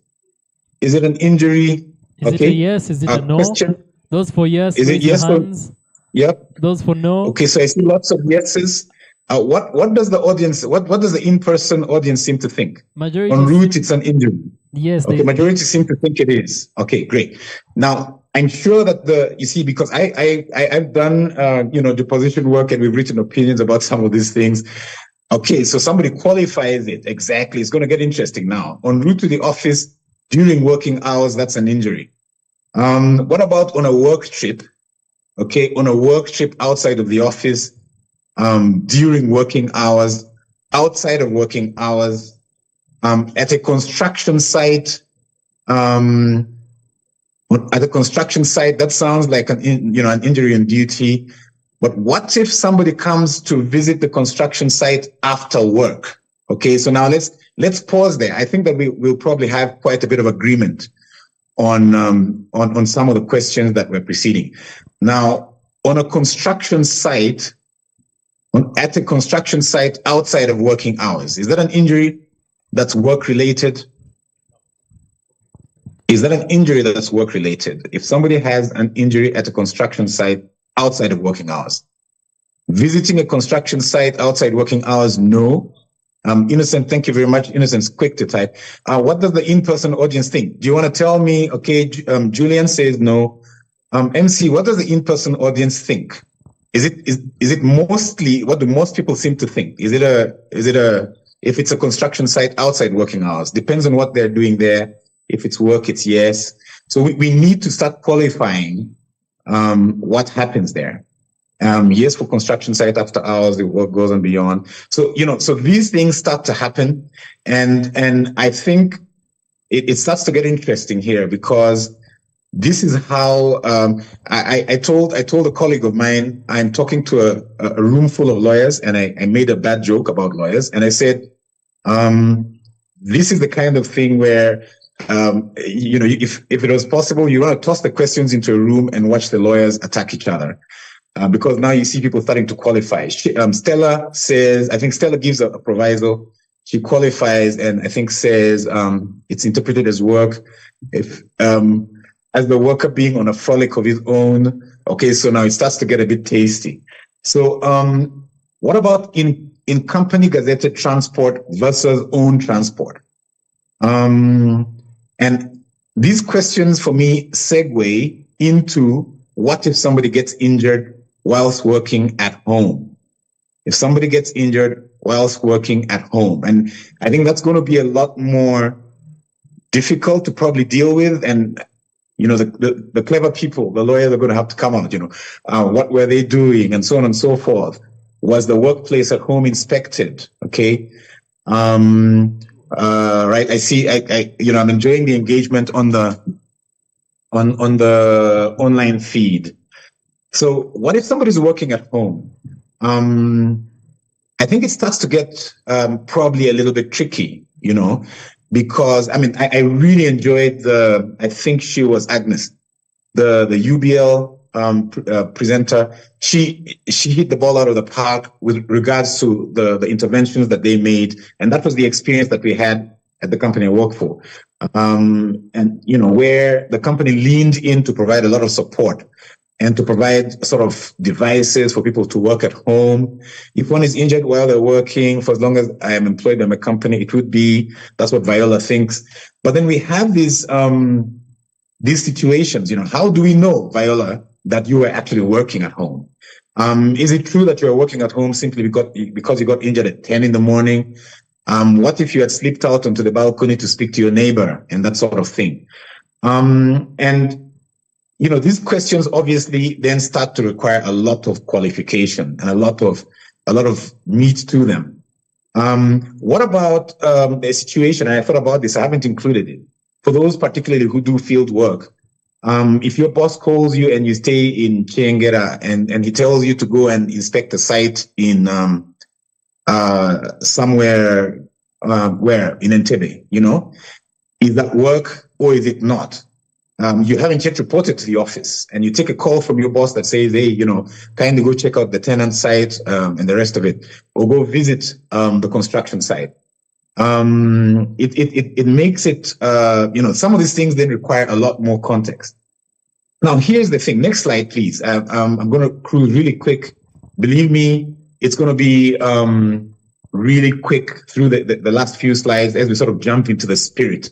[SPEAKER 1] is it an injury?
[SPEAKER 5] Is it a yes? Is it a no?
[SPEAKER 1] Question.
[SPEAKER 5] Those for yes,
[SPEAKER 1] Is it
[SPEAKER 5] raise your
[SPEAKER 1] yes or
[SPEAKER 5] hands.
[SPEAKER 1] Yep.
[SPEAKER 5] Those for no.
[SPEAKER 1] Okay, so I see lots of yeses. What does the audience? What does the in-person audience seem to think?
[SPEAKER 5] Majority.
[SPEAKER 1] En route, it's an injury.
[SPEAKER 5] Yes.
[SPEAKER 1] Okay, majority seem to think it is. Okay, great. Now I'm sure that because I've done deposition work and we've written opinions about some of these things. Okay, so somebody qualifies it exactly. It's going to get interesting now. En route to the office during working hours, that's an injury. What about on a work trip? Okay, on a work trip outside of the office, during working hours, outside of working hours, at a construction site, that sounds like an injury on duty. But what if somebody comes to visit the construction site after work? Okay, so now let's pause there. I think that we'll probably have quite a bit of agreement on some of the questions that we're preceding. Now, on a construction site, at a construction site outside of working hours, is that an injury that's work-related? Is that an injury that's work-related? If somebody has an injury at a construction site outside of working hours, visiting a construction site outside working hours, no. Innocent, thank you very much. Innocent's quick to type. What does the in-person audience think? Do you want to tell me? Okay, Julian says no. MC, what does the in-person audience think? Is it mostly, what do most people seem to think? Is it if it's a construction site outside working hours? Depends on what they're doing there. If it's work, it's yes. So we need to start qualifying what happens there. Yes, for construction site after hours, the work goes on beyond. So, so these things start to happen. And I think it starts to get interesting here because this is how, I told a colleague of mine, I'm talking to a room full of lawyers and I made a bad joke about lawyers. And I said, this is the kind of thing where, if it was possible, you want to toss the questions into a room and watch the lawyers attack each other. Because now you see people starting to qualify. Stella says, I think Stella gives a proviso. She qualifies and I think says it's interpreted as work. If as the worker being on a frolic of his own. Okay, so now it starts to get a bit tasty. So what about in company gazetted transport versus own transport? And these questions for me segue into what if somebody gets injured whilst working at home? If somebody gets injured whilst working at home, and I think that's going to be a lot more difficult to probably deal with. And, the clever people, the lawyers are going to have to come out, what were they doing and so on and so forth. Was the workplace at home inspected? Okay. Right. I see, I'm enjoying the engagement on the online feed. So what if somebody's working at home? I think it starts to get probably a little bit tricky, because I really enjoyed I think she was Agnes, the UBL presenter. She hit the ball out of the park with regards to the interventions that they made, and that was the experience that we had at the company I work for, and where the company leaned in to provide a lot of support and to provide sort of devices for people to work at home. If one is injured while they're working, for as long as I am employed by my company, it would be, that's what Viola thinks. But then we have these situations, how do we know, Viola, that you were actually working at home? Is it true that you are working at home simply because you got injured at 10 in the morning? What if you had slipped out onto the balcony to speak to your neighbor and that sort of thing? These questions obviously then start to require a lot of qualification and a lot of meat to them. What about a situation, and I thought about this, I haven't included it, for those particularly who do field work. If your boss calls you and you stay in Chiengera and he tells you to go and inspect a site in somewhere where in Entebbe, is that work or is it not? You haven't yet reported to the office, and you take a call from your boss that says, hey, kindly go check out the tenant site and the rest of it, or go visit the construction site. It makes it, some of these things then require a lot more context. Now, here's the thing. Next slide, please. I'm going to cruise really quick. Believe me, it's going to be really quick through the last few slides as we sort of jump into the spirit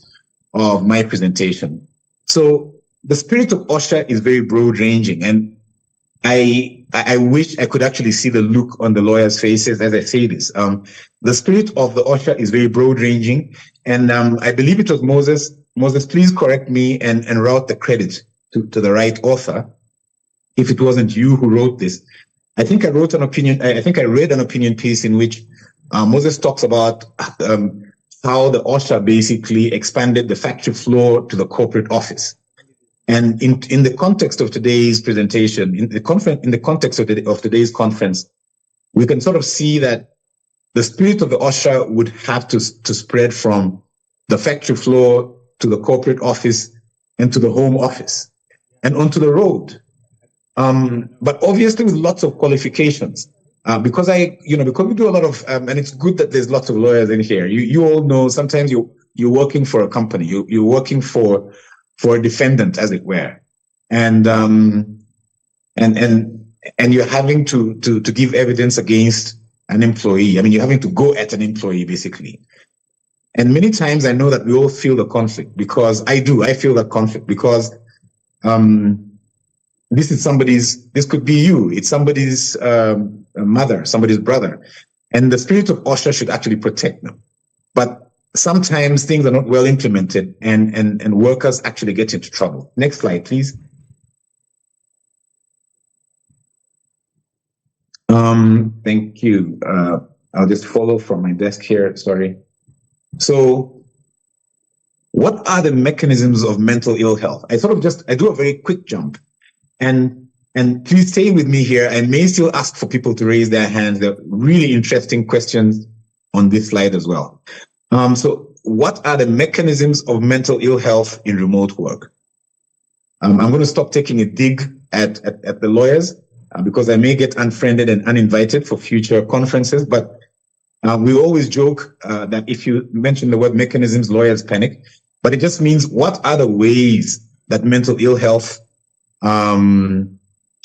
[SPEAKER 1] of my presentation. So the spirit of OSHA is very broad-ranging, and I wish I could actually see the look on the lawyers' faces as I say this. The spirit of the OSHA is very broad-ranging, and I believe it was Moses. Moses, please correct me and route the credit to the right author if it wasn't you who wrote this. I think I read an opinion piece in which Moses talks about how the OSHA basically expanded the factory floor to the corporate office. And in the context of today's presentation, in the context of today's conference, we can sort of see that the spirit of the OSHA would have to spread from the factory floor to the corporate office and to the home office and onto the road. But obviously with lots of qualifications. Because we do a lot of, and it's good that there's lots of lawyers in here. You all know sometimes you're working for a company, you're working for a defendant, as it were, and you're having to give evidence against an employee. I mean, you're having to go at an employee basically. And many times I know that we all feel the conflict because I feel that conflict because this could be you. It's somebody's mother, somebody's brother. And the spirit of OSHA should actually protect them. But sometimes things are not well implemented and workers actually get into trouble. Next slide, please. Thank you. I'll just follow from my desk here. Sorry. So what are the mechanisms of mental ill health? I do a very quick jump. And please stay with me here. I may still ask for people to raise their hands. There are really interesting questions on this slide as well. So what are the mechanisms of mental ill health in remote work? I'm going to stop taking a dig at the lawyers because I may get unfriended and uninvited for future conferences. But we always joke that if you mention the word mechanisms, lawyers panic. But it just means what are the ways that mental ill health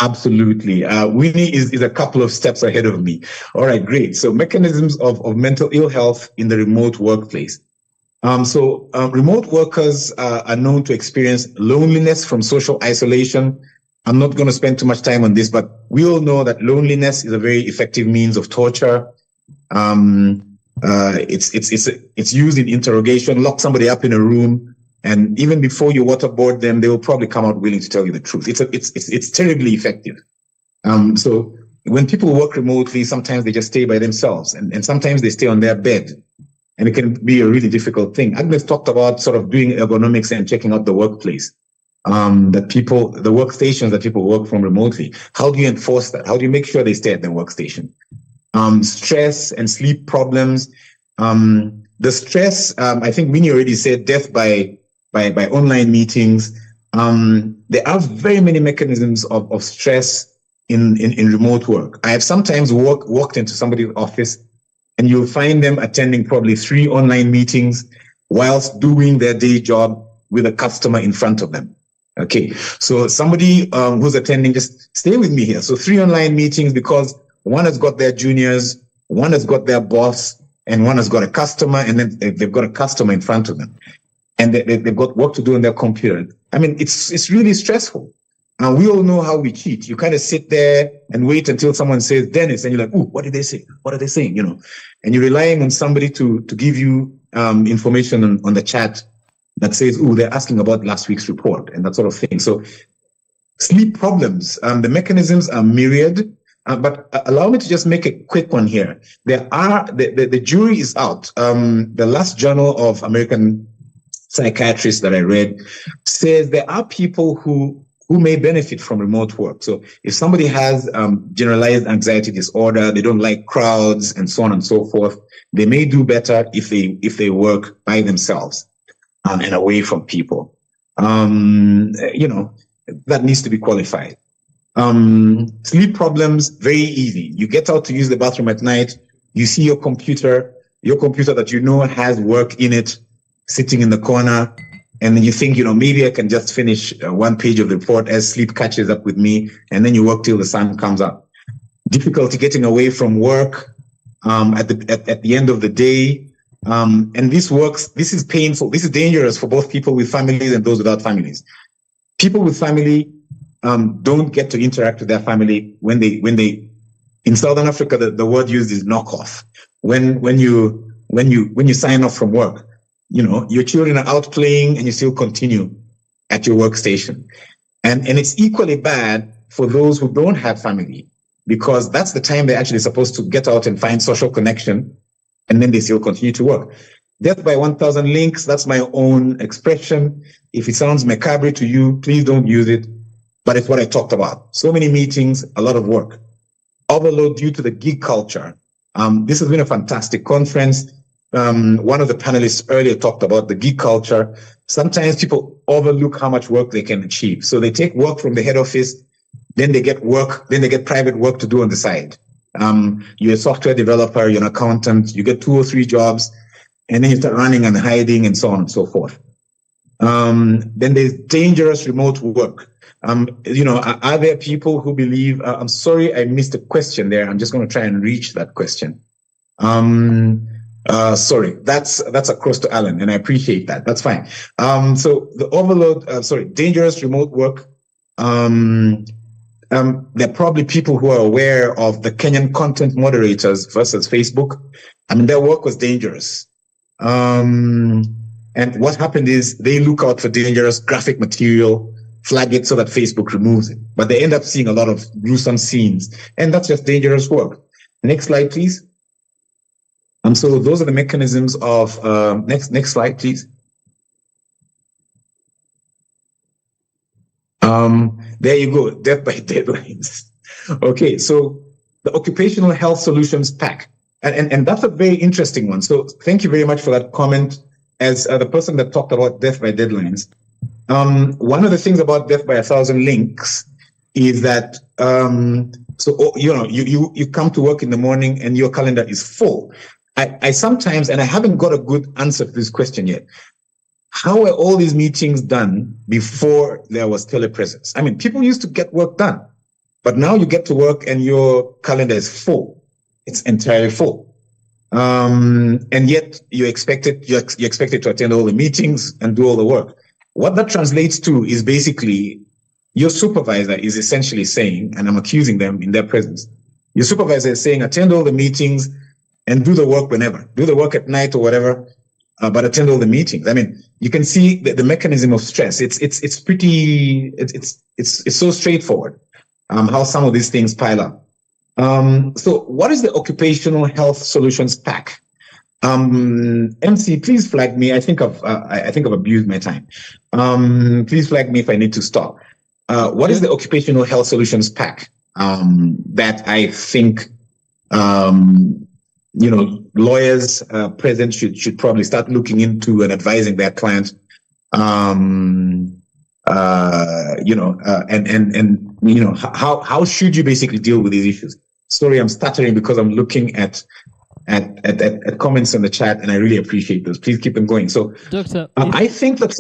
[SPEAKER 1] absolutely. Winnie is a couple of steps ahead of me. All right, great. So mechanisms of mental ill health in the remote workplace. Remote workers are known to experience loneliness from social isolation. I'm not going to spend too much time on this, but we all know that loneliness is a very effective means of torture. It's used in interrogation. Lock somebody up in a room, and even before you waterboard them, they will probably come out willing to tell you the truth. It's terribly effective. So when people work remotely, sometimes they just stay by themselves, and sometimes they stay on their bed, and it can be a really difficult thing. Agnes talked about sort of doing ergonomics and checking out the workplace, the workstations that people work from remotely. How do you enforce that? How do you make sure they stay at their workstation? Stress and sleep problems. The stress, I think Winnie already said death by online meetings. There are very many mechanisms of stress in remote work. I have sometimes walked into somebody's office and you'll find them attending probably 3 online meetings whilst doing their day job with a customer in front of them. Okay, so somebody who's attending, just stay with me here. So 3 online meetings, because one has got their juniors, one has got their boss, and one has got a customer, and then they've got a customer in front of them, and they've got work to do on their computer. I mean, it's really stressful. And we all know how we cheat. You kind of sit there and wait until someone says Dennis, and you're like, "Ooh, what did they say? What are they saying?" You know, and you're relying on somebody to give you information on the chat that says, "Ooh, they're asking about last week's report," and that sort of thing. So, sleep problems. The mechanisms are myriad, but allow me to just make a quick one here. There are the jury is out. The last Journal of American Psychiatrists that I read says there are people who may benefit from remote work. So if somebody has generalized anxiety disorder, they don't like crowds and so on and so forth, they may do better if they work by themselves and away from people. You know, that needs to be qualified. Sleep problems, very easy. You get out to use the bathroom at night, you see your computer that you know has work in it sitting in the corner, and then you think, you know, maybe I can just finish 1 page of the report as sleep catches up with me, and then you work till the sun comes up. Difficulty getting away from work at the end of the day. And this is painful. This is dangerous for both people with families and those without families. People with family don't get to interact with their family when they in Southern Africa, the word used is knock off. When you sign off from work, you know, your children are out playing and you still continue at your workstation. And it's equally bad for those who don't have family, because that's the time they're actually supposed to get out and find social connection, and then they still continue to work. Death by 1,000 links, that's my own expression. If it sounds macabre to you, please don't use it. But it's what I talked about. So many meetings, a lot of work. Overload due to the gig culture. This has been a fantastic conference. One of the panelists earlier talked about the gig culture. Sometimes people overlook how much work they can achieve. So they take work from the head office, then they get private work to do on the side. You're a software developer, you're an accountant, you get 2 or 3 jobs, and then you start running and hiding and so on and so forth. Then there's dangerous remote work. You know, are there people who believe, I'm sorry, I missed a question there. I'm just going to try and reach that question. Sorry, that's across to Alan, and I appreciate that. That's fine. So the overload, dangerous remote work. There are probably people who are aware of the Kenyan content moderators versus Facebook. I mean, their work was dangerous. And what happened is they look out for dangerous graphic material, flag it so that Facebook removes it. But they end up seeing a lot of gruesome scenes, and that's just dangerous work. Next slide, please. So those are the mechanisms of, next slide, please. There you go, death by deadlines. Okay, so the Occupational Health Solutions Pack. And that's a very interesting one. So thank you very much for that comment as the person that talked about death by deadlines. One of the things about death by 1,000 links is that, you know, you come to work in the morning and your calendar is full. I sometimes, and I haven't got a good answer to this question yet, how were all these meetings done before there was telepresence? I mean, people used to get work done, but now you get to work and your calendar is full. It's entirely full. And yet you're expected to attend all the meetings and do all the work. What that translates to is basically your supervisor is essentially saying, and I'm accusing them in their presence, your supervisor is saying, attend all the meetings and do the work whenever. Do the work at night or whatever, but attend all the meetings. I mean, you can see the mechanism of stress. It's so straightforward how some of these things pile up. So what is the Occupational Health Solutions Pack? MC, please flag me. I think I've abused my time. Please flag me if I need to stop. What is the Occupational Health Solutions Pack that I think you know, lawyers present should probably start looking into and advising their clients, you know, and you know, how should you basically deal with these issues? Sorry, I'm stuttering because I'm looking at comments in the chat, and I really appreciate those. Please keep them going. So,
[SPEAKER 5] Doctor,
[SPEAKER 1] I think that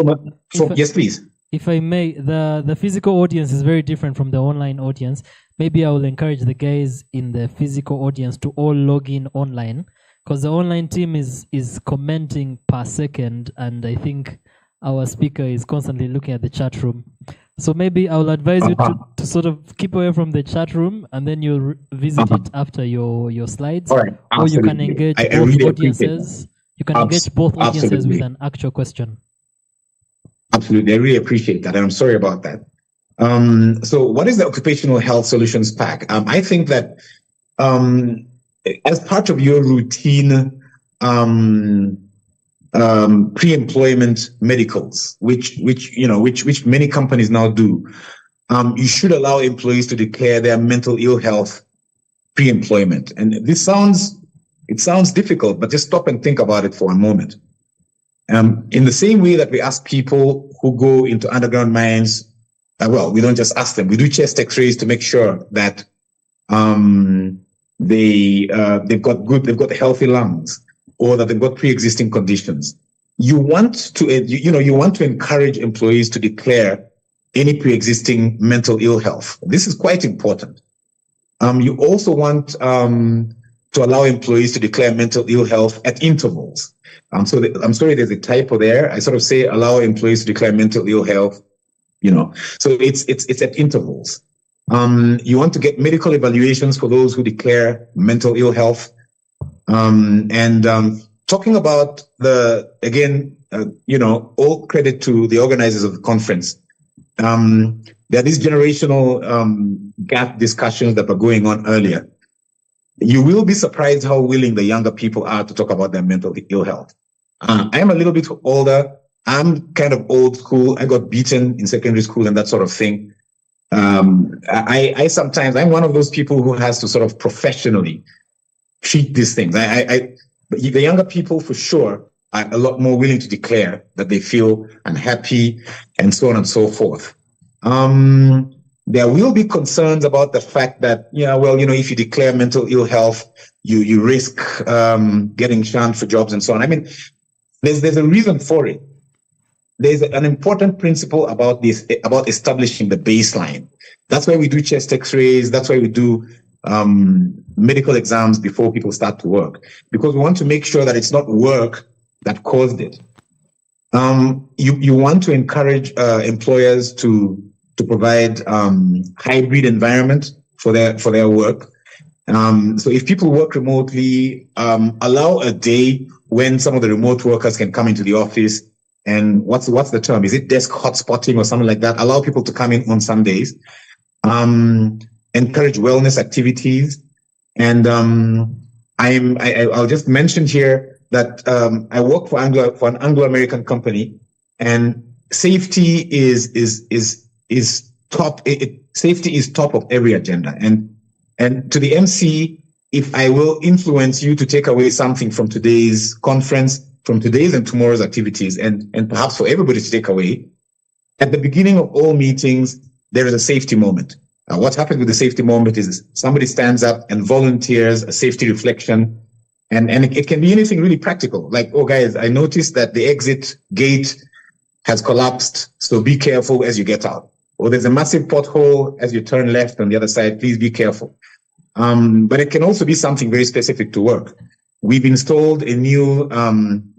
[SPEAKER 1] yes, please.
[SPEAKER 5] If I may, the physical audience is very different from the online audience. Maybe I will encourage the guys in the physical audience to all log in online, because the online team is commenting per second, and I think our speaker is constantly looking at the chat room. So maybe I will advise you to sort of keep away from the chat room, and then you'll visit it after your slides.
[SPEAKER 1] All right.
[SPEAKER 5] Or you can
[SPEAKER 1] Absolutely.
[SPEAKER 5] engage
[SPEAKER 1] I
[SPEAKER 5] both
[SPEAKER 1] really
[SPEAKER 5] audiences. You can engage both audiences
[SPEAKER 1] Absolutely.
[SPEAKER 5] with an actual question.
[SPEAKER 1] Absolutely. I really appreciate that. And I'm sorry about that. So what is the Occupational Health Solutions Pack? I think that as part of your routine pre-employment medicals, which many companies now do, you should allow employees to declare their mental ill health pre-employment. And it sounds difficult, but just stop and think about it for a moment. In the same way that we ask people who go into underground mines, we don't just ask them. We do chest X-rays to make sure that they've got healthy lungs, or that they've got pre-existing conditions. You want to encourage employees to declare any pre-existing mental ill health. This is quite important. You also want to allow employees to declare mental ill health at intervals. I'm sorry, there's a typo there. I sort of say allow employees to declare mental ill health, so it's at intervals. You want to get medical evaluations for those who declare mental ill health. Talking about all credit to the organizers of the conference. There are these generational gap discussions that were going on earlier. You will be surprised how willing the younger people are to talk about their mental ill health. I am a little bit older. I'm kind of old school. I got beaten in secondary school and that sort of thing. I sometimes, I'm one of those people who has to sort of professionally treat these things. But the younger people for sure are a lot more willing to declare that they feel unhappy and so on and so forth. There will be concerns about the fact that, if you declare mental ill health, you risk getting shunned for jobs and so on. I mean, there's a reason for it. There's an important principle about this, about establishing the baseline. That's why we do chest X-rays. That's why we do medical exams before people start to work, because we want to make sure that it's not work that caused it. You want to encourage employers to provide hybrid environment for their work. So if people work remotely, allow a day when some of the remote workers can come into the office. And what's the term? Is it desk hotspotting or something like that? Allow people to come in on Sundays. Encourage wellness activities. And I'll just mention here that I work for an Anglo-American company, and safety is top. Safety is top of every agenda. And to the MC, if I will influence you to take away something from today's conference, from today's and tomorrow's activities, and perhaps for everybody to take away, at the beginning of all meetings, there is a safety moment. What happens with the safety moment is somebody stands up and volunteers a safety reflection. And it can be anything really practical. Like, oh, guys, I noticed that the exit gate has collapsed, so be careful as you get out. Or there's a massive pothole as you turn left on the other side, please be careful. But it can also be something very specific to work. We've installed a new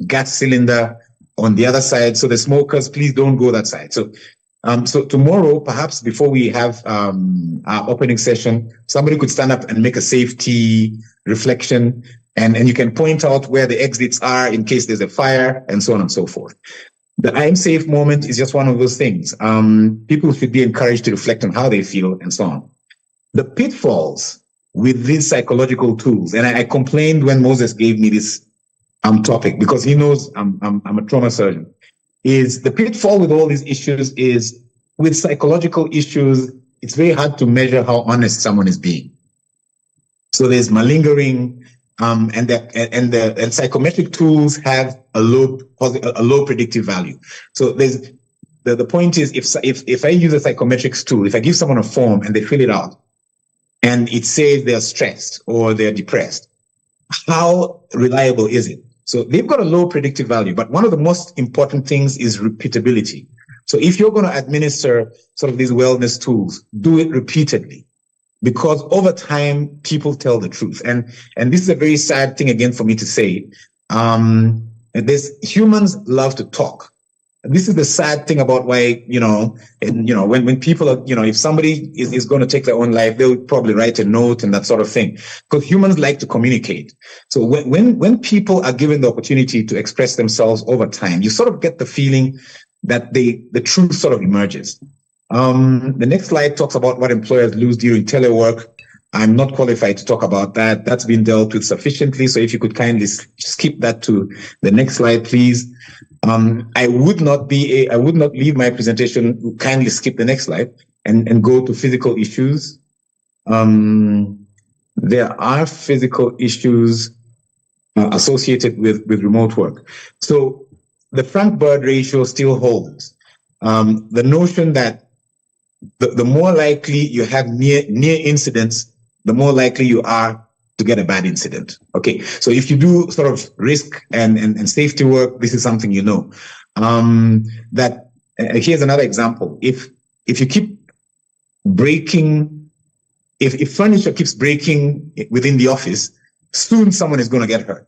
[SPEAKER 1] gas cylinder on the other side, so the smokers, please don't go that side. So tomorrow, perhaps before we have our opening session, somebody could stand up and make a safety reflection, and you can point out where the exits are in case there's a fire, and so on and so forth. The I'm safe moment is just one of those things. People should be encouraged to reflect on how they feel and so on. The pitfalls with these psychological tools, and I complained when Moses gave me this topic, because he knows I'm a trauma surgeon, is the pitfall with all these issues is with psychological issues, it's very hard to measure how honest someone is being. So there's malingering, and psychometric tools have a low predictive value. So there's the point is, if I use a psychometrics tool, if I give someone a form and they fill it out and it says they're stressed or they're depressed, how reliable is it? So they've got a low predictive value, but one of the most important things is repeatability. So if you're going to administer sort of these wellness tools, do it repeatedly, because over time people tell the truth. And this is a very sad thing again for me to say. Humans love to talk. This is the sad thing about why, when people are, if somebody is going to take their own life, they'll probably write a note and that sort of thing, because humans like to communicate. So when people are given the opportunity to express themselves over time, you sort of get the feeling that the truth sort of emerges. The next slide talks about what employers lose during telework. I'm not qualified to talk about that. That's been dealt with sufficiently. So if you could kindly skip that to the next slide, please. I would not leave my presentation. Kindly skip the next slide and go to physical issues. There are physical issues associated with remote work. So the Frank-Bird ratio still holds. The notion that the more likely you have near incidents, the more likely you are to get a bad incident. Okay, so if you do sort of risk and safety work, this is something you know. Here's another example. If you keep breaking, if furniture keeps breaking within the office, soon someone is going to get hurt.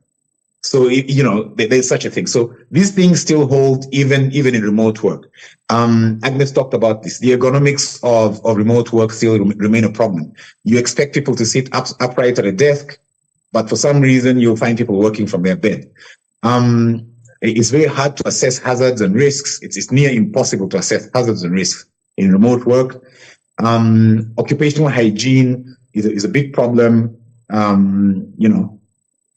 [SPEAKER 1] So, there's such a thing. So these things still hold even in remote work. Agnes talked about this. The ergonomics of remote work still remain a problem. You expect people to sit upright at a desk, but for some reason you'll find people working from their bed. It's very hard to assess hazards and risks. It's near impossible to assess hazards and risks in remote work. Occupational hygiene is a big problem.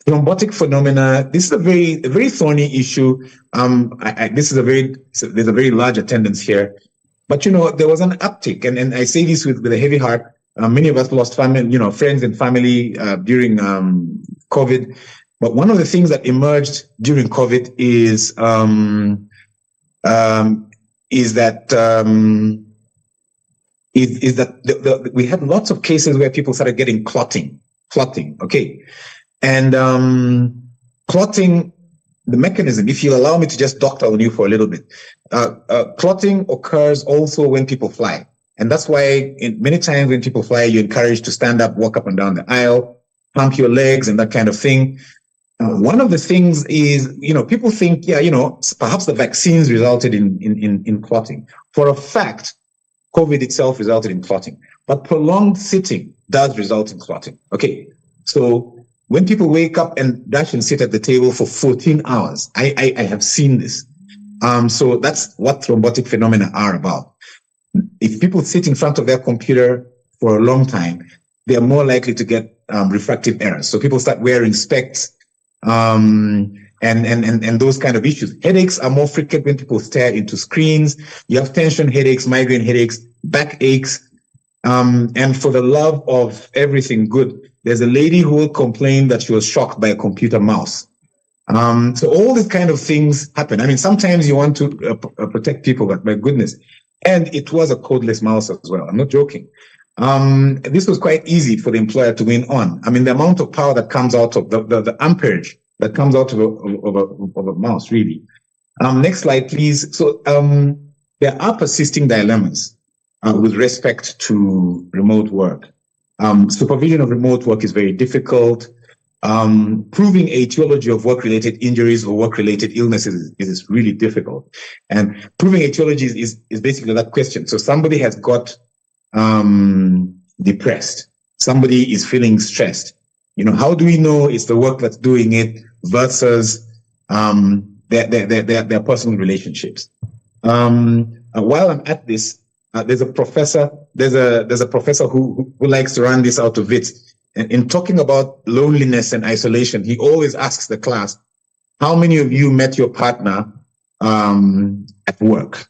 [SPEAKER 1] Thrombotic phenomena. This is a very thorny issue. There's a very large attendance here, but there was an uptick, and I say this with a heavy heart. Many of us lost family, friends and family during COVID. But one of the things that emerged during COVID is that we had lots of cases where people started getting clotting. Okay. And clotting, the mechanism, if you allow me to just doctor on you for a little bit, clotting occurs also when people fly. And that's why many times when people fly, you're encouraged to stand up, walk up and down the aisle, pump your legs and that kind of thing. One of the things is, people think, perhaps the vaccines resulted in clotting. For a fact, COVID itself resulted in clotting, but prolonged sitting does result in clotting. Okay. So when people wake up and dash and sit at the table for 14 hours, I have seen this. So that's what thrombotic phenomena are about. If people sit in front of their computer for a long time, they are more likely to get refractive errors. So people start wearing specs and those kind of issues. Headaches are more frequent when people stare into screens. You have tension headaches, migraine headaches, back aches. And for the love of everything good, there's a lady who will complain that she was shocked by a computer mouse. So all these kind of things happen. I mean, sometimes you want to protect people, but my goodness. And it was a codeless mouse as well. I'm not joking. This was quite easy for the employer to win on. I mean, the amount of power that comes out of the amperage that comes out of a mouse, really. Next slide, please. So there are persisting dilemmas with respect to remote work. Supervision of remote work is very difficult. Proving a etiology of work-related injuries or work-related illnesses is really difficult. And proving etiology is basically that question. So somebody has got depressed. Somebody is feeling stressed. How do we know it's the work that's doing it versus their personal relationships? While I'm at this, there's a professor who likes to run this out of it. In talking about loneliness and isolation, he always asks the class, how many of you met your partner at work?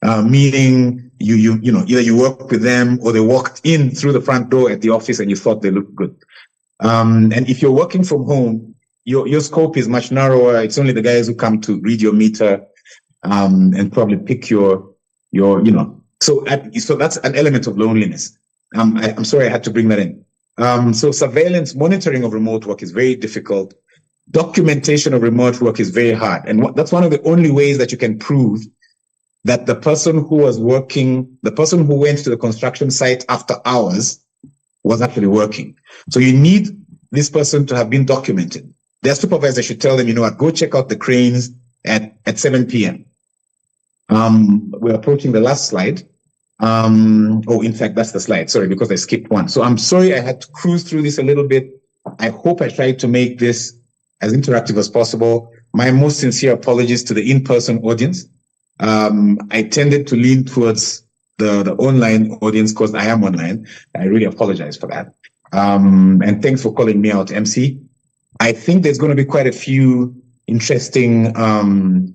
[SPEAKER 1] Meaning either you work with them or they walked in through the front door at the office and you thought they looked good. And if you're working from home, your scope is much narrower. It's only the guys who come to read your meter and probably pick your. So that's an element of loneliness. I'm sorry I had to bring that in. So surveillance, monitoring of remote work is very difficult. Documentation of remote work is very hard. And that's one of the only ways that you can prove that the person who was working, the person who went to the construction site after hours was actually working. So you need this person to have been documented. Their supervisor should tell them, you know what, go check out the cranes at 7 p.m. We're approaching the last slide. In fact, that's the slide. Sorry, because I skipped one. So I'm sorry I had to cruise through this a little bit. I hope I tried to make this as interactive as possible. My most sincere apologies to the in-person audience. I tended to lean towards the online audience because I am online. I really apologize for that. And thanks for calling me out, MC. I think there's going to be quite a few interesting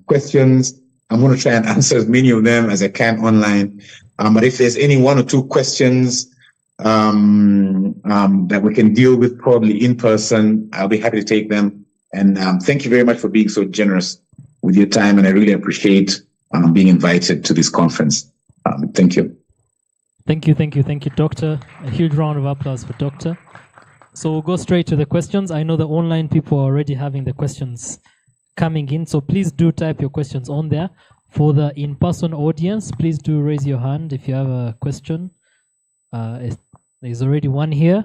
[SPEAKER 1] questions. I'm going to try and answer as many of them as I can online. But if there's any one or two questions that we can deal with probably in person, I'll be happy to take them. And thank you very much for being so generous with your time. And I really appreciate being invited to this conference. Thank you.
[SPEAKER 5] Thank you, Doctor. A huge round of applause for Doctor. So we'll go straight to the questions. I know the online people are already having the questions coming in, so please do type your questions on there. For the in-person audience, please do raise your hand if you have a question. There's already one here.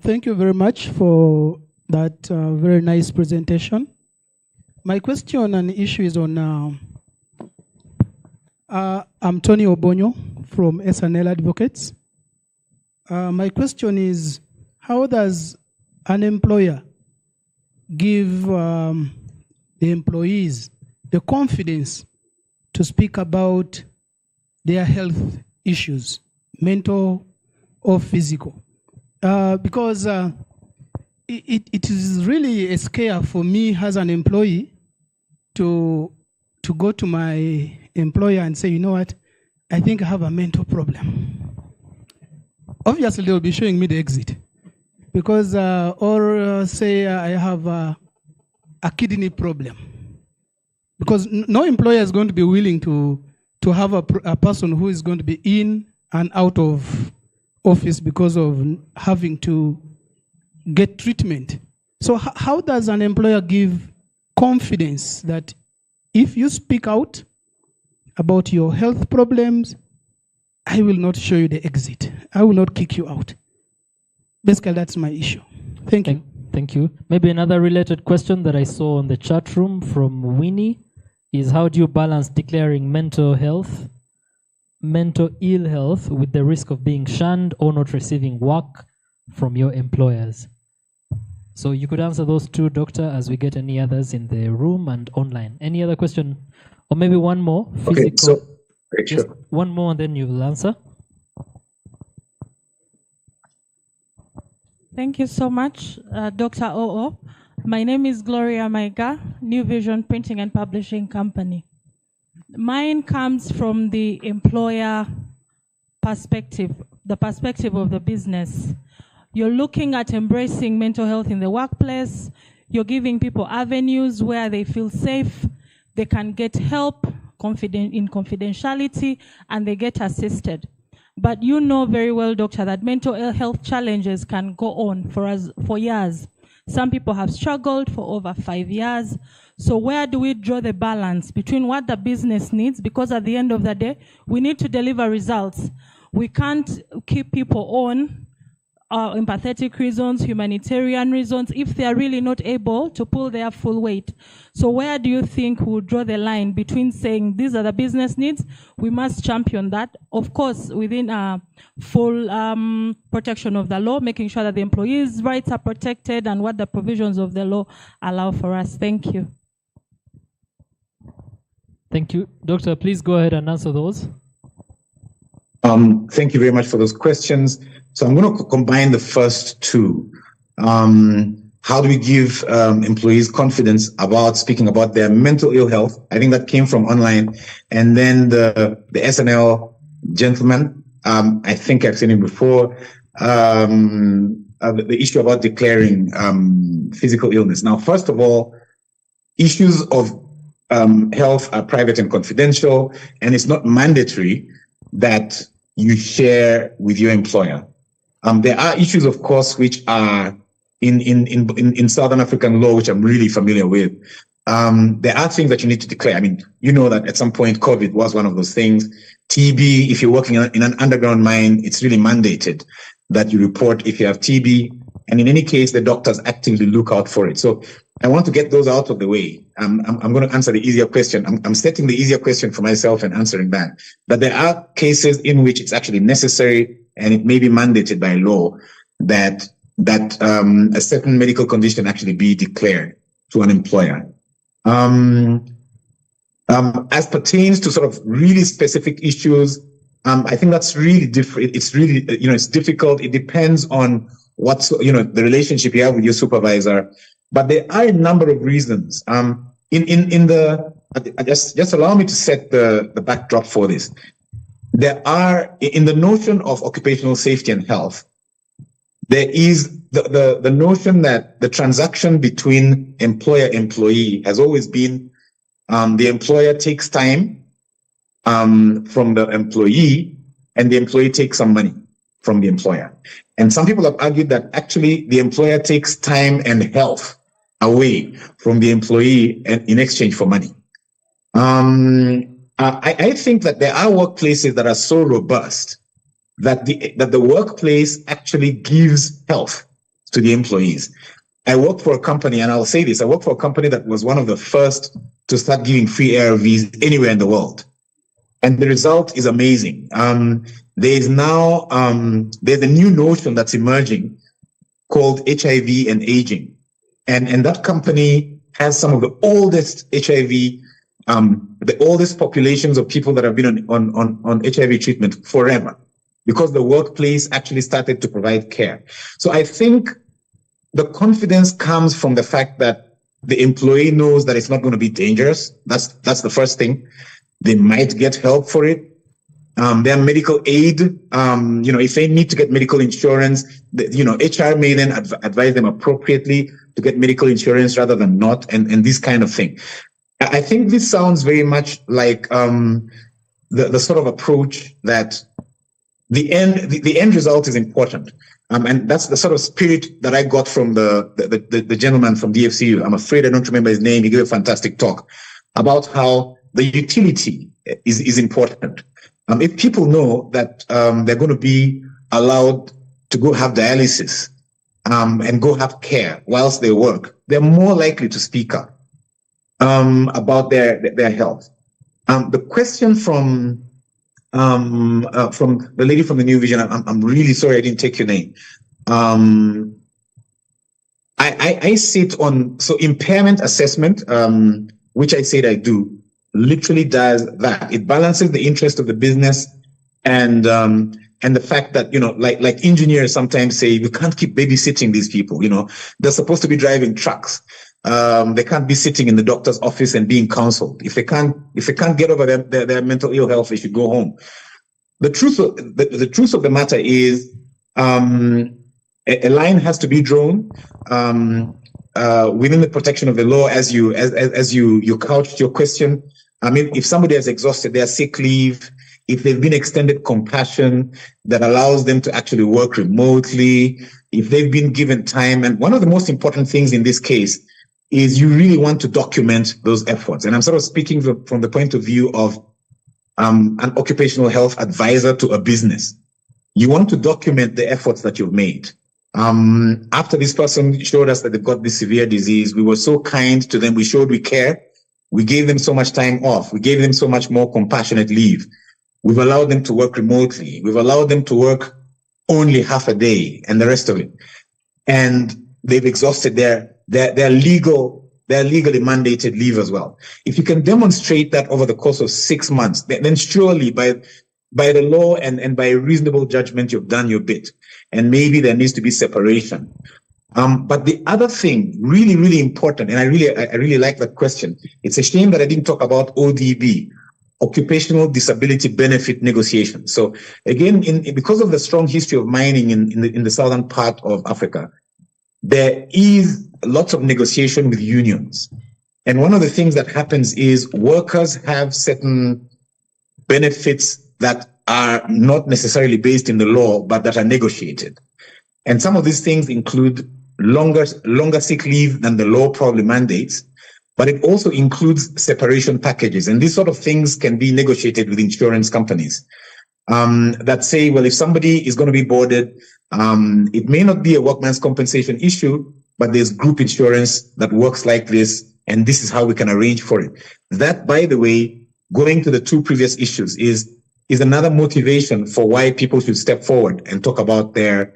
[SPEAKER 3] Thank you very much for that very nice presentation. My question and issue is on, I'm Tony Obonyo from SNL Advocates. My question is, how does an employer give the employees the confidence to speak about their health issues, mental or physical? Because it is really a scare for me as an employee to go to my employer and say, you know what, I think I have a mental problem. Obviously, they'll be showing me the exit. Because, say I have a kidney problem. Because no employer is going to be willing to have a person who is going to be in and out of office because of having to get treatment. So how does an employer give confidence that if you speak out about your health problems, I will not show you the exit. I will not kick you out. Basically, that's my issue. Thank you.
[SPEAKER 5] Thank you. Maybe another related question that I saw on the chat room from Winnie is, how do you balance declaring mental ill health with the risk of being shunned or not receiving work from your employers? So you could answer those two, Doctor, as we get any others in the room and online. Any other question? Or maybe one more.
[SPEAKER 1] Okay, so
[SPEAKER 5] just one more and then you will answer.
[SPEAKER 22] Thank you so much, Dr. Oo. My name is Gloria Maiga, New Vision Printing and Publishing Company. Mine comes from the employer perspective, the perspective of the business. You're looking at embracing mental health in the workplace. You're giving people avenues where they feel safe, they can get help in confidentiality, and they get assisted. But you know very well, Doctor, that mental health challenges can go on for years. Some people have struggled for over 5 years. So where do we draw the balance between what the business needs? Because at the end of the day, we need to deliver results. We can't keep people on empathetic reasons, humanitarian reasons, if they are really not able to pull their full weight. So where do you think we'll draw the line between saying these are the business needs, we must champion that, of course, within full protection of the law, making sure that the employees' rights are protected and what the provisions of the law allow for us. Thank you.
[SPEAKER 5] Thank you. Doctor, please go ahead and answer those.
[SPEAKER 1] Thank you very much for those questions. So I'm going to combine the first two. How do we give employees confidence about speaking about their mental ill health? I think that came from online. And then the SNL gentleman, I think I've seen him before, the issue about declaring physical illness. Now, first of all, issues of health are private and confidential, and it's not mandatory that you share with your employer. There are issues, of course, which are in Southern African law, which I'm really familiar with, there are things that you need to declare. I mean, you know that at some point COVID was one of those things. TB, if you're working in an underground mine, it's really mandated that you report if you have TB. And in any case, the doctors actively look out for it. So I want to get those out of the way. I'm going to answer the easier question. I'm setting the easier question for myself and answering that. But there are cases in which it's actually necessary and it may be mandated by law that a certain medical condition actually be declared to an employer. As pertains to sort of really specific issues, I think that's really different. It's really, it's difficult. It depends on the relationship you have with your supervisor. But there are a number of reasons. Just allow me to set the backdrop for this. There are, in the notion of occupational safety and health, there is the notion that the transaction between employer-employee has always been the employer takes time from the employee and the employee takes some money from the employer. And some people have argued that actually the employer takes time and health away from the employee in exchange for money. I think that there are workplaces that are so robust that the workplace actually gives health to the employees. I work for a company, and I'll say this, I work for a company that was one of the first to start giving free ARVs anywhere in the world. And the result is amazing. There's now, there's a new notion that's emerging called HIV and aging. And that company has some of the oldest HIV, the oldest populations of people that have been on HIV treatment forever, because the workplace actually started to provide care. So I think the confidence comes from the fact that the employee knows that it's not going to be dangerous. That's the first thing. They might get help for it. Their medical aid, if they need to get medical insurance, HR may then advise them appropriately to get medical insurance rather than not, and this kind of thing. I think this sounds very much like the sort of approach that the end result is important. And that's the sort of spirit that I got from the gentleman from DFCU. I'm afraid I don't remember his name. He gave a fantastic talk about how the utility is important. If people know that they're going to be allowed to go have dialysis and go have care whilst they work, they're more likely to speak up about their health. The question from the lady from the New Vision, I'm really sorry I didn't take your name. I sit on, so impairment assessment, which I said I do, literally does that. It balances the interest of the business and the fact that, like engineers sometimes say, you can't keep babysitting these people, they're supposed to be driving trucks. They can't be sitting in the doctor's office and being counseled. If they can't get over their mental ill health, they should go home. The truth of the matter is, a line has to be drawn within the protection of the law, as you couched your question. I mean, if somebody has exhausted their sick leave, if they've been extended compassion that allows them to actually work remotely, if they've been given time, and one of the most important things in this case is you really want to document those efforts. And I'm sort of speaking from the point of view of an occupational health advisor to a business. You want to document the efforts that you've made. After this person showed us that they've got this severe disease, we were so kind to them. We showed we care. We gave them so much time off. We gave them so much more compassionate leave. We've allowed them to work remotely. We've allowed them to work only half a day and the rest of it. And they've exhausted their legally mandated leave as well. If you can demonstrate that over the course of 6 months, then surely by the law and by reasonable judgment, you've done your bit. And maybe there needs to be separation. But the other thing, really, really important, and I really like that question. It's a shame that I didn't talk about ODB, Occupational Disability Benefit Negotiation. So again, because of the strong history of mining in the southern part of Africa, there is lots of negotiation with unions. And one of the things that happens is workers have certain benefits that are not necessarily based in the law, but that are negotiated. And some of these things include longer sick leave than the law probably mandates. but it also includes separation packages. And these sort of things can be negotiated with insurance companies that say, well, if somebody is going to be boarded, it may not be a workman's compensation issue, but there's group insurance that works like this, and this is how we can arrange for it. That, by the way, going to the two previous issues, is another motivation for why people should step forward and talk about the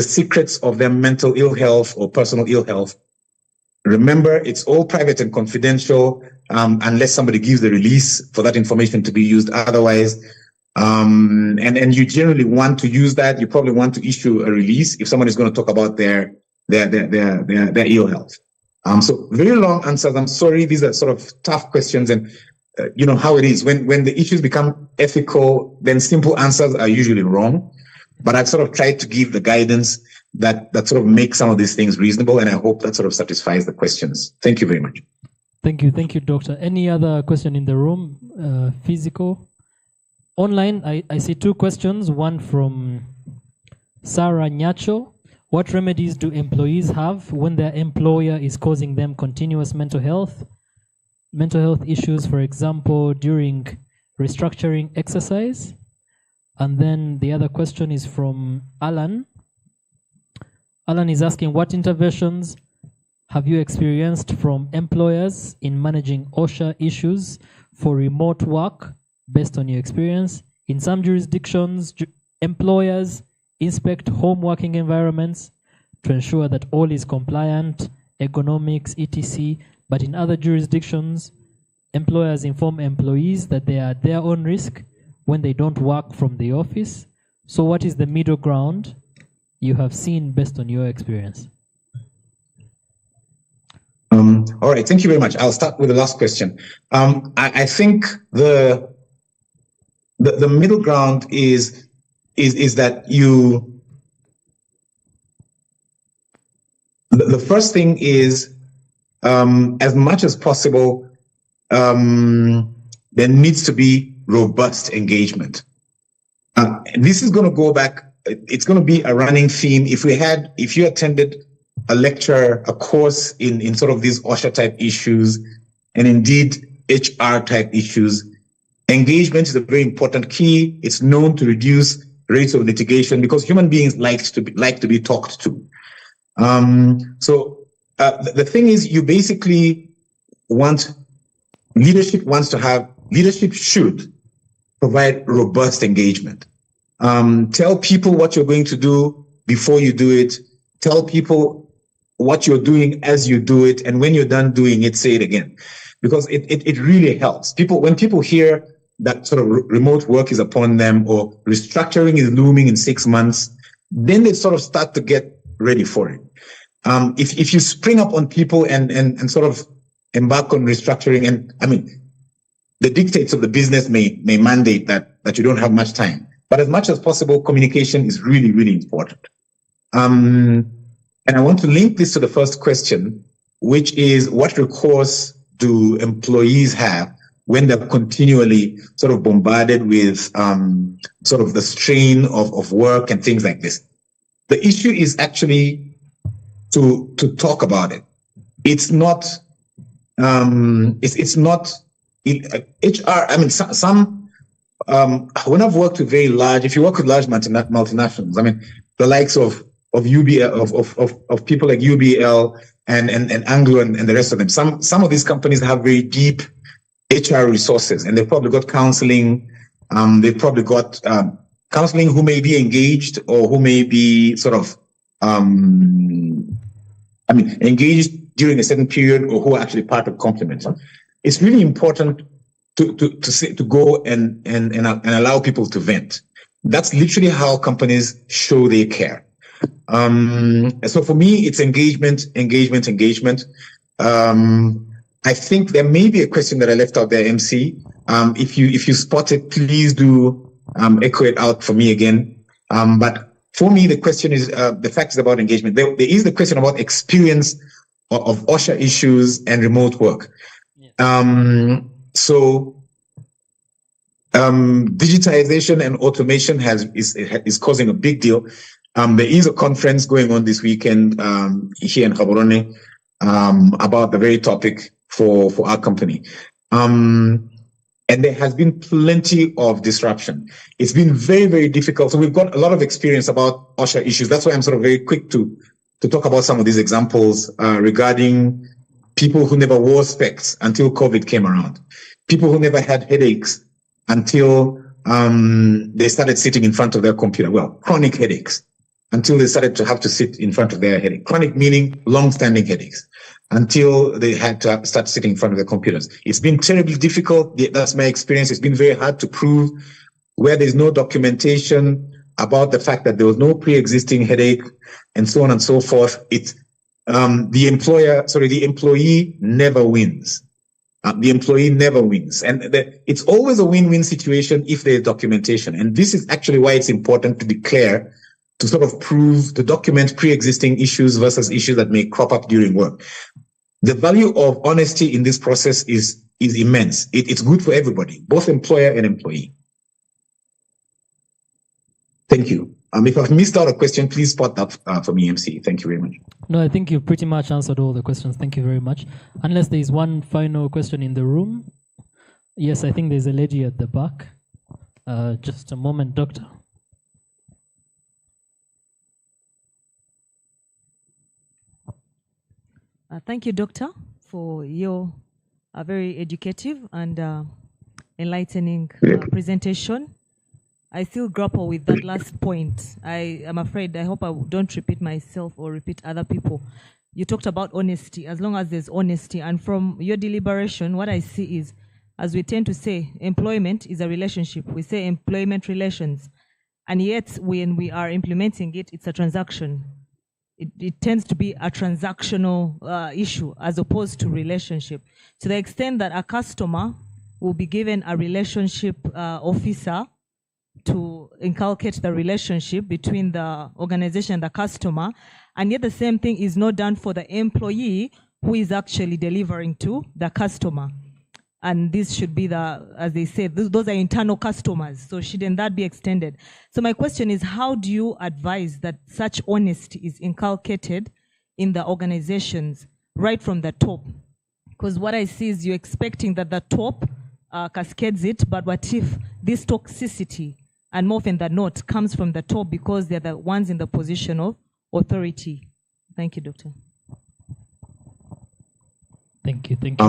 [SPEAKER 1] secrets of their mental ill health or personal ill health. Remember, it's all private and confidential unless somebody gives the release for that information to be used. Otherwise, and you generally want to use that. You probably want to issue a release if someone is going to talk about their ill health. So very long answers. I'm sorry. These are sort of tough questions, and you know how it is when the issues become ethical, then simple answers are usually wrong. But I've sort of tried to give the guidance that sort of makes some of these things reasonable, and I hope that sort of satisfies the questions. Thank you very much.
[SPEAKER 5] Thank you, Doctor. Any other question in the room? Physical, online. I see two questions. One from Sarah Nyacho. What remedies do employees have when their employer is causing them continuous mental health issues, for example, during restructuring exercise? And then the other question is from Alan. Alan is asking, what interventions have you experienced from employers in managing OSHA issues for remote work based on your experience? In some jurisdictions, employers inspect home working environments to ensure that all is compliant, ergonomics, etc. But in other jurisdictions, employers inform employees that they are at their own risk when they don't work from the office. So what is the middle ground you have seen based on your experience?
[SPEAKER 1] All right, thank you very much. I'll start with the last question. I think the middle ground is that the first thing is, as much as possible, there needs to be robust engagement. This is going to go back. It's going to be a running theme. If you attended a lecture, a course in sort of these OSHA type issues, and indeed HR type issues, engagement is a very important key. It's known to reduce rates of litigation because human beings like to be talked to. So the thing is, you basically leadership should provide robust engagement. Tell people what you're going to do before you do it. Tell people what you're doing as you do it, and when you're done doing it, say it again, because it really helps people. When people hear that sort of remote work is upon them, or restructuring is looming in 6 months, then they sort of start to get ready for it. If you spring up on people and sort of embark on restructuring, and I mean, the dictates of the business may mandate that you don't have much time, but as much as possible, communication is really, really important. And I want to link this to the first question, which is, what recourse do employees have when they're continually sort of bombarded with sort of the strain of work and things like this? The issue is actually to talk about it. It's not HR. I mean, some when I've worked with if you work with large multinationals, I mean, the likes of UBL, of people like UBL and Anglo and the rest of them. Some of these companies have very deep HR resources, and they've probably got counseling. They've probably got counseling who may be engaged or who may be sort of, engaged during a certain period, or who are actually part of complements. It's really important to go and allow people to vent. That's literally how companies show they care. So for me, it's engagement. I think there may be a question that I left out there, MC. If you spot it, please do echo it out for me again. But for me, the question is, the fact is about engagement. There is the question about experience of OSHA issues and remote work. Digitization and automation is causing a big deal. There is a conference going on this weekend here in Gaborone about the very topic for our company. And there has been plenty of disruption. It's been very, very difficult. So we've got a lot of experience about OSHA issues. That's why I'm sort of very quick to talk about some of these examples regarding people who never wore specs until COVID came around. People who never had headaches until they started sitting in front of their computer. Well, chronic headaches until they started to have to sit in front of their headache. Chronic meaning long-standing headaches until they had to start sitting in front of their computers. It's been terribly difficult. That's my experience. It's been very hard to prove where there's no documentation about the fact that there was no pre-existing headache and so on and so forth. It's the employee never wins. The employee never wins. And it's always a win-win situation if there's documentation. And this is actually why it's important to declare, to sort of prove, to document pre-existing issues versus issues that may crop up during work. The value of honesty in this process is immense. It's good for everybody, both employer and employee. Thank you. If I've missed out a question, please spot that for me, MC. Thank you very much.
[SPEAKER 5] No, I think you've pretty much answered all the questions. Thank you very much. Unless there is one final question in the room. Yes, I think there's a lady at the back. Just a moment, Doctor.
[SPEAKER 16] Thank you, Doctor, for your very educative and enlightening presentation. I still grapple with that last point. I am afraid, I hope I don't repeat myself or repeat other people. You talked about honesty, as long as there's honesty. And from your deliberation, what I see is, as we tend to say, employment is a relationship. We say employment relations. And yet, when we are implementing it, it's a transaction. It tends to be a transactional issue as opposed to relationship. To the extent that a customer will be given a relationship officer to inculcate the relationship between the organization and the customer, and yet the same thing is not done for the employee who is actually delivering to the customer. And this should be as they say, those are internal customers, so shouldn't that be extended? So my question is, how do you advise that such honesty is inculcated in the organizations right from the top? Because what I see is you're expecting that the top cascades it, but what if this toxicity, and more often than not, comes from the top because they're the ones in the position of authority? Thank you, Doctor.
[SPEAKER 5] Thank you. Thank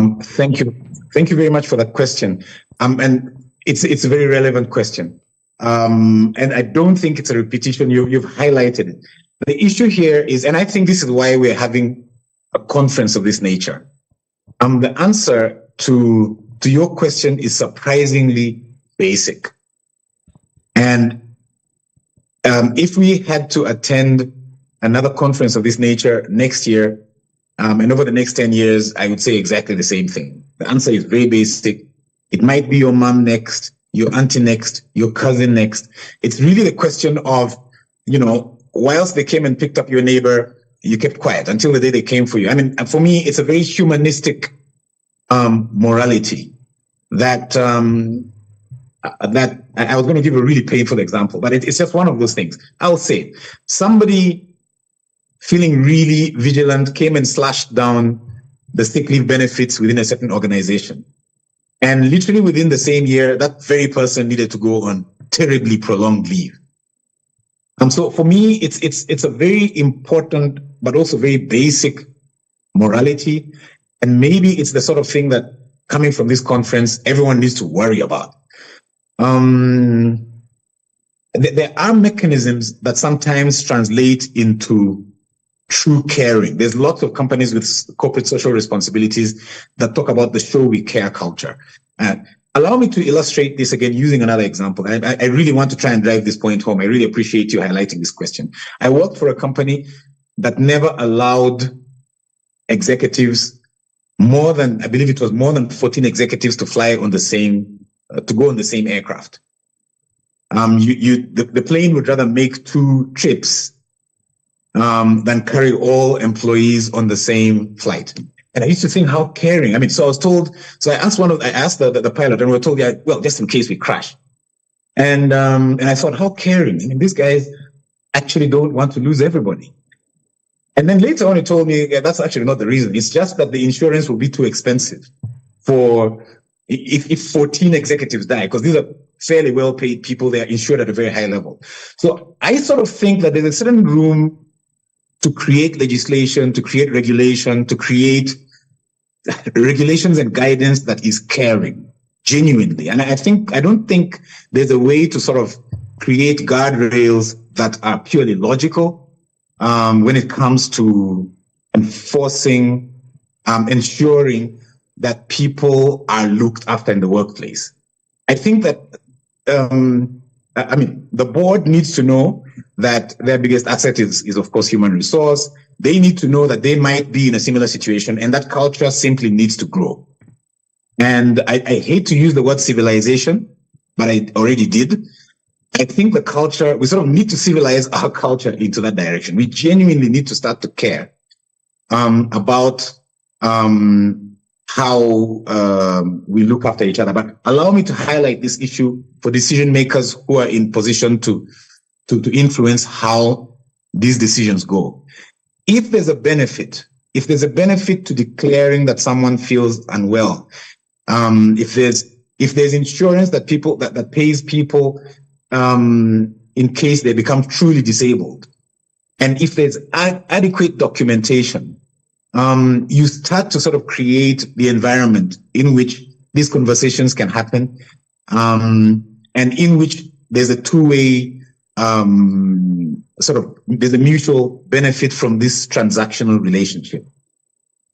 [SPEAKER 5] you.
[SPEAKER 1] Thank you very much for that question. And it's a very relevant question. And I don't think it's a repetition. You've highlighted it. The issue here is, and I think this is why we're having a conference of this nature. The answer to your question is surprisingly basic. And if we had to attend another conference of this nature next year, and over the next 10 years, I would say exactly the same thing. The answer is very basic. It might be your mom next, your auntie next, your cousin next. It's really the question of, whilst they came and picked up your neighbor, you kept quiet until the day they came for you. I mean, for me, it's a very humanistic morality that I was going to give a really painful example, but it's just one of those things. I'll say somebody feeling really vigilant came and slashed down the sick leave benefits within a certain organization. And literally within the same year, that very person needed to go on terribly prolonged leave. So for me, it's a very important, but also very basic morality. And maybe it's the sort of thing that coming from this conference, everyone needs to worry about. There are mechanisms that sometimes translate into true caring. There's lots of companies with corporate social responsibilities that talk about the show we care culture. Allow me to illustrate this again using another example. I really want to try and drive this point home. I really appreciate you highlighting this question. I worked for a company that never allowed executives more than 14 executives to fly on the same, to go on the same aircraft. The plane would rather make 2 trips than carry all employees on the same flight. And I used to think, how caring. I mean, so I was told, so I asked the pilot, and we were told, yeah, well, just in case we crash. And I thought, how caring. I mean, these guys actually don't want to lose everybody. And then later on, he told me, yeah, that's actually not the reason. It's just that the insurance will be too expensive for if 14 executives die, because these are fairly well-paid people. They are insured at a very high level. So I sort of think that there's a certain room to create legislation, to create regulation, to create regulations and guidance that is caring, genuinely. And I don't think there's a way to sort of create guardrails that are purely logical when it comes to enforcing, ensuring that people are looked after in the workplace. I think that, the board needs to know that their biggest asset is of course, human resource. They need to know that they might be in a similar situation, and that culture simply needs to grow. And I hate to use the word civilization, but I already did. I think the culture, we sort of need to civilize our culture into that direction. We genuinely need to start to care about how we look after each other. But allow me to highlight this issue for decision makers who are in position to influence how these decisions go. If there's a benefit to declaring that someone feels unwell, if there's insurance that that pays people in case they become truly disabled, and if there's adequate documentation, you start to sort of create the environment in which these conversations can happen, and in which there's a two-way there's a mutual benefit from this transactional relationship.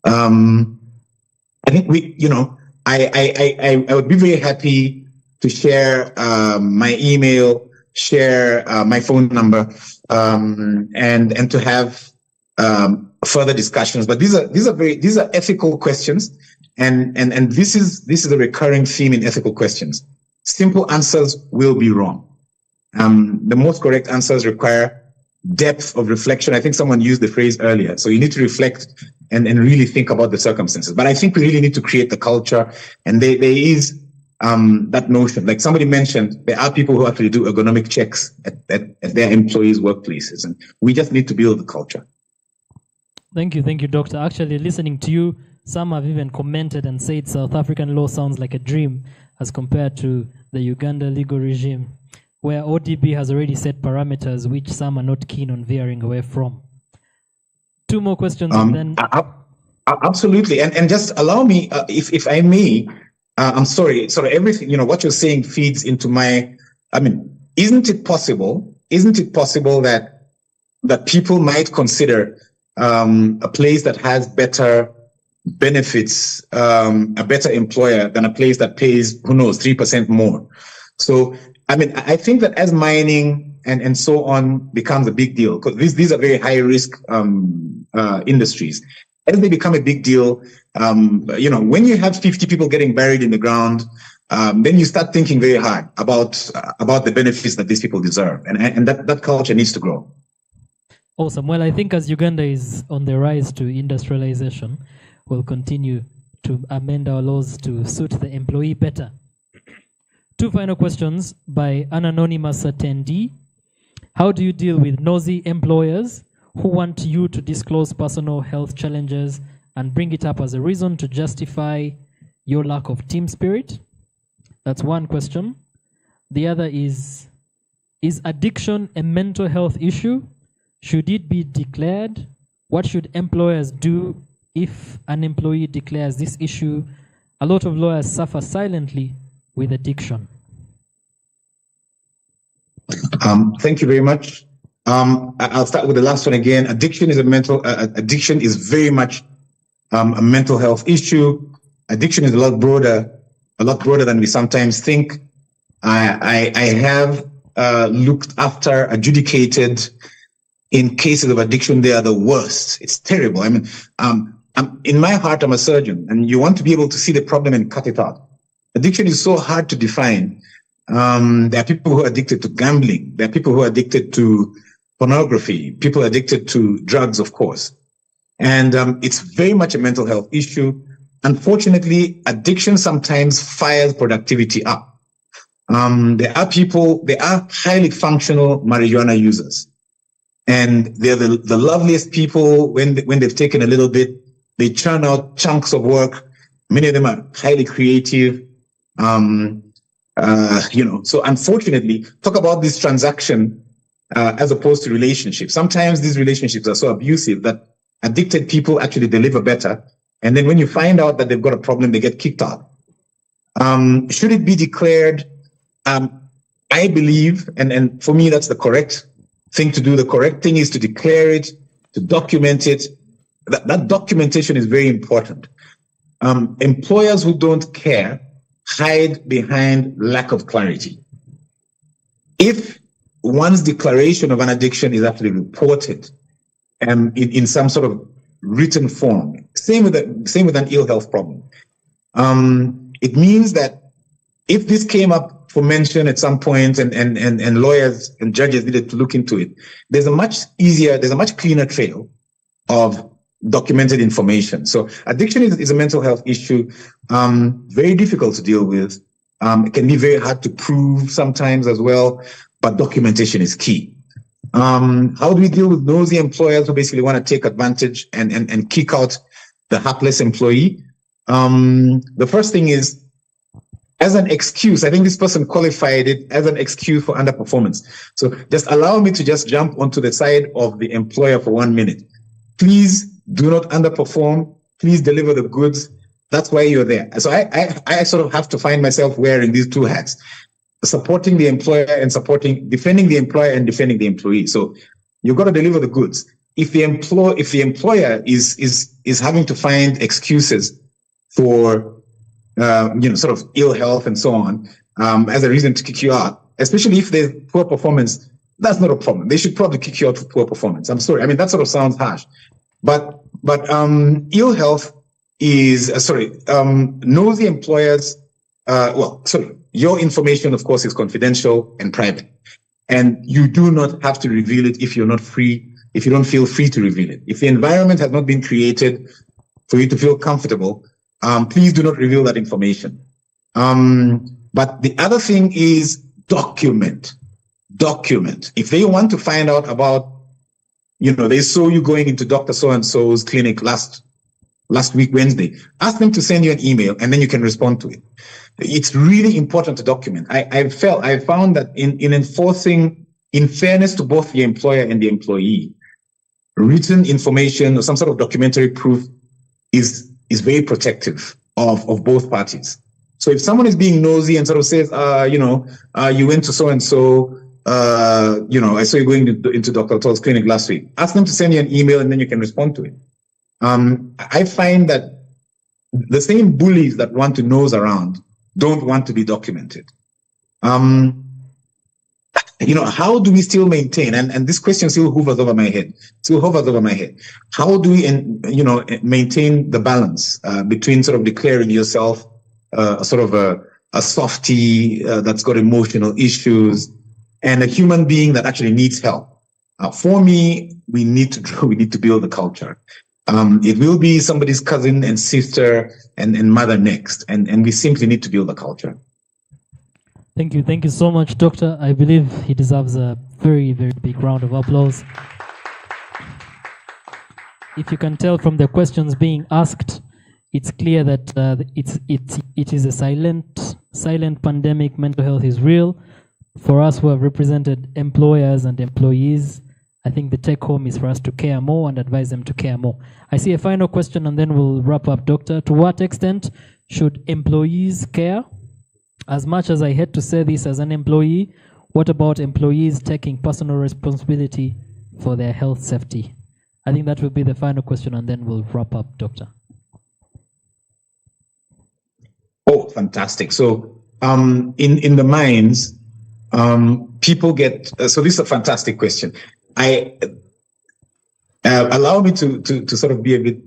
[SPEAKER 1] I think I would be very happy to share my email, share my phone number, and to have further discussions. But these are ethical questions, and this is a recurring theme in ethical questions. Simple answers will be wrong. The most correct answers require depth of reflection. I think someone used the phrase earlier. So you need to reflect and really think about the circumstances. But I think we really need to create the culture. And there is that notion. Like somebody mentioned, there are people who actually do ergonomic checks at their employees' workplaces. And we just need to build the culture.
[SPEAKER 5] Thank you, Doctor. Actually, listening to you, some have even commented and said South African law sounds like a dream as compared to the Uganda legal regime, where ODB has already set parameters which some are not keen on veering away from. Two more questions and then...
[SPEAKER 1] Absolutely. And just allow me, if I may, I'm sorry, sort of everything, what you're saying feeds into isn't it possible that people might consider a place that has better benefits, a better employer than a place that pays, 3% more? So, I think that as mining and so on becomes a big deal, because these are very high risk industries. As they become a big deal, when you have 50 people getting buried in the ground, then you start thinking very hard about the benefits that these people deserve, and that culture needs to grow.
[SPEAKER 5] Awesome. Well, I think as Uganda is on the rise to industrialization, we'll continue to amend our laws to suit the employee better. Two final questions by an anonymous attendee. How do you deal with nosy employers who want you to disclose personal health challenges and bring it up as a reason to justify your lack of team spirit? That's one question. The other is addiction a mental health issue? Should it be declared? What should employers do if an employee declares this issue? A lot of lawyers suffer silently with addiction.
[SPEAKER 1] Thank you very much. I'll start with the last one again. Addiction is addiction is very much a mental health issue. Addiction is a lot broader than we sometimes think. I have looked after, adjudicated in cases of addiction. They are the worst. It's terrible. In my heart, I'm a surgeon, and you want to be able to see the problem and cut it out. Addiction is so hard to define. There are people who are addicted to gambling. There are people who are addicted to pornography, people addicted to drugs, of course. And it's very much a mental health issue. Unfortunately, addiction sometimes fires productivity up. There are highly functional marijuana users. And they're the loveliest people when they've taken a little bit. They churn out chunks of work. Many of them are highly creative. So unfortunately, talk about this transaction as opposed to relationships. Sometimes these relationships are so abusive that addicted people actually deliver better. And then when you find out that they've got a problem, they get kicked out. Should it be declared? I believe, and for me, that's the correct thing to do. The correct thing is to declare it, to document it. That documentation is very important. Employers who don't care hide behind lack of clarity. If one's declaration of an addiction is actually reported in some sort of written form, same with an ill health problem, it means that if this came up for mention at some point and lawyers and judges needed to look into it, there's a much cleaner trail of documented information. So addiction is a mental health issue, very difficult to deal with. It can be very hard to prove sometimes as well, but documentation is key. How do we deal with nosy employers who basically want to take advantage and kick out the hapless employee? The first thing is, as an excuse, I think this person qualified it as an excuse for underperformance. So just allow me to just jump onto the side of the employer for 1 minute. Please do not underperform. Please deliver the goods. That's why you're there. So I sort of have to find myself wearing these two hats, supporting the employer and defending the employer and defending the employee. So you've got to deliver the goods. If the employer is having to find excuses for sort of ill health and so on, as a reason to kick you out, especially if there's poor performance, that's not a problem. They should probably kick you out for poor performance. I'm sorry. I mean, that sort of sounds harsh, but ill health is, nosy employers, your information, of course, is confidential and private, and you do not have to reveal it if you don't feel free to reveal it. If the environment has not been created for you to feel comfortable, please do not reveal that information. But the other thing is document. If they want to find out about, they saw you going into Dr. So-and-so's clinic last week, Wednesday, ask them to send you an email and then you can respond to it. It's really important to document. I found that in enforcing, in fairness to both the employer and the employee, written information or some sort of documentary proof is very protective of both parties. So if someone is being nosy and sort of says, you went to so-and-so, I saw you going into Dr. Toll's clinic last week, ask them to send you an email and then you can respond to it. I find that the same bullies that want to nose around don't want to be documented. How do we still maintain, and this question still hovers over my head. How do we, maintain the balance between sort of declaring yourself sort of a softie that's got emotional issues and a human being that actually needs help? For me, we need to build the culture. It will be somebody's cousin and sister and mother next, and we simply need to build the culture.
[SPEAKER 5] Thank you so much, Doctor. I believe he deserves a very, very big round of applause. If you can tell from the questions being asked, it's clear that it is a silent pandemic. Mental health is real. For us who have represented employers and employees, I think the take home is for us to care more and advise them to care more. I see a final question and then we'll wrap up, Doctor. To what extent should employees care? As much as I hate to say this as an employee, what about employees taking personal responsibility for their health safety? I think that will be the final question and then we'll wrap up, Doctor.
[SPEAKER 1] Oh, fantastic. So in the mines, people get, so this is a fantastic question. Allow me to sort of be a bit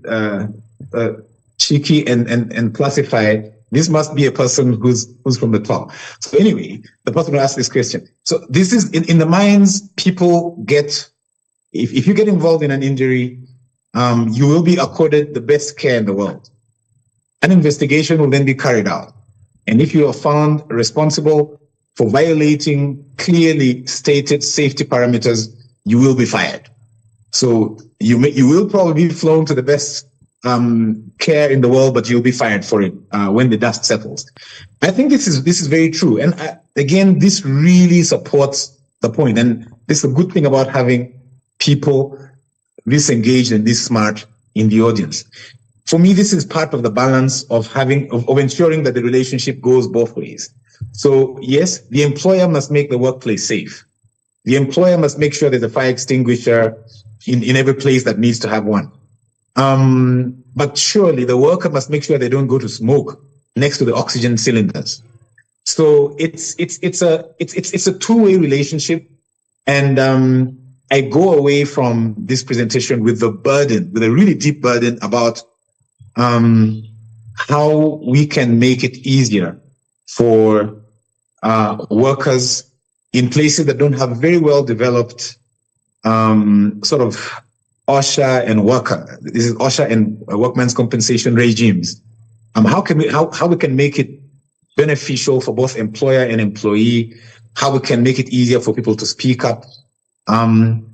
[SPEAKER 1] cheeky and classify. This must be a person who's from the top. So anyway, the person who asked this question. So this is in the mines, people get, if you get involved in an injury, you will be accorded the best care in the world. An investigation will then be carried out. And if you are found responsible for violating clearly stated safety parameters, you will be fired. So you will probably be flown to the best care in the world, but you'll be fired for it when the dust settles. I think this is very true. And again, this really supports the point. And this is a good thing about having people this engaged and this smart in the audience. For me, this is part of the balance of ensuring that the relationship goes both ways. So yes, the employer must make the workplace safe. The employer must make sure there's a fire extinguisher in every place that needs to have one. But surely the worker must make sure they don't go to smoke next to the oxygen cylinders. So it's a two-way relationship. And I go away from this presentation with a really deep burden about how we can make it easier for workers in places that don't have very well developed sort of OSHA and OSHA and workmen's compensation regimes. How we can make it beneficial for both employer and employee, how we can make it easier for people to speak up. I'm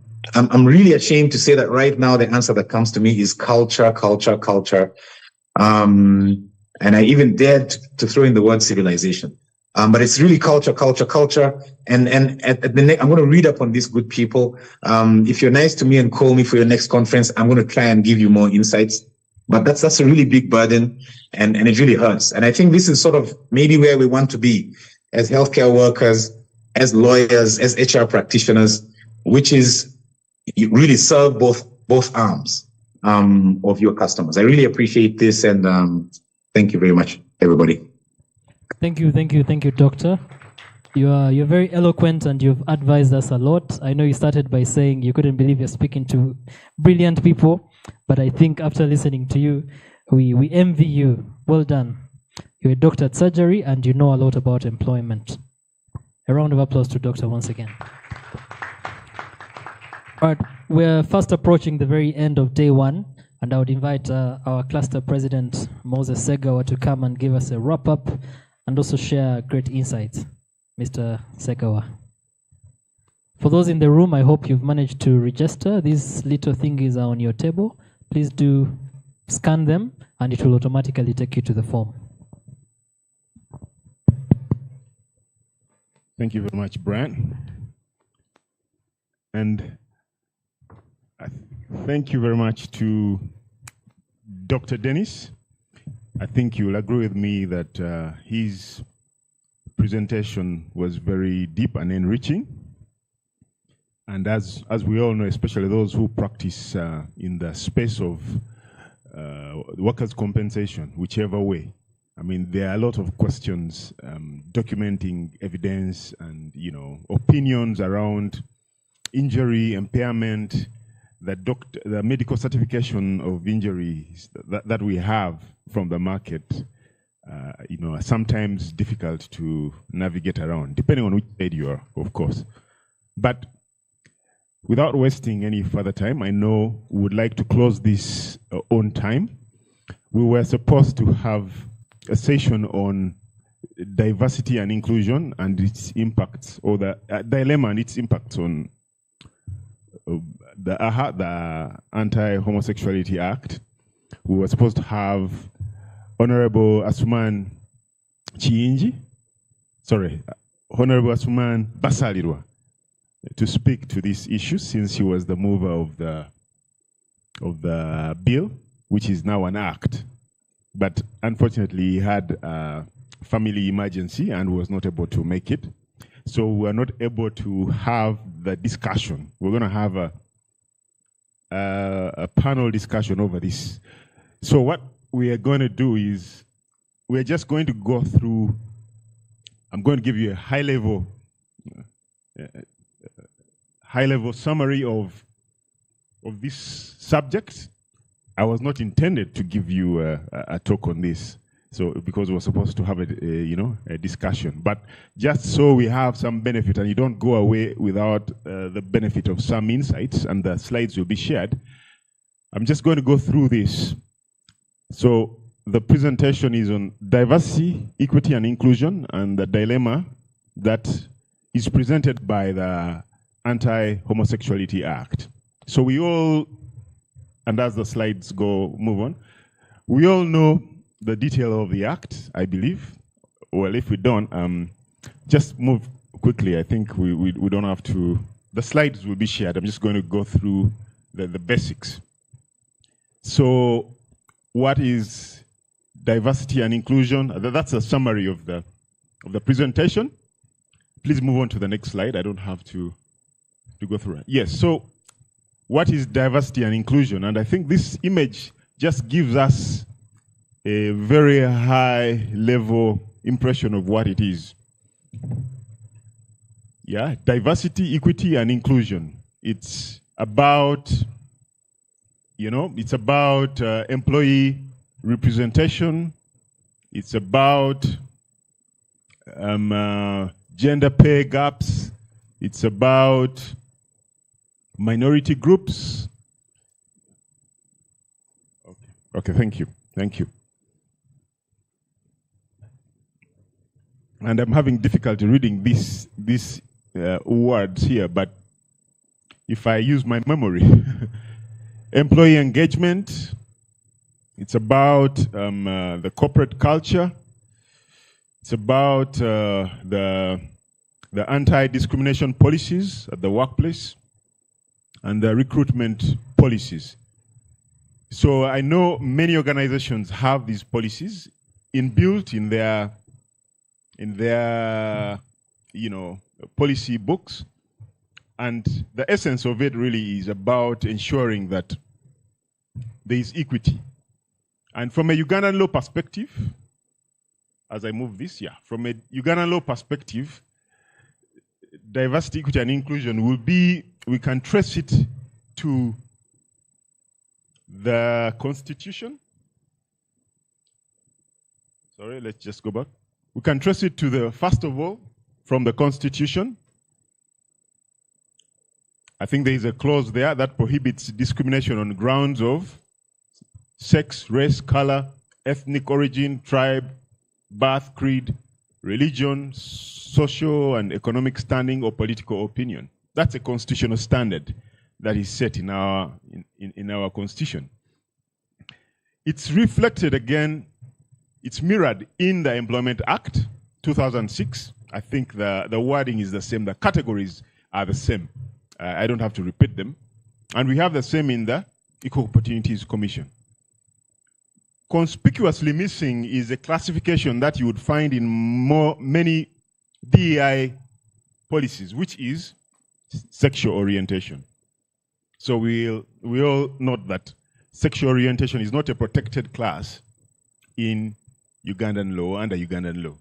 [SPEAKER 1] really ashamed to say that right now the answer that comes to me is culture. And I even dared to throw in the word civilization. But it's really culture. And at the I'm going to read up on these good people. If you're nice to me and call me for your next conference, I'm going to try and give you more insights. But that's a really big burden, and it really hurts. And I think this is sort of maybe where we want to be as healthcare workers, as lawyers, as HR practitioners, which is you really serve both arms of your customers. I really appreciate this, and thank you very much, everybody.
[SPEAKER 5] Thank you, Doctor. You're very eloquent and you've advised us a lot. I know you started by saying you couldn't believe you're speaking to brilliant people, but I think after listening to you, we envy you. Well done. You're a doctor at surgery and you know a lot about employment. A round of applause to Doctor once again. All right, we're fast approaching the very end of day one, and I would invite our cluster president, Moses Segawa, to come and give us a wrap-up and also share great insights. Mr. Segawa. For those in the room, I hope you've managed to register. These little thingies are on your table. Please do scan them, and it will automatically take you to the form.
[SPEAKER 2] Thank you very much, Brian. And thank you very much to Dr. Dennis. I think you'll agree with me that his presentation was very deep and enriching. And as we all know, especially those who practice in the space of workers' compensation, whichever way, I mean, there are a lot of questions documenting evidence and, opinions around injury, impairment, the medical certification of injuries that we have from the market, are sometimes difficult to navigate around, depending on which side you are, of course. But without wasting any further time, I know we would like to close this on time. We were supposed to have a session on diversity and inclusion and its impacts, or the dilemma and its impacts on the Anti-Homosexuality Act. We were supposed to have Honorable Asuman Basalirwa to speak to this issue, since he was the mover of the bill, which is now an act. But unfortunately, he had a family emergency and was not able to make it. So we are not able to have the discussion. We're going to have a panel discussion over this. So what we are going to do is we're just going to go through. I'm going to give you a high-level summary of this subject. I was not intended to give you a talk on this, so because we were supposed to have a discussion. But just so we have some benefit, and you don't go away without the benefit of some insights, and the slides will be shared. I'm just going to go through this. So the presentation is on diversity, equity, and inclusion, and the dilemma that is presented by the Anti-Homosexuality Act. So we all, and as the slides move on, we all know the detail of the act, I believe. Well, if we don't, just move quickly. I think we don't have to. The slides will be shared. I'm just going to go through the basics. So what is diversity and inclusion? That's a summary of the presentation. Please move on to the next slide. I don't have to go through it. Yes, so what is diversity and inclusion? And I think this image just gives us a very high level impression of what it is. Yeah, diversity, equity, and inclusion. It's about, it's about employee representation. It's about gender pay gaps. It's about minority groups. Okay, thank you. And I'm having difficulty reading these words here, but if I use my memory, employee engagement, it's about the corporate culture, it's about the anti-discrimination policies at the workplace, and the recruitment policies. So I know many organizations have these policies inbuilt in their policy books, and the essence of it really is about ensuring that there is equity. And from a Ugandan law perspective, as I move this, from a Ugandan law perspective, diversity, equity, and inclusion will be, we can trace it to the Constitution. Sorry, let's just go back. We can trace it to first of all, from the Constitution. I think there is a clause there that prohibits discrimination on grounds of sex, race, color, ethnic origin, tribe, birth, creed, religion, social and economic standing, or political opinion. That's a constitutional standard that is set in our Constitution. It's reflected again, it's mirrored in the Employment Act 2006. I think the wording is the same, the categories are the same. I don't have to repeat them. And we have the same in the Equal Opportunities Commission. Conspicuously missing is a classification that you would find in many DEI policies, which is sexual orientation. So we all note that sexual orientation is not a protected class in Ugandan law, under Ugandan law.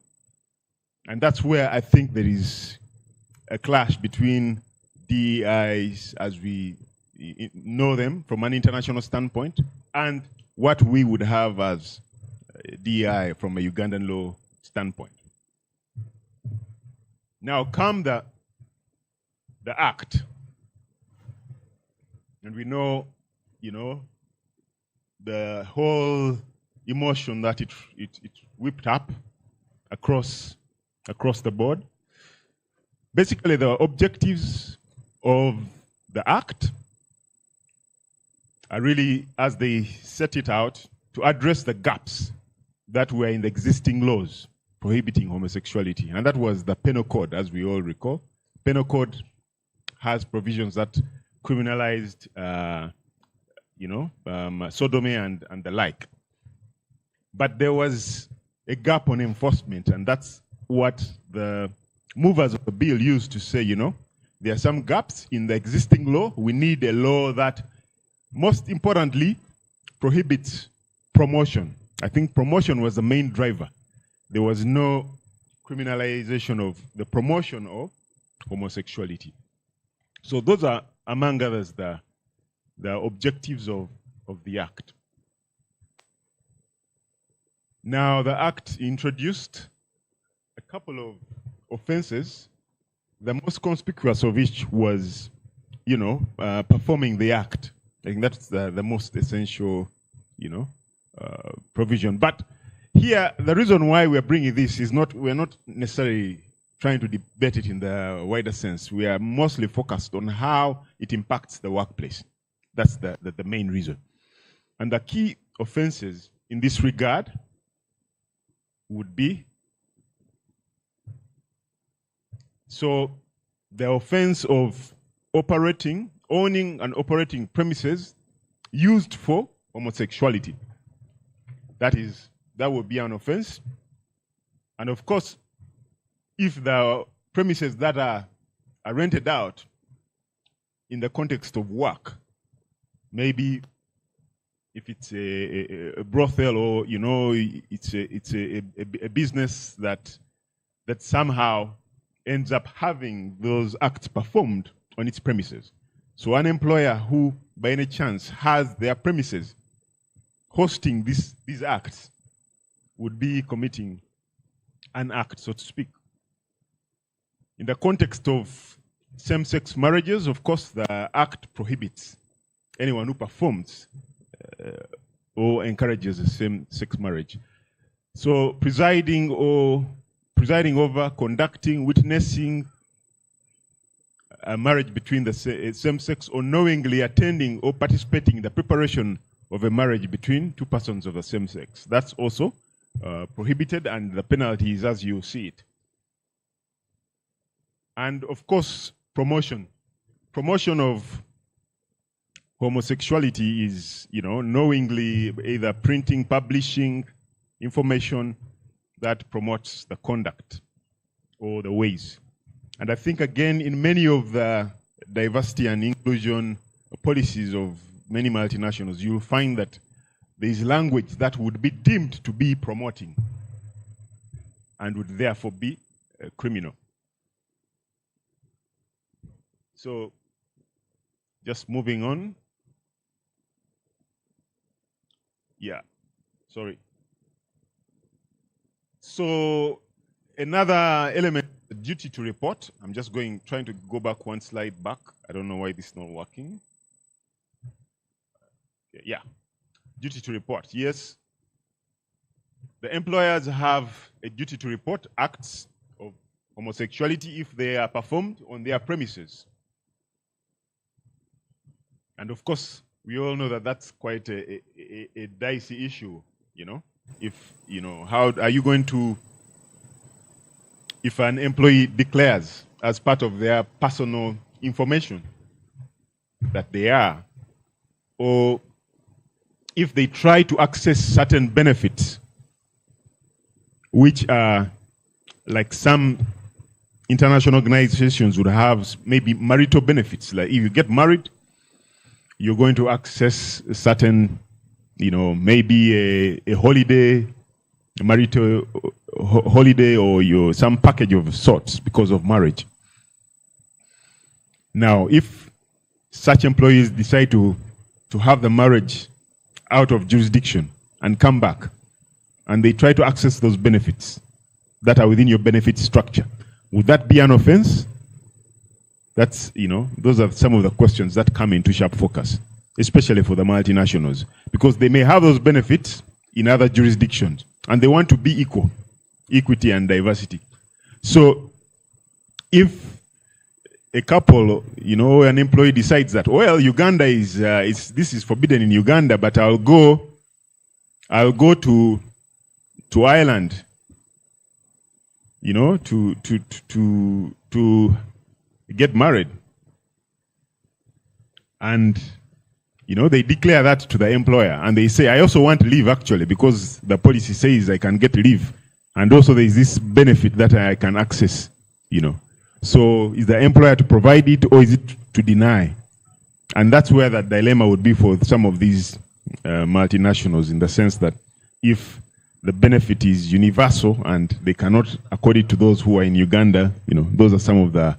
[SPEAKER 2] And that's where I think there is a clash between DEIs as we know them from an international standpoint and what we would have as DEI from a Ugandan law standpoint. Now come the act. And we know, the whole emotion that it whipped up across the board. Basically, the objectives of the act are really, as they set it out, to address the gaps that were in the existing laws prohibiting homosexuality. And that was the Penal Code, as we all recall. Penal Code has provisions that criminalized, sodomy and the like. But there was a gap on enforcement, and that's what the movers of the bill used to say, there are some gaps in the existing law. We need a law that, most importantly, prohibits promotion. I think promotion was the main driver. There was no criminalization of the promotion of homosexuality. So those are, among others, the objectives of the Act. Now, the Act introduced a couple of offenses, the most conspicuous of which was, performing the Act. I think that's the most essential, provision. But here, the reason why we're bringing this is we're not necessarily trying to debate it in the wider sense. We are mostly focused on how it impacts the workplace. That's the main reason. And the key offenses in this regard would be, so the offense of owning and operating premises used for homosexuality. That would be an offense. And of course, if the premises that are rented out in the context of work, maybe if it's a brothel, or it's a business that somehow ends up having those acts performed on its premises. So an employer who by any chance has their premises hosting these acts would be committing an act, so to speak. In the context of same-sex marriages, of course, the act prohibits anyone who performs or encourages a same-sex marriage. So presiding over, conducting, witnessing a marriage between the same sex, or knowingly attending or participating in the preparation of a marriage between two persons of the same sex. That's also prohibited, and the penalty is as you see it. And of course, promotion of homosexuality is, knowingly either printing, publishing information that promotes the conduct or the ways. And I think, again, in many of the diversity and inclusion policies of many multinationals, you'll find that there is language that would be deemed to be promoting and would therefore be criminal. So, just moving on. Yeah, sorry. So, another element, the duty to report. I'm just trying to go back one slide back. I don't know why this is not working. Yeah, duty to report. Yes, the employers have a duty to report acts of homosexuality if they are performed on their premises. And of course, we all know that that's quite a dicey issue, If, how are you going to, if an employee declares as part of their personal information that they are, or if they try to access certain benefits, which are like some international organizations would have, maybe marital benefits, like if you get married, you're going to access certain, maybe a holiday, a marital holiday, or some package of sorts because of marriage. Now, if such employees decide to have the marriage out of jurisdiction and come back, and they try to access those benefits that are within your benefit structure, would that be an offense? That's, those are some of the questions that come into sharp focus, especially for the multinationals, because they may have those benefits in other jurisdictions, and they want to be equity and diversity. So if a couple, an employee decides that, well, Uganda this is forbidden in Uganda, but I'll go to Ireland, to get married. And, they declare that to the employer, and they say, I also want leave actually, because the policy says I can get leave. And also there is this benefit that I can access, So is the employer to provide it, or is it to deny? And that's where the dilemma would be for some of these multinationals, in the sense that if the benefit is universal and they cannot accord it to those who are in Uganda, those are some of the,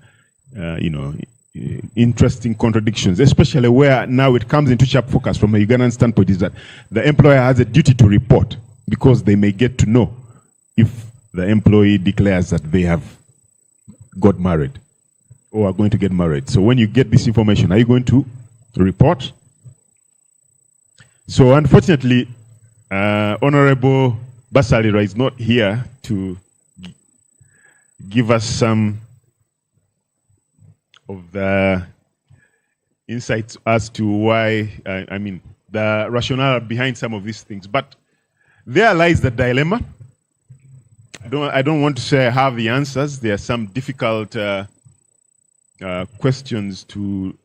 [SPEAKER 2] interesting contradictions, especially where now it comes into sharp focus from a Ugandan standpoint, is that the employer has a duty to report, because they may get to know if the employee declares that they have got married or are going to get married. So when you get this information, are you going to report? So unfortunately, Honorable Basalira is not here to give us some of the insights as to why, the rationale behind some of these things. But there lies the dilemma. I don't want to say I have the answers. There are some difficult questions to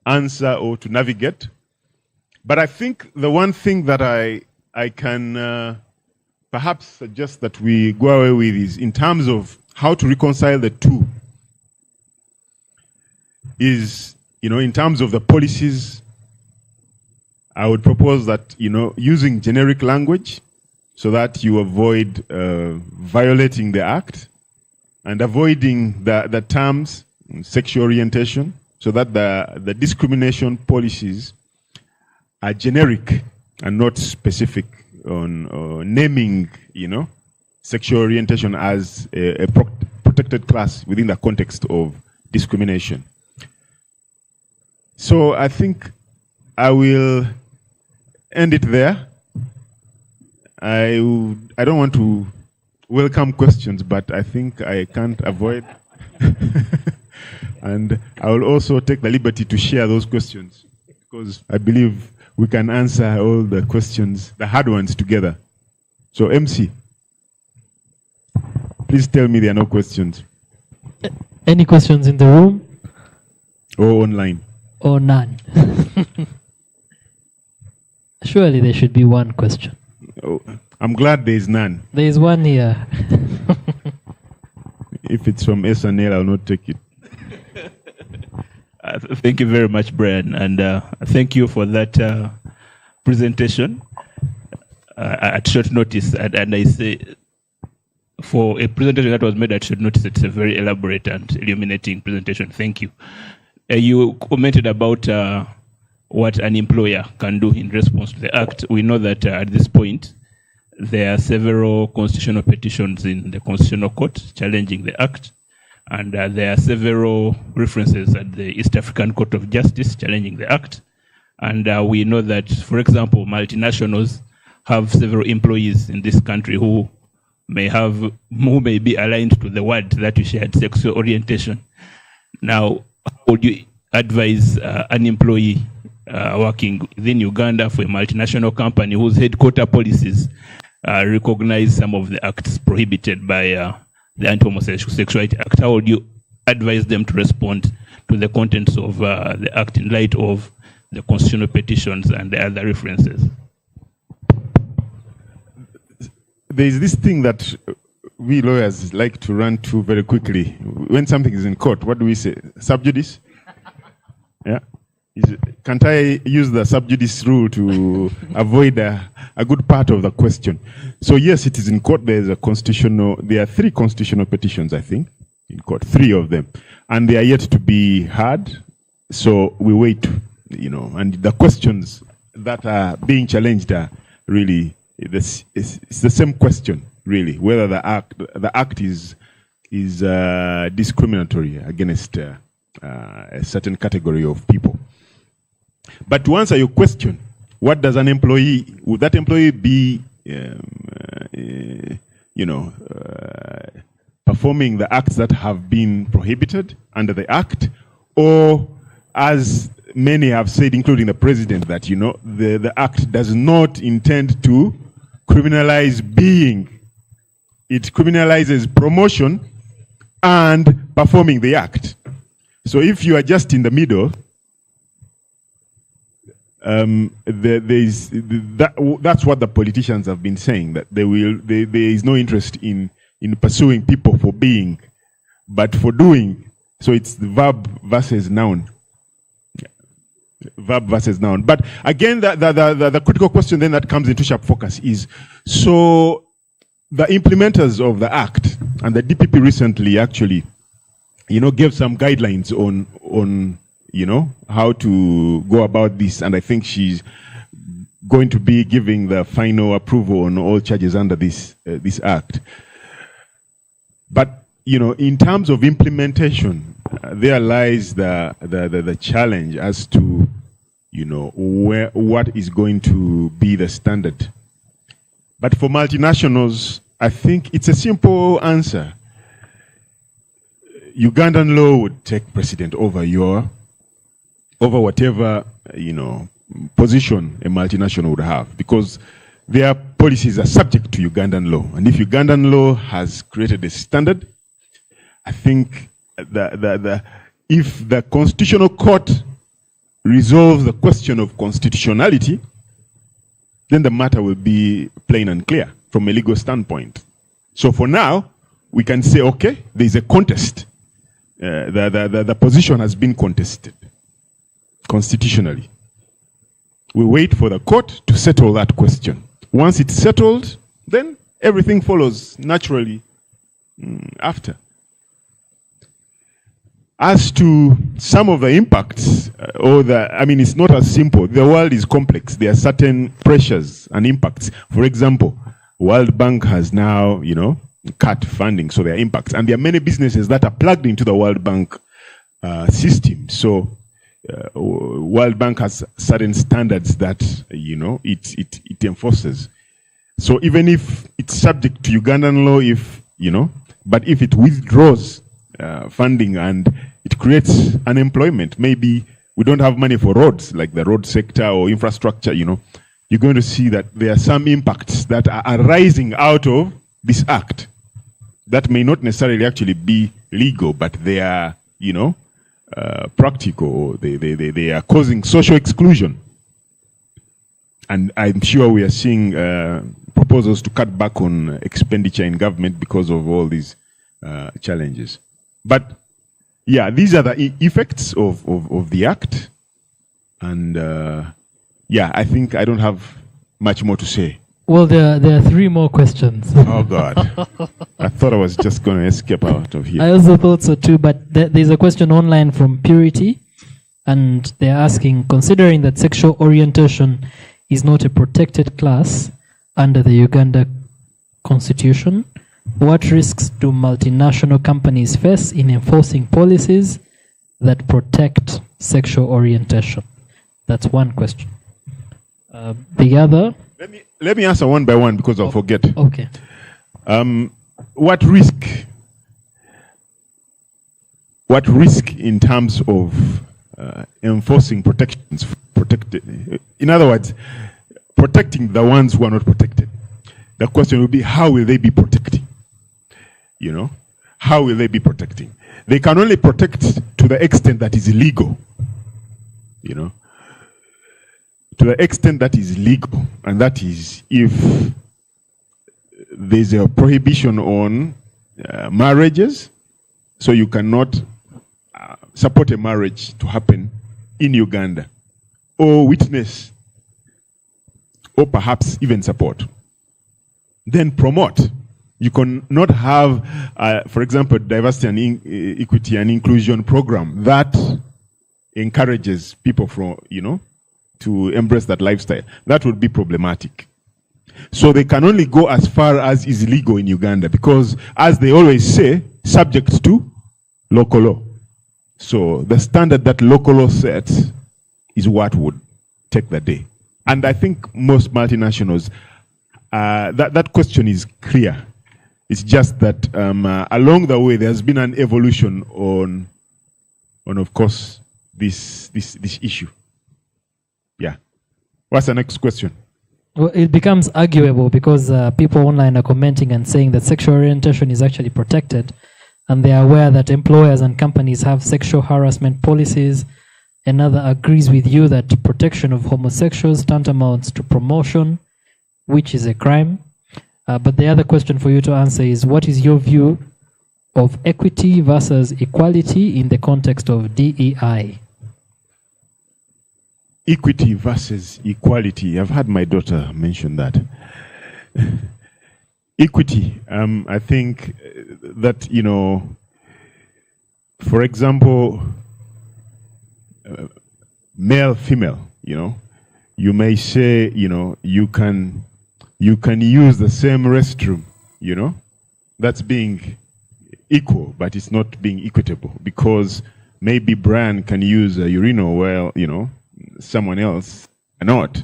[SPEAKER 2] answer or to navigate. But I think the one thing that I can perhaps suggest that we go away with is, in terms of how to reconcile the two, is, in terms of the policies, I would propose that, using generic language so that you avoid violating the act, and avoiding the terms sexual orientation, so that the discrimination policies are generic and not specific on naming, sexual orientation as a protected class within the context of discrimination. So I think I will end it there. I don't want to welcome questions, but I think I can't avoid. And I will also take the liberty to share those questions, because I believe we can answer all the questions, the hard ones, together. So MC, please tell me there are no questions.
[SPEAKER 5] Any questions in the room?
[SPEAKER 2] Or online?
[SPEAKER 5] Or none? Surely there should be one question.
[SPEAKER 2] Oh, I'm glad there is none.
[SPEAKER 5] There is one here.
[SPEAKER 2] If it's from SNL, I'll not take it.
[SPEAKER 4] Thank you very much, Brian, and thank you for that presentation at short notice. And I say, for a presentation that was made at short notice, it's a very elaborate and illuminating presentation. Thank you. You commented about what an employer can do in response to the Act. We know that at this point, there are several constitutional petitions in the Constitutional Court challenging the Act. And there are several references at the East African Court of Justice challenging the Act. And we know that, for example, multinationals have several employees in this country who may be aligned to the word that you shared, sexual orientation. Now, how would you advise an employee working within Uganda for a multinational company whose headquarter policies recognize some of the acts prohibited by the Anti-Homosexuality Act? How would you advise them to respond to the contents of the Act in light of the constitutional petitions and the other references?
[SPEAKER 2] There is this thing that we lawyers like to run to very quickly. When something is in court, what do we say? Sub judice? Yeah. Can't I use the sub judice rule to avoid a good part of the question? So yes, it is in court. There are 3 constitutional petitions, I think, in court, 3 of them, and they are yet to be heard. So we wait, and the questions that are being challenged are really it's the same question, really, whether the act is discriminatory against a certain category of people. But to answer your question, what does an employee, would that employee be, performing the acts that have been prohibited under the Act, or, as many have said, including the president, that, the Act does not intend to criminalize being. It criminalizes promotion and performing the act. So if you are just in the middle, that's what the politicians have been saying, that there is no interest in pursuing people for being, but for doing. So it's the verb versus noun. Verb versus noun. But again, the critical question then that comes into sharp focus is, so the implementers of the Act, and the DPP recently actually, gave some guidelines on how to go about this, and I think she's going to be giving the final approval on all charges under this Act. But in terms of implementation, there lies the challenge as to what is going to be the standard. But for multinationals, I think it's a simple answer. Ugandan law would take precedent over whatever, position a multinational would have, because their policies are subject to Ugandan law. And if Ugandan law has created a standard, I think if the Constitutional Court resolves the question of constitutionality, then the matter will be plain and clear from a legal standpoint. So for now, we can say, okay, there is a contest. The position has been contested constitutionally. We wait for the court to settle that question. Once it's settled, then everything follows naturally after. As to some of the impacts, it's not as simple. The world is complex. There are certain pressures and impacts. For example, World Bank has now, cut funding, so there are impacts. And there are many businesses that are plugged into the World Bank system. So World Bank has certain standards that, it enforces. So even if it's subject to Ugandan law, but if it withdraws funding and it creates unemployment, maybe we don't have money for roads, like the road sector or infrastructure, you're going to see that there are some impacts that are arising out of this act that may not necessarily actually be legal, but they are, practical. They are causing social exclusion. And I'm sure we are seeing proposals to cut back on expenditure in government because of all these challenges. But yeah, these are the effects of the act. And I think I don't have much more to say.
[SPEAKER 5] Well, there are three more questions.
[SPEAKER 2] Oh, God. I thought I was just going to escape out of here.
[SPEAKER 5] I also thought so too, but there's a question online from Purity, and they're asking, considering that sexual orientation is not a protected class under the Uganda Constitution, what risks do multinational companies face in enforcing policies that protect sexual orientation? That's one question. The other...
[SPEAKER 2] Let me answer one by one because I'll forget.
[SPEAKER 5] Okay.
[SPEAKER 2] What risk in terms of enforcing protections? In other words, protecting the ones who are not protected. The question will be, how will they be protecting? How will they be protecting? They can only protect to the extent that is illegal. To the extent that is legal, and that is if there's a prohibition on marriages, so you cannot support a marriage to happen in Uganda, or witness, or perhaps even support. Then promote. You cannot have, for example, diversity and equity and inclusion program that encourages people from, to embrace that lifestyle. That would be problematic. So they can only go as far as is legal in Uganda because, as they always say, subject to local law. So the standard that local law sets is what would take the day. And I think most multinationals, that question is clear. It's just that along the way, there's been an evolution on of course, this issue. Yeah. What's the next question?
[SPEAKER 5] Well, it becomes arguable because people online are commenting and saying that sexual orientation is actually protected, and they are aware that employers and companies have sexual harassment policies. Another agrees with you that protection of homosexuals tantamounts to promotion, which is a crime. But the other question for you to answer is, what is your view of equity versus equality in the context of DEI?
[SPEAKER 2] Equity versus equality. I've had my daughter mention that. Equity, I think that, for example, male, female, you may say, you can use the same restroom, that's being equal, but it's not being equitable because maybe Brian can use a urinal while, someone else cannot.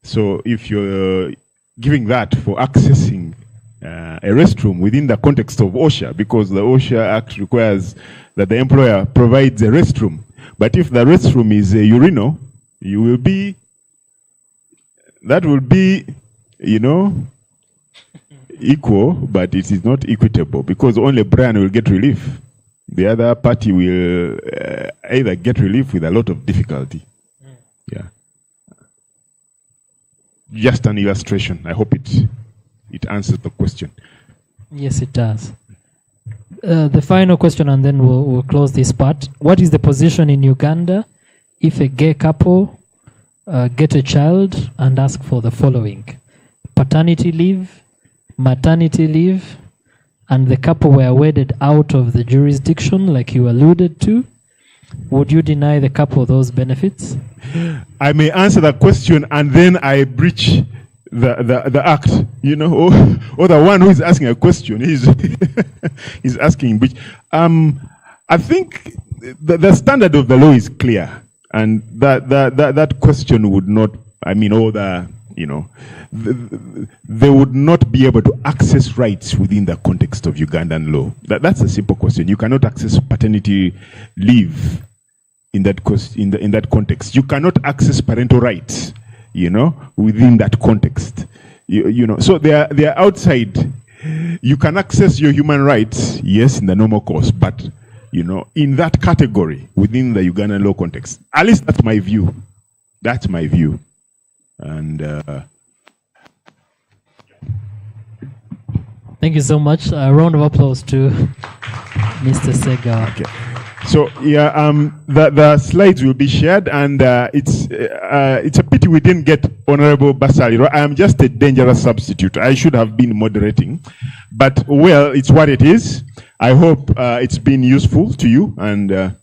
[SPEAKER 2] So if you're giving that for accessing a restroom within the context of OSHA, because the OSHA Act requires that the employer provides a restroom. But if the restroom is a urinal, that will be, equal, but it is not equitable, because only Brian will get relief. The other party will either get relief with a lot of difficulty. Yeah. Just an illustration. I hope it answers the question.
[SPEAKER 5] Yes, it does. The final question, and then we'll close this part. What is the position in Uganda if a gay couple get a child and ask for the following: paternity leave, maternity leave, and the couple were wedded out of the jurisdiction, like you alluded to? Would you deny the couple those benefits?
[SPEAKER 2] I may answer that question and then I breach the act, or the one who is asking a question is is asking breach. I think the standard of the law is clear, and that question would not, they would not be able to access rights within the context of Ugandan law. That's a simple question. You cannot access paternity leave in that context. You cannot access parental rights, within that context. So they are outside. You can access your human rights, yes, in the normal course, but in that category within the Ugandan law context. At least that's my view. That's my view. And
[SPEAKER 5] thank you so much. A round of applause to Mr. Sega.
[SPEAKER 2] Okay. So the slides will be shared, and it's a pity we didn't get Honorable Basali. I am just a dangerous substitute. I should have been moderating, but well, it's what it is. I hope it's been useful to you, and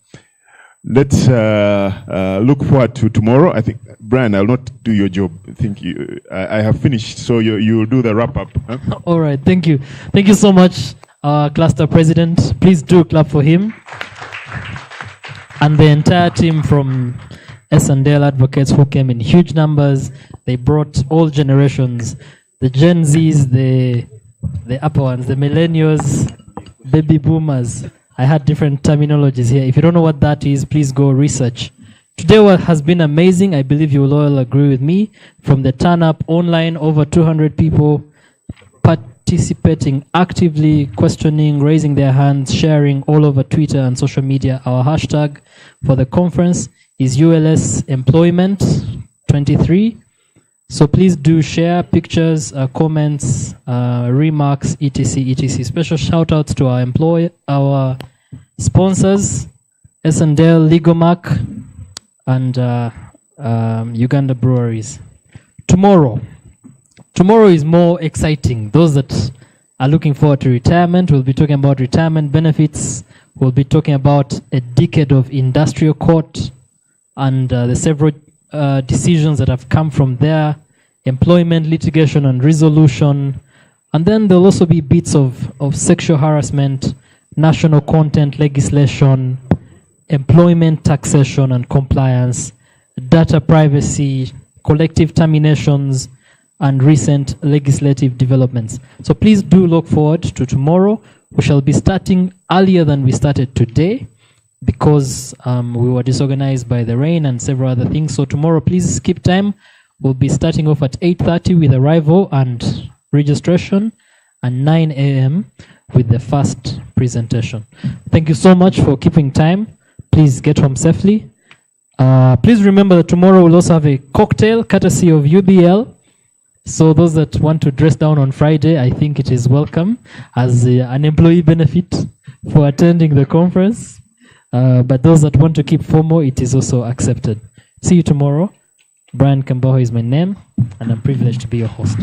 [SPEAKER 2] let's look forward to tomorrow. I think, Brian, I'll not do your job. I have finished, so you'll do the wrap up. Huh?
[SPEAKER 5] All right, thank you. Thank you so much, Cluster President. Please do clap for him. And the entire team from S&L Advocates, who came in huge numbers. They brought all generations, the Gen Zs, the upper ones, the millennials, baby boomers. I had different terminologies here. If you don't know what that is, please go research. Today has been amazing. I believe you will all agree with me. From the turn up online, over 200 people participating actively, questioning, raising their hands, sharing all over Twitter and social media. Our hashtag for the conference is ULS Employment 23. So please do share pictures, comments, remarks, etc. Special shout outs to our sponsors, S&L, Legomark, and Uganda Breweries. Tomorrow is more exciting. Those that are looking forward to retirement, we'll be talking about retirement benefits. We'll be talking about a decade of industrial court and the several decisions that have come from there, employment litigation and resolution. And then there'll also be bits of sexual harassment, national content legislation, employment taxation and compliance, data privacy, collective terminations, and recent legislative developments. So please do look forward to tomorrow. We shall be starting earlier than we started today because we were disorganized by the rain and several other things. So tomorrow, please keep time. We'll be starting off at 8:30 with arrival and registration, and 9 a.m. with the first presentation. Thank you so much for keeping time. Please get home safely. Please remember that tomorrow we'll also have a cocktail courtesy of UBL. So those that want to dress down on Friday, I think it is welcome as an employee benefit for attending the conference. But those that want to keep formal, it is also accepted. See you tomorrow. Brian Kambaho is my name, and I'm privileged to be your host.